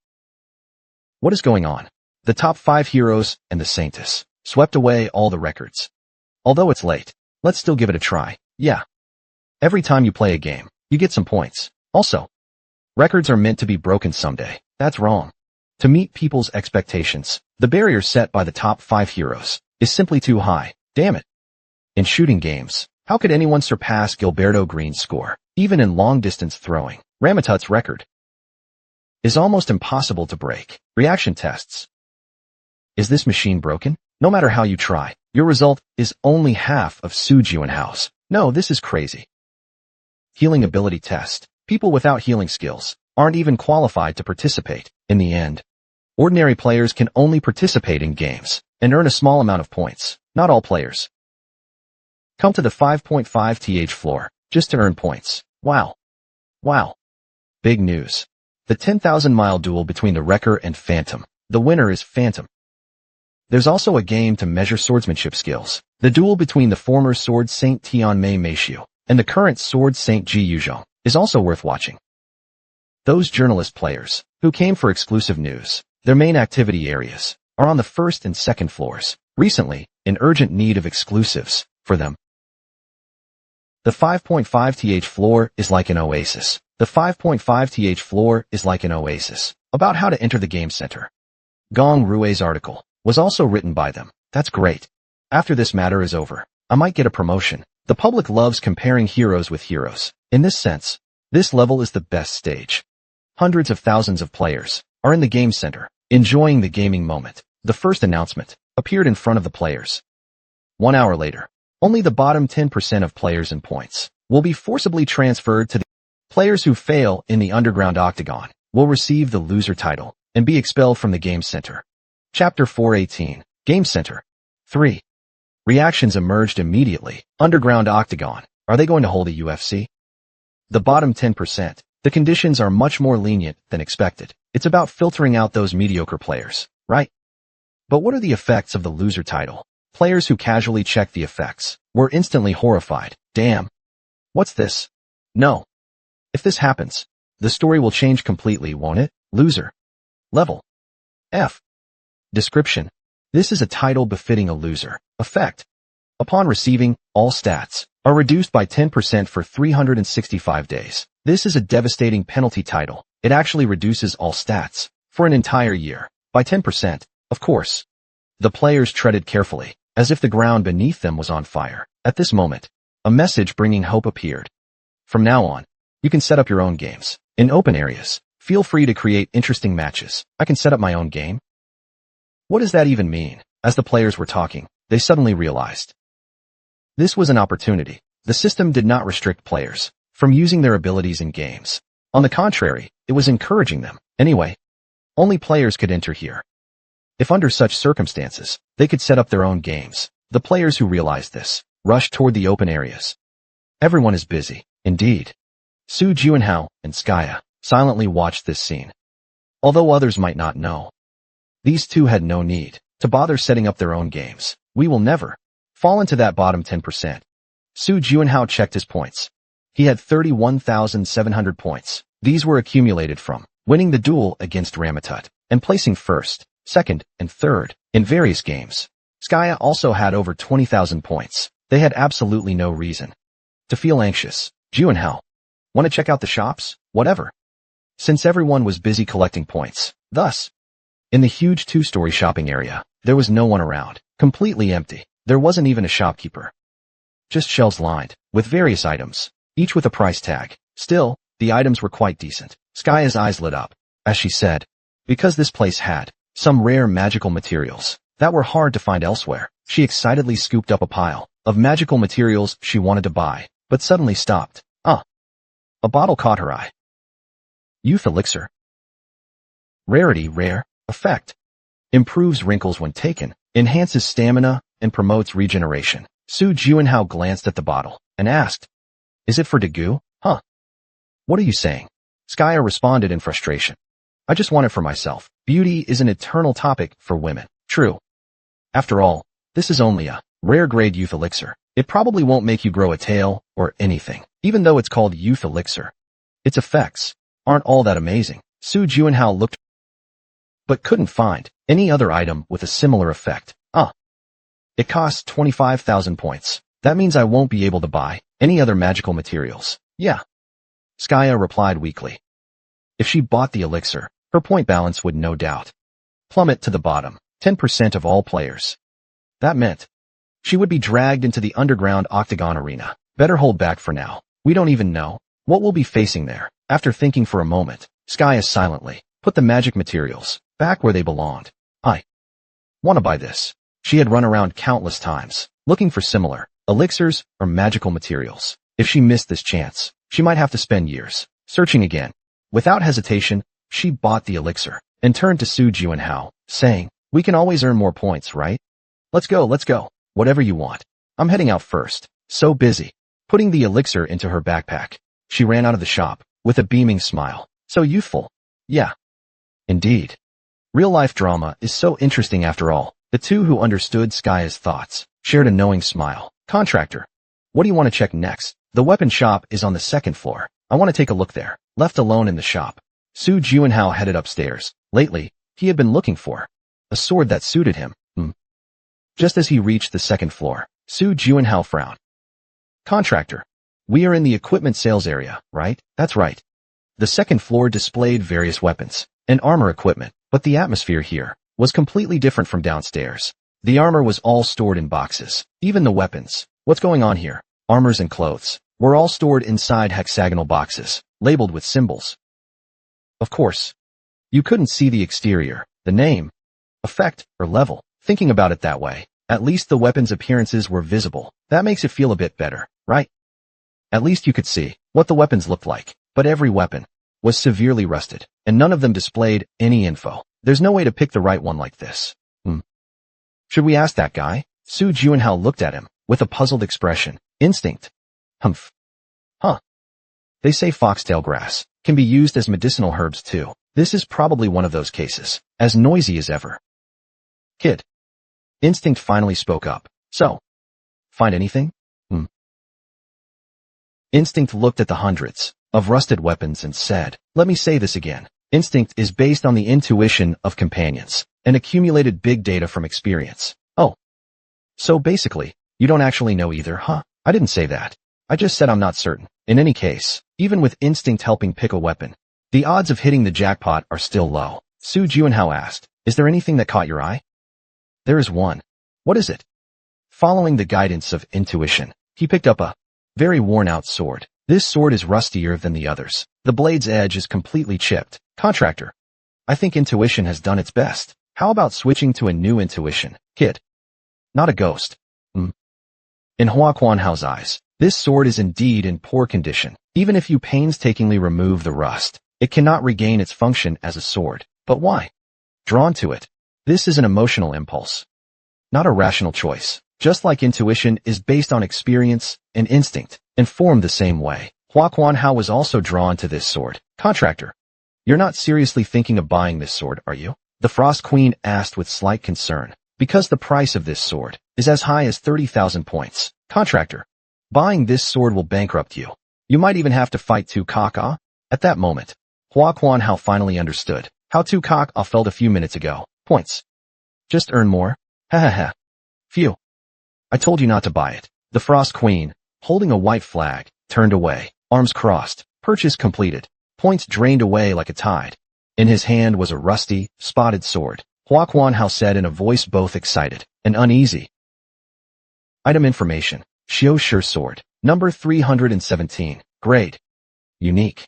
What is going on? The top 5 heroes and the Saintess swept away all the records. Although it's late, let's still give it a try. Yeah. Every time you play a game, you get some points. Also, records are meant to be broken someday. That's wrong. To meet people's expectations, the barrier set by the top 5 heroes is simply too high. Damn it. In shooting games, how could anyone surpass Gilberto Green's score? Even in long-distance throwing, Ramadat's record is almost impossible to break. Reaction tests. Is this machine broken? No matter how you try, your result is only half of Su Juanhao's. No, this is crazy. Healing ability test. People without healing skills aren't even qualified to participate. In the end, ordinary players can only participate in games and earn a small amount of points. Not all players come to the 5.5th floor just to earn points. Wow. Wow. Big news. The 10,000-mile duel between the Wrecker and Phantom. The winner is Phantom. There's also a game to measure swordsmanship skills. The duel between the former Sword Saint Tianmei Meishu and the current Sword Saint Ji Yuzhong is also worth watching. Those journalist players who came for exclusive news, their main activity areas are on the 1st and 2nd floors. Recently, in urgent need of exclusives for them. The 5.5th floor is like an oasis. The 5.5th floor is like an oasis. About how to enter the game center. Gong Rui's article was also written by them. That's great. After this matter is over, I might get a promotion. The public loves comparing heroes with heroes. In this sense, this level is the best stage. Hundreds of thousands of players are in the game center, enjoying the gaming moment. The first announcement appeared in front of the players. 1 hour later, only the bottom 10% of players and points will be forcibly transferred to the players who fail in the underground octagon will receive the loser title and be expelled from the game center. Chapter 418, Game Center. 3. Reactions emerged immediately. Underground octagon. Are they going to hold a UFC? The bottom 10%. The conditions are much more lenient than expected. It's about filtering out those mediocre players, right? But what are the effects of the loser title? Players who casually checked the effects were instantly horrified. Damn. What's this? No. If this happens, the story will change completely, won't it? Loser. Level. F. Description. This is a title befitting a loser. Effect. Upon receiving, all stats are reduced by 10% for 365 days. This is a devastating penalty title. It actually reduces all stats for an entire year by 10%. Of course, the players treaded carefully, as if the ground beneath them was on fire. At this moment, a message bringing hope appeared. From now on, you can set up your own games in open areas. Feel free to create interesting matches. I can set up my own game. What does that even mean? As the players were talking, they suddenly realized this was an opportunity. The system did not restrict players from using their abilities in games. On the contrary, it was encouraging them. Anyway, only players could enter here. If under such circumstances, they could set up their own games. The players who realized this rushed toward the open areas. Everyone is busy. Indeed. Su Juanhao and Skya silently watched this scene. Although others might not know, these two had no need to bother setting up their own games. We will never fall into that bottom 10%. Su Juanhao checked his points. He had 31,700 points. These were accumulated from winning the duel against Ramatut and placing first, second, and third in various games. Skya also had over 20,000 points. They had absolutely no reason to feel anxious. Juanhao, want to check out the shops? Whatever. Since everyone was busy collecting points. Thus, in the huge two-story shopping area, there was no one around. Completely empty. There wasn't even a shopkeeper. Just shelves lined with various items, each with a price tag. Still, the items were quite decent. Skya's eyes lit up as she said, because this place had some rare magical materials that were hard to find elsewhere. She excitedly scooped up a pile of magical materials she wanted to buy, but suddenly stopped. A bottle caught her eye. Youth Elixir. Rarity rare. Effect. Improves wrinkles when taken, enhances stamina, and promotes regeneration. Su Juanhao glanced at the bottle and asked, is it for Dagu? Huh? What are you saying? Skya responded in frustration. I just want it for myself. Beauty is an eternal topic for women. True. After all, this is only a rare grade youth elixir. It probably won't make you grow a tail or anything, even though it's called youth elixir. Its effects aren't all that amazing. Su Juanhao looked but couldn't find any other item with a similar effect. It costs 25,000 points. That means I won't be able to buy any other magical materials. Yeah. Skya replied weakly. If she bought the elixir, her point balance would no doubt plummet to the bottom 10% of all players. That meant she would be dragged into the underground octagon arena. Better hold back for now. We don't even know what we'll be facing there. After thinking for a moment, Skya silently put the magic materials back where they belonged. I want to buy this. She had run around countless times, looking for similar elixirs or magical materials. If she missed this chance, she might have to spend years searching again. Without hesitation, she bought the elixir and turned to Su Juanhao, saying, we can always earn more points, right? Let's go. Whatever you want. I'm heading out first. So busy. Putting the elixir into her backpack, she ran out of the shop with a beaming smile. So youthful. Yeah. Indeed. Real-life drama is so interesting after all. The two who understood Skya's thoughts shared a knowing smile. Contractor. What do you want to check next? The weapon shop is on the second floor. I want to take a look there. Left alone in the shop, Su Juanhao headed upstairs. Lately, he had been looking for a sword that suited him. Just as he reached the second floor, Su Juanhao frowned. Contractor. We are in the equipment sales area, right? That's right. The second floor displayed various weapons and armor equipment, but the atmosphere here was completely different from downstairs. The armor was all stored in boxes. Even the weapons. What's going on here? Armors and clothes were all stored inside hexagonal boxes, labeled with symbols. Of course, you couldn't see the exterior, the name, effect, or level. Thinking about it that way, at least the weapons' appearances were visible. That makes it feel a bit better, right? At least you could see what the weapons looked like. But every weapon was severely rusted, and none of them displayed any info. There's no way to pick the right one like this. Should we ask that guy? Su Juanhao looked at him with a puzzled expression. Instinct. Humph. Huh. They say foxtail grass can be used as medicinal herbs too. This is probably one of those cases. As noisy as ever. Kid. Instinct finally spoke up. So, find anything? Instinct looked at the hundreds of rusted weapons and said, let me say this again. Instinct is based on the intuition of companions and accumulated big data from experience. Oh. So basically, you don't actually know either, huh? I didn't say that. I just said I'm not certain. In any case, even with instinct helping pick a weapon, the odds of hitting the jackpot are still low. Su Juanhao asked, is there anything that caught your eye? There is one. What is it? Following the guidance of intuition, he picked up a very worn-out sword. This sword is rustier than the others. The blade's edge is completely chipped. Contractor. I think intuition has done its best. How about switching to a new intuition, kid? Not a ghost. In Hua Quanhao's eyes, this sword is indeed in poor condition. Even if you painstakingly remove the rust, it cannot regain its function as a sword. But why? Drawn to it. This is an emotional impulse. Not a rational choice. Just like intuition is based on experience and instinct, and formed the same way. Hua Quanhao was also drawn to this sword. Contractor. You're not seriously thinking of buying this sword, are you? The Frost Queen asked with slight concern, because the price of this sword is as high as 30,000 points. Contractor. Buying this sword will bankrupt you. You might even have to fight Tu Kaka. At that moment, Hua Quanhao finally understood how Tu Kaka felt a few minutes ago. Points. Just earn more? Ha ha ha. Phew. I told you not to buy it. The Frost Queen, holding a white flag, turned away, arms crossed, purchase completed, points drained away like a tide. In his hand was a rusty, spotted sword. Hua Quanhao said in a voice both excited and uneasy. Item information. Xiao Shi sword. Number 317. Grade. Unique.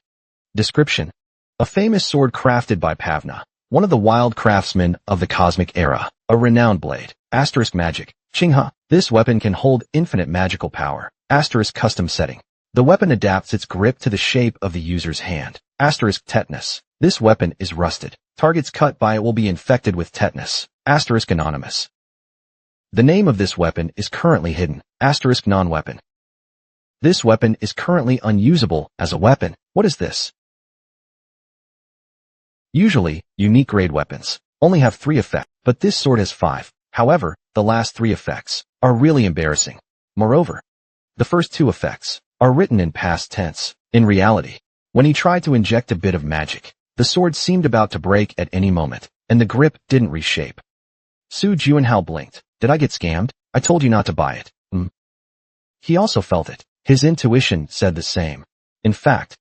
Description. A famous sword crafted by Pavna, one of the wild craftsmen of the cosmic era. A renowned blade. Asterisk magic. Qingha. This weapon can hold infinite magical power. Asterisk custom setting. The weapon adapts its grip to the shape of the user's hand. Asterisk tetanus. This weapon is rusted. Targets cut by it will be infected with tetanus. Asterisk anonymous. The name of this weapon is currently hidden. Asterisk non-weapon. This weapon is currently unusable as a weapon. What is this? Usually, unique grade weapons only have 3 effects, but this sword has 5. However, the last 3 effects are really embarrassing. Moreover, the first 2 effects are written in past tense. In reality, when he tried to inject a bit of magic, the sword seemed about to break at any moment, and the grip didn't reshape. Su Juanhao blinked. Did I get scammed? I told you not to buy it. He also felt it. His intuition said the same. In fact,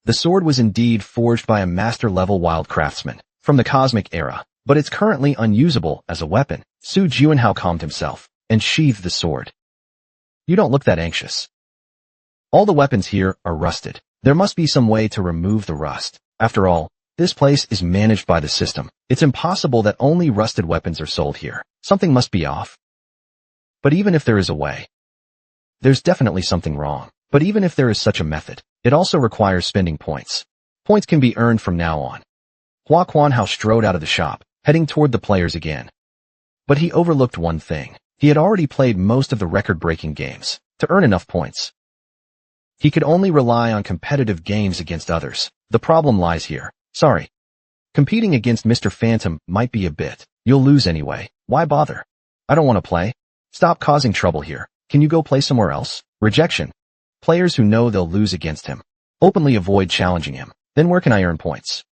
the sword was indeed forged by a master-level wild craftsman from the cosmic era, but it's currently unusable as a weapon. Su Juanhao calmed himself and sheathed the sword. You don't look that anxious. All the weapons here are rusted. There must be some way to remove the rust. After all, this place is managed by the system. It's impossible that only rusted weapons are sold here. Something must be off. But even if there is a way, there's definitely something wrong. But even if there is such a method, it also requires spending points. Points can be earned from now on. Hua Quanhao strode out of the shop, heading toward the players again. But he overlooked one thing. He had already played most of the record-breaking games to earn enough points. He could only rely on competitive games against others. The problem lies here. Sorry. Competing against Mr. Phantom might be a bit. You'll lose anyway. Why bother? I don't want to play. Stop causing trouble here. Can you go play somewhere else? Rejection. Players who know they'll lose against him openly avoid challenging him. Then where can I earn points?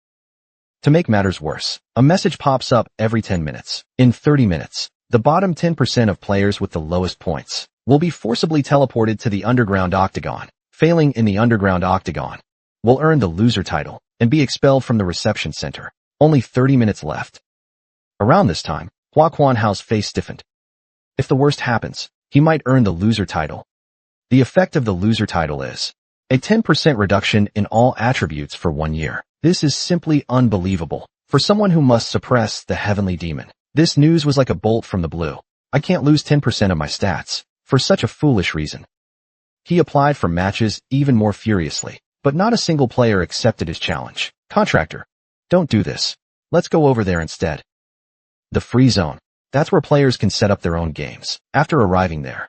To make matters worse, a message pops up every 10 minutes. In 30 minutes, the bottom 10% of players with the lowest points will be forcibly teleported to the underground octagon. Failing in the underground octagon will earn the loser title and be expelled from the reception center. Only 30 minutes left. Around this time, Hua Quanhao's face stiffened. If the worst happens, he might earn the loser title. The effect of the loser title is a 10% reduction in all attributes for 1 year. This is simply unbelievable. For someone who must suppress the heavenly demon, this news was like a bolt from the blue. I can't lose 10% of my stats for such a foolish reason. He applied for matches even more furiously, but not a single player accepted his challenge. Contractor, don't do this. Let's go over there instead. The free zone. That's where players can set up their own games. After arriving there,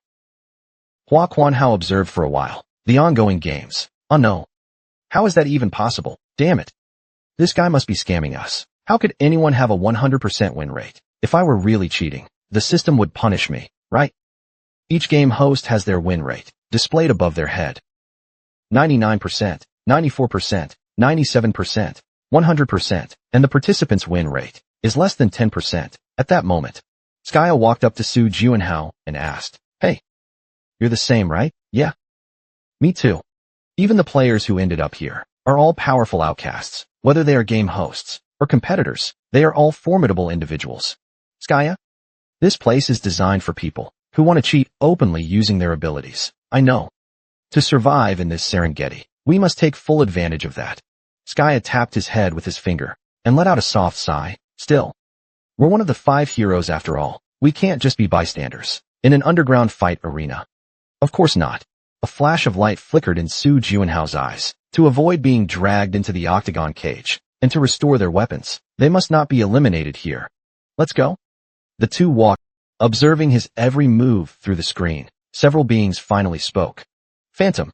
Hua Quanhao observed for a while the ongoing games. Oh no. How is that even possible? Damn it. This guy must be scamming us. How could anyone have a 100% win rate? If I were really cheating, the system would punish me, right? Each game host has their win rate displayed above their head. 99%, 94%, 97%, 100%, and the participant's win rate is less than 10%. At that moment, Skya walked up to Su Juanhao and asked, "Hey, you're the same, right?" "Yeah. Me too." Even the players who ended up here are all powerful outcasts. Whether they are game hosts or competitors, they are all formidable individuals. Skya, this place is designed for people who want to cheat openly using their abilities. I know. To survive in this Serengeti, we must take full advantage of that. Skya tapped his head with his finger and let out a soft sigh. Still, we're one of the 5 heroes after all. We can't just be bystanders in an underground fight arena. Of course not. A flash of light flickered in Su Juanhao's eyes. To avoid being dragged into the octagon cage and to restore their weapons, they must not be eliminated here. Let's go. The two walked, observing his every move through the screen. Several beings finally spoke. Phantom,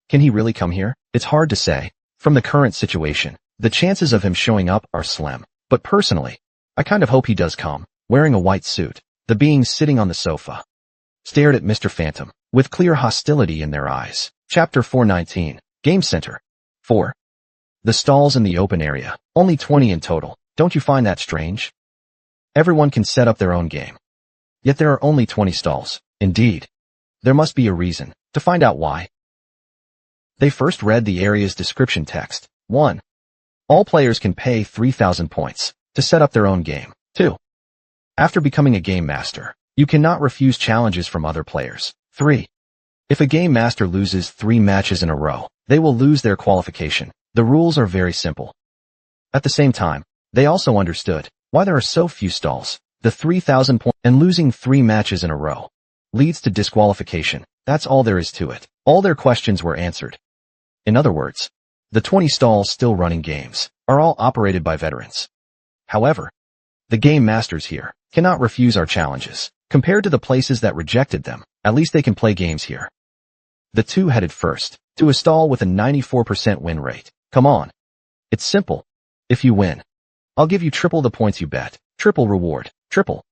can he really come here? It's hard to say. From the current situation, the chances of him showing up are slim. But personally, I kind of hope he does come, wearing a white suit. The beings sitting on the sofa stared at Mr. Phantom with clear hostility in their eyes. Chapter 419. Game Center. 4. The stalls in the open area. Only 20 in total. Don't you find that strange? Everyone can set up their own game. Yet there are only 20 stalls. Indeed. There must be a reason. To find out why, they first read the area's description text. 1. All players can pay 3,000 points to set up their own game. 2. After becoming a game master, you cannot refuse challenges from other players. 3. If a game master loses 3 matches in a row, they will lose their qualification. The rules are very simple. At the same time, they also understood why there are so few stalls. The 3,000 points and losing 3 matches in a row leads to disqualification. That's all there is to it. All their questions were answered. In other words, the 20 stalls still running games are all operated by veterans. However, the game masters here cannot refuse our challenges. Compared to the places that rejected them, at least they can play games here. The two headed first to a stall with a 94% win rate. Come on. It's simple. If you win, I'll give you triple the points you bet. Triple reward. Triple.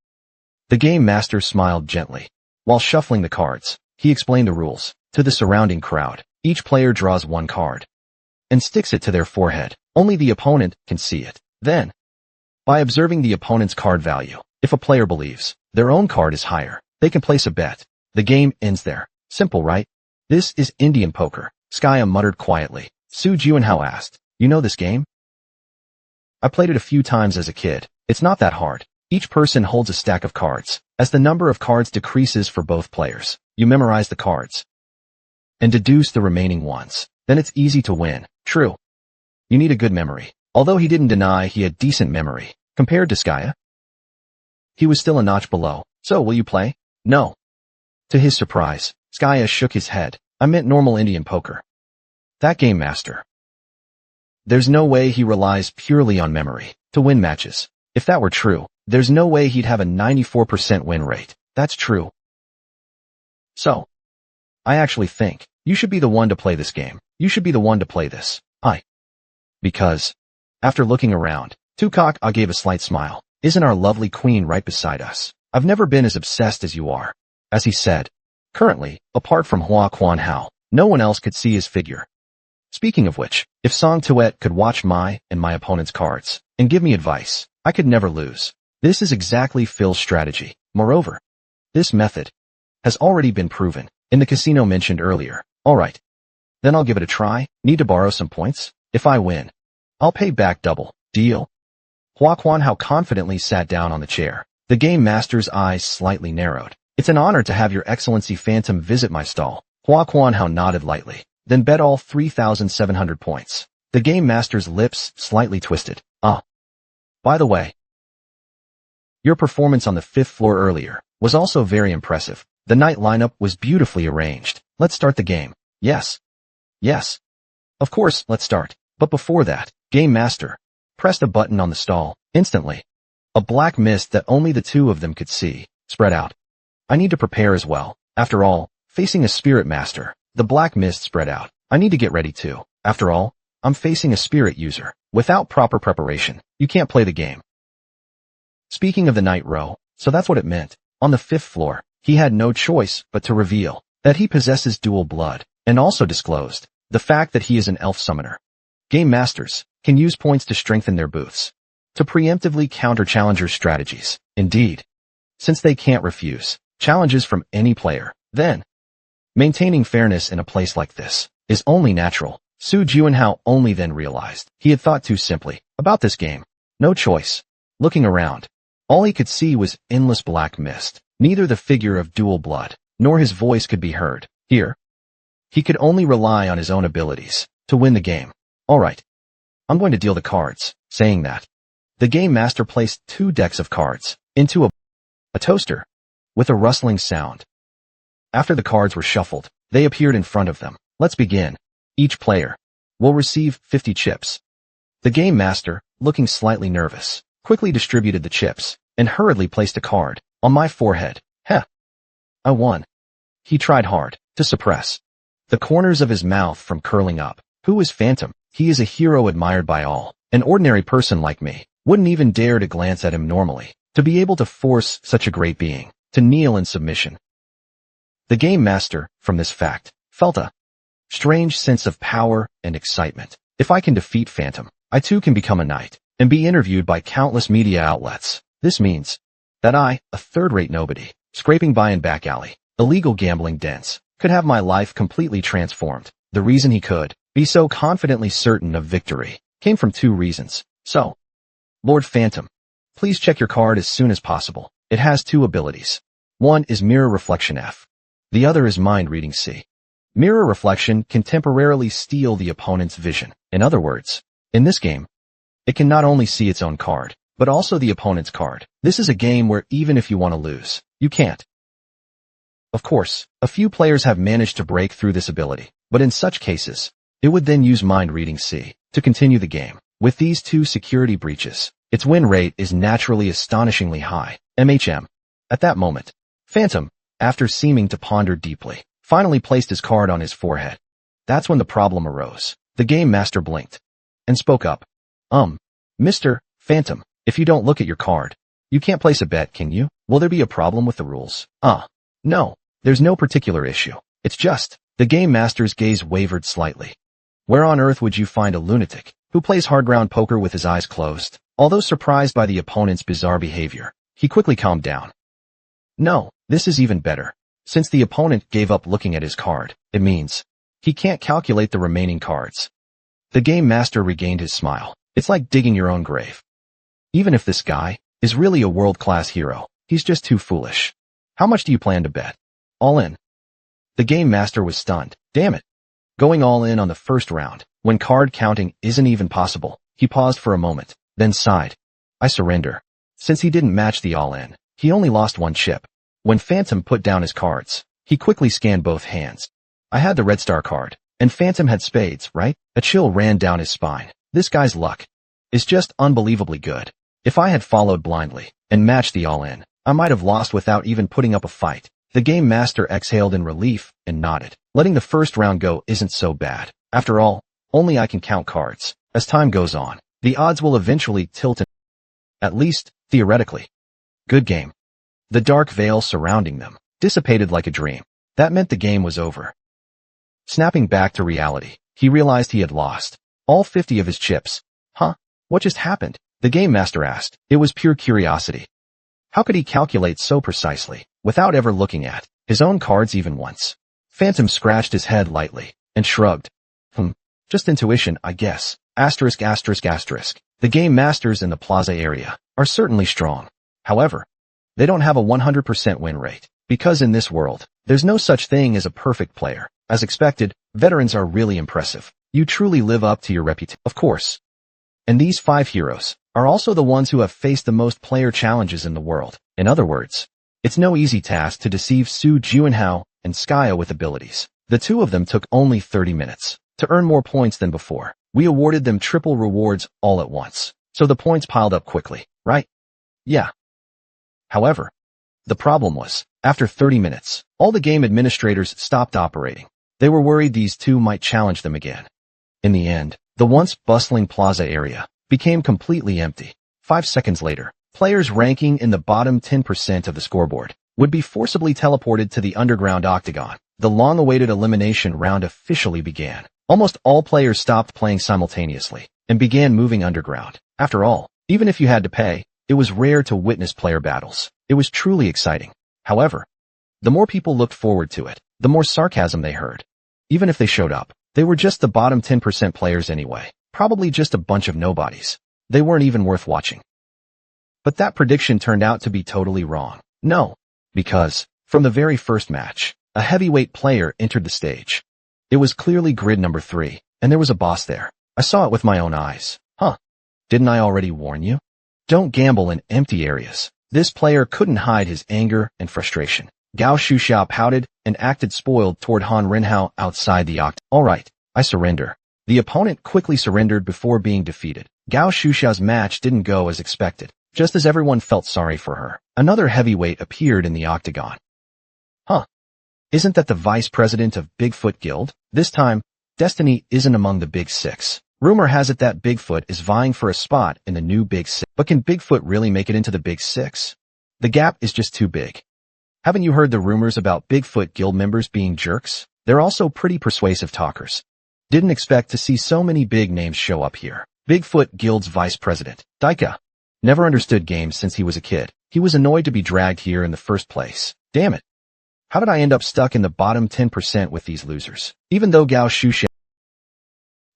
The game master smiled gently. While shuffling the cards, he explained the rules to the surrounding crowd. Each player draws 1 card and sticks it to their forehead. Only the opponent can see it. Then, by observing the opponent's card value, if a player believes their own card is higher, they can place a bet. The game ends there. Simple, right? This is Indian poker. Skya muttered quietly. Su Juanhao asked, "You know this game?" "I played it a few times as a kid. It's not that hard. Each person holds a stack of cards. As the number of cards decreases for both players, you memorize the cards and deduce the remaining ones. Then it's easy to win." True. You need a good memory. Although he didn't deny he had decent memory compared to Skya, he was still a notch below. "So, will you play?" "No." To his surprise, Skya shook his head. "I meant normal Indian poker." That game master, there's no way he relies purely on memory to win matches. If that were true, there's no way he'd have a 94% win rate. That's true. So, I actually think you should be the one to play this game. You should be the one to play this. Because, after looking around, Tukok gave a slight smile. "Isn't our lovely queen right beside us? I've never been as obsessed as you are." As he said, currently, apart from Hua Quanhao, no one else could see his figure. Speaking of which, if Song Tuet could watch my opponent's cards and give me advice, I could never lose. This is exactly Phil's strategy. Moreover, this method has already been proven in the casino mentioned earlier. Alright. Then I'll give it a try. Need to borrow some points? If I win, I'll pay back double. Deal? Hua Quanhao confidently sat down on the chair. The game master's eyes slightly narrowed. It's an honor to have your excellency Phantom visit my stall. Hua Kuan-hao nodded lightly, then bet all 3,700 points. The game master's lips slightly twisted. By the way, your performance on the 5th floor earlier was also very impressive. The night lineup was beautifully arranged. Let's start the game. Yes. Yes. Of course, let's start. But before that, Game Master pressed a button on the stall. Instantly, a black mist that only the two of them could see spread out. I need to prepare as well. After all, facing a spirit master, the black mist spread out. I need to get ready too. After all, I'm facing a spirit user. Without proper preparation, you can't play the game. Speaking of the night row, so that's what it meant. On the 5th floor, he had no choice but to reveal that he possesses dual blood, and also disclosed the fact that he is an elf summoner. Game masters can use points to strengthen their booths, to preemptively counter challengers' strategies. Indeed, since they can't refuse challenges from any player, then maintaining fairness in a place like this is only natural. Su Juanhao only then realized he had thought too simply about this game. No choice. Looking around, all he could see was endless black mist. Neither the figure of dual blood, nor his voice could be heard. Here, he could only rely on his own abilities to win the game. All right, I'm going to deal the cards. Saying that, the game master placed 2 decks of cards into a toaster with a rustling sound. After the cards were shuffled, they appeared in front of them. Let's begin. Each player will receive 50 chips. The game master, looking slightly nervous, quickly distributed the chips and hurriedly placed a card on my forehead. Heh. I won. He tried hard to suppress the corners of his mouth from curling up. Who is Phantom? He is a hero admired by all. An ordinary person like me wouldn't even dare to glance at him normally. To be able to force such a great being to kneel in submission. The game master, from this fact, felt a strange sense of power and excitement. If I can defeat Phantom, I too can become a knight and be interviewed by countless media outlets. This means that I, a third-rate nobody, scraping by in back alley, illegal gambling dens, could have my life completely transformed. The reason he could be so confidently certain of victory came from 2 reasons. So, Lord Phantom, please check your card as soon as possible. It has 2 abilities. One is Mirror Reflection F. The other is Mind Reading C. Mirror Reflection can temporarily steal the opponent's vision. In other words, in this game, it can not only see its own card, but also the opponent's card. This is a game where even if you want to lose, you can't. Of course, a few players have managed to break through this ability, but in such cases, it would then use Mind Reading C to continue the game. With these 2 security breaches, its win rate is naturally astonishingly high. At that moment, Phantom, after seeming to ponder deeply, finally placed his card on his forehead. That's when the problem arose. The game master blinked and spoke up. Mr. Phantom, if you don't look at your card, you can't place a bet, can you? Will there be a problem with the rules? No, there's no particular issue. It's just, the game master's gaze wavered slightly. Where on earth would you find a lunatic who plays hard-ground poker with his eyes closed? Although surprised by the opponent's bizarre behavior, he quickly calmed down. No, this is even better. Since the opponent gave up looking at his card, it means he can't calculate the remaining cards. The game master regained his smile. It's like digging your own grave. Even if this guy is really a world-class hero, he's just too foolish. How much do you plan to bet? All in. The game master was stunned. Damn it. Going all in on the first round, when card counting isn't even possible. He paused for a moment, then sighed. I surrender. Since he didn't match the all-in, he only lost 1 chip. When Phantom put down his cards, he quickly scanned both hands. I had the red star card, and Phantom had spades, right? A chill ran down his spine. This guy's luck is just unbelievably good. If I had followed blindly and matched the all-in, I might have lost without even putting up a fight. The game master exhaled in relief and nodded. Letting the first round go isn't so bad. After all, only I can count cards. As time goes on, the odds will eventually tilt in, at least theoretically. Good game. The dark veil surrounding them dissipated like a dream. That meant the game was over. Snapping back to reality, he realized he had lost all 50 of his chips. What just happened? The game master asked. It was pure curiosity. How could he calculate so precisely, without ever looking at his own cards even once? Phantom scratched his head lightly and shrugged. Just intuition, I guess. The game masters in the plaza area are certainly strong. However, they don't have a 100% win rate. Because in this world, there's no such thing as a perfect player. As expected, veterans are really impressive. You truly live up to your reputation, of course. And these 5 heroes are also the ones who have faced the most player challenges in the world. In other words, it's no easy task to deceive Su Juanhao and Skya with abilities. The two of them took only 30 minutes to earn more points than before. We awarded them triple rewards all at once, so the points piled up quickly, right? Yeah. However, the problem was, after 30 minutes, all the game administrators stopped operating. They were worried these two might challenge them again. In the end, the once bustling plaza area became completely empty. 5 seconds later, players ranking in the bottom 10% of the scoreboard would be forcibly teleported to the underground octagon. The long-awaited elimination round officially began. Almost all players stopped playing simultaneously and began moving underground. After all, even if you had to pay, it was rare to witness player battles. It was truly exciting. However, the more people looked forward to it, the more sarcasm they heard. Even if they showed up, they were just the bottom 10% players anyway. Probably just a bunch of nobodies. They weren't even worth watching. But that prediction turned out to be totally wrong. No, because, from the very first match, a heavyweight player entered the stage. It was clearly grid number 3, and there was a boss there. I saw it with my own eyes. Huh. Didn't I already warn you? Don't gamble in empty areas. This player couldn't hide his anger and frustration. Gao Shuxiao pouted and acted spoiled toward Han Renhao outside the octagon. Alright, I surrender. The opponent quickly surrendered before being defeated. Gao Shuxiao's match didn't go as expected. Just as everyone felt sorry for her, another heavyweight appeared in the octagon. Huh. Isn't that the vice president of Bigfoot Guild? This time, Destiny isn't among the Big Six. Rumor has it that Bigfoot is vying for a spot in the new Big Six. But can Bigfoot really make it into the Big Six? The gap is just too big. Haven't you heard the rumors about Bigfoot Guild members being jerks? They're also pretty persuasive talkers. Didn't expect to see so many big names show up here. Bigfoot Guild's vice president, Daika. Never understood games since he was a kid. He was annoyed to be dragged here in the first place. Damn it. How did I end up stuck in the bottom 10% with these losers? Even though Gao Shuxiao,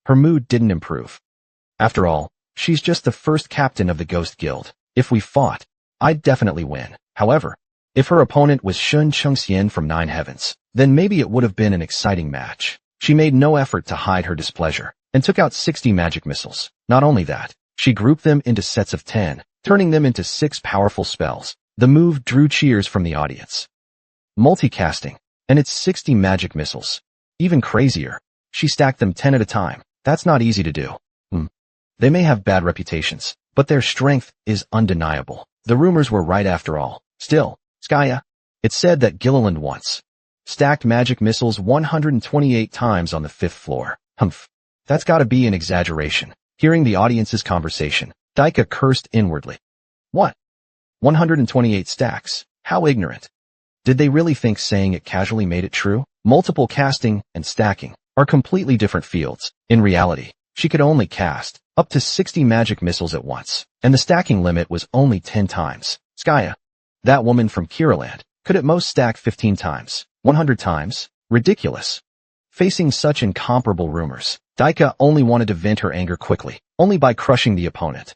her mood didn't improve. After all, she's just the first captain of the Ghost Guild. If we fought, I'd definitely win. However, if her opponent was Shun Chengxian from 9 Heavens, then maybe it would have been an exciting match. She made no effort to hide her displeasure and took out 60 magic missiles. Not only that, she grouped them into sets of 10, turning them into 6 powerful spells. The move drew cheers from the audience. Multicasting, and it's 60 magic missiles. Even crazier, she stacked them 10 at a time. That's not easy to do. They may have bad reputations, but their strength is undeniable. The rumors were right after all. Still, Skya, it's said that Gilliland once stacked magic missiles 128 times on the 5th floor. That's gotta be an exaggeration. Hearing the audience's conversation, Daika cursed inwardly. What? 128 stacks? How ignorant. Did they really think saying it casually made it true? Multiple casting and stacking are completely different fields. In reality, she could only cast up to 60 magic missiles at once, and the stacking limit was only 10 times. Skya, that woman from Kiraland, could at most stack 15 times, 100 times? Ridiculous. Facing such incomparable rumors, Daika only wanted to vent her anger quickly, only by crushing the opponent.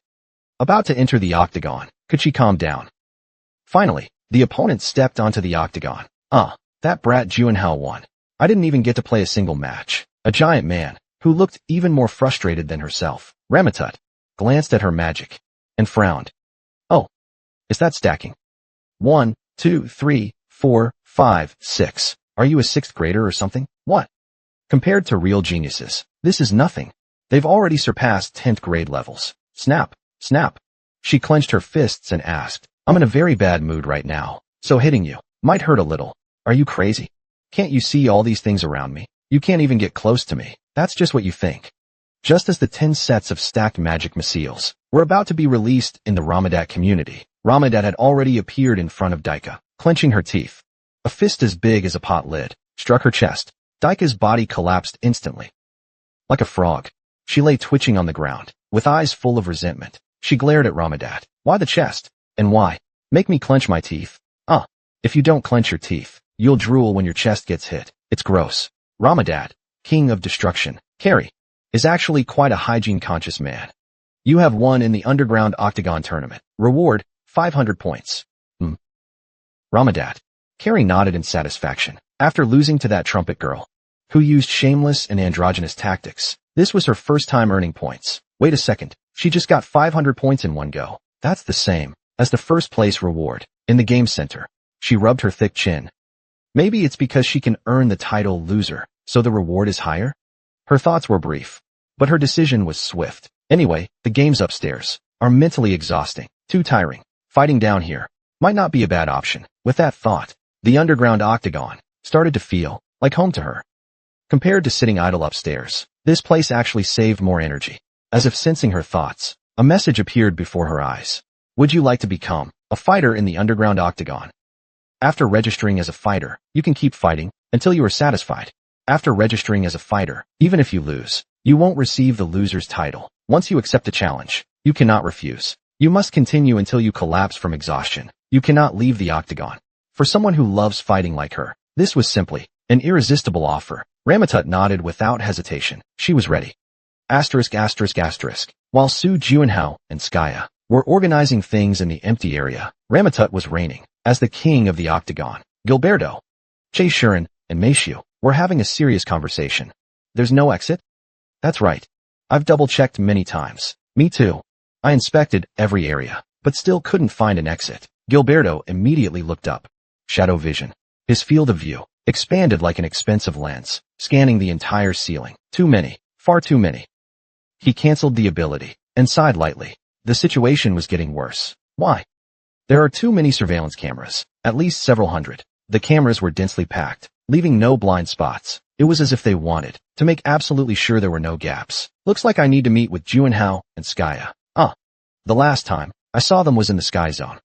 About to enter the octagon, could she calm down? Finally, the opponent stepped onto the octagon. That brat Juanhao won. I didn't even get to play a single match. A giant man, who looked even more frustrated than herself, Ramatut, glanced at her magic and frowned. Oh, is that stacking? 1, 2, 3, 4, 5, 6. Are you a 6th grader or something? What? Compared to real geniuses, this is nothing. They've already surpassed 10th grade levels. Snap, snap. She clenched her fists and asked, I'm in a very bad mood right now, so hitting you might hurt a little. Are you crazy? Can't you see all these things around me? You can't even get close to me. That's just what you think. Just as the 10 sets of stacked magic missiles were about to be released in the Ramadat community, Ramadat had already appeared in front of Daika, clenching her teeth. A fist as big as a pot lid struck her chest. Daika's body collapsed instantly. Like a frog, she lay twitching on the ground, with eyes full of resentment. She glared at Ramadat. Why the chest? And why? Make me clench my teeth. If you don't clench your teeth, you'll drool when your chest gets hit. It's gross. Ramadat, king of destruction, Carrie, is actually quite a hygiene-conscious man. You have won in the underground octagon tournament. Reward, 500 points. Ramadat, Carrie nodded in satisfaction. After losing to that trumpet girl, who used shameless and androgynous tactics, this was her first time earning points. Wait a second, she just got 500 points in one go. That's the same as the first place reward in the game center. She rubbed her thick chin. Maybe it's because she can earn the title loser, so the reward is higher? Her thoughts were brief, but her decision was swift. Anyway, the games upstairs are mentally exhausting, too tiring. Fighting down here might not be a bad option. With that thought, the underground octagon started to feel like home to her. Compared to sitting idle upstairs, this place actually saved more energy. As if sensing her thoughts, a message appeared before her eyes. Would you like to become a fighter in the underground octagon? After registering as a fighter, you can keep fighting until you are satisfied. After registering as a fighter, even if you lose, you won't receive the loser's title. Once you accept a challenge, you cannot refuse. You must continue until you collapse from exhaustion. You cannot leave the octagon. For someone who loves fighting like her, this was simply an irresistible offer. Ramatut nodded without hesitation. She was ready. Asterisk, asterisk, asterisk. While Su Juanhao and Skya were organizing things in the empty area, Ramatut was reigning as the king of the octagon. Gilberto, Che Shuren, and Meishu were having a serious conversation. There's no exit? That's right. I've double-checked many times. Me too. I inspected every area, but still couldn't find an exit. Gilberto immediately looked up. Shadow vision. His field of view expanded like an expensive lens, scanning the entire ceiling. Too many. Far too many. He canceled the ability and sighed lightly. The situation was getting worse. Why? There are too many surveillance cameras, at least several hundred. The cameras were densely packed, leaving no blind spots. It was as if they wanted to make absolutely sure there were no gaps. Looks like I need to meet with Juanhao and Skya. The last time I saw them was in the Sky Zone.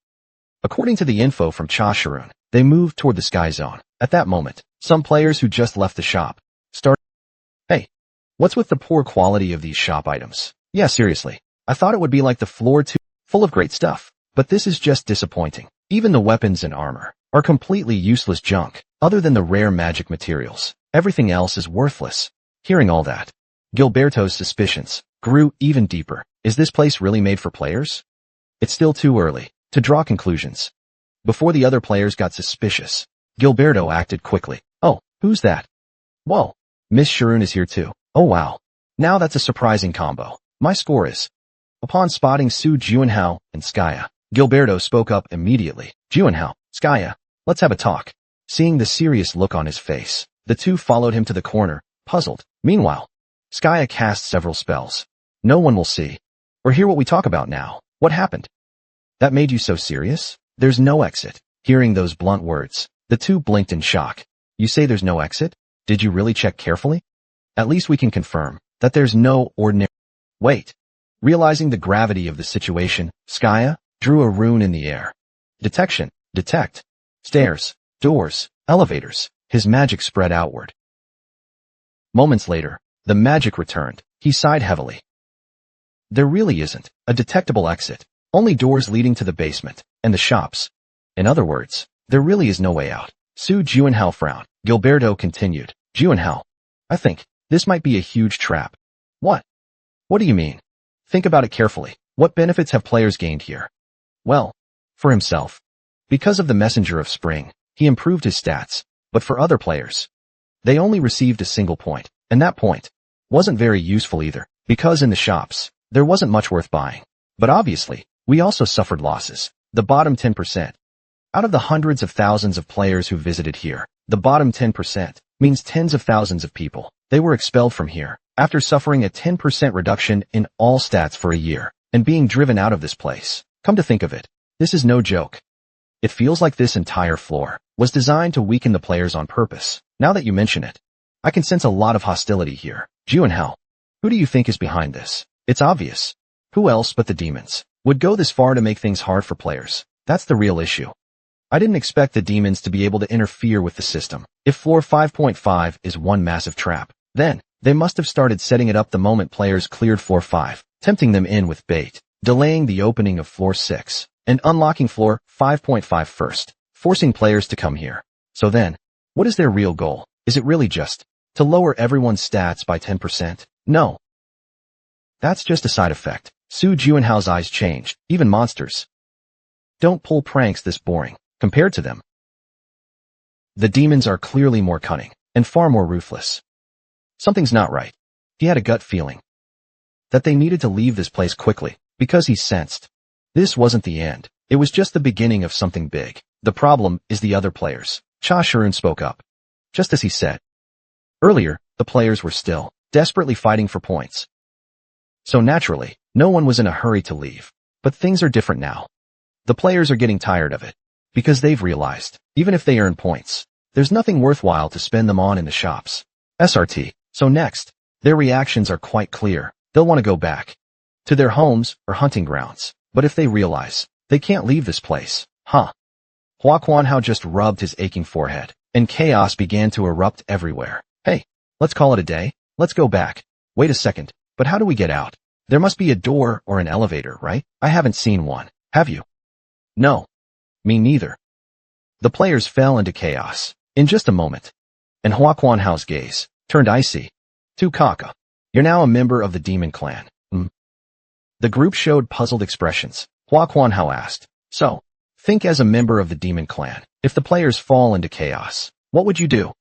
According to the info from Cha Sharun, they moved toward the Sky Zone. At that moment, some players who just left the shop started. Hey, what's with the poor quality of these shop items? Yeah, seriously. I thought it would be like the floor 2, full of great stuff. But this is just disappointing. Even the weapons and armor are completely useless junk. Other than the rare magic materials, everything else is worthless. Hearing all that, Gilberto's suspicions grew even deeper. Is this place really made for players? It's still too early to draw conclusions. Before the other players got suspicious, Gilberto acted quickly. Oh, who's that? Whoa, Miss Sharun is here too. Oh wow. Now that's a surprising combo. My score is. Upon spotting Su Juanhao and Skya, Gilberto spoke up immediately. Juanhao, Skya, let's have a talk. Seeing the serious look on his face, the two followed him to the corner, puzzled. Meanwhile, Skya cast several spells. No one will see or hear what we talk about now. What happened? That made you so serious? There's no exit. Hearing those blunt words, the two blinked in shock. You say there's no exit? Did you really check carefully? At least we can confirm that there's no ordinary. Wait. Realizing the gravity of the situation, Skya drew a rune in the air. Detection. Detect. Stairs. Doors. Elevators. His magic spread outward. Moments later, the magic returned. He sighed heavily. There really isn't a detectable exit. Only doors leading to the basement and the shops. In other words, there really is no way out. Su Juanhao frowned. Gilberto continued. Juanhao, I think this might be a huge trap. What? What do you mean? Think about it carefully. What benefits have players gained here? Well, for himself. Because of the Messenger of Spring, he improved his stats. But for other players, they only received a single point. And that point wasn't very useful either. Because in the shops, there wasn't much worth buying. But obviously, we also suffered losses. The bottom 10%. Out of the hundreds of thousands of players who visited here, the bottom 10% means tens of thousands of people. They were expelled from here after suffering a 10% reduction in all stats for a year and being driven out of this place. Come to think of it, this is no joke. It feels like this entire floor was designed to weaken the players on purpose. Now that you mention it, I can sense a lot of hostility here. Juanhao, who do you think is behind this? It's obvious. Who else but the demons would go this far to make things hard for players? That's the real issue. I didn't expect the demons to be able to interfere with the system. If floor 5.5 is one massive trap, then they must have started setting it up the moment players cleared floor 5, tempting them in with bait, delaying the opening of floor 6, and unlocking floor 5.5 first, forcing players to come here. So then, what is their real goal? Is it really just to lower everyone's stats by 10%? No. That's just a side effect. Su Juanhao's eyes changed. Even monsters don't pull pranks this boring. Compared to them, The demons are clearly more cunning and far more ruthless. Something's not right. He had a gut feeling that they needed to leave this place quickly because he sensed this wasn't the end. It was just the beginning of something big. The problem is the other players. Cha Shirun spoke up. Just as he said earlier, the players were still desperately fighting for points. So naturally, no one was in a hurry to leave. But things are different now. The players are getting tired of it because they've realized, even if they earn points, there's nothing worthwhile to spend them on in the shops. SRT. So next, their reactions are quite clear. They'll want to go back to their homes or hunting grounds. But if they realize they can't leave this place, Hua Quanhao just rubbed his aching forehead, and chaos began to erupt everywhere. Hey, let's call it a day. Let's go back. Wait a second, but how do we get out? There must be a door or an elevator, right? I haven't seen one. Have you? No. Me neither. The players fell into chaos in just a moment, and Hua Quanhao's gaze turned icy. To Kaka. You're now a member of the demon clan. The group showed puzzled expressions. Hua Quanhao asked, so, think as a member of the demon clan, if the players fall into chaos, what would you do?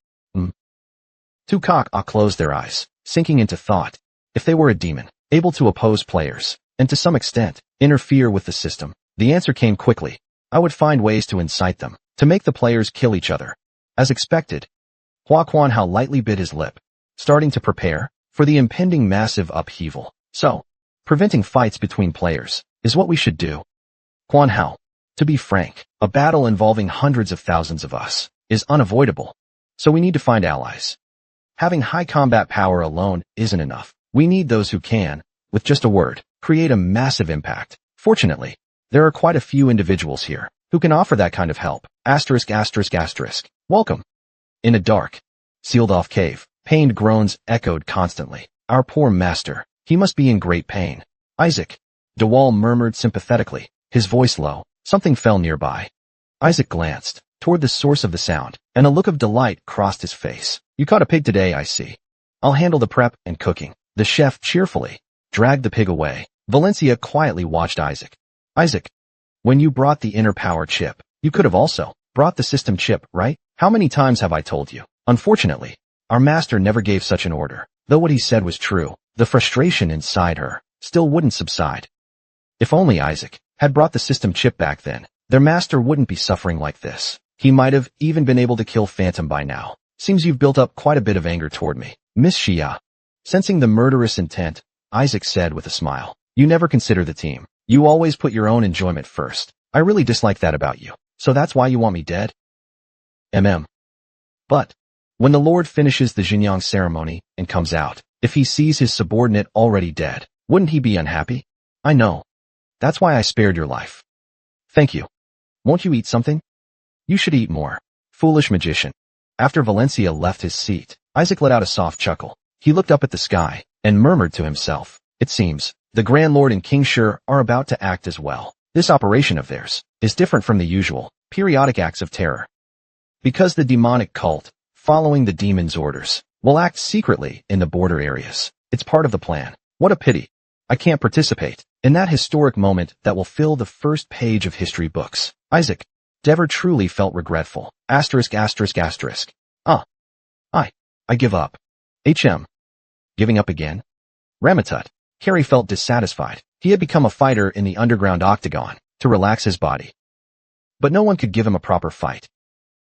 Tukak closed their eyes, sinking into thought. If they were a demon, able to oppose players, and to some extent, interfere with the system, the answer came quickly. I would find ways to incite them, to make the players kill each other. As expected, Hua Quanhao lightly bit his lip, starting to prepare for the impending massive upheaval. So, preventing fights between players is what we should do. Quanhao, to be frank, a battle involving hundreds of thousands of us is unavoidable. So we need to find allies. Having high combat power alone isn't enough. We need those who can, with just a word, create a massive impact. Fortunately, there are quite a few individuals here who can offer that kind of help. *****. Welcome. In a dark, sealed-off cave, pained groans echoed constantly. Our poor master. He must be in great pain. Isaac. DeWall murmured sympathetically, his voice low. Something fell nearby. Isaac glanced toward the source of the sound, and a look of delight crossed his face. You caught a pig today, I see. I'll handle the prep and cooking. The chef cheerfully dragged the pig away. Valencia quietly watched Isaac. Isaac, when you brought the inner power chip, you could have also brought the system chip, right? How many times have I told you? Unfortunately, our master never gave such an order. Though what he said was true, the frustration inside her still wouldn't subside. If only Isaac had brought the system chip back then, their master wouldn't be suffering like this. He might have even been able to kill Phantom by now. Seems you've built up quite a bit of anger toward me. Miss Xia. Sensing the murderous intent, Isaac said with a smile, you never consider the team. You always put your own enjoyment first. I really dislike that about you. So that's why you want me dead? But, when the Lord finishes the Xinjiang ceremony and comes out, if he sees his subordinate already dead, wouldn't he be unhappy? I know. That's why I spared your life. Thank you. Won't you eat something? You should eat more. Foolish magician. After Valencia left his seat, Isaac let out a soft chuckle. He looked up at the sky and murmured to himself, it seems, the Grand Lord and King Shur are about to act as well. This operation of theirs is different from the usual, periodic acts of terror. Because the demonic cult, following the demon's orders, will act secretly in the border areas. It's part of the plan. What a pity. I can't participate in that historic moment that will fill the first page of history books. Isaac. Dever truly felt regretful. *****. I give up. Giving up again? Ramatut. Carrie felt dissatisfied. He had become a fighter in the underground octagon to relax his body. But no one could give him a proper fight.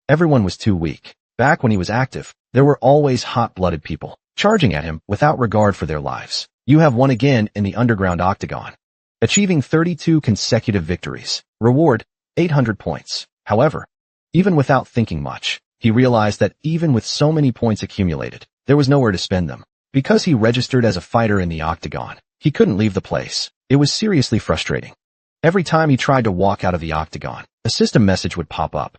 Everyone was too weak. Back when he was active, there were always hot-blooded people charging at him without regard for their lives. You have won again in the underground octagon, achieving 32 consecutive victories. Reward, 800 points. However, even without thinking much, he realized that even with so many points accumulated, there was nowhere to spend them. Because he registered as a fighter in the octagon, he couldn't leave the place. It was seriously frustrating. Every time he tried to walk out of the octagon, a system message would pop up.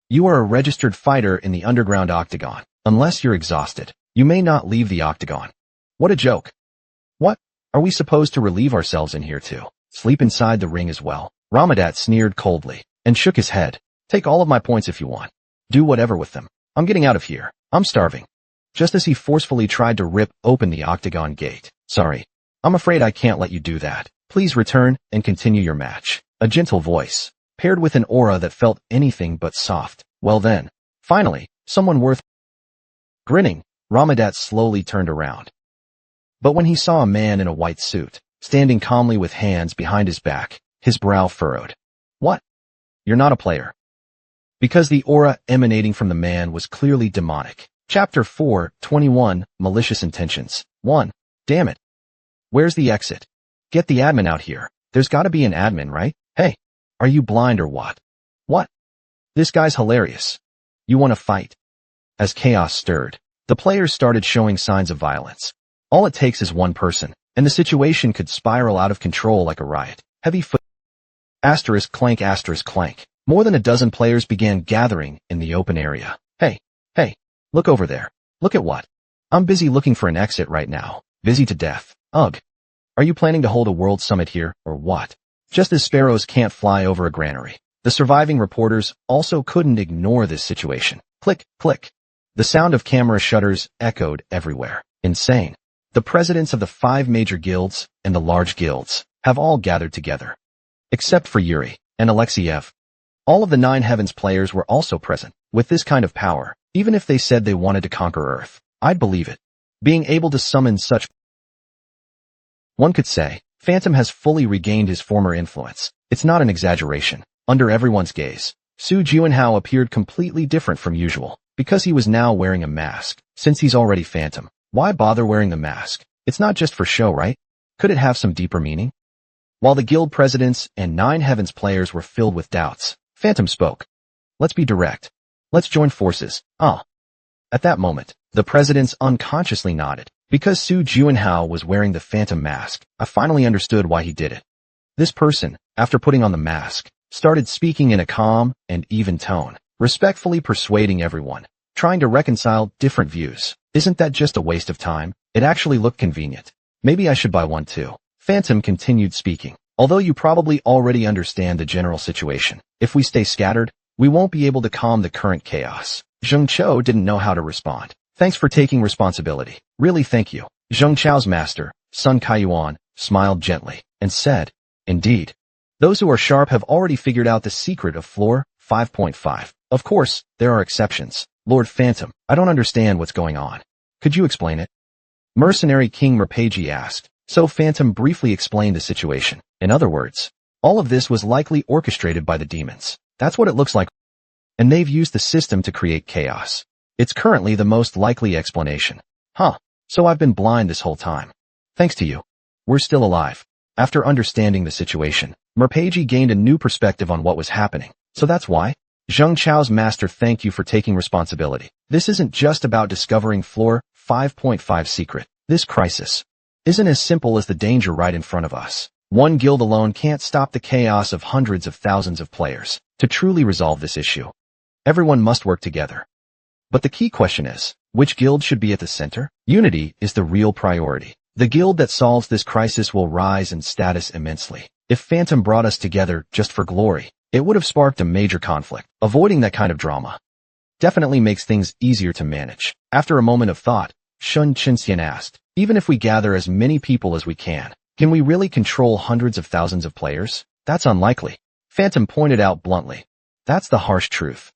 You are a registered fighter in the underground octagon. Unless you're exhausted, you may not leave the octagon. What a joke. What? Are we supposed to relieve ourselves in here too? Sleep inside the ring as well? Ramadat sneered coldly and shook his head. Take all of my points if you want. Do whatever with them. I'm getting out of here. I'm starving. Just as he forcefully tried to rip open the octagon gate. Sorry. I'm afraid I can't let you do that. Please return and continue your match. A gentle voice, paired with an aura that felt anything but soft. Well then. Finally, Someone worth. Grinning, Ramadat slowly turned around. But when he saw a man in a white suit, standing calmly with hands behind his back, his brow furrowed. What? You're not a player. Because the aura emanating from the man was clearly demonic. Chapter 4:21, Malicious Intentions. 1. Damn it. Where's the exit? Get the admin out here. There's gotta be an admin, right? Hey, are you blind or what? What? This guy's hilarious. You wanna fight? As chaos stirred, the players started showing signs of violence. All it takes is one person, and the situation could spiral out of control like a riot. Heavy foot. Asterisk clank asterisk clank. More than a dozen players began gathering in the open area. Hey, look over there. Look at what? I'm busy looking for an exit right now. Busy to death. Ugh. Are you planning to hold a world summit here, or what? Just as sparrows can't fly over a granary, the surviving reporters also couldn't ignore this situation. Click, click. The sound of camera shutters echoed everywhere. Insane. The presidents of the 5 major guilds and the large guilds have all gathered together. Except for Yuri and Alexiev. All of the 9 Heavens players were also present. With this kind of power, even if they said they wanted to conquer Earth, I'd believe it. Being able to summon such... One could say, Phantom has fully regained his former influence. It's not an exaggeration. Under everyone's gaze, Su Juanhao appeared completely different from usual, because he was now wearing a mask. Since he's already Phantom, why bother wearing the mask? It's not just for show, right? Could it have some deeper meaning? While the guild presidents and 9 Heavens players were filled with doubts, Phantom spoke. Let's be direct. Let's join forces. At that moment, the presidents unconsciously nodded. Because Su Juanhao was wearing the Phantom mask, I finally understood why he did it. This person, after putting on the mask, started speaking in a calm and even tone, respectfully persuading everyone, trying to reconcile different views. Isn't that just a waste of time? It actually looked convenient. Maybe I should buy one too. Phantom continued speaking. Although you probably already understand the general situation, if we stay scattered, we won't be able to calm the current chaos. Zheng Chou didn't know how to respond. Thanks for taking responsibility. Really thank you. Zheng Chou's master, Sun Kaiyuan, smiled gently and said, Indeed. Those who are sharp have already figured out the secret of floor 5.5. Of course, there are exceptions. Lord Phantom, I don't understand what's going on. Could you explain it? Mercenary King Merpeji asked. So Phantom briefly explained the situation. In other words, all of this was likely orchestrated by the demons. That's what it looks like. And they've used the system to create chaos. It's currently the most likely explanation. So I've been blind this whole time. Thanks to you. We're still alive. After understanding the situation, Merpeji gained a new perspective on what was happening. So that's why? Zheng Chou's master, thank you for taking responsibility. This isn't just about discovering floor 5.5 secret. This crisis isn't as simple as the danger right in front of us. One guild alone can't stop the chaos of hundreds of thousands of players. To truly resolve this issue, everyone must work together. But the key question is, which guild should be at the center? Unity is the real priority. The guild that solves this crisis will rise in status immensely. If Phantom brought us together just for glory, it would have sparked a major conflict. Avoiding that kind of drama definitely makes things easier to manage. After a moment of thought, Shun Qinxian asked, even if we gather as many people as we can we really control hundreds of thousands of players? That's unlikely. Phantom pointed out bluntly. That's the harsh truth.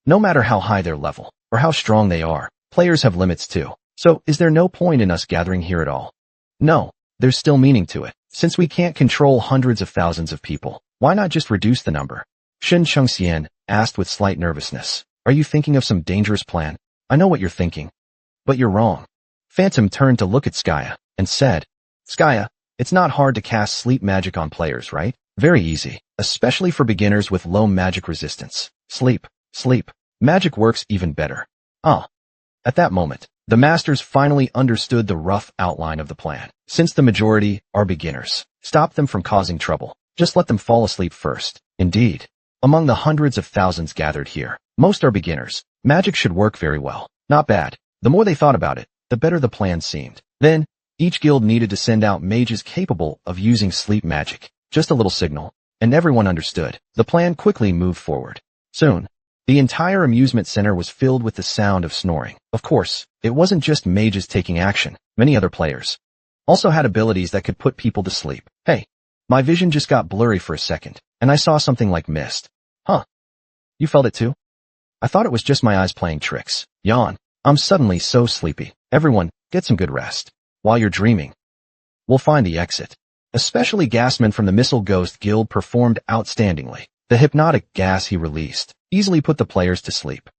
No matter how high their level, or how strong they are, players have limits too. So, is there no point in us gathering here at all? No, there's still meaning to it. Since we can't control hundreds of thousands of people, why not just reduce the number? Shin Chengxian asked with slight nervousness. Are you thinking of some dangerous plan? I know what you're thinking. But you're wrong. Phantom turned to look at Skya, and said, Skya, it's not hard to cast sleep magic on players, right? Very easy, especially for beginners with low magic resistance. Sleep. Magic works even better. At that moment, the masters finally understood the rough outline of the plan. Since the majority are beginners, stop them from causing trouble. Just let them fall asleep first. Indeed, among the hundreds of thousands gathered here, most are beginners. Magic should work very well. Not bad. The more they thought about it, the better the plan seemed. Then, each guild needed to send out mages capable of using sleep magic. Just a little signal, and everyone understood. The plan quickly moved forward. Soon, the entire amusement center was filled with the sound of snoring. Of course, it wasn't just mages taking action. Many other players also had abilities that could put people to sleep. Hey, my vision just got blurry for a second, and I saw something like mist. You felt it too? I thought it was just my eyes playing tricks. Yawn. I'm suddenly so sleepy. Everyone, get some good rest. While you're dreaming, we'll find the exit. Especially Gasman from the Missile Ghost Guild performed outstandingly. The hypnotic gas he released easily put the players to sleep.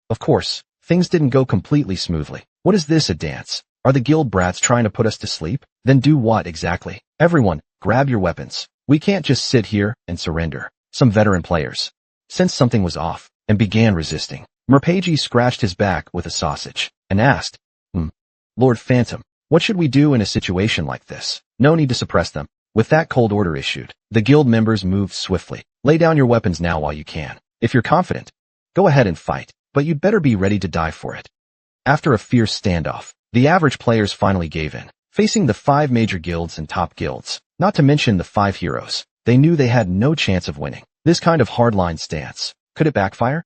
Of course, things didn't go completely smoothly. What is this, a dance? Are the guild brats trying to put us to sleep? Then do what exactly? Everyone, grab your weapons. We can't just sit here and surrender. Some veteran players sensed something was off and began resisting. Merpagi scratched his back with a sausage and asked, Lord Phantom, what should we do in a situation like this? No need to suppress them. With that cold order issued, the guild members moved swiftly. Lay down your weapons now while you can. If you're confident, go ahead and fight, but you'd better be ready to die for it. After a fierce standoff, the average players finally gave in, facing the 5 major guilds and top guilds, not to mention the 5 heroes. They knew they had no chance of winning. This kind of hardline stance, could it backfire?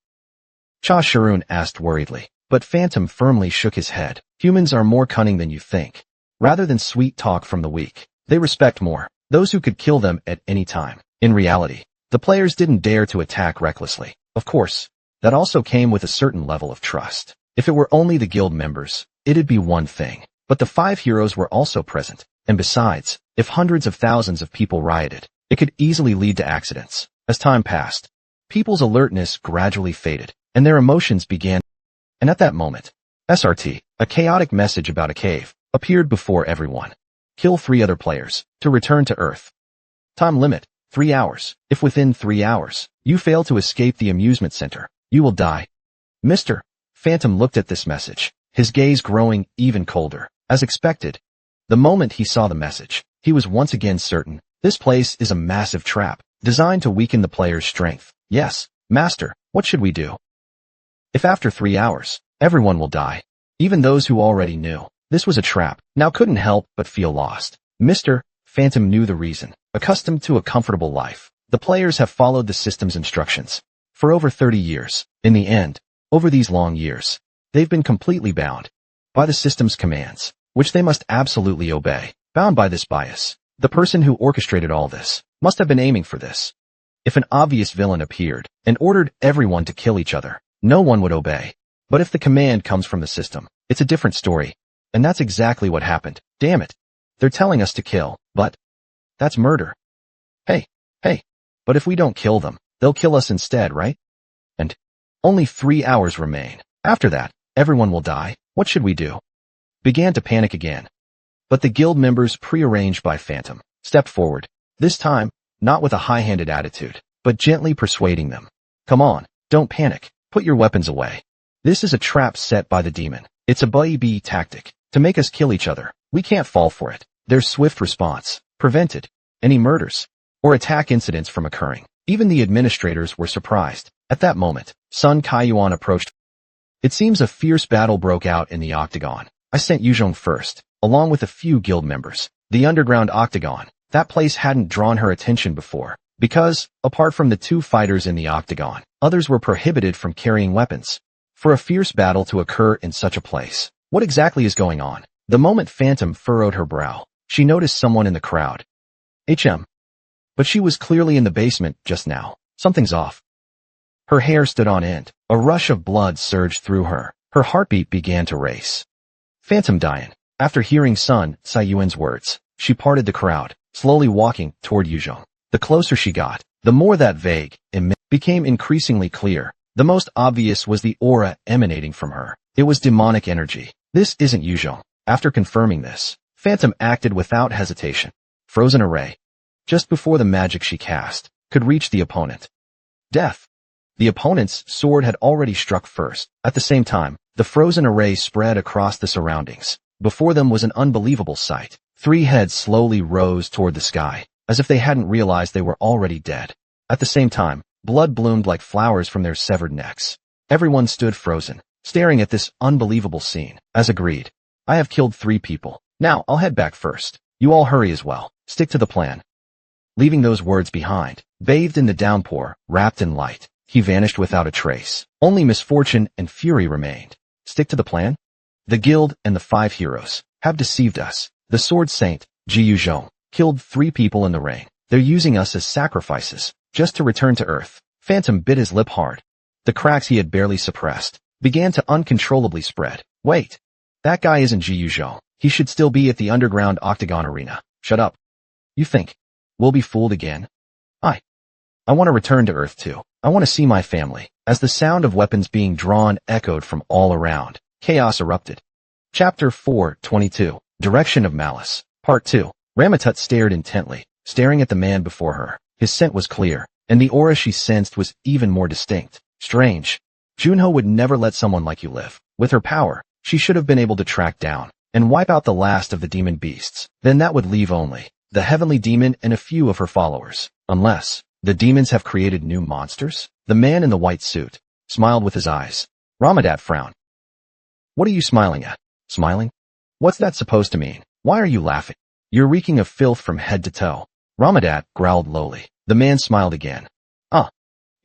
Cha Sharun asked worriedly, but Phantom firmly shook his head. Humans are more cunning than you think. Rather than sweet talk from the weak, they respect more those who could kill them at any time. In reality, the players didn't dare to attack recklessly. Of course, that also came with a certain level of trust. If it were only the guild members, it'd be one thing. But the 5 heroes were also present. And besides, if hundreds of thousands of people rioted, it could easily lead to accidents. As time passed, people's alertness gradually faded, and their emotions began. And at that moment, SRT, a chaotic message about a cave, appeared before everyone. Kill 3 other players to return to Earth. Time limit, 3 hours. If within 3 hours, you fail to escape the amusement center, you will die. Mr. Phantom looked at this message, his gaze growing even colder. As expected, the moment he saw the message, he was once again certain. This place is a massive trap, designed to weaken the player's strength. Yes, Master, what should we do? If after 3 hours, everyone will die, even those who already knew this was a trap, now couldn't help but feel lost. Mr. Phantom knew the reason. Accustomed to a comfortable life, the players have followed the system's instructions for over 30 years. In the end, over these long years, they've been completely bound by the system's commands, which they must absolutely obey. Bound by this bias, the person who orchestrated all this must have been aiming for this. If an obvious villain appeared and ordered everyone to kill each other, no one would obey. But if the command comes from the system, it's a different story. And that's exactly what happened. Damn it. They're telling us to kill, but that's murder. Hey, but if we don't kill them, they'll kill us instead, right? And only 3 hours remain. After that, everyone will die. What should we do? Began to panic again. But the guild members prearranged by Phantom stepped forward, this time, not with a high-handed attitude, but gently persuading them. Come on, don't panic. Put your weapons away. This is a trap set by the demon. It's a B tactic to make us kill each other. We can't fall for it. Their swift response prevented any murders or attack incidents from occurring. Even the administrators were surprised. At that moment, Sun Kaiyuan approached. It seems a fierce battle broke out in the octagon. I sent Yuzhong first, along with a few guild members. The underground octagon. That place hadn't drawn her attention before, because, apart from the 2 fighters in the octagon, others were prohibited from carrying weapons. For a fierce battle to occur in such a place, what exactly is going on? The moment Phantom furrowed her brow, she noticed someone in the crowd. But she was clearly in the basement just now. Something's off. Her hair stood on end. A rush of blood surged through her. Her heartbeat began to race. Phantom Dian. After hearing Sun Saiyuan's words, she parted the crowd, slowly walking toward Yuzhong. The closer she got, the more that vague image became increasingly clear. The most obvious was the aura emanating from her. It was demonic energy. This isn't Yuzhong. After confirming this, Phantom acted without hesitation. Frozen Array. Just before the magic she cast could reach the opponent. Death. The opponent's sword had already struck first. At the same time, the frozen array spread across the surroundings. Before them was an unbelievable sight. 3 heads slowly rose toward the sky, as if they hadn't realized they were already dead. At the same time, blood bloomed like flowers from their severed necks. Everyone stood frozen, staring at this unbelievable scene. As agreed, I have killed 3 people. Now, I'll head back first. You all hurry as well. Stick to the plan. Leaving those words behind, bathed in the downpour, wrapped in light, he vanished without a trace. Only misfortune and fury remained. Stick to the plan? The guild and the 5 heroes have deceived us. The Sword Saint, Ji Yuzhong, killed 3 people in the rain. They're using us as sacrifices, just to return to Earth. Phantom bit his lip hard. The cracks he had barely suppressed began to uncontrollably spread. Wait. That guy isn't Ji Yuzhou. He should still be at the underground octagon arena. Shut up. You think we'll be fooled again? I want to return to Earth too. I want to see my family. As the sound of weapons being drawn echoed from all around, chaos erupted. Chapter 4:22. Direction of Malice. Part 2. Ramatut stared intently, staring at the man before her. His scent was clear, and the aura she sensed was even more distinct. Strange. Junho would never let someone like you live. With her power, she should have been able to track down and wipe out the last of the demon beasts. Then that would leave only the heavenly demon and a few of her followers. Unless the demons have created new monsters? The man in the white suit smiled with his eyes. Ramadat frowned. What are you smiling at? Smiling? What's that supposed to mean? Why are you laughing? You're reeking of filth from head to toe. Ramadat growled lowly. The man smiled again.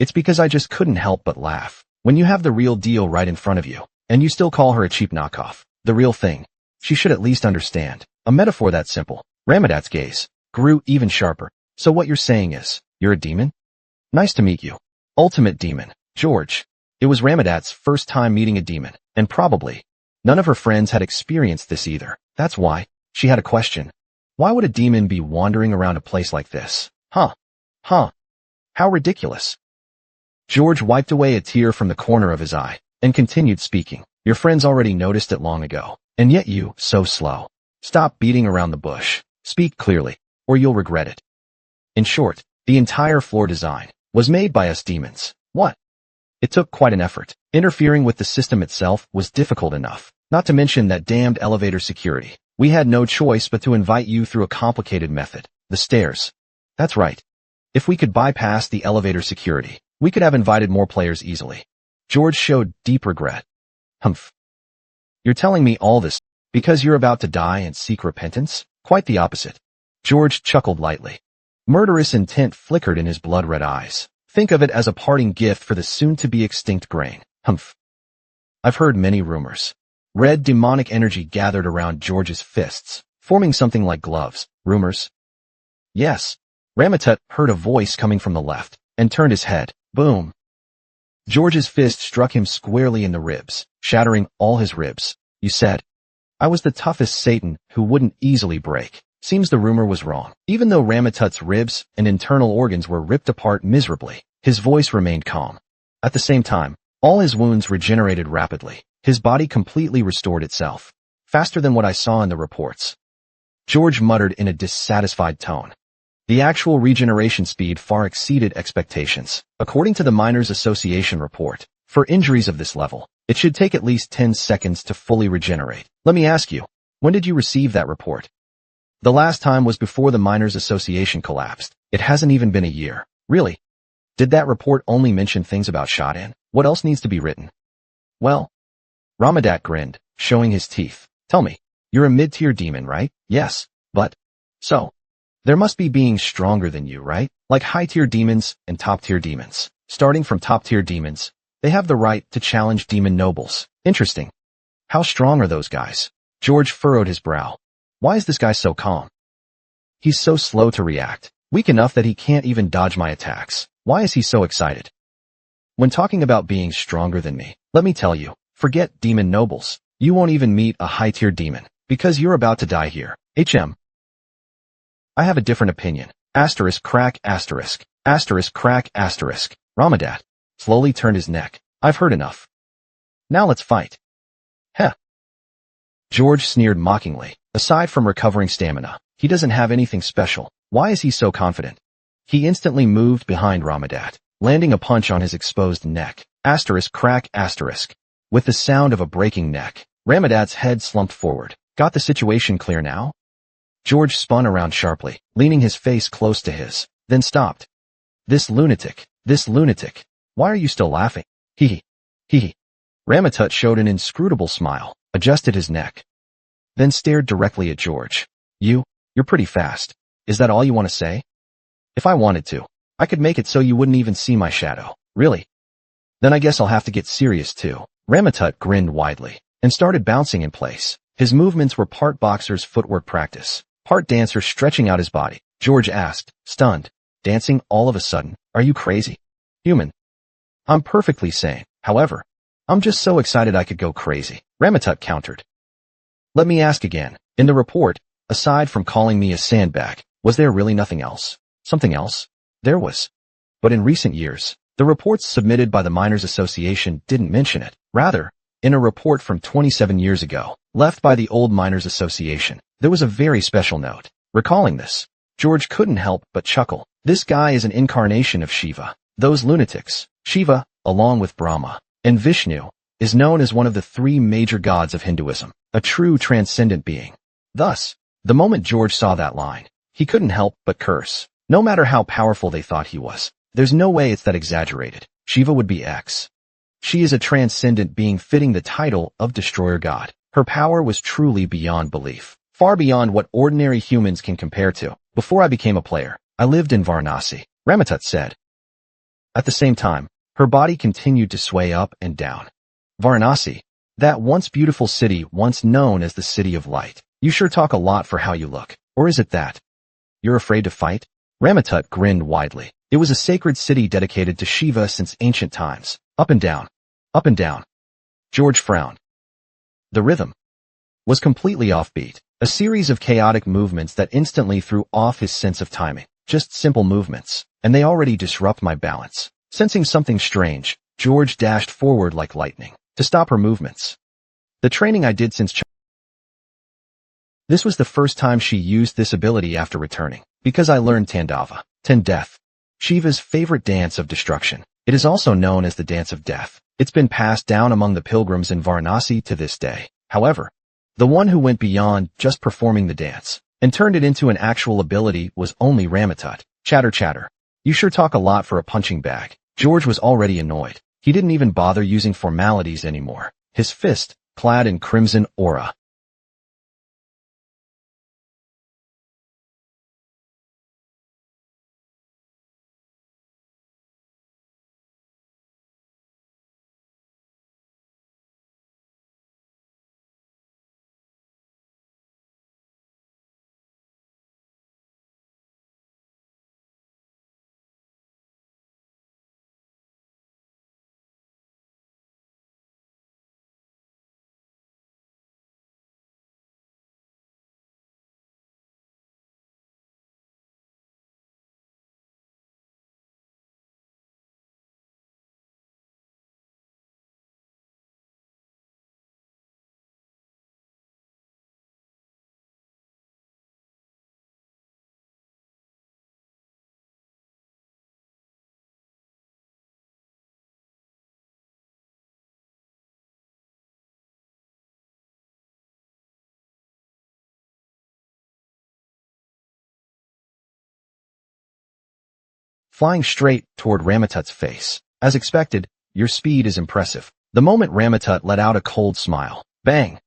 It's because I just couldn't help but laugh. When you have the real deal right in front of you, and you still call her a cheap knockoff, the real thing, she should at least understand. A metaphor that simple. Ramadat's gaze grew even sharper. So what you're saying is, you're a demon? Nice to meet you. Ultimate demon, George. It was Ramadat's first time meeting a demon, and probably none of her friends had experienced this either. That's why she had a question. Why would a demon be wandering around a place like this? How ridiculous. George wiped away a tear from the corner of his eye and continued speaking. Your friends already noticed it long ago, and yet you, so slow. Stop beating around the bush. Speak clearly, or you'll regret it. In short, the entire floor design was made by us demons. What? It took quite an effort. Interfering with the system itself was difficult enough, not to mention that damned elevator security. We had no choice but to invite you through a complicated method. The stairs. That's right. If we could bypass the elevator security, we could have invited more players easily. George showed deep regret. Humph. You're telling me all this because you're about to die and seek repentance? Quite the opposite. George chuckled lightly. Murderous intent flickered in his blood-red eyes. Think of it as a parting gift for the soon-to-be extinct grain. Humph. I've heard many rumors. Red demonic energy gathered around George's fists, forming something like gloves. Rumors? Yes. Ramatut heard a voice coming from the left and turned his head. Boom. George's fist struck him squarely in the ribs, shattering all his ribs. You said I was the toughest Satan who wouldn't easily break. Seems the rumor was wrong. Even though Ramatut's ribs and internal organs were ripped apart miserably, his voice remained calm. At the same time, all his wounds regenerated rapidly. His body completely restored itself, faster than what I saw in the reports. George muttered in a dissatisfied tone. The actual regeneration speed far exceeded expectations. According to the Miners Association report, for injuries of this level, it should take at least 10 seconds to fully regenerate. Let me ask you, when did you receive that report? The last time was before the Miners Association collapsed. It hasn't even been a year. Really? Did that report only mention things about Shodan? What else needs to be written? Well, Ramadat grinned, showing his teeth. Tell me, you're a mid-tier demon, right? Yes, but so there must be beings stronger than you, right? Like high-tier demons and top-tier demons. Starting from top-tier demons, they have the right to challenge demon nobles. Interesting. How strong are those guys? George furrowed his brow. Why is this guy so calm? He's so slow to react. Weak enough that he can't even dodge my attacks. Why is he so excited? When talking about being stronger than me, let me tell you, forget demon nobles. You won't even meet a high-tier demon, because you're about to die here. I have a different opinion. Asterisk crack asterisk. Asterisk crack asterisk. Ramadat slowly turned his neck. I've heard enough. Now let's fight. Heh. George sneered mockingly. Aside from recovering stamina, he doesn't have anything special. Why is he so confident? He instantly moved behind Ramadat, landing a punch on his exposed neck. Asterisk crack asterisk. With the sound of a breaking neck, Ramadat's head slumped forward. Got the situation clear now? George spun around sharply, leaning his face close to his, then stopped. This lunatic. Why are you still laughing? Hee. Ramatut showed an inscrutable smile, adjusted his neck, then stared directly at George. You're pretty fast. Is that all you want to say? If I wanted to, I could make it so you wouldn't even see my shadow. Really? Then I guess I'll have to get serious too. Ramatut grinned widely and started bouncing in place. His movements were part boxer's footwork practice, part dancer stretching out his body. George asked, stunned. Dancing all of a sudden? Are you crazy? Human. I'm perfectly sane. However, I'm just so excited I could go crazy. Ramatut countered. Let me ask again. In the report, aside from calling me a sandbag, was there really nothing else? Something else? There was. But in recent years, the reports submitted by the Miners Association didn't mention it. Rather, in a report from 27 years ago, left by the old Miners Association, there was a very special note. Recalling this, George couldn't help but chuckle. This guy is an incarnation of Shiva. Those lunatics. Shiva, along with Brahma and Vishnu, is known as one of the three major gods of Hinduism, a true transcendent being. Thus, the moment George saw that line, he couldn't help but curse. No matter how powerful they thought he was, there's no way it's that exaggerated. Shiva would be X. She is a transcendent being fitting the title of Destroyer God. Her power was truly beyond belief, far beyond what ordinary humans can compare to. Before I became a player, I lived in Varanasi, Ramatut said. At the same time, her body continued to sway up and down. Varanasi, that once beautiful city once known as the City of Light. You sure talk a lot for how you look. Or is it that you're afraid to fight? Ramatut grinned widely. It was a sacred city dedicated to Shiva since ancient times. Up and down. Up and down. George frowned. The rhythm was completely offbeat. A series of chaotic movements that instantly threw off his sense of timing. Just simple movements, and they already disrupt my balance. Sensing something strange, George dashed forward like lightning to stop her movements. The training I did since childhood. This was the first time she used this ability after returning, because I learned Tandava, Death, Shiva's favorite dance of destruction. It is also known as the Dance of Death. It's been passed down among the pilgrims in Varanasi to this day. However, the one who went beyond just performing the dance and turned it into an actual ability was only Ramatut. Chatter chatter. You sure talk a lot for a punching bag. George was already annoyed. He didn't even bother using formalities anymore. His fist, clad in crimson aura, flying straight toward Ramatut's face. As expected, your speed is impressive. The moment Ramatut let out a cold smile, bang!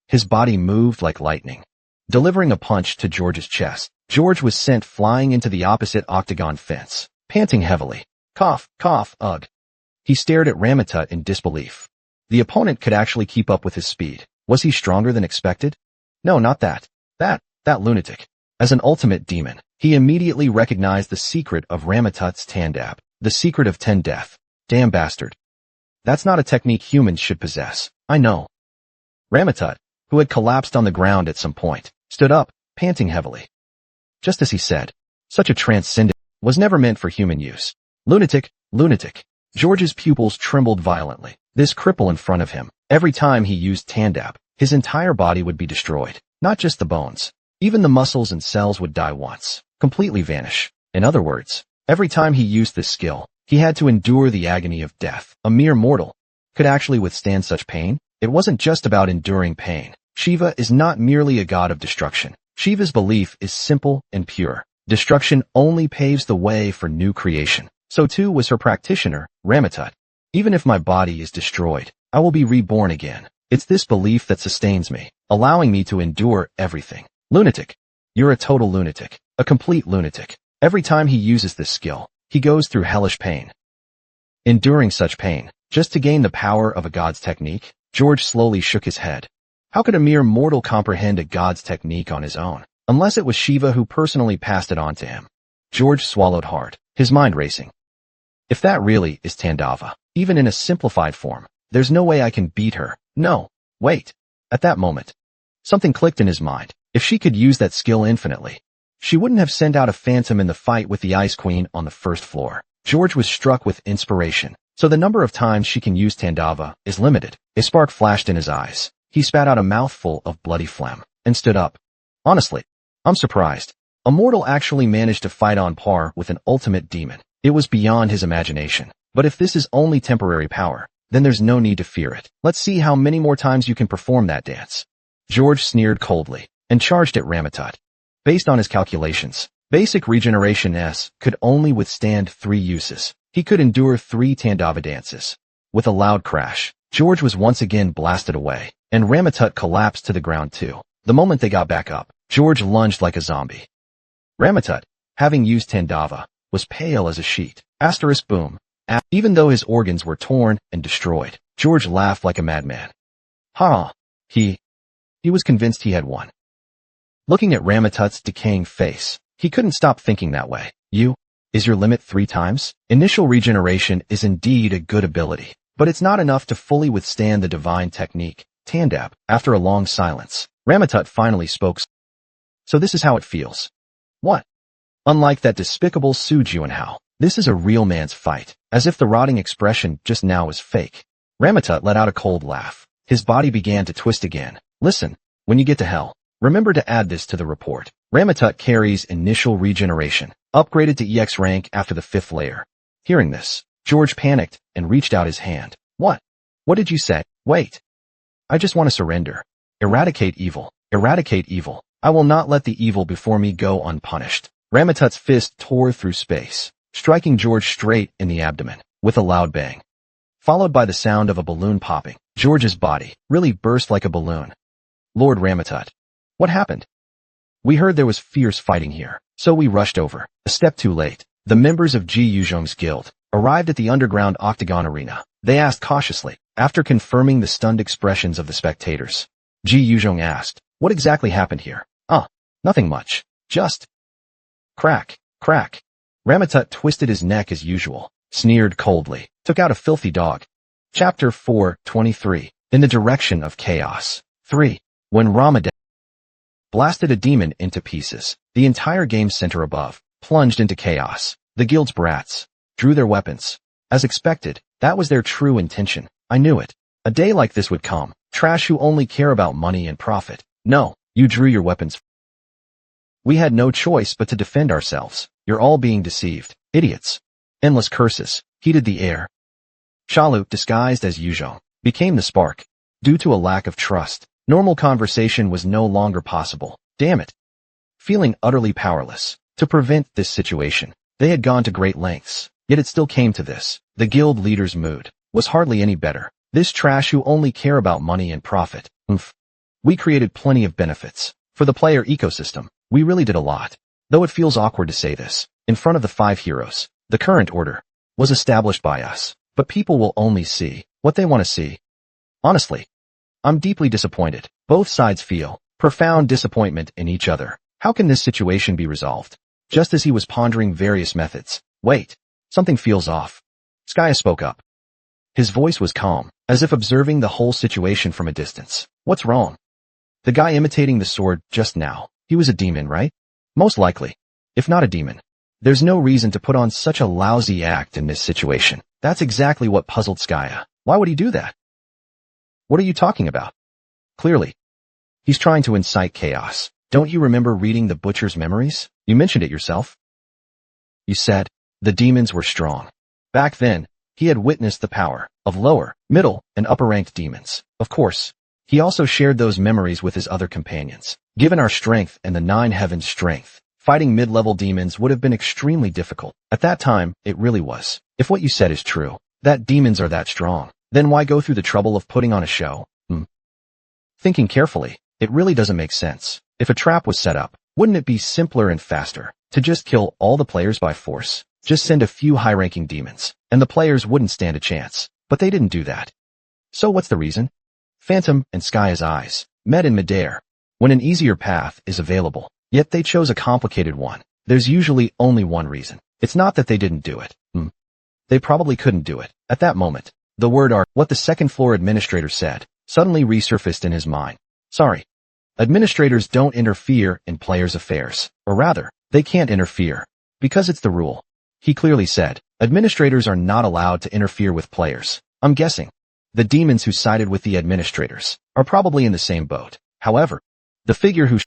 His body moved like lightning, delivering a punch to George's chest. George was sent flying into the opposite octagon fence, panting heavily. Cough, cough, ugh. He stared at Ramatut in disbelief. The opponent could actually keep up with his speed. Was he stronger than expected? No, not that. That lunatic. As an ultimate demon, he immediately recognized the secret of Ramatut's Tandab, the secret of 10 death. Damn bastard. That's not a technique humans should possess. I know. Ramatut, who had collapsed on the ground at some point, stood up, panting heavily. Just as he said, such a transcendent was never meant for human use. Lunatic, lunatic. George's pupils trembled violently. This cripple in front of him, every time he used Tandab, his entire body would be destroyed. Not just the bones. Even the muscles and cells would die once, completely vanish. In other words, every time he used this skill, he had to endure the agony of death. A mere mortal could actually withstand such pain. It wasn't just about enduring pain. Shiva is not merely a god of destruction. Shiva's belief is simple and pure. Destruction only paves the way for new creation. So too was her practitioner, Ramatut. Even if my body is destroyed, I will be reborn again. It's this belief that sustains me, allowing me to endure everything. Lunatic. You're a total lunatic. A complete lunatic. Every time he uses this skill, he goes through hellish pain. Enduring such pain, just to gain the power of a god's technique? George slowly shook his head. How could a mere mortal comprehend a god's technique on his own, unless it was Shiva who personally passed it on to him? George swallowed hard, his mind racing. If that really is Tandava, even in a simplified form, there's no way I can beat her. No. Wait. At that moment, something clicked in his mind. If she could use that skill infinitely, she wouldn't have sent out a phantom in the fight with the Ice Queen on the first floor. George was struck with inspiration. So the number of times she can use Tandava is limited. A spark flashed in his eyes. He spat out a mouthful of bloody phlegm and stood up. Honestly, I'm surprised. A mortal actually managed to fight on par with an ultimate demon. It was beyond his imagination. But if this is only temporary power, then there's no need to fear it. Let's see how many more times you can perform that dance. George sneered coldly and charged at Ramatut. Based on his calculations, basic regeneration S could only withstand 3 uses. He could endure 3 Tandava dances. With a loud crash, George was once again blasted away, and Ramatut collapsed to the ground too. The moment they got back up, George lunged like a zombie. Ramatut, having used Tandava, was pale as a sheet. Asterisk boom. Even though his organs were torn and destroyed, George laughed like a madman. Ha! He was convinced he had won. Looking at Ramatut's decaying face, he couldn't stop thinking that way. Is your limit 3 times? Initial regeneration is indeed a good ability, but it's not enough to fully withstand the divine technique, Tandab. After a long silence, Ramatut finally spoke. So this is how it feels. What? Unlike that despicable Su Juanhao, this is a real man's fight, as if the rotting expression just now was fake. Ramatut let out a cold laugh. His body began to twist again. Listen, when you get to hell, remember to add this to the report. Ramatut carries initial regeneration, upgraded to EX rank after the 5th layer. Hearing this, George panicked and reached out his hand. What? What did you say? Wait. I just want to surrender. Eradicate evil. Eradicate evil. I will not let the evil before me go unpunished. Ramatut's fist tore through space, striking George straight in the abdomen, with a loud bang. Followed by the sound of a balloon popping. George's body really burst like a balloon. Lord Ramatut. What happened? We heard there was fierce fighting here, so we rushed over. A step too late. The members of Ji Yuzhong's guild arrived at the underground octagon arena. They asked cautiously, after confirming the stunned expressions of the spectators. Ji Yuzhong asked, what exactly happened here? Nothing much. Just crack, crack. Ramatut twisted his neck as usual, sneered coldly, took out a filthy dog. Chapter 4:23. In the direction of chaos. 3. When Ramadan blasted a demon into pieces, the entire game center above plunged into chaos. The guild's brats drew their weapons. As expected, that was their true intention. I knew it. A day like this would come. Trash who only care about money and profit. No, you drew your weapons. We had no choice but to defend ourselves. You're all being deceived. Idiots. Endless curses heated the air. Shalu, disguised as Yuzhong, became the spark. Due to a lack of trust, normal conversation was no longer possible. Damn it. Feeling utterly powerless to prevent this situation, they had gone to great lengths, yet it still came to this. The guild leader's mood was hardly any better. This trash who only care about money and profit. We created plenty of benefits for the player ecosystem. We really did a lot. Though it feels awkward to say this, in front of the 5 heroes, the current order was established by us, but people will only see what they want to see. Honestly, I'm deeply disappointed. Both sides feel profound disappointment in each other. How can this situation be resolved? Just as he was pondering various methods. Wait, something feels off. Skya spoke up. His voice was calm, as if observing the whole situation from a distance. What's wrong? The guy imitating the sword just now, he was a demon, right? Most likely. If not a demon, there's no reason to put on such a lousy act in this situation. That's exactly what puzzled Skya. Why would he do that? What are you talking about? Clearly, he's trying to incite chaos. Don't you remember reading the Butcher's memories? You mentioned it yourself. You said the demons were strong. Back then, he had witnessed the power of lower, middle, and upper-ranked demons. Of course, he also shared those memories with his other companions. Given our strength and the 9 heavens' strength, fighting mid-level demons would have been extremely difficult. At that time, it really was. If what you said is true, that demons are that strong, then why go through the trouble of putting on a show? Thinking carefully, it really doesn't make sense. If a trap was set up, wouldn't it be simpler and faster to just kill all the players by force? Just send a few high-ranking demons, and the players wouldn't stand a chance. But they didn't do that. So what's the reason? Phantom and Skya's eyes met in midair. When an easier path is available, yet they chose a complicated one, there's usually only one reason. It's not that they didn't do it. They probably couldn't do it. At that moment, the word "are," what the second floor administrator said, suddenly resurfaced in his mind. Sorry. Administrators don't interfere in players' affairs. Or rather, they can't interfere. Because it's the rule. He clearly said, administrators are not allowed to interfere with players. I'm guessing. The demons who sided with the administrators are probably in the same boat. However, the figure who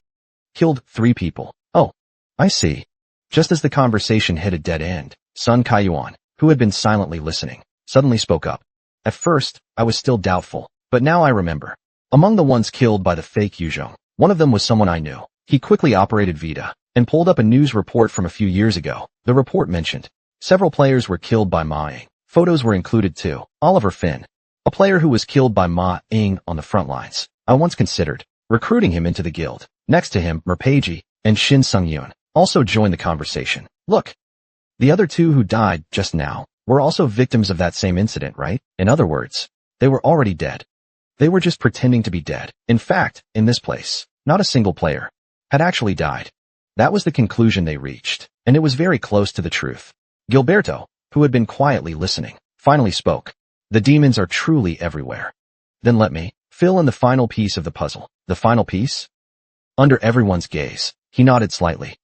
killed 3 people. Oh, I see. Just as the conversation hit a dead end, Sun Kaiyuan, who had been silently listening, suddenly spoke up. At first, I was still doubtful, but now I remember. Among the ones killed by the fake Yuzhong, one of them was someone I knew. He quickly operated Vita and pulled up a news report from a few years ago. The report mentioned several players were killed by Ma-ing. Photos were included too. Oliver Finn, a player who was killed by Ma-ing on the front lines. I once considered recruiting him into the guild. Next to him, Merpeji and Shin Sung-yoon also joined the conversation. Look, the other 2 who died just now were also victims of that same incident, right? In other words, they were already dead. They were just pretending to be dead. In fact, in this place, not a single player had actually died. That was the conclusion they reached, and it was very close to the truth. Gilberto, who had been quietly listening, finally spoke. The demons are truly everywhere. Then let me fill in the final piece of the puzzle. The final piece? Under everyone's gaze, he nodded slightly.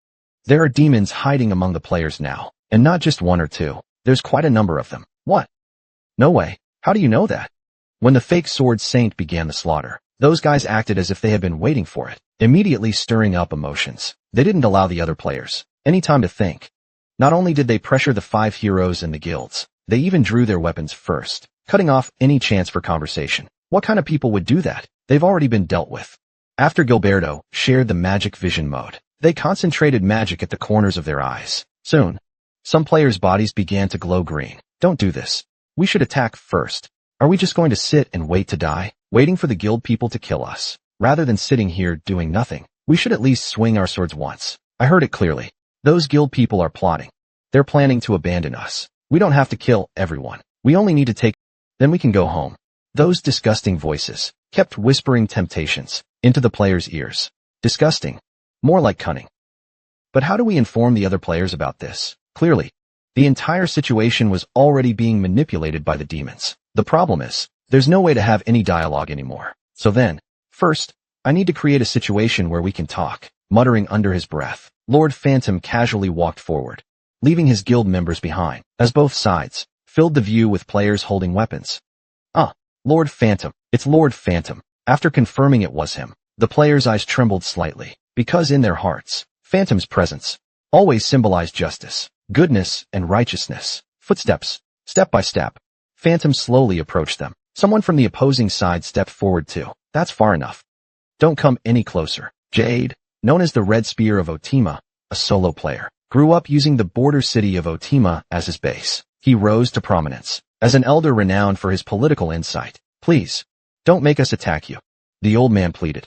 There are demons hiding among the players now, and not just 1 or 2. There's quite a number of them. What? No way. How do you know that? When the fake sword saint began the slaughter, those guys acted as if they had been waiting for it, immediately stirring up emotions. They didn't allow the other players any time to think. Not only did they pressure the 5 heroes in the guilds, they even drew their weapons first, cutting off any chance for conversation. What kind of people would do that? They've already been dealt with. After Gilberto shared the magic vision mode, they concentrated magic at the corners of their eyes. Soon, some players' bodies began to glow green. Don't do this. We should attack first. Are we just going to sit and wait to die, waiting for the guild people to kill us? Rather than sitting here doing nothing, we should at least swing our swords once. I heard it clearly. Those guild people are plotting. They're planning to abandon us. We don't have to kill everyone. We only need to take, then we can go home. Those disgusting voices kept whispering temptations into the players' ears. Disgusting. More like cunning. But how do we inform the other players about this? Clearly, the entire situation was already being manipulated by the demons. The problem is, there's no way to have any dialogue anymore. So then, first, I need to create a situation where we can talk. Muttering under his breath, Lord Phantom casually walked forward, leaving his guild members behind, as both sides filled the view with players holding weapons. Lord Phantom. It's Lord Phantom. After confirming it was him, the players' eyes trembled slightly, because in their hearts, Phantom's presence always symbolized justice, goodness, and righteousness. Footsteps. Step by step, Phantom slowly approached them. Someone from the opposing side stepped forward too. That's far enough. Don't come any closer. Jade, known as the Red Spear of Otima, a solo player, grew up using the border city of Otima as his base. He rose to prominence as an elder renowned for his political insight. Please, don't make us attack you, the old man pleaded.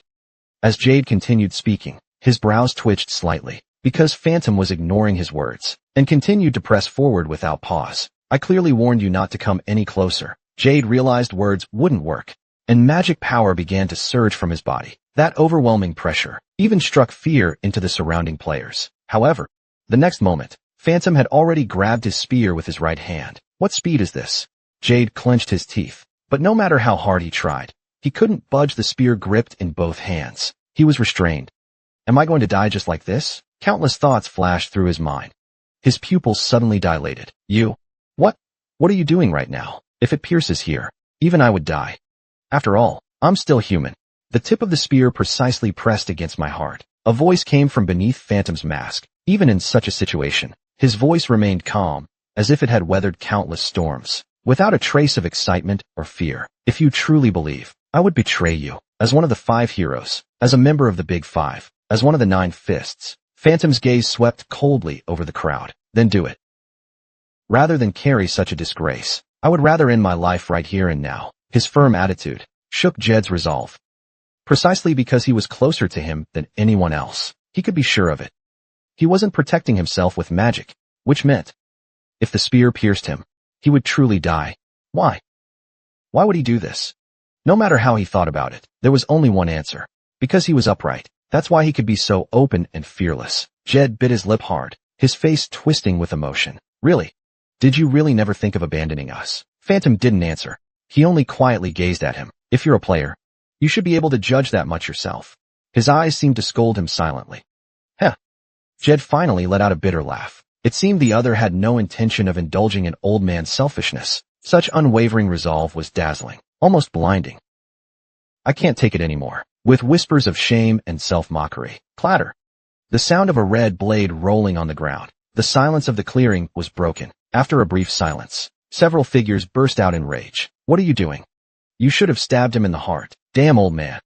As Jade continued speaking, his brows twitched slightly, because Phantom was ignoring his words, and continued to press forward without pause. I clearly warned you not to come any closer. Jade realized words wouldn't work, and magic power began to surge from his body. That overwhelming pressure even struck fear into the surrounding players. However, the next moment, Phantom had already grabbed his spear with his right hand. What speed is this? Jade clenched his teeth, but no matter how hard he tried, he couldn't budge the spear gripped in both hands. He was restrained. Am I going to die just like this? Countless thoughts flashed through his mind. His pupils suddenly dilated. What are you doing right now? If it pierces here, even I would die. After all, I'm still human. The tip of the spear precisely pressed against my heart. A voice came from beneath Phantom's mask. Even in such a situation, his voice remained calm, as if it had weathered countless storms, without a trace of excitement or fear. If you truly believe, I would betray you. As one of the 5 heroes, as a member of the Big Five, as one of the 9 fists, Phantom's gaze swept coldly over the crowd. Then do it. Rather than carry such a disgrace, I would rather end my life right here and now. His firm attitude shook Jed's resolve. Precisely because he was closer to him than anyone else, he could be sure of it. He wasn't protecting himself with magic, which meant, if the spear pierced him, he would truly die. Why? Why would he do this? No matter how he thought about it, there was only one answer. Because he was upright. That's why he could be so open and fearless. Jed bit his lip hard, his face twisting with emotion. Really? Did you really never think of abandoning us? Phantom didn't answer. He only quietly gazed at him. If you're a player, you should be able to judge that much yourself. His eyes seemed to scold him silently. Heh. Jed finally let out a bitter laugh. It seemed the other had no intention of indulging in old man's selfishness. Such unwavering resolve was dazzling, almost blinding. I can't take it anymore. With whispers of shame and self-mockery. Clatter. The sound of a red blade rolling on the ground. The silence of the clearing was broken. After a brief silence, several figures burst out in rage. What are you doing? You should have stabbed him in the heart. Damn old man.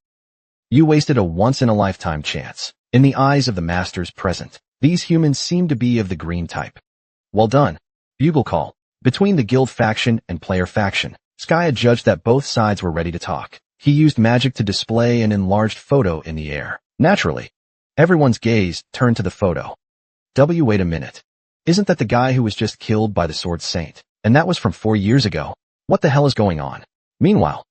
You wasted a once-in-a-lifetime chance. In the eyes of the masters present, these humans seemed to be of the green type. Well done. Bugle call. Between the guild faction and player faction, Skya judged that both sides were ready to talk. He used magic to display an enlarged photo in the air. Naturally, everyone's gaze turned to the photo. Wait a minute. Isn't that the guy who was just killed by the Sword Saint? And that was from 4 years ago. What the hell is going on? Meanwhile,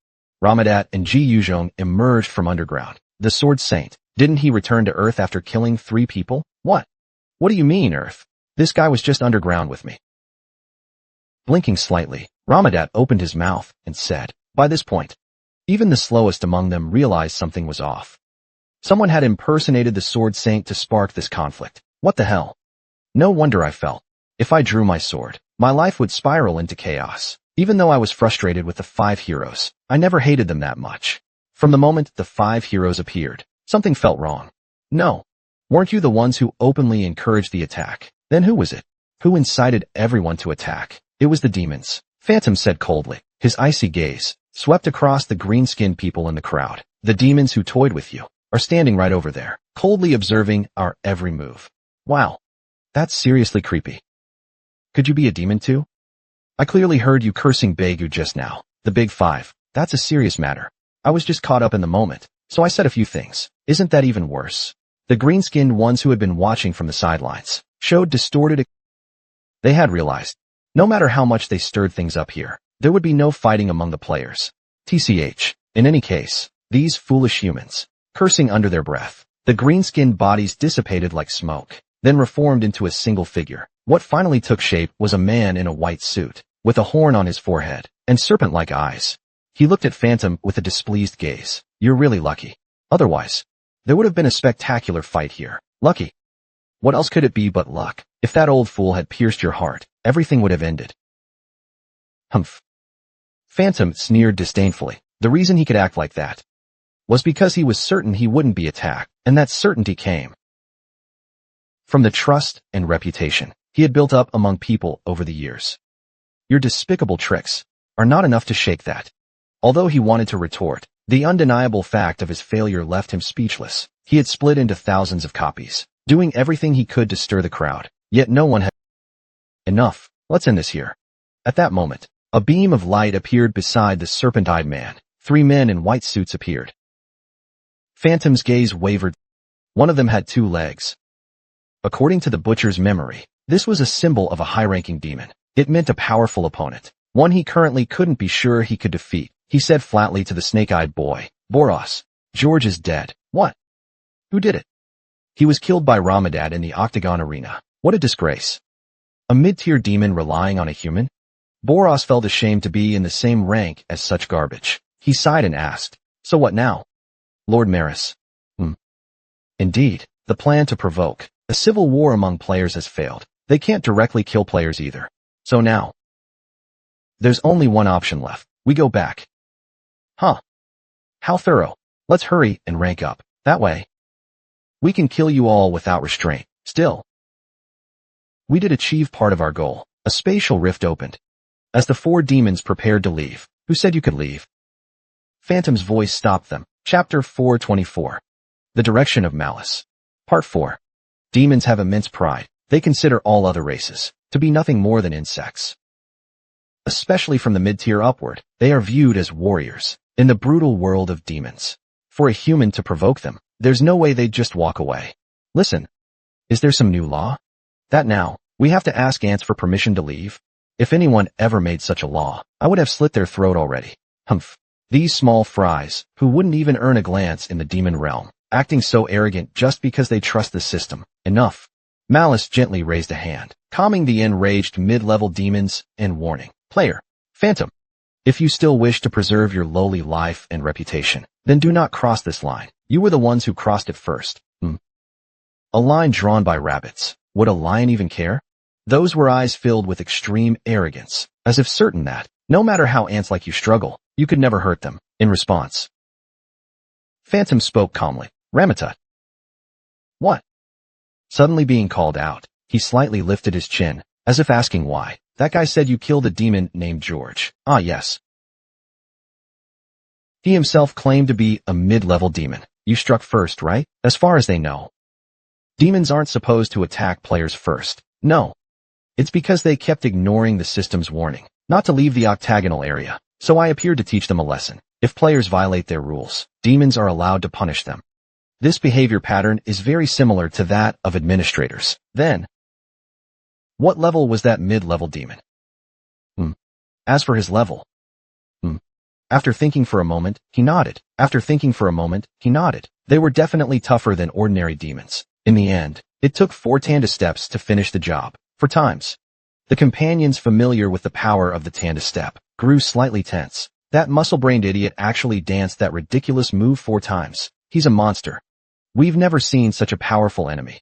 Ramadat and Ji Yuzhong emerged from underground. The Sword Saint. Didn't he return to Earth after killing 3 people? What? What do you mean, Earth? This guy was just underground with me. Blinking slightly, Ramadat opened his mouth and said, by this point, even the slowest among them realized something was off. Someone had impersonated the Sword Saint to spark this conflict. What the hell? No wonder I felt. If I drew my sword, my life would spiral into chaos. Even though I was frustrated with the 5 heroes, I never hated them that much. From the moment the 5 heroes appeared, something felt wrong. No. Weren't you the ones who openly encouraged the attack? Then who was it? Who incited everyone to attack? It was the demons. Phantom said coldly. His icy gaze swept across the green-skinned people in the crowd. The demons who toyed with you are standing right over there, coldly observing our every move. Wow. That's seriously creepy. Could you be a demon too? I clearly heard you cursing Begu just now. The Big 5. That's a serious matter. I was just caught up in the moment, so I said a few things. Isn't that even worse? The green-skinned ones who had been watching from the sidelines showed distorted. They had realized, no matter how much they stirred things up here, there would be no fighting among the players. TCH. In any case, these foolish humans, cursing under their breath, the green-skinned bodies dissipated like smoke, then reformed into a single figure. What finally took shape was a man in a white suit, with a horn on his forehead, and serpent-like eyes. He looked at Phantom with a displeased gaze. You're really lucky. Otherwise, there would have been a spectacular fight here. Lucky. What else could it be but luck? If that old fool had pierced your heart, everything would have ended. Humph. Phantom sneered disdainfully. The reason he could act like that was because he was certain he wouldn't be attacked, and that certainty came from the trust and reputation he had built up among people over the years. Your despicable tricks are not enough to shake that. Although he wanted to retort, the undeniable fact of his failure left him speechless. He had split into thousands of copies, doing everything he could to stir the crowd, yet no one had. Enough, let's end this here. At that moment, a beam of light appeared beside the serpent-eyed man. 3 men in white suits appeared. Phantom's gaze wavered. One of them had 2 legs. According to the butcher's memory, this was a symbol of a high-ranking demon. It meant a powerful opponent, one he currently couldn't be sure he could defeat. He said flatly to the snake-eyed boy, Boros, George is dead. What? Who did it? He was killed by Ramadan in the Octagon arena. What a disgrace. A mid-tier demon relying on a human? Boros felt ashamed to be in the same rank as such garbage. He sighed and asked, so what now? Lord Maris. Indeed, the plan to provoke a civil war among players has failed. They can't directly kill players either. So now, there's only one option left. We go back. Huh. How thorough. Let's hurry and rank up. That way, we can kill you all without restraint. Still, we did achieve part of our goal. A spatial rift opened. As the 4 demons prepared to leave, who said you could leave? Phantom's voice stopped them. Chapter 424. The Direction of Malice. Part 4. Demons have immense pride. They consider all other races to be nothing more than insects. Especially from the mid-tier upward, they are viewed as warriors in the brutal world of demons. For a human to provoke them, there's no way they'd just walk away. Listen, is there some new law? That now, we have to ask ants for permission to leave? If anyone ever made such a law, I would have slit their throat already. Humph. These small fries, who wouldn't even earn a glance in the demon realm, acting so arrogant just because they trust the system. Enough. Malice gently raised a hand, calming the enraged mid-level demons and warning. Player. Phantom. If you still wish to preserve your lowly life and reputation, then do not cross this line. You were the ones who crossed it first. A line drawn by rabbits. Would a lion even care? Those were eyes filled with extreme arrogance, as if certain that, no matter how ants like you struggle, you could never hurt them. In response, Phantom spoke calmly. Ramatut. What? Suddenly being called out, he slightly lifted his chin, as if asking why. That guy said you killed a demon named George. Ah, yes. He himself claimed to be a mid-level demon. You struck first, right? As far as they know. Demons aren't supposed to attack players first. No. It's because they kept ignoring the system's warning, not to leave the octagonal area. So I appeared to teach them a lesson. If players violate their rules, demons are allowed to punish them. This behavior pattern is very similar to that of administrators. Then, what level was that mid-level demon? As for his level. After thinking for a moment, he nodded. They were definitely tougher than ordinary demons. In the end, it took 4 Tanda steps to finish the job. 4 times. The companions familiar with the power of the Tanda step grew slightly tense. That muscle-brained idiot actually danced that ridiculous move 4 times. He's a monster. We've never seen such a powerful enemy.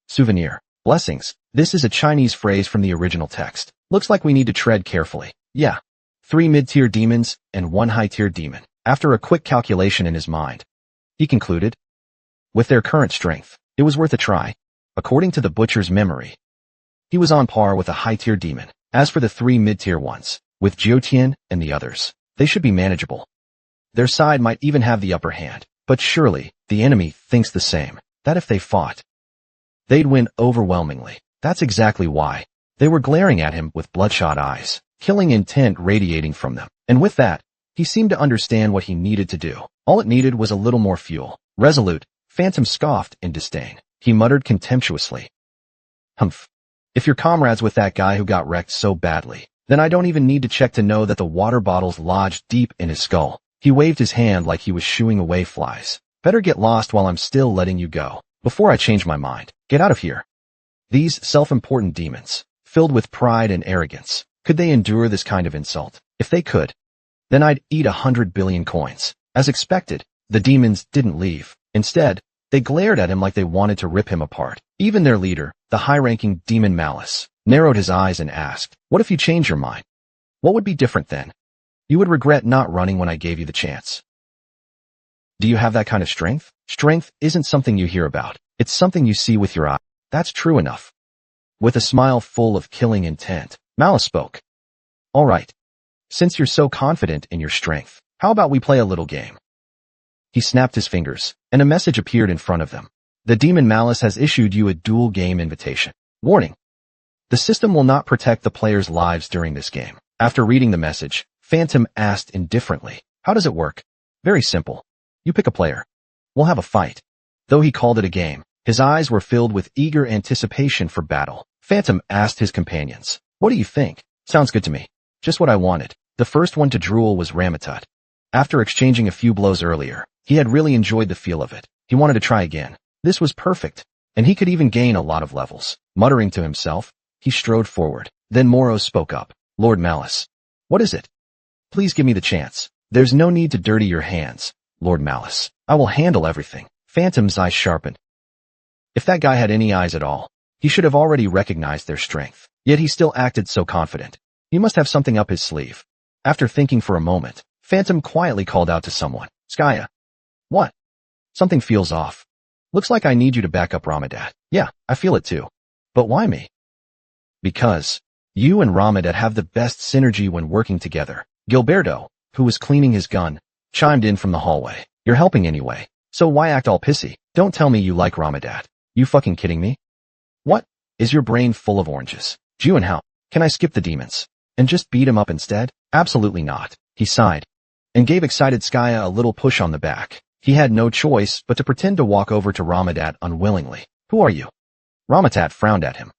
Souvenir. Blessings. This is a Chinese phrase from the original text. Looks like we need to tread carefully. Yeah. 3 mid-tier demons and 1 high-tier demon. After a quick calculation in his mind, he concluded, with their current strength, it was worth a try. According to the butcher's memory, he was on par with a high-tier demon. As for the 3 mid-tier ones, with Jiutian and the others, they should be manageable. Their side might even have the upper hand, but surely, the enemy thinks the same, that if they fought, they'd win overwhelmingly. That's exactly why. They were glaring at him with bloodshot eyes, killing intent radiating from them. And with that, he seemed to understand what he needed to do. All it needed was a little more fuel. Resolute, Phantom scoffed in disdain. He muttered contemptuously. Humph. If your comrade's with that guy who got wrecked so badly, then I don't even need to check to know that the water bottle's lodged deep in his skull. He waved his hand like he was shooing away flies. Better get lost while I'm still letting you go, before I change my mind. Get out of here. These self-important demons, filled with pride and arrogance, could they endure this kind of insult? If they could, then I'd eat 100 billion coins. As expected, the demons didn't leave. Instead, they glared at him like they wanted to rip him apart. Even their leader, the high-ranking demon Malice, narrowed his eyes and asked, what if you change your mind? What would be different then? You would regret not running when I gave you the chance. Do you have that kind of strength? Strength isn't something you hear about. It's something you see with your eye. That's true enough. With a smile full of killing intent, Malice spoke. All right. Since you're so confident in your strength, how about we play a little game? He snapped his fingers, and a message appeared in front of them. The demon Malice has issued you a dual game invitation. Warning. The system will not protect the players' lives during this game. After reading the message, Phantom asked indifferently, how does it work? Very simple. You pick a player. We'll have a fight. Though he called it a game, his eyes were filled with eager anticipation for battle. Phantom asked his companions, what do you think? Sounds good to me. Just what I wanted. The first one to drool was Ramatut. After exchanging a few blows earlier, he had really enjoyed the feel of it. He wanted to try again. This was perfect, and he could even gain a lot of levels. Muttering to himself, he strode forward. Then Moro spoke up. Lord Malice. What is it? Please give me the chance. There's no need to dirty your hands, Lord Malice. I will handle everything. Phantom's eyes sharpened. If that guy had any eyes at all, he should have already recognized their strength. Yet he still acted so confident. He must have something up his sleeve. After thinking for a moment, Phantom quietly called out to someone. Skaya. What? Something feels off. Looks like I need you to back up Ramadat. Yeah, I feel it too. But why me? Because you and Ramadat have the best synergy when working together. Gilberto, who was cleaning his gun, chimed in from the hallway. You're helping anyway. So why act all pissy? Don't tell me you like Ramadat. You fucking kidding me? What? Is your brain full of oranges? Ju and how? Can I skip the demons and just beat him up instead? Absolutely not. He sighed and gave excited Skaya a little push on the back. He had no choice but to pretend to walk over to Ramadat unwillingly. Who are you? Ramatat frowned at him.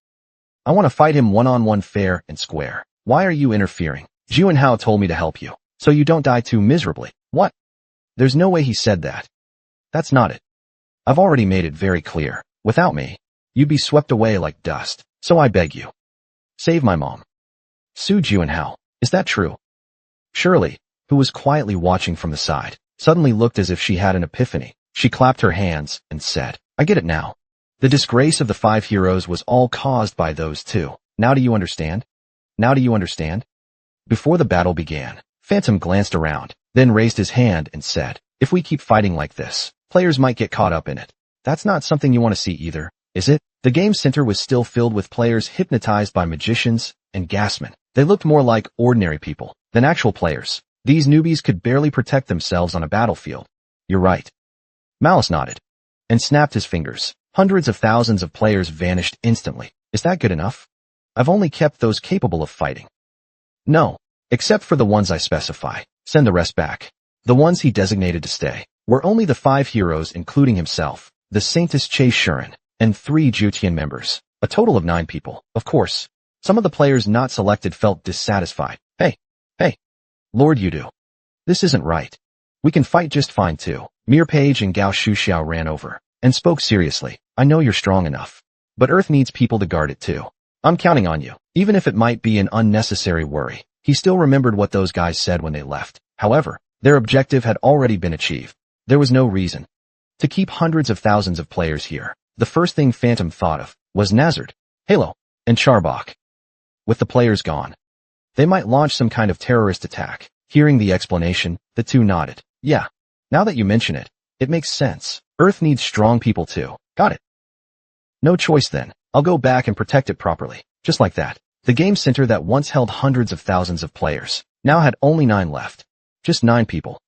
I want to fight him one-on-one fair and square. Why are you interfering? Ju and Hao told me to help you, so you don't die too miserably. What? There's no way he said that. That's not it. I've already made it very clear. Without me, you'd be swept away like dust. So I beg you. Save my mom. Su Juanhao. Is that true? Shirley, who was quietly watching from the side, suddenly looked as if she had an epiphany. She clapped her hands and said, I get it now. The disgrace of the 5 heroes was all caused by those 2. Now do you understand? Now do you understand? Before the battle began, Phantom glanced around, then raised his hand and said, if we keep fighting like this, players might get caught up in it. That's not something you want to see either, is it? The game center was still filled with players hypnotized by magicians and gasmen. They looked more like ordinary people than actual players. These newbies could barely protect themselves on a battlefield. You're right. Malice nodded and snapped his fingers. Hundreds of thousands of players vanished instantly. Is that good enough? I've only kept those capable of fighting. No, except for the ones I specify. Send the rest back. The ones he designated to stay were only the 5 heroes including himself, the Saintess Che Shuren, and 3 Jutian members. A total of 9 people. Of course, some of the players not selected felt dissatisfied. Hey, Lord Yudu. This isn't right. We can fight just fine too. Mir Page and Gao Shuxiao ran over and spoke seriously. I know you're strong enough, but Earth needs people to guard it too. I'm counting on you, even if it might be an unnecessary worry. He still remembered what those guys said when they left. However, their objective had already been achieved. There was no reason to keep hundreds of thousands of players here. The first thing Phantom thought of was Nazard, Halo, and Charbak. With the players gone, they might launch some kind of terrorist attack. Hearing the explanation, the 2 nodded. Yeah, now that you mention it, it makes sense. Earth needs strong people too. Got it. No choice then. I'll go back and protect it properly. Just like that. The game center that once held hundreds of thousands of players now had only 9 left. Just 9 people.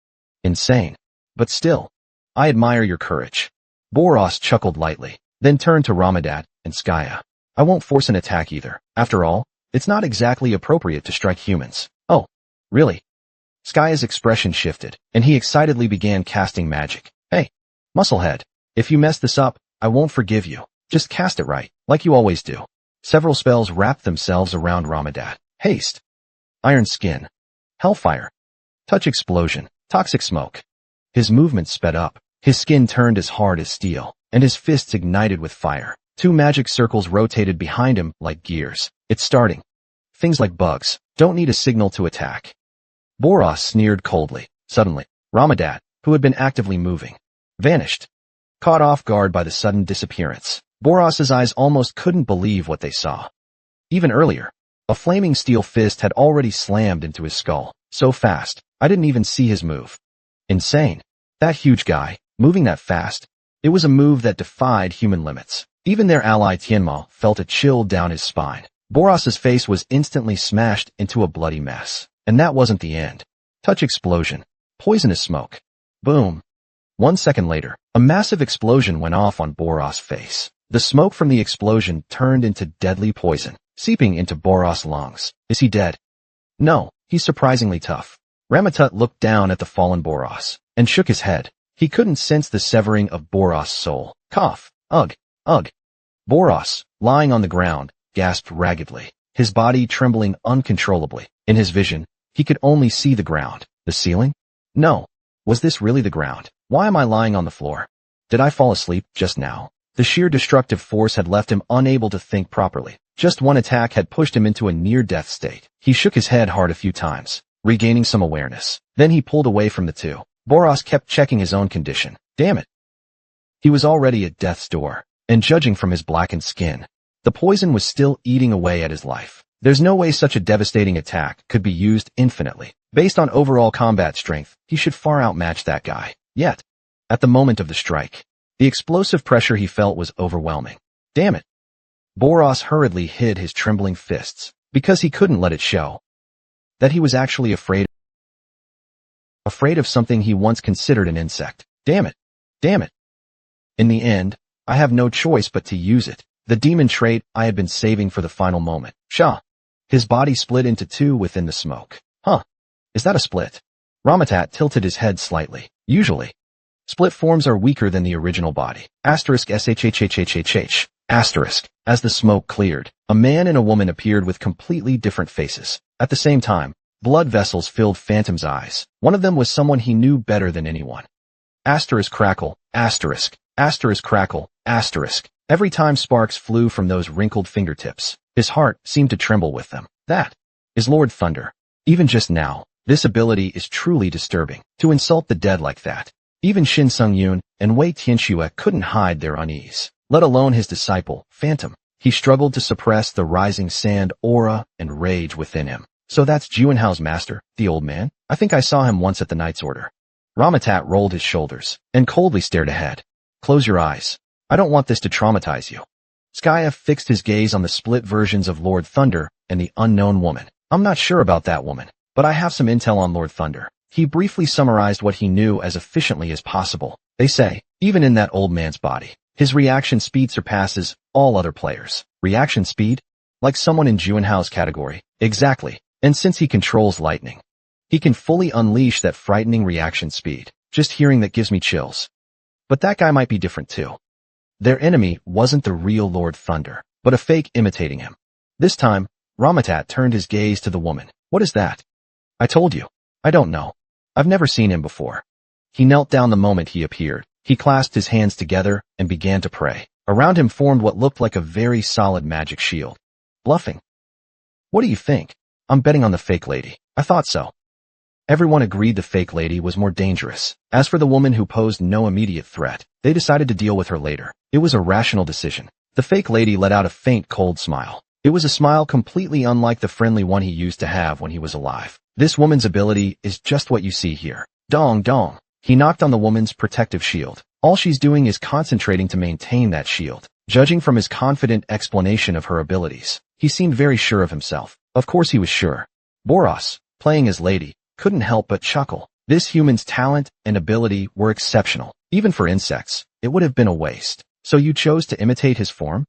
Insane. But still, I admire your courage. Boros chuckled lightly, then turned to Ramadat and Skya. I won't force an attack either. After all, it's not exactly appropriate to strike humans. Oh, really? Skya's expression shifted, and he excitedly began casting magic. Hey, Musclehead, if you mess this up, I won't forgive you. Just cast it right, like you always do. Several spells wrapped themselves around Ramadat. Haste. Iron Skin. Hellfire. Touch Explosion. Toxic Smoke. His movements sped up. His skin turned as hard as steel, and his fists ignited with fire. 2 magic circles rotated behind him like gears. It's starting. Things like bugs don't need a signal to attack. Boros sneered coldly. Suddenly, Ramadat, who had been actively moving, vanished. Caught off guard by the sudden disappearance, Boros's eyes almost couldn't believe what they saw. Even earlier, a flaming steel fist had already slammed into his skull. So fast, I didn't even see his move. Insane. That huge guy, moving that fast. It was a move that defied human limits. Even their ally Tianma felt a chill down his spine. Boros's face was instantly smashed into a bloody mess. And that wasn't the end. Touch Explosion. Poisonous Smoke. Boom. 1 second later, a massive explosion went off on Boros's face. The smoke from the explosion turned into deadly poison, seeping into Boros's lungs. Is he dead? No, he's surprisingly tough. Ramatut looked down at the fallen Boros and shook his head. He couldn't sense the severing of Boros's soul. Cough. Ugh. Ugh. Boros, lying on the ground, gasped raggedly, his body trembling uncontrollably. In his vision, he could only see the ground. The ceiling? No. Was this really the ground? Why am I lying on the floor? Did I fall asleep just now? The sheer destructive force had left him unable to think properly. Just one attack had pushed him into a near-death state. He shook his head hard a few times, regaining some awareness. Then he pulled away from the 2. Boros kept checking his own condition. Damn it. He was already at death's door, and judging from his blackened skin, the poison was still eating away at his life. There's no way such a devastating attack could be used infinitely. Based on overall combat strength, he should far outmatch that guy. Yet, at the moment of the strike, the explosive pressure he felt was overwhelming. Damn it. Boros hurriedly hid his trembling fists, because he couldn't let it show that he was actually afraid of something he once considered an insect. Damn it. Damn it. In the end, I have no choice but to use it. The demon trait I had been saving for the final moment. Shah. His body split into 2 within the smoke. Huh. Is that a split? Ramatat tilted his head slightly. Usually, split forms are weaker than the original body. Asterisk shhhhhh. Asterisk. As the smoke cleared, a man and a woman appeared with completely different faces. At the same time, blood vessels filled Phantom's eyes. One of them was someone he knew better than anyone. Asterisk crackle. Asterisk. Asterisk crackle, asterisk. Every time sparks flew from those wrinkled fingertips, his heart seemed to tremble with them. That is Lord Thunder. Even just now, this ability is truly disturbing. To insult the dead like that. Even Shin Sung-yoon and Wei Tianxue couldn't hide their unease, let alone his disciple, Phantom. He struggled to suppress the rising sand aura and rage within him. So that's Juinhao's master, the old man? I think I saw him once at the Knight's Order. Ramatat rolled his shoulders and coldly stared ahead. Close your eyes. I don't want this to traumatize you. Skya fixed his gaze on the split versions of Lord Thunder and the unknown woman. I'm not sure about that woman, but I have some intel on Lord Thunder. He briefly summarized what he knew as efficiently as possible. They say, even in that old man's body, his reaction speed surpasses all other players. Reaction speed? Like someone in Juinhao's category. Exactly. And since he controls lightning, he can fully unleash that frightening reaction speed. Just hearing that gives me chills. But that guy might be different too. Their enemy wasn't the real Lord Thunder, but a fake imitating him. This time, Ramatat turned his gaze to the woman. What is that? I told you. I don't know. I've never seen him before. He knelt down the moment he appeared. He clasped his hands together and began to pray. Around him formed what looked like a very solid magic shield. Bluffing. What do you think? I'm betting on the fake lady. I thought so. Everyone agreed the fake lady was more dangerous. As for the woman who posed no immediate threat, they decided to deal with her later. It was a rational decision. The fake lady let out a faint cold smile. It was a smile completely unlike the friendly one he used to have when he was alive. This woman's ability is just what you see here. Dong dong. He knocked on the woman's protective shield. All she's doing is concentrating to maintain that shield. Judging from his confident explanation of her abilities, he seemed very sure of himself. Of course he was sure. Boros, playing as Lady, couldn't help but chuckle. This human's talent and ability were exceptional. Even for insects, it would have been a waste. So you chose to imitate his form?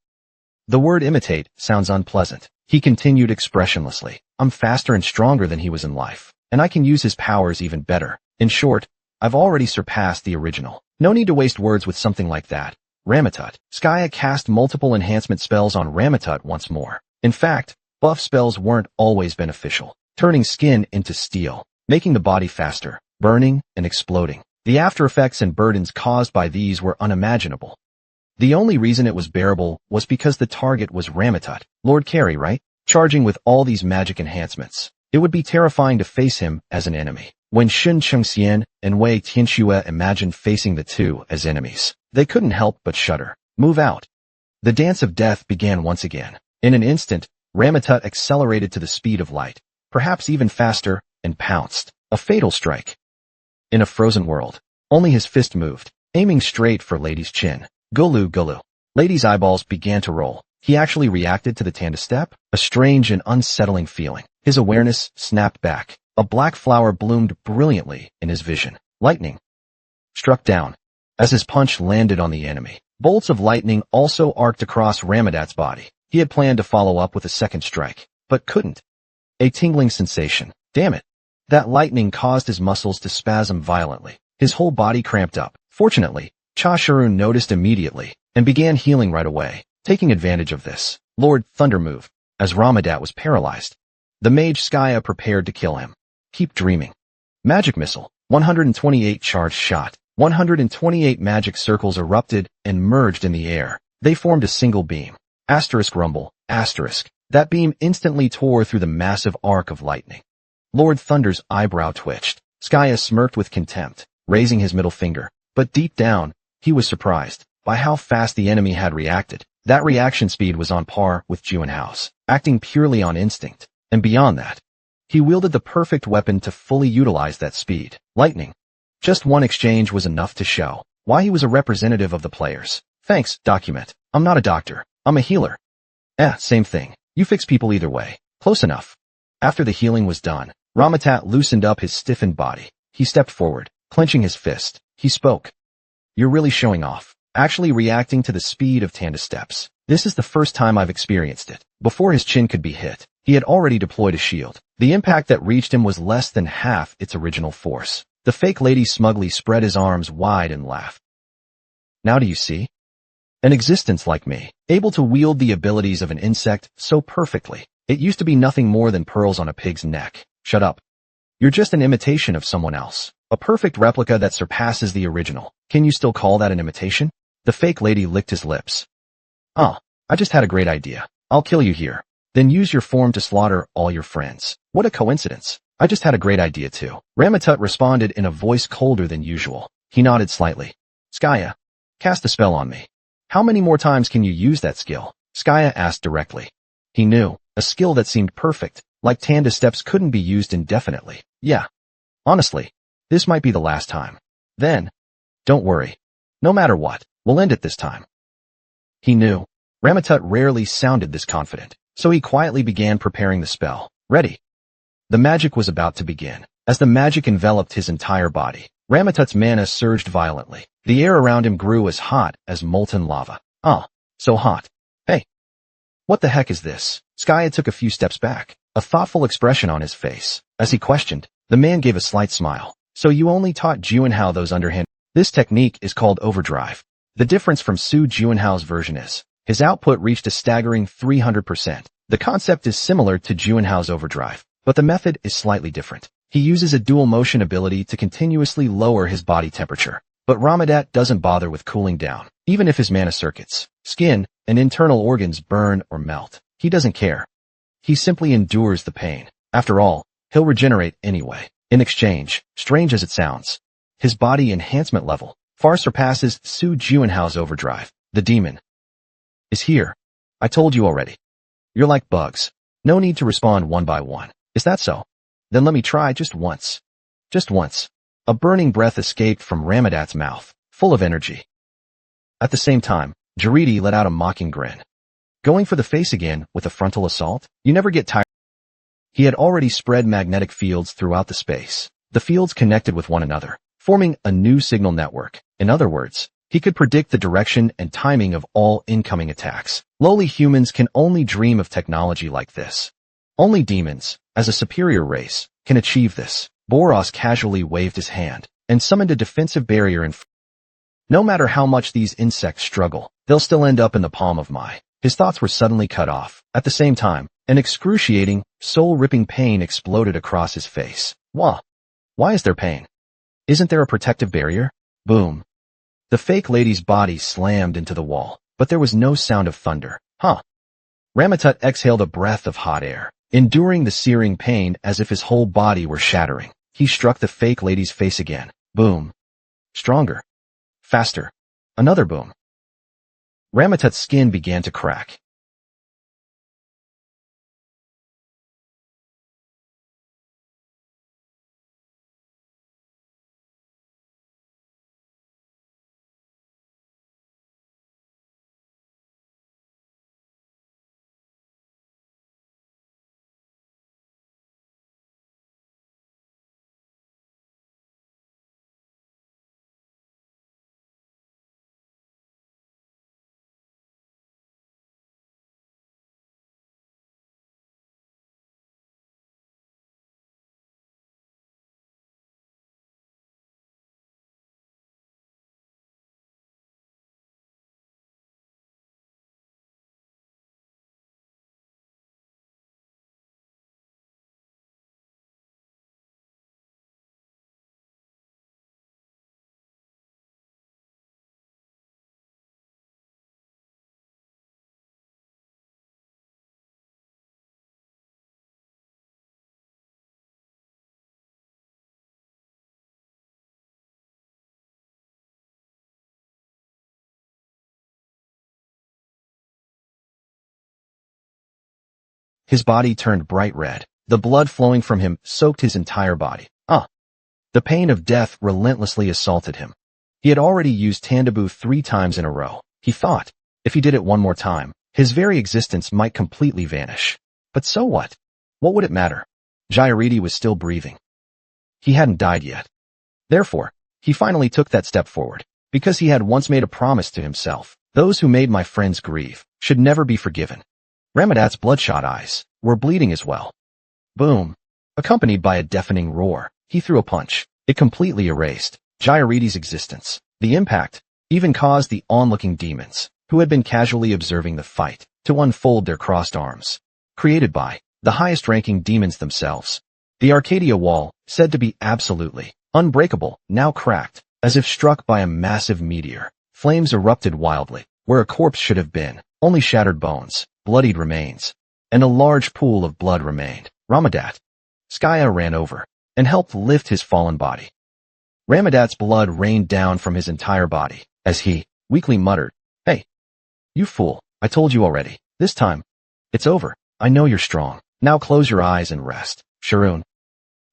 The word imitate sounds unpleasant. He continued expressionlessly. I'm faster and stronger than he was in life, and I can use his powers even better. In short, I've already surpassed the original. No need to waste words with something like that. Ramatut. Skya cast multiple enhancement spells on Ramatut once more. In fact, buff spells weren't always beneficial, turning skin into steel, making the body faster, burning and exploding. The after effects and burdens caused by these were unimaginable. The only reason it was bearable was because the target was Ramatut, Lord Carry, right? Charging with all these magic enhancements. It would be terrifying to face him as an enemy. When Shin Chengxian and Wei Tianxue imagined facing the two as enemies, they couldn't help but shudder. Move out. The dance of death began once again. In an instant, Ramatut accelerated to the speed of light, perhaps even faster, and pounced. A fatal strike. In a frozen world, only his fist moved, aiming straight for Lady's chin. Gulu gulu. Lady's eyeballs began to roll. He actually reacted to the Tanda step? A strange and unsettling feeling. His awareness snapped back. A black flower bloomed brilliantly in his vision. Lightning struck down. As his punch landed on the enemy, bolts of lightning also arced across Ramadat's body. He had planned to follow up with a second strike, but couldn't. A tingling sensation. Damn it. That lightning caused his muscles to spasm violently. His whole body cramped up. Fortunately, Cha Shirun noticed immediately and began healing right away. Taking advantage of this, Lord Thunder moved. As Ramadat was paralyzed, the mage Skya prepared to kill him. Keep dreaming. Magic missile. 128 charged shot. 128 magic circles erupted and merged in the air. They formed a single beam. Asterisk rumble. Asterisk. That beam instantly tore through the massive arc of lightning. Lord Thunder's eyebrow twitched. Skya smirked with contempt, raising his middle finger. But deep down, he was surprised by how fast the enemy had reacted. That reaction speed was on par with Juinhao's, acting purely on instinct. And beyond that, he wielded the perfect weapon to fully utilize that speed. Lightning. Just one exchange was enough to show why he was a representative of the players. Thanks, document. I'm not a doctor. I'm a healer. Same thing. You fix people either way. Close enough. After the healing was done, Ramatat loosened up his stiffened body. He stepped forward, clenching his fist. He spoke. You're really showing off. Actually reacting to the speed of Tanda steps. This is the first time I've experienced it. Before his chin could be hit, he had already deployed a shield. The impact that reached him was less than half its original force. The fake lady smugly spread his arms wide and laughed. Now do you see? An existence like me, able to wield the abilities of an insect so perfectly. It used to be nothing more than pearls on a pig's neck. Shut up. You're just an imitation of someone else. A perfect replica that surpasses the original. Can you still call that an imitation? The fake lady licked his lips. "Ah, I just had a great idea. I'll kill you here. Then use your form to slaughter all your friends." "What a coincidence. I just had a great idea too." Ramatut responded in a voice colder than usual. He nodded slightly. "Skaya, cast a spell on me." "How many more times can you use that skill?" Skaya asked directly. He knew, a skill that seemed perfect, like Tanda steps couldn't be used indefinitely. "Yeah. Honestly, this might be the last time." "Then, don't worry. No matter what, we'll end it this time." He knew. Ramatut rarely sounded this confident, so he quietly began preparing the spell. Ready. The magic was about to begin. As the magic enveloped his entire body, Ramatut's mana surged violently. The air around him grew as hot as molten lava. "Ah, so hot. Hey. What the heck is this?" Skaya took a few steps back, a thoughtful expression on his face. As he questioned, the man gave a slight smile. "So you only taught Juanhao those underhand..." "This technique is called overdrive. The difference from Su Juanhao's version is, his output reached a staggering 300%. The concept is similar to Juanhao's overdrive, but the method is slightly different. He uses a dual motion ability to continuously lower his body temperature. But Ramadat doesn't bother with cooling down. Even if his mana circuits, skin, and internal organs burn or melt, he doesn't care. He simply endures the pain. After all, he'll regenerate anyway. In exchange, strange as it sounds, his body enhancement level far surpasses Su Juanhao's overdrive. The demon is here. I told you already. You're like bugs. No need to respond one by one. Is that so? Then let me try just once. Just once. A burning breath escaped from Ramadat's mouth, full of energy. At the same time, Jaridi let out a mocking grin. Going for the face again with a frontal assault? You never get tired. He had already spread magnetic fields throughout the space. The fields connected with one another, forming a new signal network. In other words, he could predict the direction and timing of all incoming attacks. Lowly humans can only dream of technology like this. Only demons, as a superior race, can achieve this. Boros casually waved his hand and summoned a defensive barrier in front. No matter how much these insects struggle, they'll still end up in the palm of my... His thoughts were suddenly cut off. At the same time, an excruciating, soul-ripping pain exploded across his face. Why is there pain? Isn't there a protective barrier? Boom. The fake lady's body slammed into the wall, but there was no sound of thunder. Ramatut exhaled a breath of hot air, enduring the searing pain as if his whole body were shattering. He struck the fake lady's face again. Boom. Stronger. Faster. Another boom. Ramatut's skin began to crack. His body turned bright red. The blood flowing from him soaked his entire body. The pain of death relentlessly assaulted him. He had already used Tandabu 3 times in a row. He thought, if he did it one more time, his very existence might completely vanish. But so what? What would it matter? Jairidi was still breathing. He hadn't died yet. Therefore, he finally took that step forward, because he had once made a promise to himself. Those who made my friends grieve should never be forgiven. Ramadat's bloodshot eyes were bleeding as well. Boom. Accompanied by a deafening roar, he threw a punch. It completely erased Jairidi's existence. The impact even caused the onlooking demons, who had been casually observing the fight, to unfold their crossed arms. Created by the highest-ranking demons themselves. The Arcadia wall, said to be absolutely unbreakable, now cracked, as if struck by a massive meteor. Flames erupted wildly, where a corpse should have been, only shattered bones, bloodied remains, and a large pool of blood remained. Ramadat. Skaya ran over and helped lift his fallen body. Ramadat's blood rained down from his entire body as he weakly muttered, "Hey, you fool, I told you already. This time, it's over. I know you're strong. Now close your eyes and rest." Sharoon.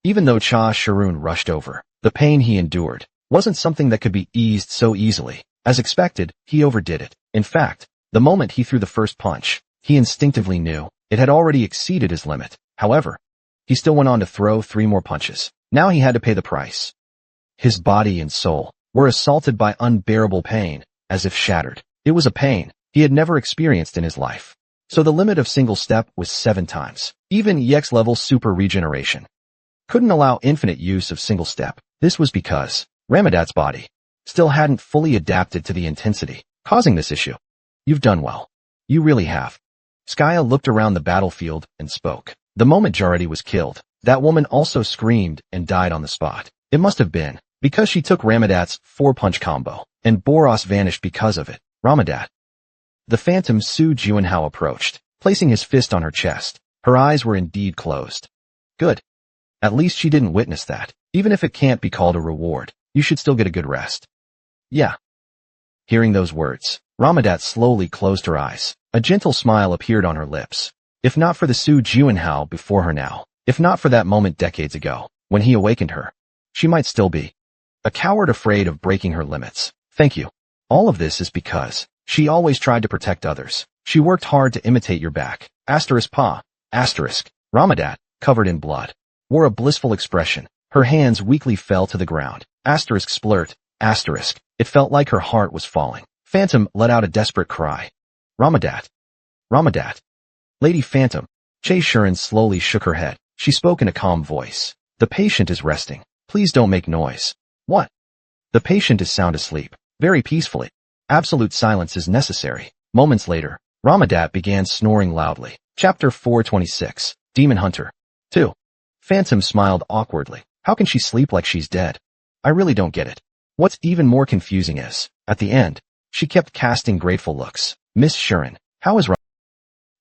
Even though Sharoon rushed over, the pain he endured wasn't something that could be eased so easily. As expected, he overdid it. In fact, the moment he threw the first punch, he instinctively knew it had already exceeded his limit. However, he still went on to throw 3 more punches. Now he had to pay the price. His body and soul were assaulted by unbearable pain, as if shattered. It was a pain he had never experienced in his life. So the limit of single step was 7 times. Even EX level super regeneration couldn't allow infinite use of single step. This was because Ramadat's body still hadn't fully adapted to the intensity causing this issue. "You've done well. You really have." Skaya looked around the battlefield and spoke. The moment Jarati was killed, that woman also screamed and died on the spot. It must have been because she took Ramadat's 4-punch combo, and Boros vanished because of it. Ramadat. The phantom Su Juanhao approached, placing his fist on her chest. Her eyes were indeed closed. Good. At least she didn't witness that. Even if it can't be called a reward, you should still get a good rest. Yeah. Hearing those words, Ramadat slowly closed her eyes. A gentle smile appeared on her lips. If not for the Su Juanhao before her now, if not for that moment decades ago, when he awakened her, she might still be a coward afraid of breaking her limits. Thank you. All of this is because she always tried to protect others. She worked hard to imitate your back. *pa*. Ramadat, covered in blood, wore a blissful expression. Her hands weakly fell to the ground. *splurt. It felt like her heart was falling. Phantom let out a desperate cry. Ramadat. Ramadat. Lady Phantom. Che Shuren slowly shook her head. She spoke in a calm voice. The patient is resting. Please don't make noise. What? The patient is sound asleep. Very peacefully. Absolute silence is necessary. Moments later, Ramadat began snoring loudly. Chapter 426. Demon Hunter. 2. Phantom smiled awkwardly. How can she sleep like she's dead? I really don't get it. What's even more confusing is, at the end, she kept casting grateful looks. Miss Shuren, how is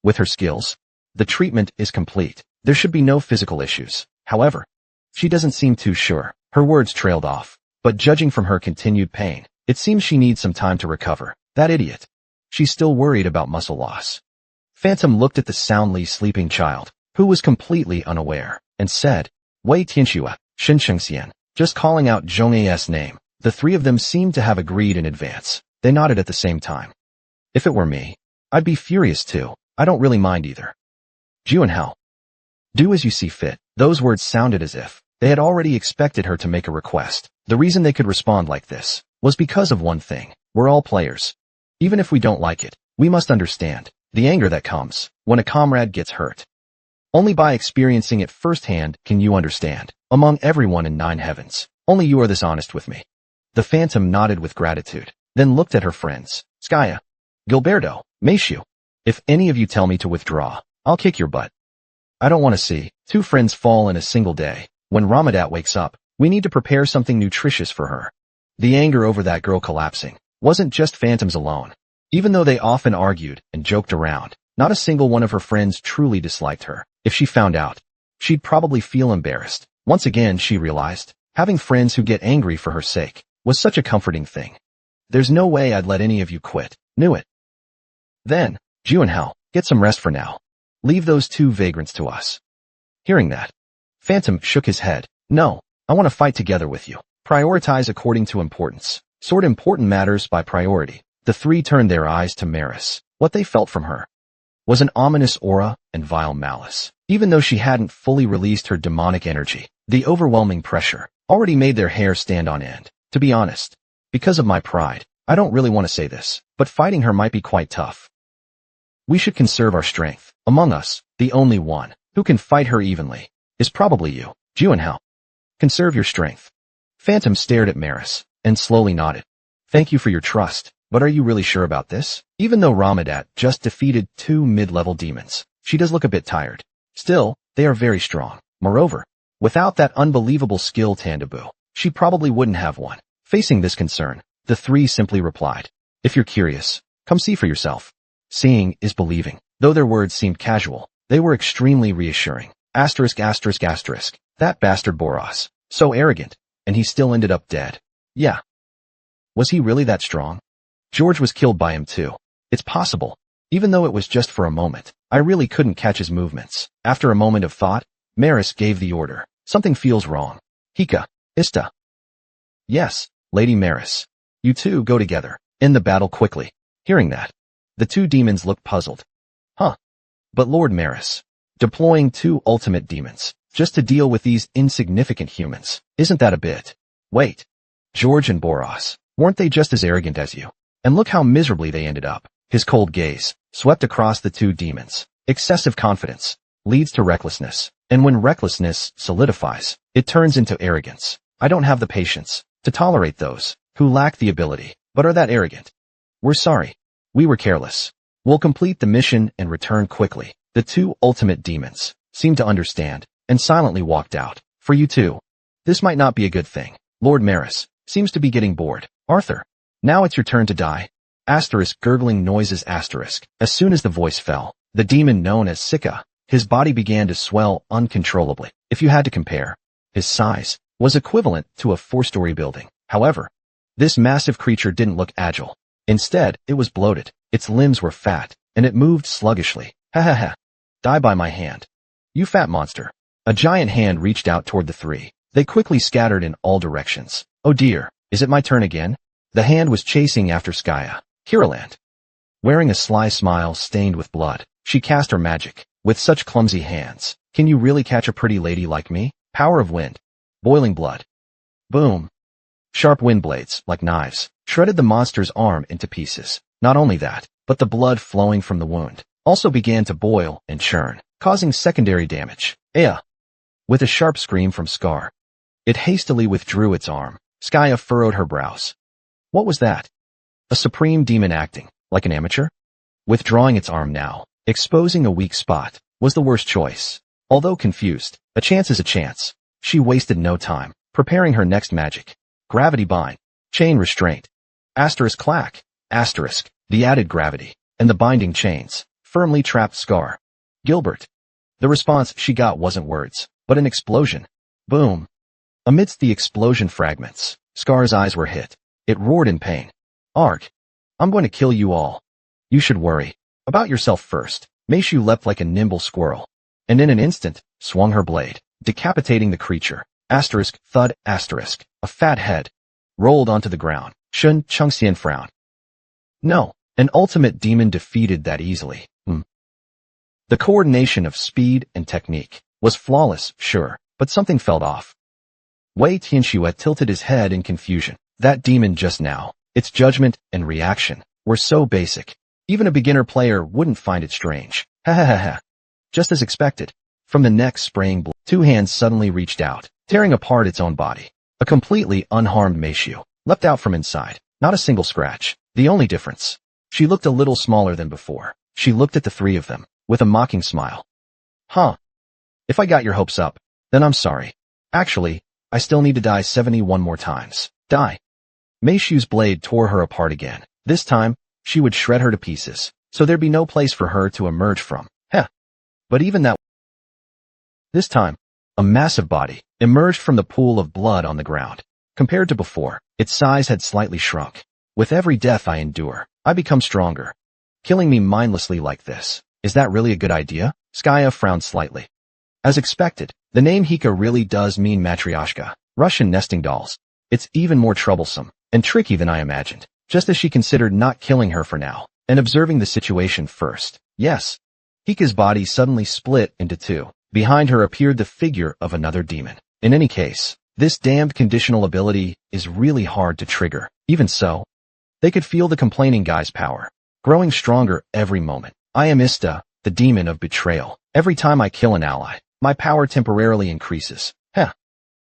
with her skills? The treatment is complete. There should be no physical issues. However, she doesn't seem too sure. Her words trailed off. But judging from her continued pain, it seems she needs some time to recover. That idiot. She's still worried about muscle loss. Phantom looked at the soundly sleeping child, who was completely unaware, and said, Wei Tianxua, Shenshengxian, just calling out Zhong's name. The 3 of them seemed to have agreed in advance. They nodded at the same time. If it were me, I'd be furious too. I don't really mind either. Juanhao. Do as you see fit. Those words sounded as if they had already expected her to make a request. The reason they could respond like this was because of one thing. We're all players. Even if we don't like it, we must understand the anger that comes when a comrade gets hurt. Only by experiencing it firsthand can you understand. Among everyone in 9 heavens, only you are this honest with me. The phantom nodded with gratitude, then looked at her friends. Skaya, Gilberto, Meishu. If any of you tell me to withdraw, I'll kick your butt. I don't want to see 2 friends fall in a single day. When Ramadat wakes up, we need to prepare something nutritious for her. The anger over that girl collapsing wasn't just phantoms alone. Even though they often argued and joked around, not a single one of her friends truly disliked her. If she found out, she'd probably feel embarrassed. Once again, she realized, having friends who get angry for her sake was such a comforting thing. There's no way I'd let any of you quit. Knew it. Then, Juanhao, get some rest for now. Leave those 2 vagrants to us. Hearing that, Phantom shook his head. No, I want to fight together with you. Prioritize according to importance. Sort important matters by priority. The 3 turned their eyes to Maris. What they felt from her was an ominous aura and vile malice. Even though she hadn't fully released her demonic energy, the overwhelming pressure already made their hair stand on end. To be honest, because of my pride, I don't really want to say this, but fighting her might be quite tough. We should conserve our strength. Among us, the only one who can fight her evenly is probably you, Juanhao. Conserve your strength. Phantom stared at Maris and slowly nodded. Thank you for your trust, but are you really sure about this? Even though Ramadat just defeated 2 mid-level demons, she does look a bit tired. Still, they are very strong. Moreover, without that unbelievable skill Tandabu, she probably wouldn't have won. Facing this concern, the 3 simply replied, If you're curious, come see for yourself. Seeing is believing. Though their words seemed casual, they were extremely reassuring. Asterisk asterisk asterisk. That bastard Boros. So arrogant. And he still ended up dead. Yeah. Was he really that strong? George was killed by him too. It's possible. Even though it was just for a moment, I really couldn't catch his movements. After a moment of thought, Maris gave the order. Something feels wrong. Hika. Ista. Yes, Lady Maris. You two go together. End the battle quickly. Hearing that, the two demons looked puzzled. Huh. But Lord Maris, deploying 2 ultimate demons, just to deal with these insignificant humans, isn't that a bit? Wait. George and Boros, weren't they just as arrogant as you? And look how miserably they ended up. His cold gaze swept across the 2 demons. Excessive confidence leads to recklessness, and when recklessness solidifies, it turns into arrogance. I don't have the patience to tolerate those who lack the ability, but are that arrogant. We're sorry. We were careless. We'll complete the mission and return quickly. The 2 ultimate demons seemed to understand and silently walked out. For you too. This might not be a good thing. Lord Maris seems to be getting bored. Arthur, now it's your turn to die. Asterisk gurgling noises asterisk. As soon as the voice fell, the demon known as Sika, his body began to swell uncontrollably. If you had to compare, his size was equivalent to a 4-story building. However, this massive creature didn't look agile. Instead, it was bloated. Its limbs were fat, and it moved sluggishly. Ha ha ha. Die by my hand. You fat monster. A giant hand reached out toward the 3. They quickly scattered in all directions. Oh dear, is it my turn again? The hand was chasing after Skya. Kiraland. Wearing a sly smile stained with blood, she cast her magic. With such clumsy hands, can you really catch a pretty lady like me? Power of wind. Boiling blood. Boom. Sharp wind blades, like knives, shredded the monster's arm into pieces. Not only that, but the blood flowing from the wound also began to boil and churn, causing secondary damage. Aya! With a sharp scream from Scar, it hastily withdrew its arm. Skya furrowed her brows. What was that? A supreme demon acting like an amateur? Withdrawing its arm now, exposing a weak spot, was the worst choice. Although confused, a chance is a chance. She wasted no time, preparing her next magic. Gravity bind. Chain restraint. Asterisk clack. Asterisk. The added gravity, and the binding chains, firmly trapped Scar. Gilbert. The response she got wasn't words, but an explosion. Boom. Amidst the explosion fragments, Scar's eyes were hit. It roared in pain. Arg. I'm going to kill you all. You should worry about yourself first. Meishu leapt like a nimble squirrel, and in an instant, swung her blade, decapitating the creature. Asterisk, thud, asterisk. A fat head rolled onto the ground. Shun Chungxian frowned. No, an ultimate demon defeated that easily. The coordination of speed and technique was flawless, sure, but something felt off. Wei Tianxue tilted his head in confusion. That demon just now, its judgment and reaction were so basic. Even a beginner player wouldn't find it strange. Ha ha ha ha. Just as expected. From the neck spraying blood, 2 hands suddenly reached out, tearing apart its own body. A completely unharmed Meishu leapt out from inside. Not a single scratch. The only difference. She looked a little smaller than before. She looked at the 3 of them with a mocking smile. Huh. If I got your hopes up, then I'm sorry. Actually, I still need to die 71 more times. Die. Meishu's blade tore her apart again. This time, she would shred her to pieces, so there'd be no place for her to emerge from. Heh. But even that... This time, a massive body emerged from the pool of blood on the ground. Compared to before, its size had slightly shrunk. With every death I endure, I become stronger. Killing me mindlessly like this, is that really a good idea? Skya frowned slightly. As expected, the name Hika really does mean matryoshka, Russian nesting dolls. It's even more troublesome and tricky than I imagined, just as she considered not killing her for now, and observing the situation first. Yes. Hika's body suddenly split into 2. Behind her appeared the figure of another demon. In any case, this damned conditional ability is really hard to trigger. Even so, they could feel the complaining guy's power, growing stronger every moment. I am Ista, the demon of betrayal. Every time I kill an ally, my power temporarily increases. Heh.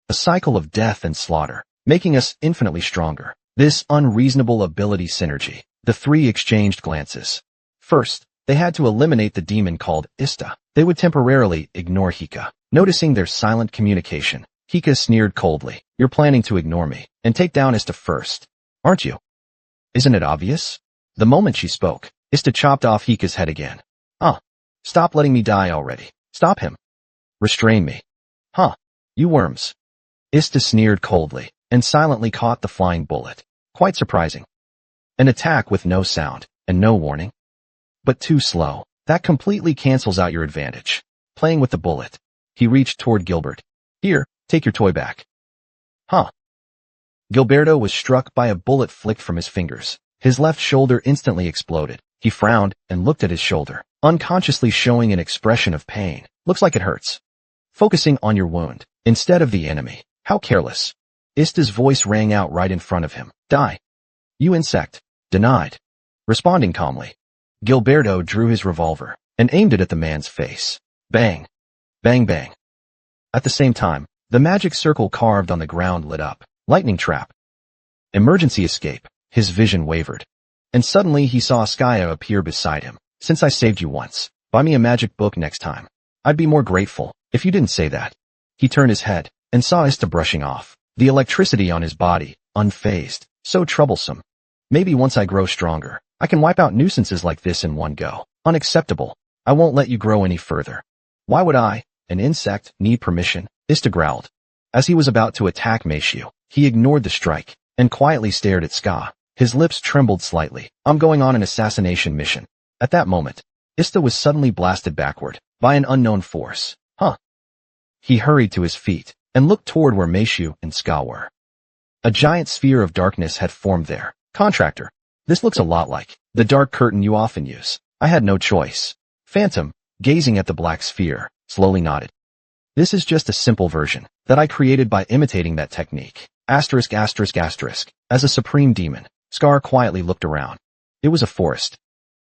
A cycle of death and slaughter, making us infinitely stronger. This unreasonable ability synergy. The 3 exchanged glances. First, they had to eliminate the demon called Ista. They would temporarily ignore Hika. Noticing their silent communication, Hika sneered coldly. You're planning to ignore me and take down Ista first, aren't you? Isn't it obvious? The moment she spoke, Ista chopped off Hika's head again. Stop letting me die already. Stop him. Restrain me. You worms. Ista sneered coldly, and silently caught the flying bullet. Quite surprising. An attack with no sound, and no warning. But too slow. That completely cancels out your advantage. Playing with the bullet. He reached toward Gilbert. Here, take your toy back. Gilberto was struck by a bullet flicked from his fingers. His left shoulder instantly exploded. He frowned and looked at his shoulder, unconsciously showing an expression of pain. Looks like it hurts. Focusing on your wound, instead of the enemy. How careless. Ista's voice rang out right in front of him. Die. You insect. Denied. Responding calmly, Gilberto drew his revolver and aimed it at the man's face. Bang. Bang bang. At the same time, the magic circle carved on the ground lit up. Lightning trap. Emergency escape. His vision wavered. And suddenly he saw Skaya appear beside him. Since I saved you once, buy me a magic book next time. I'd be more grateful if you didn't say that. He turned his head and saw Ista brushing off. The electricity on his body, unfazed, so troublesome. Maybe once I grow stronger, I can wipe out nuisances like this in one go. Unacceptable. I won't let you grow any further. Why would I, an insect, need permission? Ista growled. As he was about to attack Meishu, he ignored the strike and quietly stared at Ska. His lips trembled slightly. I'm going on an assassination mission. At that moment, Ista was suddenly blasted backward by an unknown force. He hurried to his feet and looked toward where Meishu and Ska were. A giant sphere of darkness had formed there. Contractor. This looks a lot like the dark curtain you often use. I had no choice. Phantom, gazing at the black sphere, slowly nodded. This is just a simple version that I created by imitating that technique. As a supreme demon, Scar quietly looked around. It was a forest.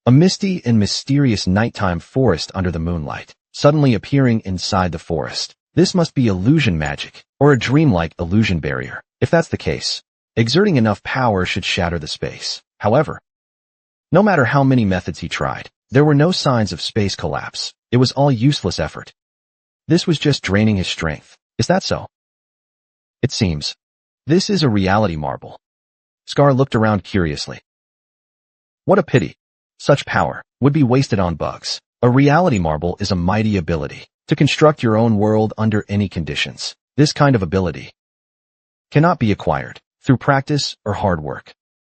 A misty and mysterious nighttime forest under the moonlight, suddenly appearing inside the forest. This must be illusion magic, or a dreamlike illusion barrier. If that's the case, exerting enough power should shatter the space. However, no matter how many methods he tried, there were no signs of space collapse. It was all useless effort. This was just draining his strength. Is that so? It seems. This is a reality marble. Scar looked around curiously. What a pity. Such power would be wasted on bugs. A reality marble is a mighty ability to construct your own world under any conditions. This kind of ability cannot be acquired through practice or hard work.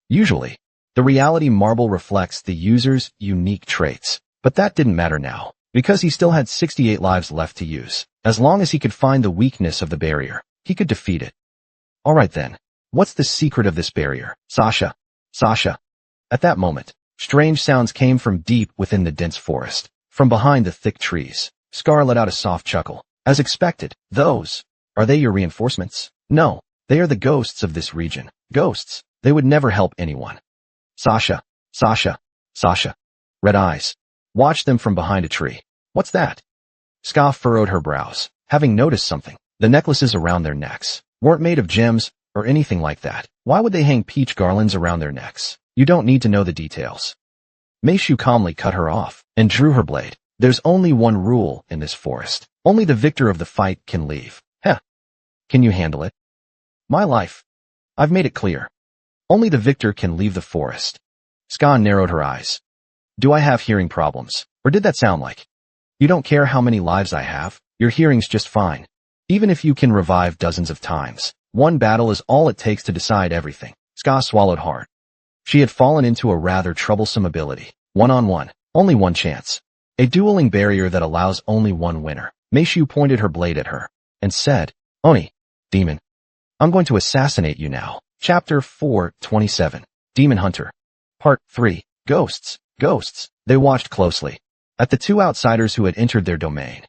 Usually, the reality marble reflects the user's unique traits, but that didn't matter now, because he still had 68 lives left to use. As long as he could find the weakness of the barrier, he could defeat it. Alright then, what's the secret of this barrier? Sasha. At that moment, strange sounds came from deep within the dense forest. From behind the thick trees, Scar let out a soft chuckle. As expected, are they your reinforcements? No, they are the ghosts of this region. Ghosts. They would never help anyone. Sasha. Red eyes. Watch them from behind a tree. What's that? Ska furrowed her brows, having noticed something. The necklaces around their necks weren't made of gems or anything like that. Why would they hang peach garlands around their necks? You don't need to know the details. Meishu calmly cut her off and drew her blade. There's only one rule in this forest. Only the victor of the fight can leave. Can you handle it? My life. I've made it clear. Only the victor can leave the forest. Ska narrowed her eyes. Do I have hearing problems? Or did that sound like? You don't care how many lives I have? Your hearing's just fine. Even if you can revive dozens of times, one battle is all it takes to decide everything. Ska swallowed hard. She had fallen into a rather troublesome ability. One-on-one. Only one chance. A dueling barrier that allows only one winner. Meishu pointed her blade at her and said, Oni, demon. I'm going to assassinate you now. Chapter 427. Demon Hunter. Part 3. Ghosts. They watched closely at the two outsiders who had entered their domain.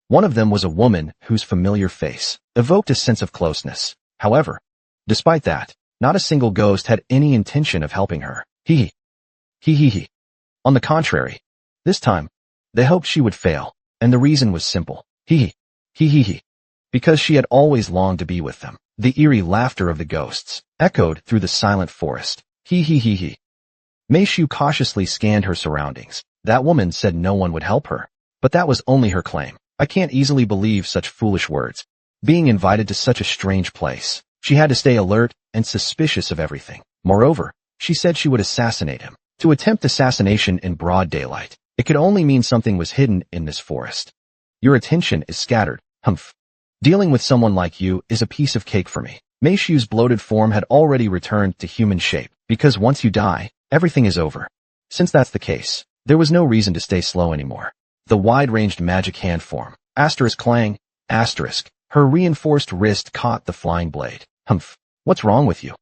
One of them was a woman whose familiar face evoked a sense of closeness. However, despite that, not a single ghost had any intention of helping her. He. On the contrary, this time, they hoped she would fail, and the reason was simple. Because she had always longed to be with them. The eerie laughter of the ghosts echoed through the silent forest. Meishu cautiously scanned her surroundings. That woman said no one would help her. But that was only her claim. I can't easily believe such foolish words. Being invited to such a strange place, she had to stay alert and suspicious of everything. Moreover, she said she would assassinate him. To attempt assassination in broad daylight, it could only mean something was hidden in this forest. Your attention is scattered. Humph. Dealing with someone like you is a piece of cake for me. Meishu's bloated form had already returned to human shape, because once you die, everything is over. Since that's the case, there was no reason to stay slow anymore. The wide-ranged magic hand form. Asterisk clang. Asterisk. Her reinforced wrist caught the flying blade. Humph. What's wrong with you?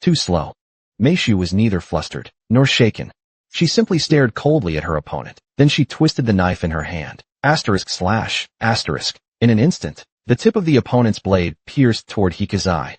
Too slow. Meishu was neither flustered nor shaken. She simply stared coldly at her opponent. Then she twisted the knife in her hand. Asterisk slash. Asterisk. In an instant, the tip of the opponent's blade pierced toward Hika's eye.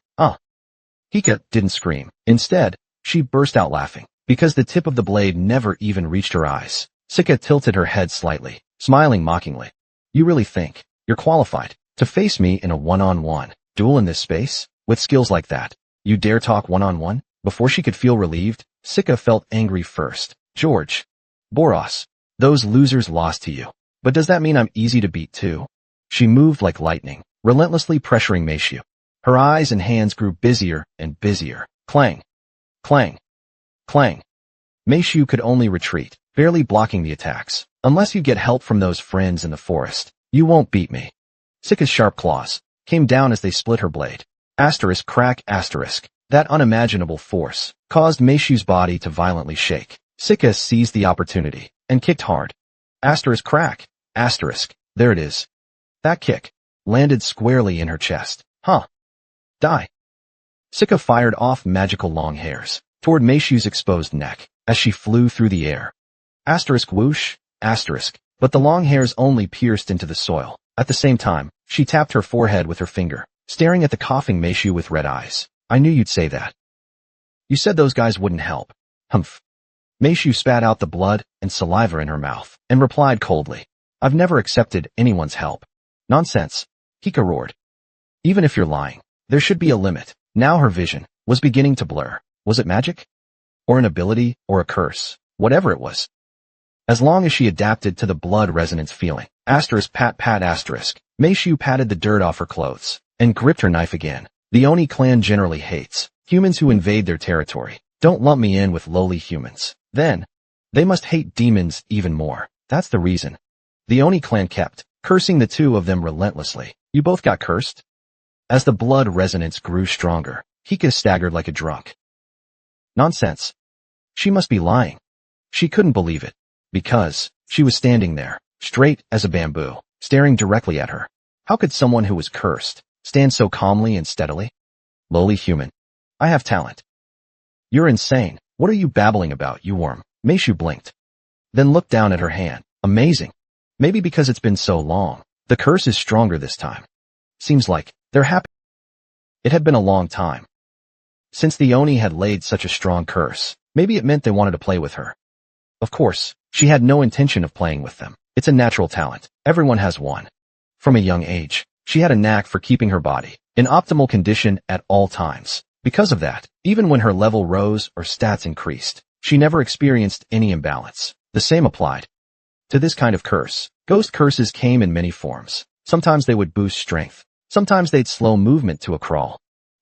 Hika didn't scream. Instead, she burst out laughing, because the tip of the blade never even reached her eyes. Sika tilted her head slightly, smiling mockingly. You really think you're qualified to face me in a one-on-one duel in this space? With skills like that, you dare talk one-on-one? Before she could feel relieved, Sika felt angry first. George. Boros. Those losers lost to you. But does that mean I'm easy to beat too? She moved like lightning, relentlessly pressuring Meishu. Her eyes and hands grew busier and busier. Clang. Clang. Clang. Meishu could only retreat, barely blocking the attacks. Unless you get help from those friends in the forest, you won't beat me. Sika's sharp claws came down as they split her blade. Asterisk crack asterisk. That unimaginable force caused Meishu's body to violently shake. Sika seized the opportunity and kicked hard. Asterisk crack. Asterisk. There it is. That kick landed squarely in her chest. Die. Sika fired off magical long hairs toward Meishu's exposed neck as she flew through the air. Asterisk whoosh. Asterisk. But the long hairs only pierced into the soil. At the same time, she tapped her forehead with her finger, staring at the coughing Meishu with red eyes. I knew you'd say that. You said those guys wouldn't help. Humph. Meishu spat out the blood and saliva in her mouth and replied coldly. I've never accepted anyone's help. Nonsense. Hika roared. Even if you're lying, there should be a limit. Now her vision was beginning to blur. Was it magic? Or an ability? Or a curse? Whatever it was. As long as she adapted to the blood resonance feeling. Asterisk pat pat asterisk. Meishu patted the dirt off her clothes and gripped her knife again. The Oni clan generally hates humans who invade their territory. Don't lump me in with lowly humans. Then, they must hate demons even more. That's the reason. The Oni clan kept cursing the two of them relentlessly. You both got cursed? As the blood resonance grew stronger, Hika staggered like a drunk. Nonsense. She must be lying. She couldn't believe it, because she was standing there, straight as a bamboo, staring directly at her. How could someone who was cursed stand so calmly and steadily? Lowly human. I have talent. You're insane. What are you babbling about, you worm? Meishu blinked, then looked down at her hand. Amazing. Maybe because it's been so long, the curse is stronger this time. Seems like they're happy. It had been a long time since the Oni had laid such a strong curse. Maybe it meant they wanted to play with her. Of course, she had no intention of playing with them. It's a natural talent. Everyone has one. From a young age, she had a knack for keeping her body in optimal condition at all times. Because of that, even when her level rose or stats increased, she never experienced any imbalance. The same applied to this kind of curse. Ghost curses came in many forms. Sometimes they would boost strength. Sometimes they'd slow movement to a crawl.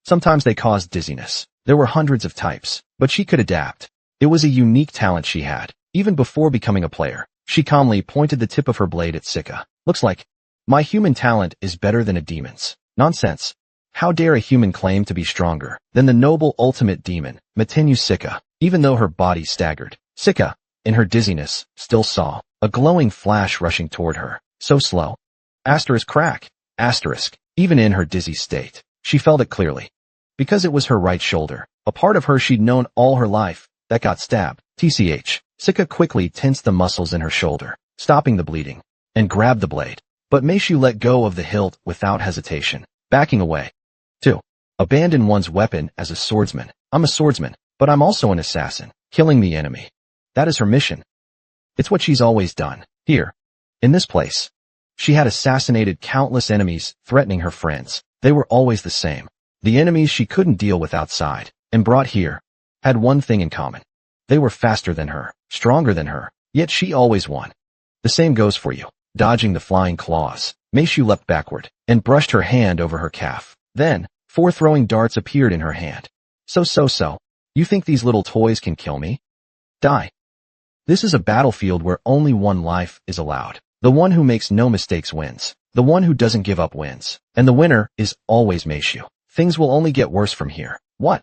Sometimes they caused dizziness. There were hundreds of types, but she could adapt. It was a unique talent she had. Even before becoming a player, she calmly pointed the tip of her blade at Sika. Looks like my human talent is better than a demon's. Nonsense. How dare a human claim to be stronger than the noble ultimate demon, Matenu Sika, even though her body staggered. Sika, in her dizziness, still saw a glowing flash rushing toward her. So slow. Asterisk crack. Asterisk. Even in her dizzy state, she felt it clearly. Because it was her right shoulder, a part of her she'd known all her life, that got stabbed. TCH. Sika quickly tensed the muscles in her shoulder, stopping the bleeding, and grabbed the blade. But Meishu let go of the hilt without hesitation, backing away. 2. Abandon one's weapon as a swordsman. I'm a swordsman, but I'm also an assassin, killing the enemy. That is her mission. It's what she's always done. Here, in this place, she had assassinated countless enemies, threatening her friends. They were always the same. The enemies she couldn't deal with outside, and brought here, had one thing in common. They were faster than her, stronger than her, yet she always won. The same goes for you. Dodging the flying claws, Meishu leapt backward, and brushed her hand over her calf. Then, 4 throwing darts appeared in her hand. So. You think these little toys can kill me? Die. This is a battlefield where only one life is allowed. The one who makes no mistakes wins. The one who doesn't give up wins. And the winner is always Meishu. Things will only get worse from here. What?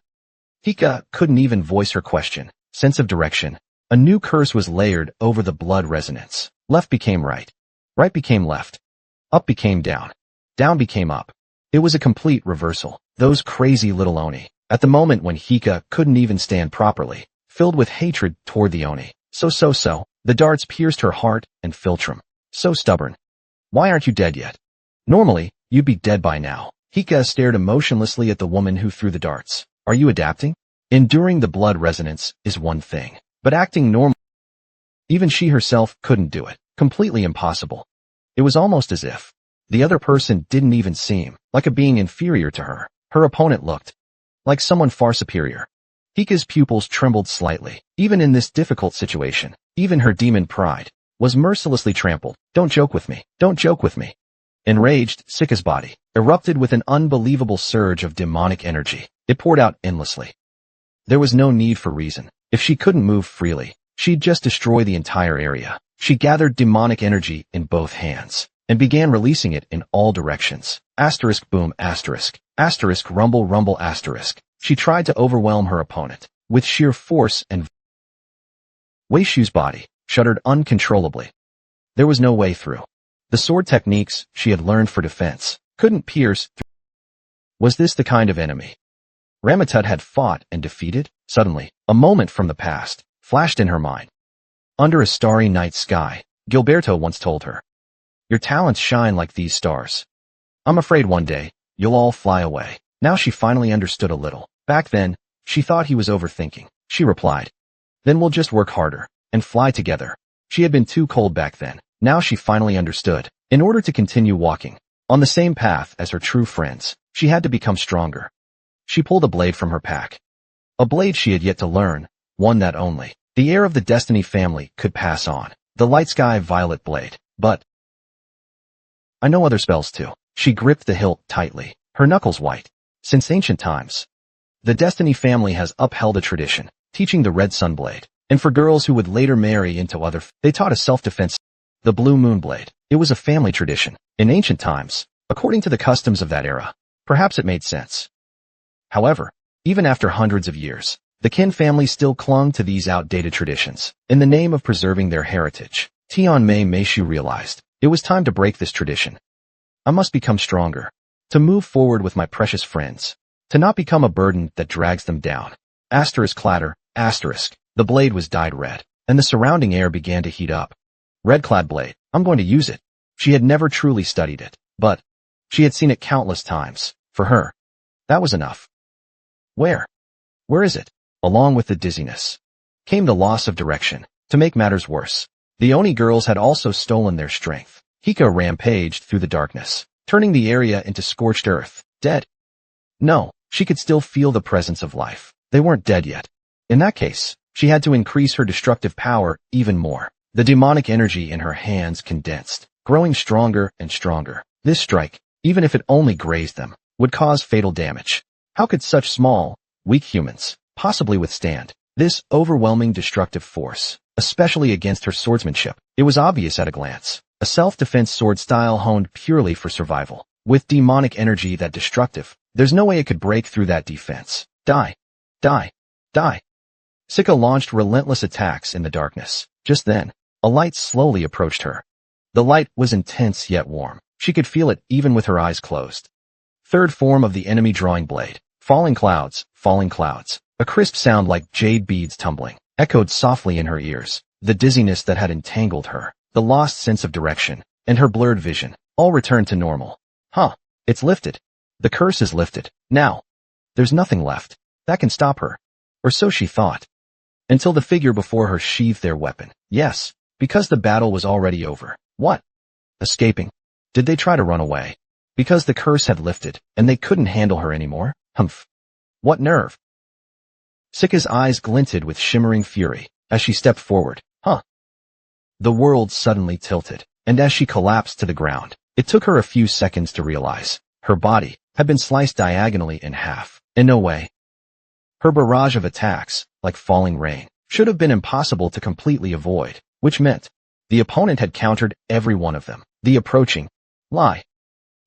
Hika couldn't even voice her question. Sense of direction. A new curse was layered over the blood resonance. Left became right. Right became left. Up became down. Down became up. It was a complete reversal. Those crazy little Oni. At the moment when Hika couldn't even stand properly, filled with hatred toward the Oni. So. The darts pierced her heart and philtrum. So stubborn. Why aren't you dead yet? Normally, you'd be dead by now. Hika stared emotionlessly at the woman who threw the darts. Are you adapting? Enduring the blood resonance is one thing, but acting normal, even she herself couldn't do it. Completely impossible. It was almost as if the other person didn't even seem like a being inferior to her. Her opponent looked like someone far superior. Hika's pupils trembled slightly. Even in this difficult situation, even her demon pride was mercilessly trampled. Don't joke with me. Don't joke with me. Enraged, Sika's body erupted with an unbelievable surge of demonic energy. It poured out endlessly. There was no need for reason. If she couldn't move freely, she'd just destroy the entire area. She gathered demonic energy in both hands and began releasing it in all directions. Asterisk boom asterisk. Asterisk rumble rumble asterisk. She tried to overwhelm her opponent with sheer force and Weishu's body shuddered uncontrollably. There was no way through. The sword techniques she had learned for defense couldn't pierce through. Was this the kind of enemy Ramatut had fought and defeated? Suddenly, a moment from the past flashed in her mind. Under a starry night sky, Gilberto once told her, "Your talents shine like these stars. I'm afraid one day, you'll all fly away." Now she finally understood a little. Back then, she thought he was overthinking. She replied, "Then we'll just work harder and fly together." She had been too cold back then. Now she finally understood. In order to continue walking on the same path as her true friends, she had to become stronger. She pulled a blade from her pack. A blade she had yet to learn, one that only the heir of the Destiny family could pass on. The light sky violet blade. But I know other spells too. She gripped the hilt tightly, her knuckles white. Since ancient times, the Destiny family has upheld a tradition, teaching the red sunblade. And for girls who would later marry into other, they taught a self-defense, the blue moon blade. It was a family tradition. In ancient times, according to the customs of that era, perhaps it made sense. However, even after hundreds of years, the Qin family still clung to these outdated traditions. In the name of preserving their heritage, Tianmei Meishu realized it was time to break this tradition. I must become stronger, to move forward with my precious friends, to not become a burden that drags them down. Asterisk clatter, asterisk. The blade was dyed red, and the surrounding air began to heat up. Red-clad blade. I'm going to use it. She had never truly studied it, but she had seen it countless times. For her, that was enough. Where is it? Along with the dizziness came the loss of direction. To make matters worse, the Oni girls had also stolen their strength. Hika rampaged through the darkness, turning the area into scorched earth. Dead? No, she could still feel the presence of life. They weren't dead yet. In that case, she had to increase her destructive power even more. The demonic energy in her hands condensed, growing stronger and stronger. This strike, even if it only grazed them, would cause fatal damage. How could such small, weak humans possibly withstand this overwhelming destructive force, especially against her swordsmanship? It was obvious at a glance. A self-defense sword style honed purely for survival. With demonic energy that destructive, there's no way it could break through that defense. Die. Die. Die. Sika launched relentless attacks in the darkness. Just then, a light slowly approached her. The light was intense yet warm. She could feel it even with her eyes closed. Third form of the enemy drawing blade. Falling clouds, falling clouds. A crisp sound like jade beads tumbling echoed softly in her ears. The dizziness that had entangled her, the lost sense of direction, and her blurred vision, all returned to normal. It's lifted. The curse is lifted. Now, there's nothing left that can stop her. Or so she thought. Until the figure before her sheathed their weapon. Yes, because the battle was already over. What? Escaping? Did they try to run away? Because the curse had lifted, and they couldn't handle her anymore? Humph. What nerve? Sika's eyes glinted with shimmering fury as she stepped forward. The world suddenly tilted, and as she collapsed to the ground, it took her a few seconds to realize her body had been sliced diagonally in half. In no way. Her barrage of attacks, like falling rain, should have been impossible to completely avoid, which meant the opponent had countered every one of them. The approaching lie.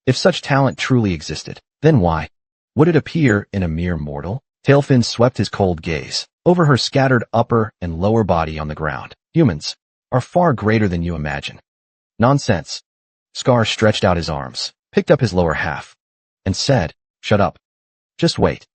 If such talent truly existed, then why would it appear in a mere mortal? Tailfin swept his cold gaze over her scattered upper and lower body on the ground. Humans are far greater than you imagine. Nonsense. Scar stretched out his arms, picked up his lower half, and said, "Shut up. Just wait.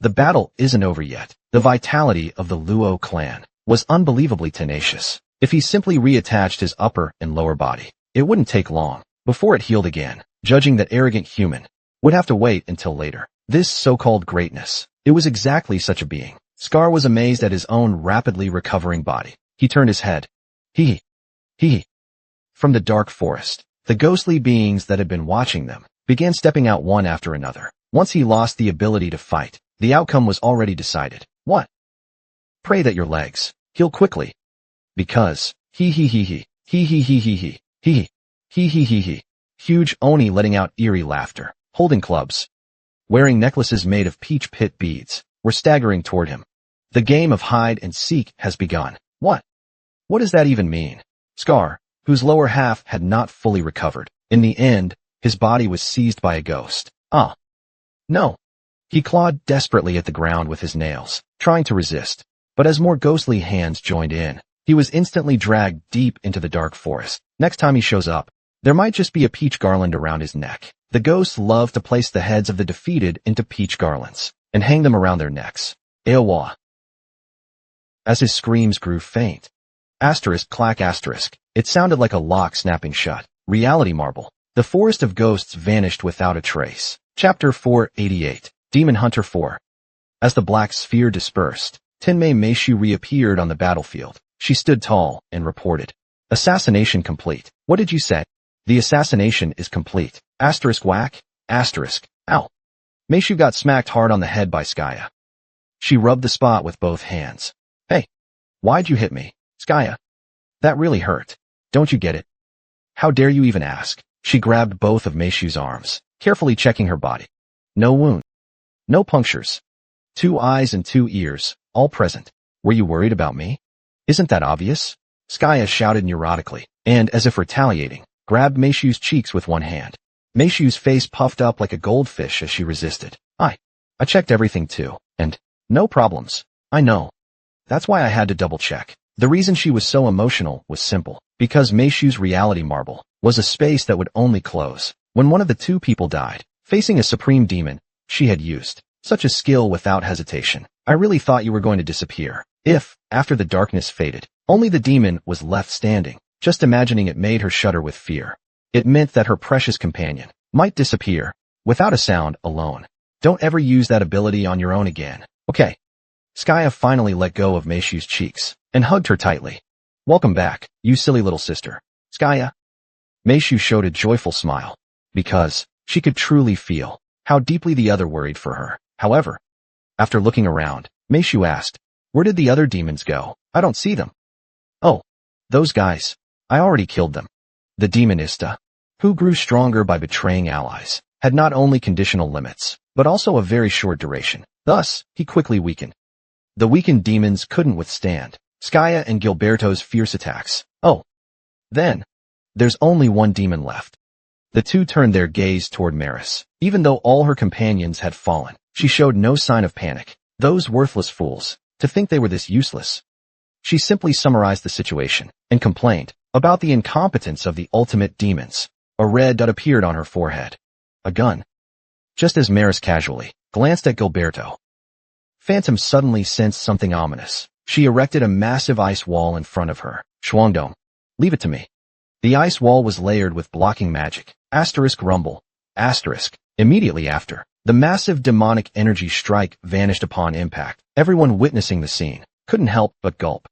The battle isn't over yet." The vitality of the Luo clan was unbelievably tenacious. If he simply reattached his upper and lower body, it wouldn't take long before it healed again. Judging that arrogant human would have to wait until later. This so-called greatness, it was exactly such a being. Scar was amazed at his own rapidly recovering body. He turned his head. He. From the dark forest, the ghostly beings that had been watching them began stepping out one after another. Once he lost the ability to fight, the outcome was already decided. What? Pray that your legs heal quickly. Because, he. Huge Oni letting out eerie laughter, holding clubs, wearing necklaces made of peach pit beads, were staggering toward him. The game of hide and seek has begun. What? What does that even mean? Scar, whose lower half had not fully recovered. In the end, his body was seized by a ghost. Ah. No. He clawed desperately at the ground with his nails, trying to resist. But as more ghostly hands joined in, he was instantly dragged deep into the dark forest. Next time he shows up, there might just be a peach garland around his neck. The ghosts love to place the heads of the defeated into peach garlands and hang them around their necks. Eowa. As his screams grew faint. Clack asterisk. It sounded like a lock snapping shut. Reality marble. The forest of ghosts vanished without a trace. Chapter 488. Demon Hunter 4. As the black sphere dispersed, Tenmei Meishu reappeared on the battlefield. She stood tall and reported. Assassination complete. What did you say? The assassination is complete. Asterisk whack. Asterisk. Ow. Meishu got smacked hard on the head by Skaya. She rubbed the spot with both hands. Hey. Why'd you hit me, Skaya? That really hurt. Don't you get it? How dare you even ask? She grabbed both of Meishu's arms, carefully checking her body. No wound. No punctures. 2 eyes and 2 ears, all present. Were you worried about me? Isn't that obvious? Skaya shouted neurotically, and as if retaliating, grabbed Meishu's cheeks with one hand. Meishu's face puffed up like a goldfish as she resisted. I checked everything too, and no problems. I know. That's why I had to double check. The reason she was so emotional was simple, because Meishu's reality marble was a space that would only close when one of the 2 people died. Facing a supreme demon, she had used such a skill without hesitation. I really thought you were going to disappear. If, after the darkness faded, only the demon was left standing, just imagining it made her shudder with fear. It meant that her precious companion might disappear without a sound alone. Don't ever use that ability on your own again. Okay. Skaya finally let go of Meishu's cheeks and hugged her tightly. Welcome back, you silly little sister. Skaya. Meishu showed a joyful smile, because she could truly feel how deeply the other worried for her. However, after looking around, Meishu asked, where did the other demons go? I don't see them. Oh, those guys. I already killed them. The demonista, who grew stronger by betraying allies, had not only conditional limits, but also a very short duration. Thus, he quickly weakened. The weakened demons couldn't withstand Skaya and Gilberto's fierce attacks. Oh. Then, there's only one demon left. The 2 turned their gaze toward Maris. Even though all her companions had fallen, she showed no sign of panic. Those worthless fools, to think they were this useless. She simply summarized the situation and complained about the incompetence of the ultimate demons. A red dot appeared on her forehead. A gun. Just as Maris casually glanced at Gilberto, Phantom suddenly sensed something ominous. She erected a massive ice wall in front of her. Shuangdong. Leave it to me. The ice wall was layered with blocking magic. Asterisk rumble. Asterisk. Immediately after, the massive demonic energy strike vanished upon impact. Everyone witnessing the scene couldn't help but gulp.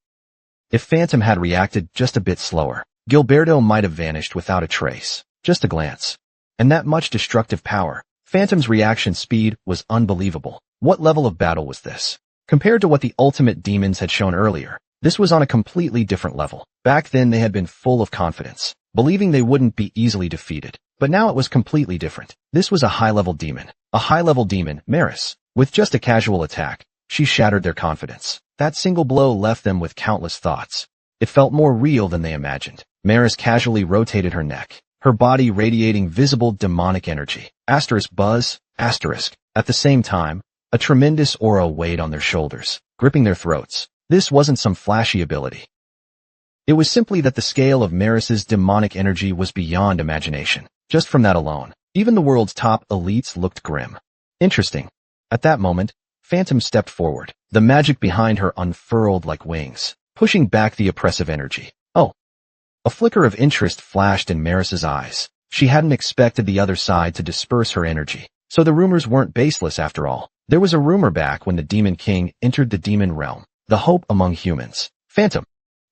If Phantom had reacted just a bit slower, Gilberto might have vanished without a trace. Just a glance. And that much destructive power. Phantom's reaction speed was unbelievable. What level of battle was this? Compared to what the ultimate demons had shown earlier, this was on a completely different level. Back then they had been full of confidence, believing they wouldn't be easily defeated. But now it was completely different. This was a high-level demon. A high-level demon, Maris. With just a casual attack, She shattered their confidence. That single blow left them with countless thoughts. It felt more real than they imagined. Maris casually rotated her neck, her body radiating visible demonic energy. Asterisk buzz, asterisk. At the same time, a tremendous aura weighed on their shoulders, gripping their throats. This wasn't some flashy ability. It was simply that the scale of Maris's demonic energy was beyond imagination. Just from that alone, even the world's top elites looked grim. Interesting. At that moment, Phantom stepped forward. The magic behind her unfurled like wings, pushing back the oppressive energy. Oh. A flicker of interest flashed in Maris's eyes. She hadn't expected the other side to disperse her energy. So the rumors weren't baseless after all. There was a rumor back when the Demon King entered the demon realm, the hope among humans. Phantom.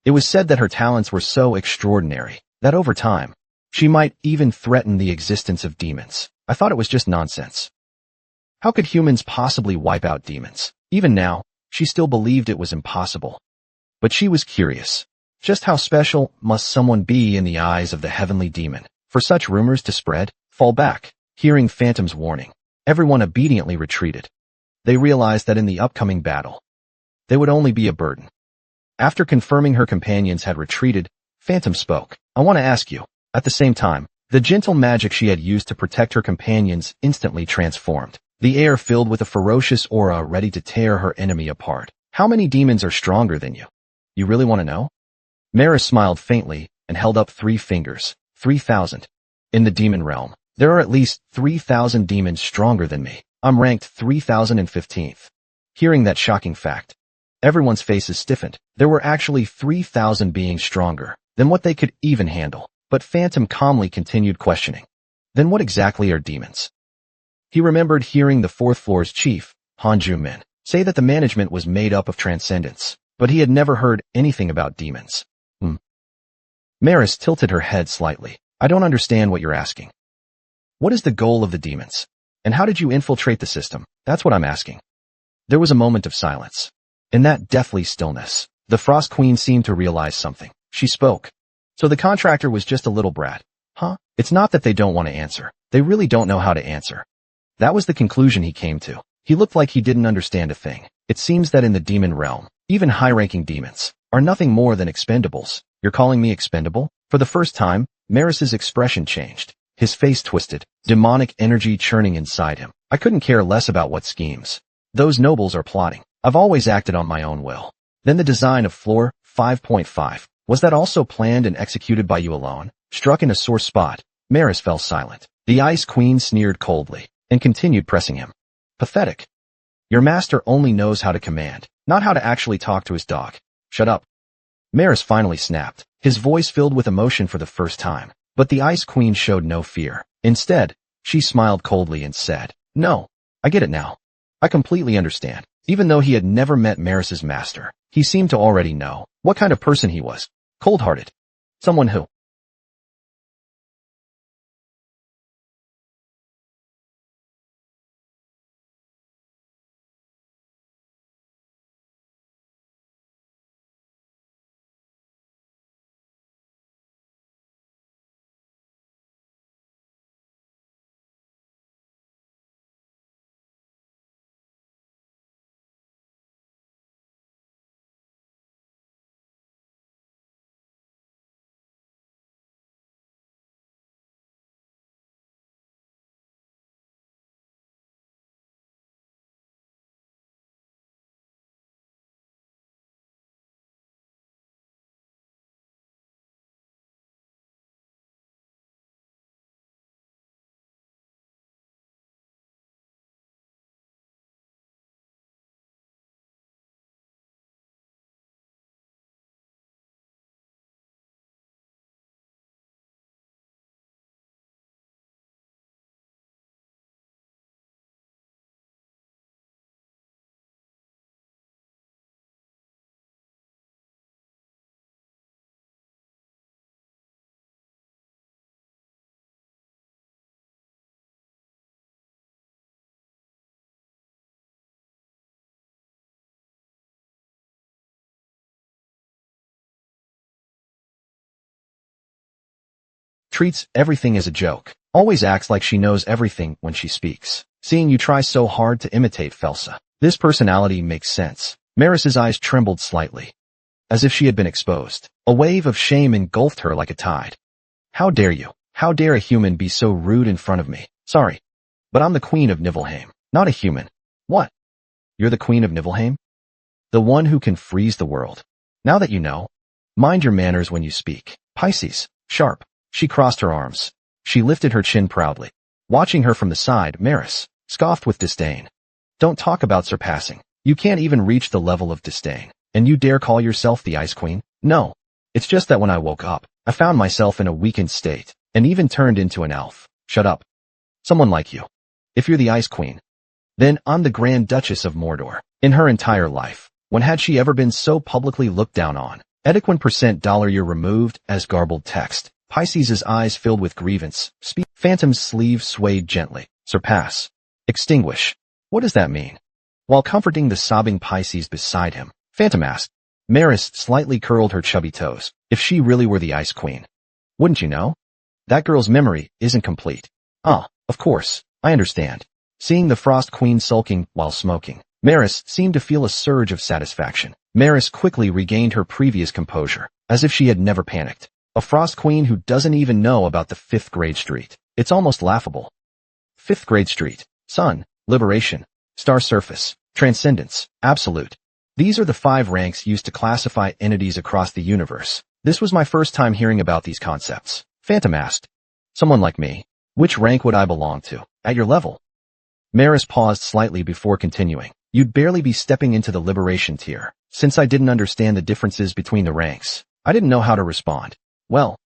It was said that her talents were so extraordinary that over time, she might even threaten the existence of demons. I thought it was just nonsense. How could humans possibly wipe out demons? Even now, she still believed it was impossible. But she was curious. Just how special must someone be in the eyes of the heavenly demon for such rumors to spread? Fall back. Hearing Phantom's warning, everyone obediently retreated. They realized that in the upcoming battle, they would only be a burden. After confirming her companions had retreated, Phantom spoke. I want to ask you. At the same time, the gentle magic she had used to protect her companions instantly transformed. The air filled with a ferocious aura ready to tear her enemy apart. How many demons are stronger than you? You really want to know? Maris smiled faintly and held up 3 fingers. 3,000. In the demon realm, there are at least 3,000 demons stronger than me. I'm ranked 3,015th. Hearing that shocking fact, everyone's faces stiffened. There were actually 3,000 beings stronger than what they could even handle. But Phantom calmly continued questioning. Then what exactly are demons? He remembered hearing the 4th floor's chief, Han Ju-min, say that the management was made up of transcendence, but he had never heard anything about demons. Maris tilted her head slightly. I don't understand what you're asking. What is the goal of the demons? And how did you infiltrate the system? That's what I'm asking. There was a moment of silence. In that deathly stillness, the Frost Queen seemed to realize something. She spoke. So the contractor was just a little brat. Huh? It's not that they don't want to answer. They really don't know how to answer. That was the conclusion he came to. He looked like he didn't understand a thing. It seems that in the demon realm, even high-ranking demons are nothing more than expendables. You're calling me expendable? For the first time, Maris's expression changed. His face twisted, demonic energy churning inside him. I couldn't care less about what schemes those nobles are plotting. I've always acted on my own will. Then the design of floor 5.5. Was that also planned and executed by you alone? Struck in a sore spot, Maris fell silent. The Ice Queen sneered coldly and continued pressing him. Pathetic. Your master only knows how to command, not how to actually talk to his dog. Shut up. Maris finally snapped, his voice filled with emotion for the first time. But the Ice Queen showed no fear. Instead, she smiled coldly and said, No, I get it now. I completely understand. Even though he had never met Maris's master, he seemed to already know what kind of person he was. Cold-hearted. Someone who treats everything as a joke, always acts like she knows everything when she speaks. Seeing you try so hard to imitate Felsa, This personality makes sense. Maris's eyes trembled slightly, as if she had been exposed. A wave of shame engulfed her like a tide. How dare you? How dare a human be so rude in front of me? Sorry, but I'm the Queen of Niflheim, not a human. What? You're the Queen of Niflheim? The one who can freeze the world. Now that you know, mind your manners when you speak. Pisces, sharp. She crossed her arms. She lifted her chin proudly. Watching her from the side, Maris scoffed with disdain. Don't talk about surpassing. You can't even reach the level of disdain. And you dare call yourself the Ice Queen? No. It's just that when I woke up, I found myself in a weakened state, and even turned into an elf. Shut up. Someone like you. If you're the Ice Queen, then I'm the Grand Duchess of Mordor. In her entire life, when had she ever been so publicly looked down on? Edequin $year removed as garbled text. Pisces' eyes filled with grievance. Phantom's sleeve swayed gently. Surpass. Extinguish. What does that mean? While comforting the sobbing Pisces beside him, Phantom asked. Maris slightly curled her chubby toes. If she really were the Ice Queen, wouldn't you know? That girl's memory isn't complete. Ah, of course, I understand. Seeing the Frost Queen sulking while smoking, Maris seemed to feel a surge of satisfaction. Maris quickly regained her previous composure, as if she had never panicked. A Frost Queen who doesn't even know about the 5th grade street. It's almost laughable. 5th grade street. Sun, liberation, star surface, transcendence, absolute. These are the 5 ranks used to classify entities across the universe. This was my first time hearing about these concepts. Phantom asked. Someone like me. Which rank would I belong to? At your level? Maris paused slightly before continuing. You'd barely be stepping into the liberation tier. Since I didn't understand the differences between the ranks, I didn't know how to respond. Well,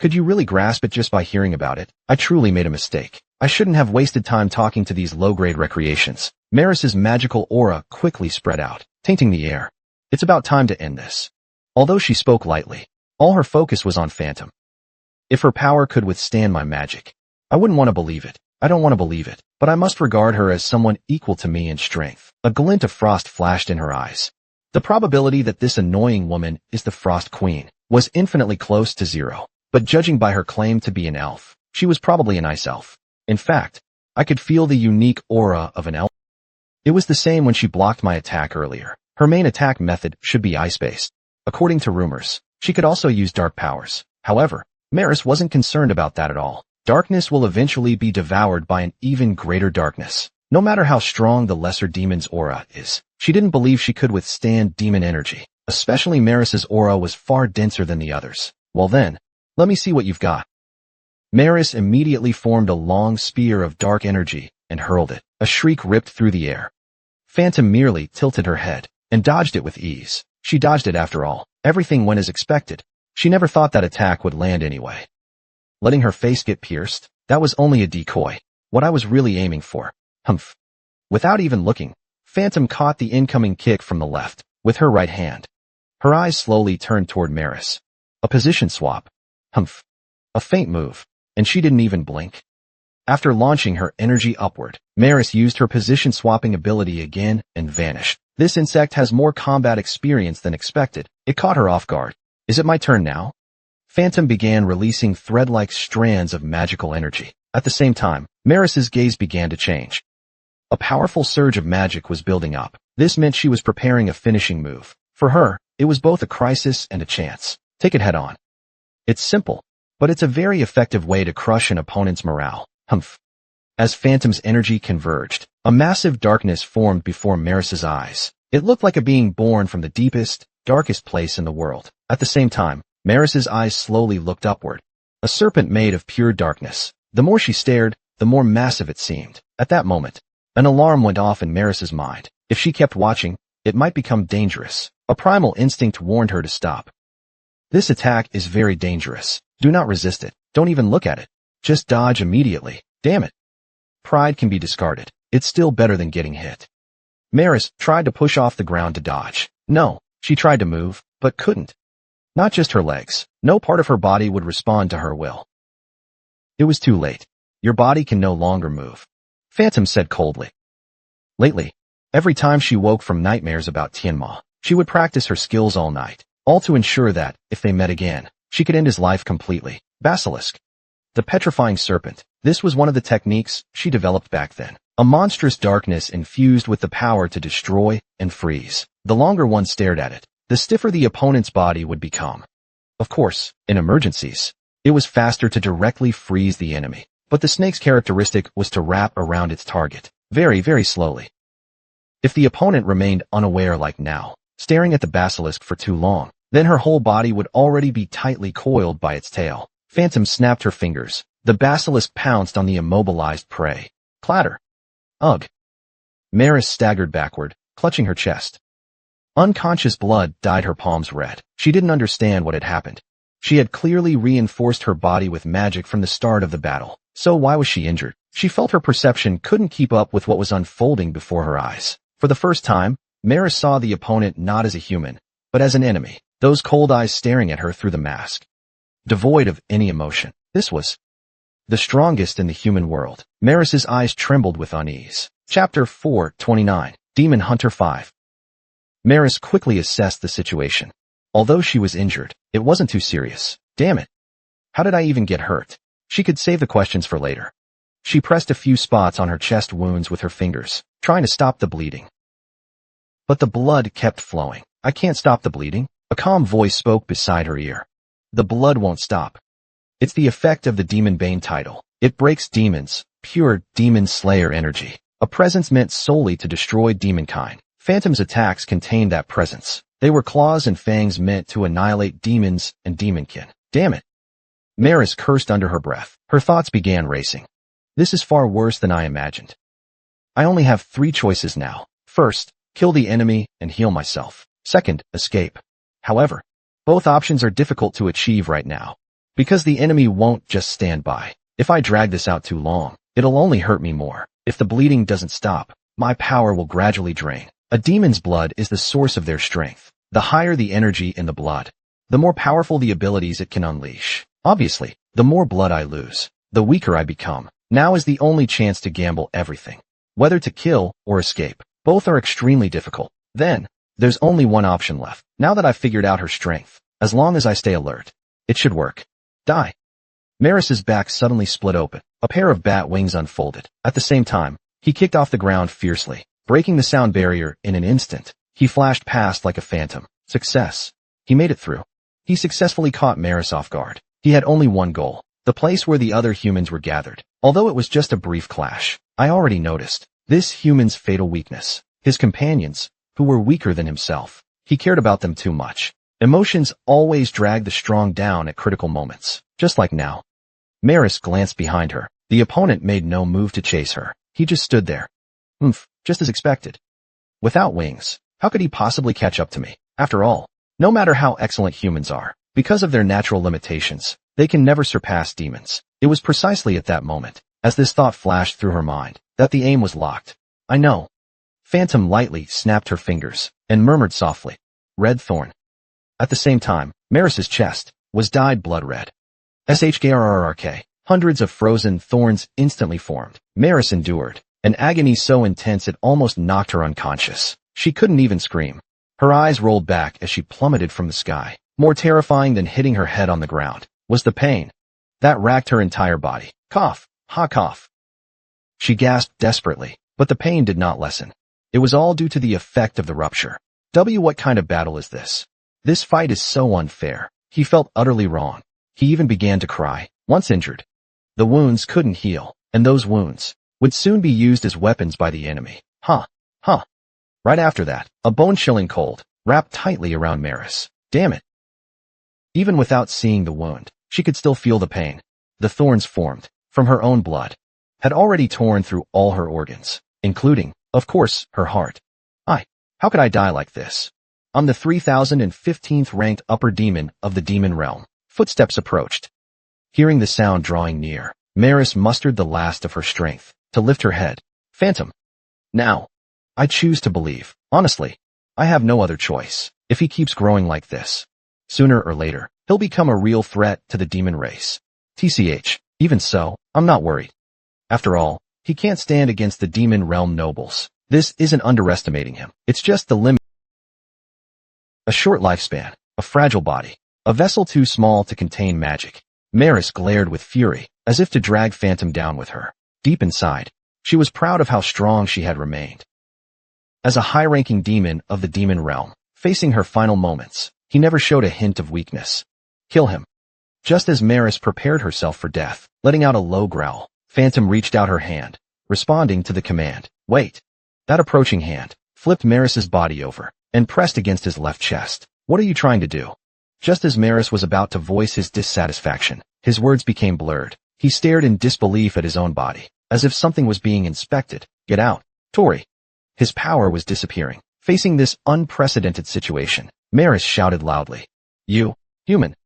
could you really grasp it just by hearing about it? I truly made a mistake. I shouldn't have wasted time talking to these low-grade recreations. Maris's magical aura quickly spread out, tainting the air. It's about time to end this. Although she spoke lightly, all her focus was on Phantom. If her power could withstand my magic, I wouldn't want to believe it. I don't want to believe it, but I must regard her as someone equal to me in strength. A glint of frost flashed in her eyes. The probability that this annoying woman is the Frost Queen was infinitely close to 0, but judging by her claim to be an elf, she was probably an ice elf. In fact, I could feel the unique aura of an elf. It was the same when she blocked my attack earlier. Her main attack method should be ice-based. According to rumors, she could also use dark powers. However, Maris wasn't concerned about that at all. Darkness will eventually be devoured by an even greater darkness. No matter how strong the lesser demon's aura is, she didn't believe she could withstand demon energy. Especially Maris's aura was far denser than the others. Well then, let me see what you've got. Maris immediately formed a long spear of dark energy and hurled it. A shriek ripped through the air. Phantom merely tilted her head and dodged it with ease. She dodged it after all. Everything went as expected. She never thought that attack would land anyway. Letting her face get pierced, that was only a decoy. What I was really aiming for. Humph. Without even looking, Phantom caught the incoming kick from the left with her right hand. Her eyes slowly turned toward Maris. A position swap. Humph. A feint move, and she didn't even blink. After launching her energy upward, Maris used her position swapping ability again and vanished. This insect has more combat experience than expected. It caught her off guard. Is it my turn now? Phantom began releasing thread-like strands of magical energy. At the same time, Maris's gaze began to change. A powerful surge of magic was building up. This meant she was preparing a finishing move. For her, it was both a crisis and a chance. Take it head on. It's simple, but it's a very effective way to crush an opponent's morale. Humph. As Phantom's energy converged, a massive darkness formed before Maris's eyes. It looked like a being born from the deepest, darkest place in the world. At the same time, Maris's eyes slowly looked upward. A serpent made of pure darkness. The more she stared, the more massive it seemed. At that moment, an alarm went off in Maris's mind. If she kept watching, it might become dangerous. A primal instinct warned her to stop. This attack is very dangerous. Do not resist it. Don't even look at it. Just dodge immediately. Damn it. Pride can be discarded. It's still better than getting hit. Maris tried to push off the ground to dodge. No, she tried to move, but couldn't. Not just her legs. No part of her body would respond to her will. It was too late. Your body can no longer move. Phantom said coldly. Lately, every time she woke from nightmares about Tianma, she would practice her skills all night, all to ensure that, if they met again, she could end his life completely. Basilisk. The petrifying serpent. This was one of the techniques she developed back then. A monstrous darkness infused with the power to destroy and freeze. The longer one stared at it, the stiffer the opponent's body would become. Of course, in emergencies, it was faster to directly freeze the enemy. But the snake's characteristic was to wrap around its target, very, very slowly. If the opponent remained unaware like now, staring at the basilisk for too long, then her whole body would already be tightly coiled by its tail. Phantom snapped her fingers. The basilisk pounced on the immobilized prey. Clatter. Ugh. Maris staggered backward, clutching her chest. Unconscious blood dyed her palms red. She didn't understand what had happened. She had clearly reinforced her body with magic from the start of the battle. So why was she injured? She felt her perception couldn't keep up with what was unfolding before her eyes. For the first time, Maris saw the opponent not as a human, but as an enemy. Those cold eyes staring at her through the mask. Devoid of any emotion. This was the strongest in the human world. Maris's eyes trembled with unease. Chapter 4:29. Demon Hunter 5. Maris quickly assessed the situation. Although she was injured, it wasn't too serious. Damn it. How did I even get hurt? She could save the questions for later. She pressed a few spots on her chest wounds with her fingers, trying to stop the bleeding. But the blood kept flowing. I can't stop the bleeding. A calm voice spoke beside her ear. The blood won't stop. It's the effect of the Demon Bane title. It breaks demons, pure demon slayer energy. A presence meant solely to destroy demonkind. Phantom's attacks contained that presence. They were claws and fangs meant to annihilate demons and demonkin. Damn it. Maris cursed under her breath. Her thoughts began racing. This is far worse than I imagined. I only have 3 choices now. First, kill the enemy and heal myself. Second, escape. However, both options are difficult to achieve right now, because the enemy won't just stand by. If I drag this out too long, it'll only hurt me more. If the bleeding doesn't stop, my power will gradually drain. A demon's blood is the source of their strength. The higher the energy in the blood, the more powerful the abilities it can unleash. Obviously, the more blood I lose, the weaker I become. Now is the only chance to gamble everything. Whether to kill or escape, both are extremely difficult. Then, there's only one option left. Now that I've figured out her strength, as long as I stay alert, it should work. Die. Maris's back suddenly split open. A pair of bat wings unfolded. At the same time, he kicked off the ground fiercely, breaking the sound barrier in an instant. He flashed past like a phantom. Success. He made it through. He successfully caught Maris off guard. He had only one goal, the place where the other humans were gathered. Although it was just a brief clash, I already noticed this human's fatal weakness. His companions, who were weaker than himself. He cared about them too much. Emotions always drag the strong down at critical moments, just like now. Maris glanced behind her. The opponent made no move to chase her. He just stood there. Just as expected. Without wings, how could he possibly catch up to me? After all, no matter how excellent humans are, because of their natural limitations, they can never surpass demons. It was precisely at that moment, as this thought flashed through her mind, that the aim was locked. I know. Phantom lightly snapped her fingers and murmured softly, "Red thorn." At the same time, Maris's chest was dyed blood red. SHKRRRK. Hundreds of frozen thorns instantly formed. Maris endured an agony so intense it almost knocked her unconscious. She couldn't even scream. Her eyes rolled back as she plummeted from the sky. More terrifying than hitting her head on the ground was the pain that racked her entire body. Cough. Ha cough. She gasped desperately, but the pain did not lessen. It was all due to the effect of the rupture. What kind of battle is this? This fight is so unfair. He felt utterly wrong. He even began to cry. Once injured, the wounds couldn't heal, and those wounds would soon be used as weapons by the enemy. Right after that, a bone-chilling cold wrapped tightly around Maris. Damn it. Even without seeing the wound, she could still feel the pain. The thorns formed from her own blood had already torn through all her organs, including, of course, her heart. How could I die like this? I'm the 3015th ranked upper demon of the demon realm. Footsteps approached. Hearing the sound drawing near, Maris mustered the last of her strength to lift her head. Phantom. Now. I choose to believe. Honestly, I have no other choice. If he keeps growing like this, sooner or later, he'll become a real threat to the demon race. TCH. Even so, I'm not worried. After all, he can't stand against the demon realm nobles. This isn't underestimating him. It's just the limit. A short lifespan, a fragile body, a vessel too small to contain magic. Maris glared with fury, as if to drag Phantom down with her. Deep inside, she was proud of how strong she had remained. As a high-ranking demon of the demon realm, facing her final moments, he never showed a hint of weakness. Kill him. Just as Maris prepared herself for death, letting out a low growl, Phantom reached out her hand, responding to the command. Wait. That approaching hand flipped Maris's body over and pressed against his left chest. What are you trying to do? Just as Maris was about to voice his dissatisfaction, his words became blurred. He stared in disbelief at his own body, as if something was being inspected. Get out, Tori. His power was disappearing. Facing this unprecedented situation, Maris shouted loudly. You, human.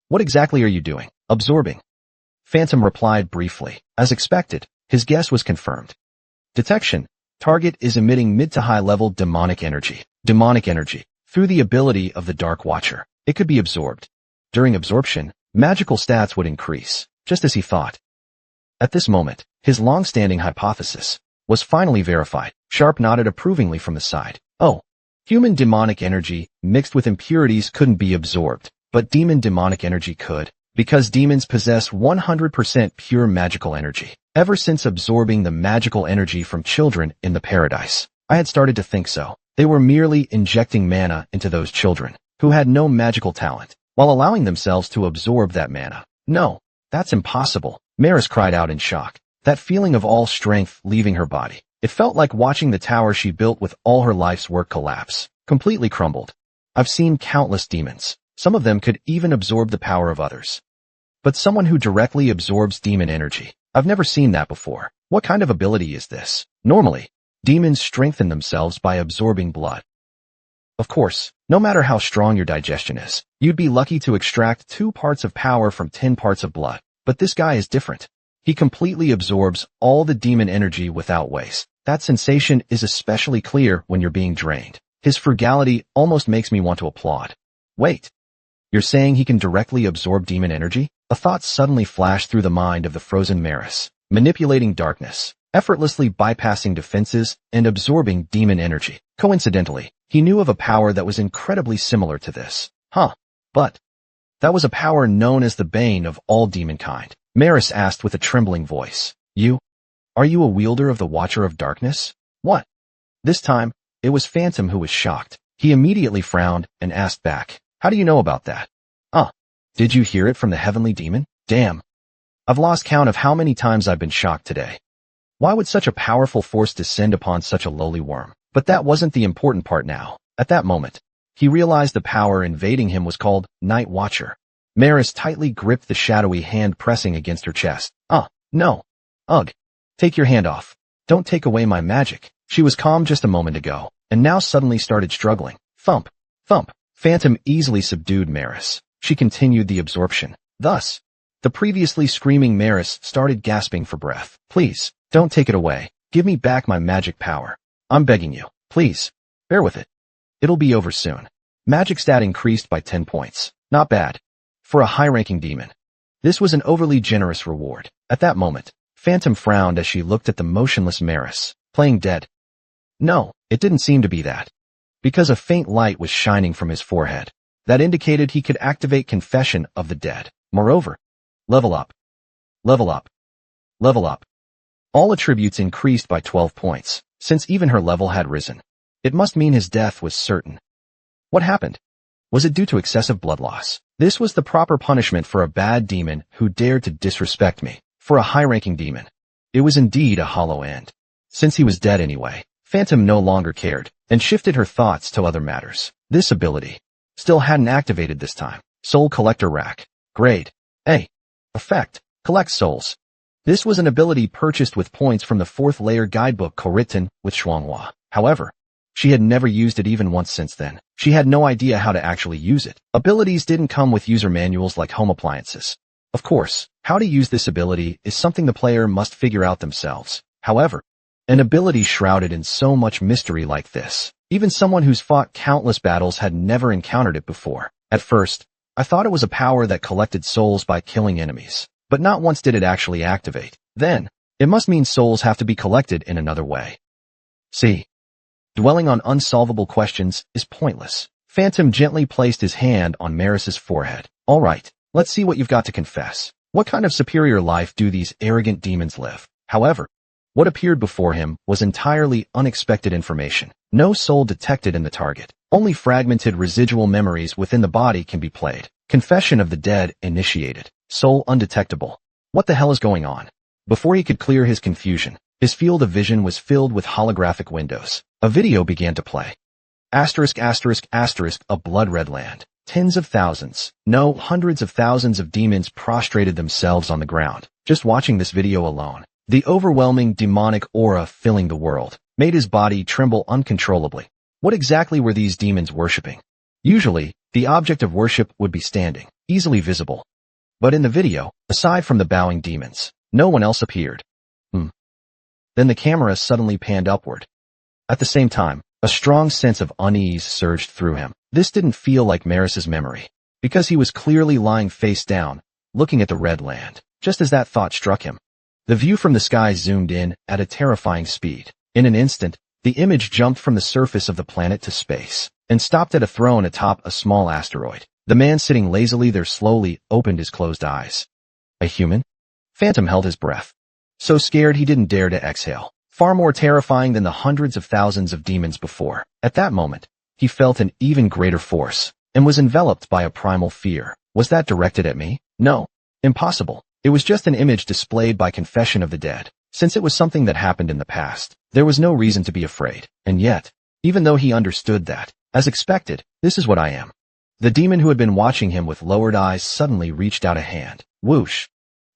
What exactly are you doing? Absorbing. Phantom replied briefly. As expected, his guess was confirmed. Detection. Target is emitting mid to high level demonic energy. Demonic energy. Through the ability of the Dark Watcher, it could be absorbed. During absorption, magical stats would increase, just as he thought. At this moment, his long-standing hypothesis was finally verified. Sharp nodded approvingly from the side. Oh, human demonic energy mixed with impurities couldn't be absorbed, but demon demonic energy could, because demons possess 100% pure magical energy. Ever since absorbing the magical energy from children in the paradise, I had started to think so. They were merely injecting mana into those children, who had no magical talent, while allowing themselves to absorb that mana. No, that's impossible, Maris cried out in shock. That feeling of all strength leaving her body. It felt like watching the tower she built with all her life's work collapse, completely crumbled. I've seen countless demons. Some of them could even absorb the power of others. But someone who directly absorbs demon energy, I've never seen that before. What kind of ability is this? Normally, demons strengthen themselves by absorbing blood. Of course, no matter how strong your digestion is, you'd be lucky to extract 2 parts of power from 10 parts of blood. But this guy is different. He completely absorbs all the demon energy without waste. That sensation is especially clear when you're being drained. His frugality almost makes me want to applaud. Wait. You're saying he can directly absorb demon energy? A thought suddenly flashed through the mind of the frozen Maris. Manipulating darkness, effortlessly bypassing defenses, and absorbing demon energy. Coincidentally, he knew of a power that was incredibly similar to this. But that was a power known as the bane of all demonkind. Maris asked with a trembling voice. Are you a wielder of the Watcher of Darkness? What? This time, it was Phantom who was shocked. He immediately frowned and asked back. How do you know about that? Did you hear it from the heavenly demon? Damn. I've lost count of how many times I've been shocked today. Why would such a powerful force descend upon such a lowly worm? But that wasn't the important part now. At that moment, he realized the power invading him was called Night Watcher. Maris tightly gripped the shadowy hand pressing against her chest. No. Ugh. Take your hand off. Don't take away my magic. She was calm just a moment ago, and now suddenly started struggling. Thump. Thump. Phantom easily subdued Maris. She continued the absorption. Thus, the previously screaming Maris started gasping for breath. Please, don't take it away. Give me back my magic power. I'm begging you. Please. Bear with it. It'll be over soon. Magic stat increased by 10 points. Not bad. For a high-ranking demon. This was an overly generous reward. At that moment, Phantom frowned as she looked at the motionless Maris, playing dead. No, it didn't seem to be that. Because a faint light was shining from his forehead. That indicated he could activate Confession of the Dead. Moreover, level up. Level up. Level up. All attributes increased by 12 points, since even her level had risen. It must mean his death was certain. What happened? Was it due to excessive blood loss? This was the proper punishment for a bad demon who dared to disrespect me. For a high-ranking demon, it was indeed a hollow end. Since he was dead anyway, Phantom no longer cared, and shifted her thoughts to other matters. This ability still hadn't activated this time. Soul Collector Rack. Grade A. Effect. Collect souls. This was an ability purchased with points from the 4th layer guidebook co-written with Manhwa. However, she had never used it even once since then. She had no idea how to actually use it. Abilities didn't come with user manuals like home appliances. Of course, how to use this ability is something the player must figure out themselves. However, an ability shrouded in so much mystery like this, even someone who's fought countless battles had never encountered it before. At first, I thought it was a power that collected souls by killing enemies, but not once did it actually activate. Then, it must mean souls have to be collected in another way. See, dwelling on unsolvable questions is pointless. Phantom gently placed his hand on Maris's forehead. All right. Let's see what you've got to confess. What kind of superior life do these arrogant demons live? However, what appeared before him was entirely unexpected information. No soul detected in the target. Only fragmented residual memories within the body can be played. Confession of the dead initiated. Soul undetectable. What the hell is going on? Before he could clear his confusion, his field of vision was filled with holographic windows. A video began to play. Asterisk, asterisk, asterisk, a blood-red land. Tens of thousands, no, hundreds of thousands of demons prostrated themselves on the ground. Just watching this video alone, the overwhelming demonic aura filling the world made his body tremble uncontrollably. What exactly were these demons worshipping? Usually, the object of worship would be standing, easily visible. But in the video, aside from the bowing demons, no one else appeared. Then the camera suddenly panned upward. At the same time, a strong sense of unease surged through him. This didn't feel like Maris's memory, because he was clearly lying face down, looking at the red land. Just as that thought struck him, the view from the sky zoomed in at a terrifying speed. In an instant, the image jumped from the surface of the planet to space, and stopped at a throne atop a small asteroid. The man sitting lazily there slowly opened his closed eyes. A human? Phantom held his breath. So scared he didn't dare to exhale. Far more terrifying than the hundreds of thousands of demons before. At that moment, he felt an even greater force, and was enveloped by a primal fear. Was that directed at me? No. Impossible. It was just an image displayed by Confession of the Dead. Since it was something that happened in the past, there was no reason to be afraid. And yet, even though he understood that, as expected, this is what I am. The demon who had been watching him with lowered eyes suddenly reached out a hand. Whoosh.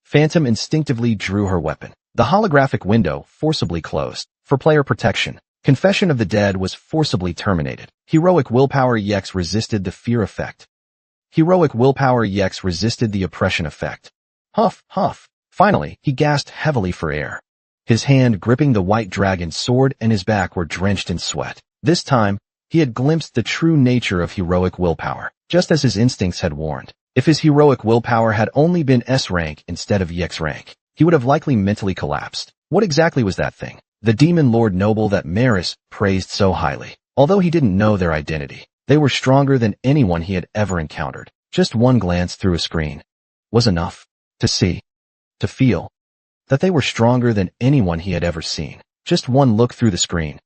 Phantom instinctively drew her weapon. The holographic window forcibly closed. For player protection, Confession of the Dead was forcibly terminated. Heroic willpower EX resisted the fear effect. Heroic willpower EX resisted the oppression effect. Huff, huff. Finally, he gasped heavily for air. His hand gripping the white dragon's sword and his back were drenched in sweat. This time, he had glimpsed the true nature of heroic willpower, just as his instincts had warned. If his heroic willpower had only been S rank instead of EX rank, he would have likely mentally collapsed. What exactly was that thing? The demon Lord Noble that Maris praised so highly. Although he didn't know their identity, they were stronger than anyone he had ever encountered. Just one glance through a screen was enough to see, to feel, that they were stronger than anyone he had ever seen. Just one look through the screen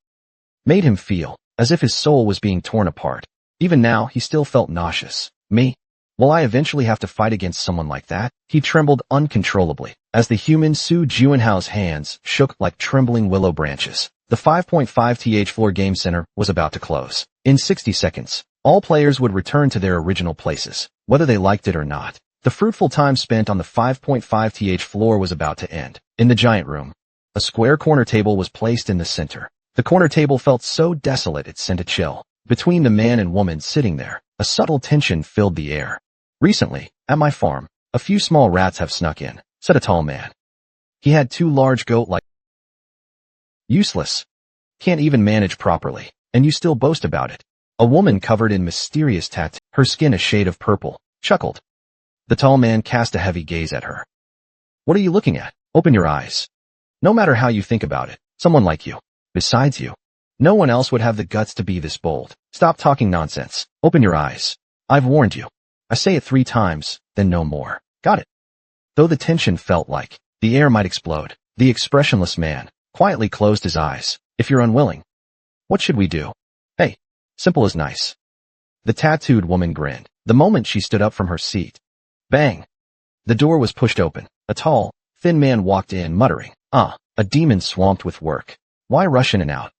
made him feel as if his soul was being torn apart. Even now, he still felt nauseous. Me? Will I eventually have to fight against someone like that? He trembled uncontrollably as the human Su Juanhao's hands shook like trembling willow branches. The 5.5th floor game center was about to close. In 60 seconds, all players would return to their original places, whether they liked it or not. The fruitful time spent on the 5.5th floor was about to end. In the giant room, a square corner table was placed in the center. The corner table felt so desolate it sent a chill. Between the man and woman sitting there, a subtle tension filled the air. Recently, at my farm, a few small rats have snuck in, said a tall man. He had two large goat-like. Useless. Can't even manage properly, and you still boast about it. A woman covered in mysterious tattoos, her skin a shade of purple, chuckled. The tall man cast a heavy gaze at her. What are you looking at? Open your eyes. No matter how you think about it, someone like you, besides you, no one else would have the guts to be this bold. Stop talking nonsense. Open your eyes. I've warned you. I say it 3 times, then no more. Got it? Though the tension felt like the air might explode, the expressionless man quietly closed his eyes. If you're unwilling, what should we do? Hey, simple as nice. The tattooed woman grinned. The moment she stood up from her seat, bang! The door was pushed open. A tall, thin man walked in, muttering, a demon swamped with work. Why rush in and out?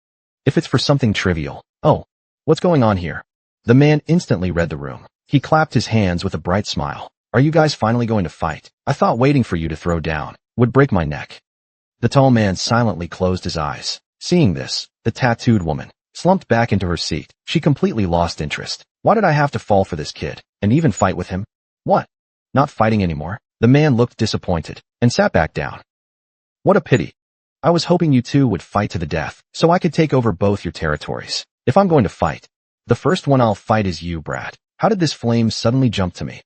If it's for something trivial. Oh, what's going on here? The man instantly read the room. He clapped his hands with a bright smile. Are you guys finally going to fight? I thought waiting for you to throw down would break my neck. The tall man silently closed his eyes. Seeing this, the tattooed woman slumped back into her seat. She completely lost interest. Why did I have to fall for this kid, and even fight with him? What? Not fighting anymore? The man looked disappointed, and sat back down. What a pity. I was hoping you two would fight to the death, so I could take over both your territories. If I'm going to fight, the first one I'll fight is you, brat. How did this flame suddenly jump to me?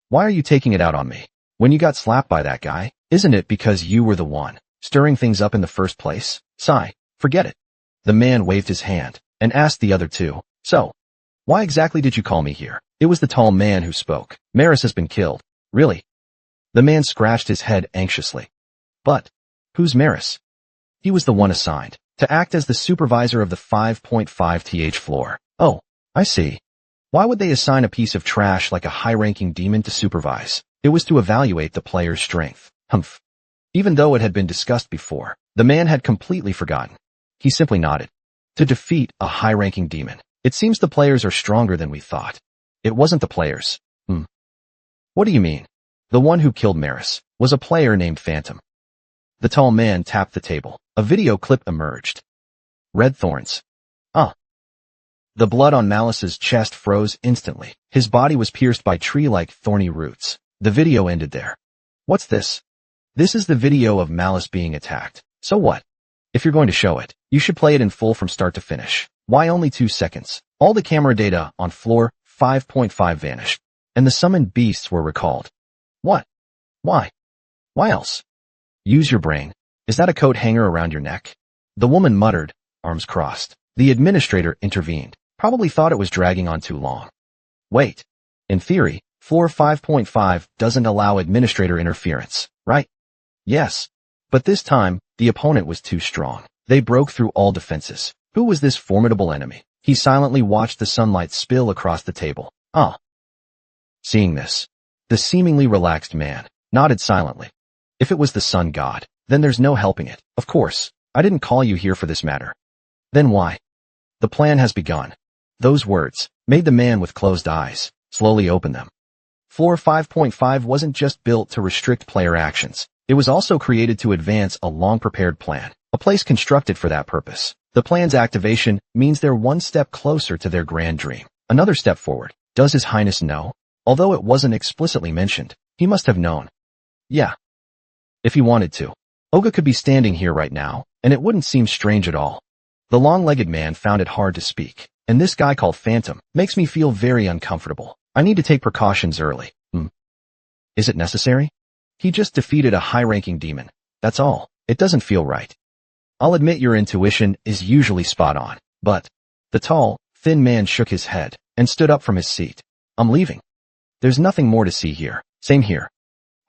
Why are you taking it out on me? When you got slapped by that guy, isn't it because you were the one stirring things up in the first place? Sigh, forget it. The man waved his hand, and asked the other two, so, why exactly did you call me here? It was the tall man who spoke. Maris has been killed. Really? The man scratched his head anxiously. But who's Maris? He was the one assigned to act as the supervisor of the 5.5th floor. Oh, I see. Why would they assign a piece of trash like a high-ranking demon to supervise? It was to evaluate the player's strength. Humph. Even though it had been discussed before, the man had completely forgotten. He simply nodded. To defeat a high-ranking demon. It seems the players are stronger than we thought. It wasn't the players. What do you mean? The one who killed Maris was a player named Phantom. The tall man tapped the table. A video clip emerged. Red thorns. The blood on Malice's chest froze instantly. His body was pierced by tree-like thorny roots. The video ended there. What's this? This is the video of Malice being attacked. So what? If you're going to show it, you should play it in full from start to finish. Why only 2 seconds? All the camera data on floor 5.5 vanished, and the summoned beasts were recalled. What? Why? Why else? Use your brain. Is that a coat hanger around your neck? The woman muttered, arms crossed. The administrator intervened. Probably thought it was dragging on too long. Wait. In theory, floor 5.5 doesn't allow administrator interference, right? Yes. But this time, the opponent was too strong. They broke through all defenses. Who was this formidable enemy? He silently watched the sunlight spill across the table. Seeing this, the seemingly relaxed man nodded silently. If it was the sun god, then there's no helping it. Of course, I didn't call you here for this matter. Then why? The plan has begun. Those words made the man with closed eyes slowly open them. Floor 5.5 wasn't just built to restrict player actions. It was also created to advance a long-prepared plan, a place constructed for that purpose. The plan's activation means they're one step closer to their grand dream. Another step forward. Does His Highness know? Although it wasn't explicitly mentioned, he must have known. Yeah. If he wanted to. Oga could be standing here right now, and it wouldn't seem strange at all. The long-legged man found it hard to speak, and this guy called Phantom makes me feel very uncomfortable. I need to take precautions early. Is it necessary? He just defeated a high-ranking demon. That's all. It doesn't feel right. I'll admit your intuition is usually spot on, but the tall, thin man shook his head and stood up from his seat. I'm leaving. There's nothing more to see here. Same here.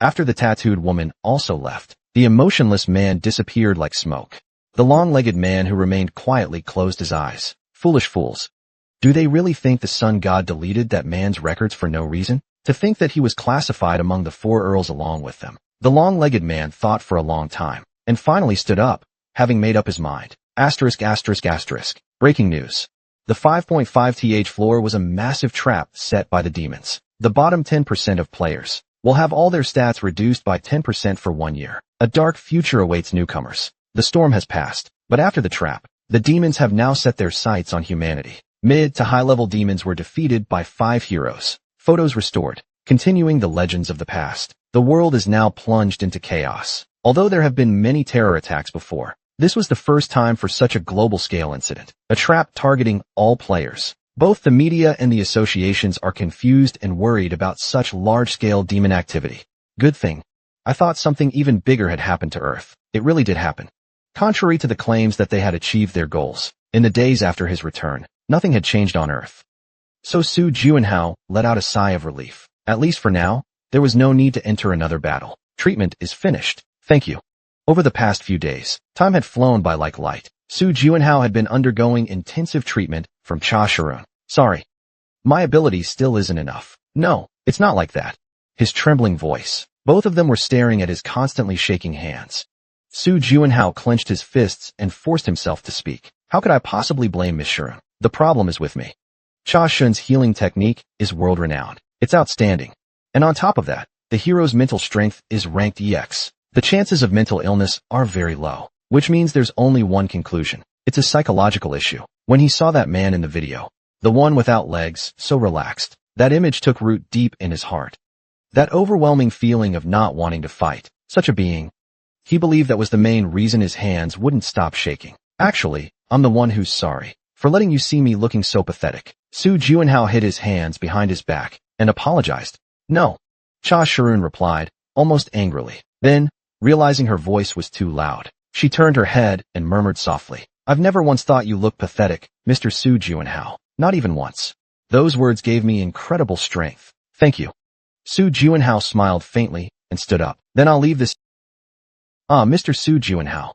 After the tattooed woman also left, the emotionless man disappeared like smoke. The long-legged man who remained quietly closed his eyes. Foolish fools. Do they really think the sun god deleted that man's records for no reason? To think that he was classified among the 4 earls along with them. The long-legged man thought for a long time, and finally stood up, having made up his mind. ****. Breaking news. The 5.5th floor was a massive trap set by the demons. The bottom 10% of players will have all their stats reduced by 10% for 1 year. A dark future awaits newcomers. The storm has passed, but after the trap, the demons have now set their sights on humanity. Mid to high-level demons were defeated by 5 heroes. Photos restored. Continuing the legends of the past, the world is now plunged into chaos. Although there have been many terror attacks before, this was the first time for such a global-scale incident. A trap targeting all players. Both the media and the associations are confused and worried about such large-scale demon activity. Good thing. I thought something even bigger had happened to Earth. It really did happen. Contrary to the claims that they had achieved their goals, in the days after his return, nothing had changed on Earth. So Su Juanhao let out a sigh of relief. At least for now, there was no need to enter another battle. Treatment is finished. Thank you. Over the past few days, time had flown by like light. Su Juanhao had been undergoing intensive treatment from Cha Shirun. Sorry. My ability still isn't enough. No, it's not like that. His trembling voice. Both of them were staring at his constantly shaking hands. Su Juanhao clenched his fists and forced himself to speak. How could I possibly blame Miss Shirun? The problem is with me. Cha Shun's healing technique is world-renowned. It's outstanding. And on top of that, the hero's mental strength is ranked EX. The chances of mental illness are very low, which means there's only one conclusion. It's a psychological issue. When he saw that man in the video, the one without legs, so relaxed, that image took root deep in his heart. That overwhelming feeling of not wanting to fight, such a being. He believed that was the main reason his hands wouldn't stop shaking. Actually, I'm the one who's sorry for letting you see me looking so pathetic. Su Juanhao hid his hands behind his back and apologized. No. Cha Shirun replied, almost angrily. Then, realizing her voice was too loud, she turned her head and murmured softly. I've never once thought you looked pathetic, Mr. Su Juanhao. Not even once. Those words gave me incredible strength. Thank you. Su Juanhao smiled faintly, and stood up. Then I'll leave this. Mr. Su Juanhao.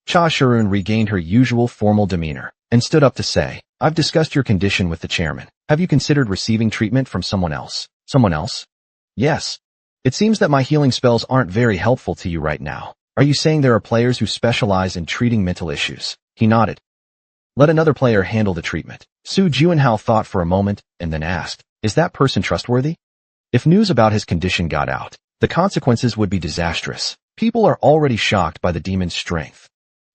Cha Shirun regained her usual formal demeanor and stood up to say, I've discussed your condition with the chairman. Have you considered receiving treatment from someone else? Someone else? Yes. It seems that my healing spells aren't very helpful to you right now. Are you saying there are players who specialize in treating mental issues? He nodded. Let another player handle the treatment. Su Juanhao thought for a moment and then asked, is that person trustworthy? If news about his condition got out, the consequences would be disastrous. People are already shocked by the demon's strength.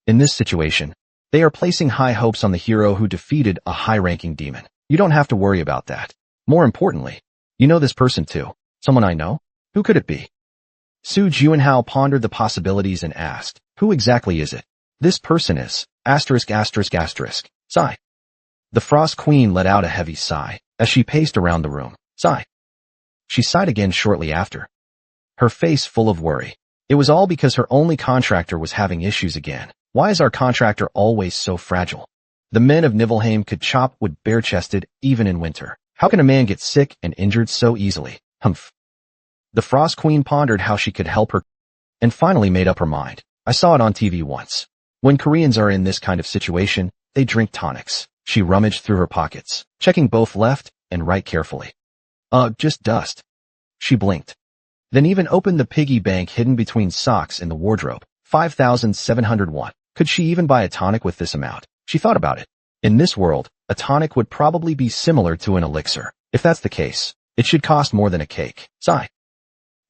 In this situation, they are placing high hopes on the hero who defeated a high-ranking demon. You don't have to worry about that. More importantly, you know this person too. Someone I know? Who could it be? Su Juanhao pondered the possibilities and asked, who exactly is it? This person is, sigh. The Frost Queen let out a heavy sigh as she paced around the room. Sigh. She sighed again shortly after, her face full of worry. It was all because her only contractor was having issues again. Why is our contractor always so fragile? The men of Nibelheim could chop wood bare-chested even in winter. How can a man get sick and injured so easily? Humph. The Frost Queen pondered how she could help her and finally made up her mind. I saw it on TV once. When Koreans are in this kind of situation, they drink tonics. She rummaged through her pockets, checking both left and right carefully. Just dust. She blinked. Then even opened the piggy bank hidden between socks in the wardrobe. 5,701. Could she even buy a tonic with this amount? She thought about it. In this world, a tonic would probably be similar to an elixir. If that's the case, it should cost more than a cake. Sigh.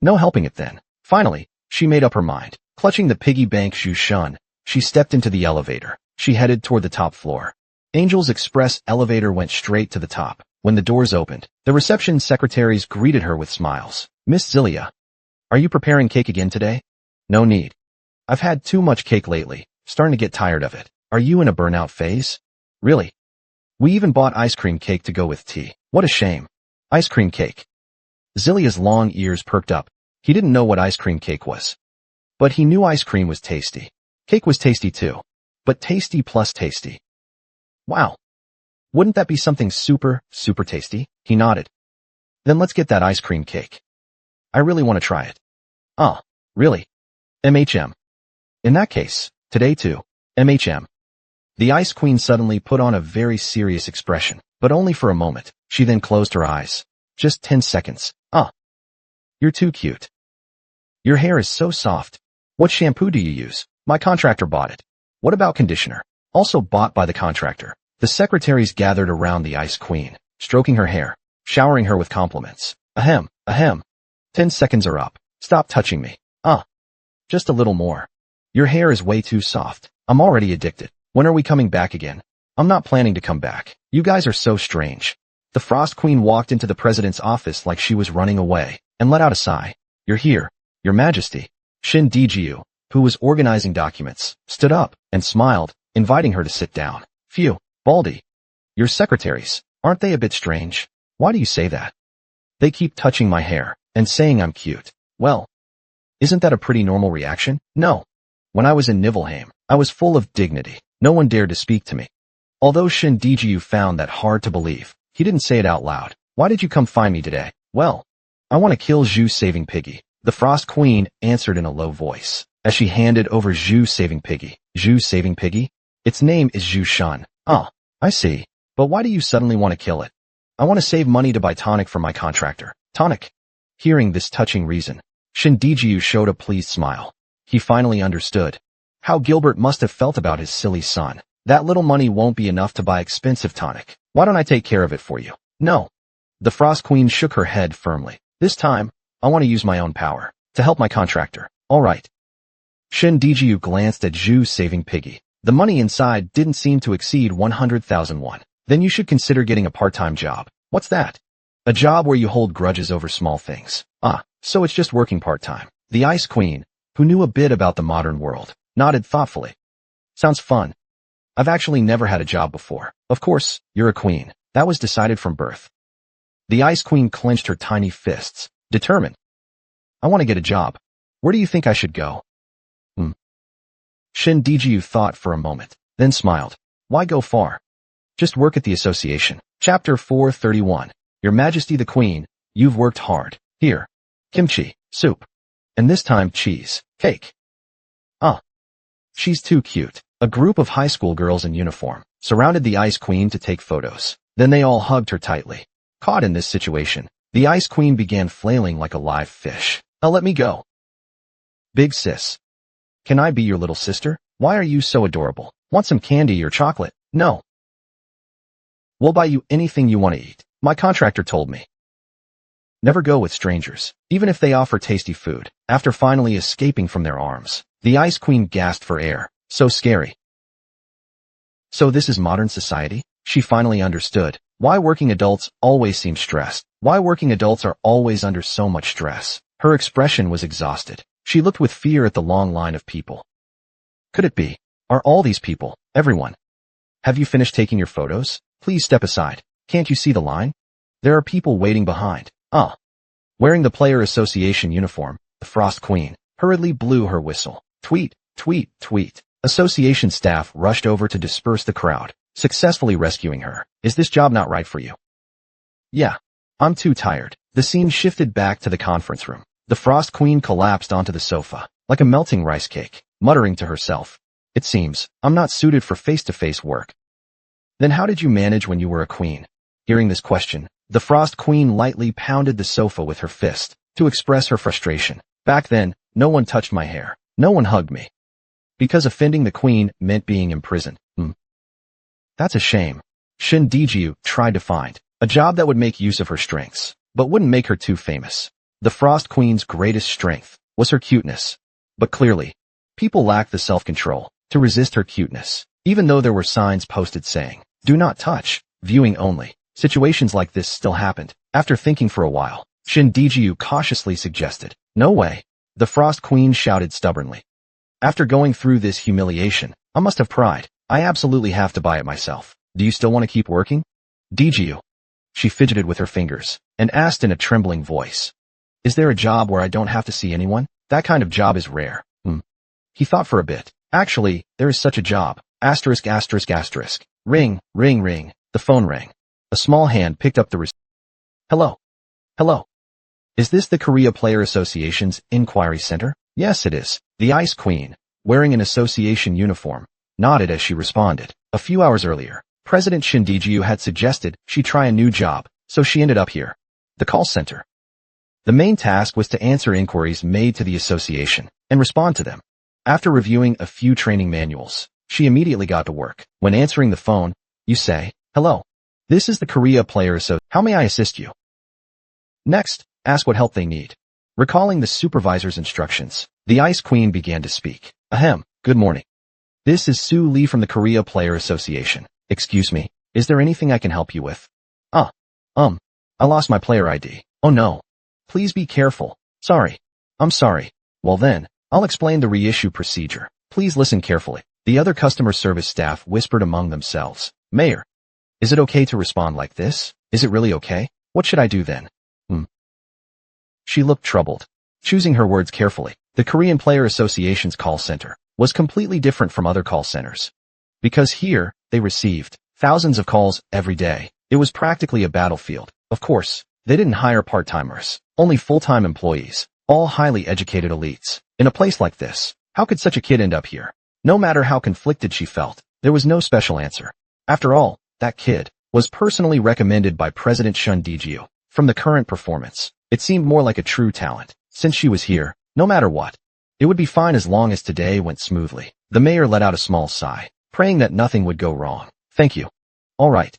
No helping it then. Finally, she made up her mind. Clutching the piggy bank Zhu Shun, she stepped into the elevator. She headed toward the top floor. Angel's Express elevator went straight to the top. When the doors opened, the reception secretaries greeted her with smiles. Miss Zilia, are you preparing cake again today? No need. I've had too much cake lately, starting to get tired of it. Are you in a burnout phase? Really? We even bought ice cream cake to go with tea. What a shame. Ice cream cake. Zilia's long ears perked up. He didn't know what ice cream cake was. But he knew ice cream was tasty. Cake was tasty too. But tasty plus tasty. Wow. Wouldn't that be something super tasty? He nodded. Then let's get that ice cream cake. I really want to try it. Really? MHM. In that case, today too. MHM. The Ice Queen suddenly put on a very serious expression, but only for a moment. She then closed her eyes. Just 10 seconds. You're too cute. Your hair is so soft. What shampoo do you use? My contractor bought it. What about conditioner? Also bought by the contractor. The secretaries gathered around the Ice Queen, stroking her hair, showering her with compliments. Ahem. 10 seconds are up. Stop touching me. Just a little more. Your hair is way too soft. I'm already addicted. When are we coming back again? I'm not planning to come back. You guys are so strange. The Frost Queen walked into the president's office like she was running away, and let out a sigh. You're here, Your Majesty. Shin Dijiu, who was organizing documents, stood up and smiled, inviting her to sit down. Phew, Baldy. Your secretaries, aren't they a bit strange? Why do you say that? They keep touching my hair and saying I'm cute. Well, isn't that a pretty normal reaction? No. When I was in Nibelheim, I was full of dignity. No one dared to speak to me. Although Shin Dijiu found that hard to believe, he didn't say it out loud. Why did you come find me today? Well, I want to kill Zhu Saving Piggy. The Frost Queen answered in a low voice, as she handed over Zhu Saving Piggy. Zhu Saving Piggy? Its name is Zhu Shun. I see. But why do you suddenly want to kill it? I want to save money to buy tonic for my contractor. Tonic. Hearing this touching reason, Shin Dijiu showed a pleased smile. He finally understood how Gilbert must have felt about his silly son. That little money won't be enough to buy expensive tonic. Why don't I take care of it for you? No. The Frost Queen shook her head firmly. This time, I want to use my own power to help my contractor. All right. Shin Dijiu glanced at Zhu Saving Piggy. The money inside didn't seem to exceed 100,000 won. Then you should consider getting a part-time job. What's that? A job where you hold grudges over small things. So it's just working part-time. The Ice Queen, who knew a bit about the modern world, nodded thoughtfully. Sounds fun. I've actually never had a job before. Of course, you're a queen. That was decided from birth. The Ice Queen clenched her tiny fists, determined. I want to get a job. Where do you think I should go? Shin Dijiu thought for a moment, then smiled. Why go far? Just work at the association. Chapter 431. Your Majesty the Queen, you've worked hard. Here. Kimchi, soup. and this time cheese. Cake. Ah. She's too cute. A group of high school girls in uniform surrounded the Ice Queen to take photos. Then they all hugged her tightly. Caught in this situation, the Ice Queen began flailing like a live fish. Now let me go. Big sis. Can I be your little sister? Why are you so adorable? Want some candy or chocolate? No. We'll buy you anything you want to eat. My contractor told me. Never go with strangers, even if they offer tasty food. After finally escaping from their arms, the Ice Queen gasped for air. So scary. So this is modern society? She finally understood why working adults always seem stressed, why working adults are always under so much stress. Her expression was exhausted. She looked with fear at the long line of people. Could it be? Are all these people, everyone? Have you finished taking your photos? Please step aside. Can't you see the line? There are people waiting behind. Wearing the Player Association uniform, the Frost Queen hurriedly blew her whistle. Tweet, tweet, tweet. Association staff rushed over to disperse the crowd, successfully rescuing her. Is this job not right for you? Yeah. I'm too tired. The scene shifted back to the conference room. The Frost Queen collapsed onto the sofa, like a melting rice cake, muttering to herself. It seems I'm not suited for face-to-face work. Then how did you manage when you were a queen? Hearing this question, the Frost Queen lightly pounded the sofa with her fist to express her frustration. Back then, no one touched my hair. No one hugged me. Because offending the queen meant being imprisoned. That's a shame. Shin Diju tried to find a job that would make use of her strengths, but wouldn't make her too famous. The Frost Queen's greatest strength was her cuteness. But clearly, people lacked the self-control to resist her cuteness, even though there were signs posted saying, "Do not touch, viewing only." Situations like this still happened. After thinking for a while, Shin Diju cautiously suggested, "No way." The Frost Queen shouted stubbornly. After going through this humiliation, I must have pride. I absolutely have to buy it myself. Do you still want to keep working? Diju. She fidgeted with her fingers and asked in a trembling voice. Is there a job where I don't have to see anyone? That kind of job is rare. He thought for a bit. Actually, there is such a job. Asterisk, asterisk, asterisk. Ring, ring, ring. The phone rang. A small hand picked up the receiver. Hello. Hello. Is this the Korea Player Association's Inquiry Center? Yes, it is. The Ice Queen, wearing an association uniform, nodded as she responded. A few hours earlier, President Shin Diju had suggested she try a new job, so she ended up here. The call center. The main task was to answer inquiries made to the association and respond to them. After reviewing a few training manuals, she immediately got to work. When answering the phone, you say, "Hello. This is the Korea Player Association. How may I assist you?" Next, ask what help they need. Recalling the supervisor's instructions, the Ice Queen began to speak. Ahem, good morning. This is Sue Lee from the Korea Player Association. Excuse me, is there anything I can help you with? I lost my player ID. Oh no. Please be careful. Sorry. I'm sorry. Well then, I'll explain the reissue procedure. Please listen carefully. The other customer service staff whispered among themselves. Mayor, is it okay to respond like this? Is it really okay? What should I do then? She looked troubled. Choosing her words carefully, the Korean Player Association's call center was completely different from other call centers. Because here, they received thousands of calls every day. It was practically a battlefield. Of course, they didn't hire part-timers, only full-time employees, all highly educated elites. In a place like this, how could such a kid end up here? No matter how conflicted she felt, there was no special answer. After all, that kid was personally recommended by President Shin Diju. From the current performance, it seemed more like a true talent. Since she was here, no matter what, it would be fine as long as today went smoothly. The mayor let out a small sigh, praying that nothing would go wrong. Thank you. All right.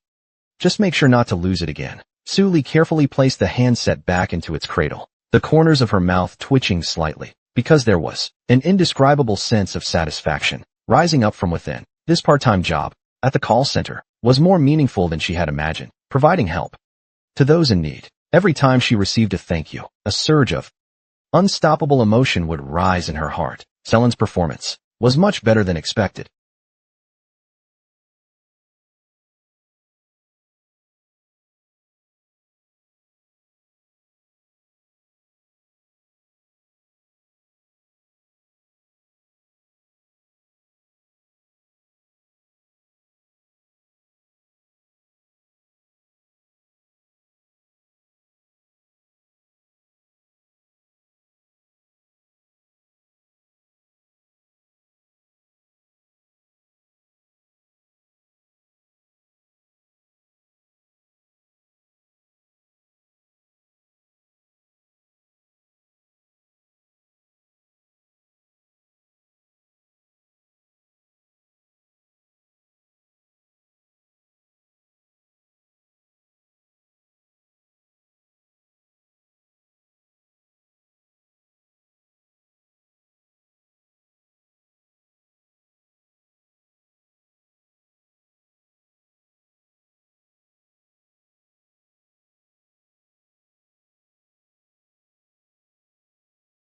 Just make sure not to lose it again. Sue Lee carefully placed the handset back into its cradle, the corners of her mouth twitching slightly, because there was an indescribable sense of satisfaction rising up from within. This part-time job at the call center was more meaningful than she had imagined, providing help to those in need. Every time she received a thank you, a surge of unstoppable emotion would rise in her heart. Selen's performance was much better than expected.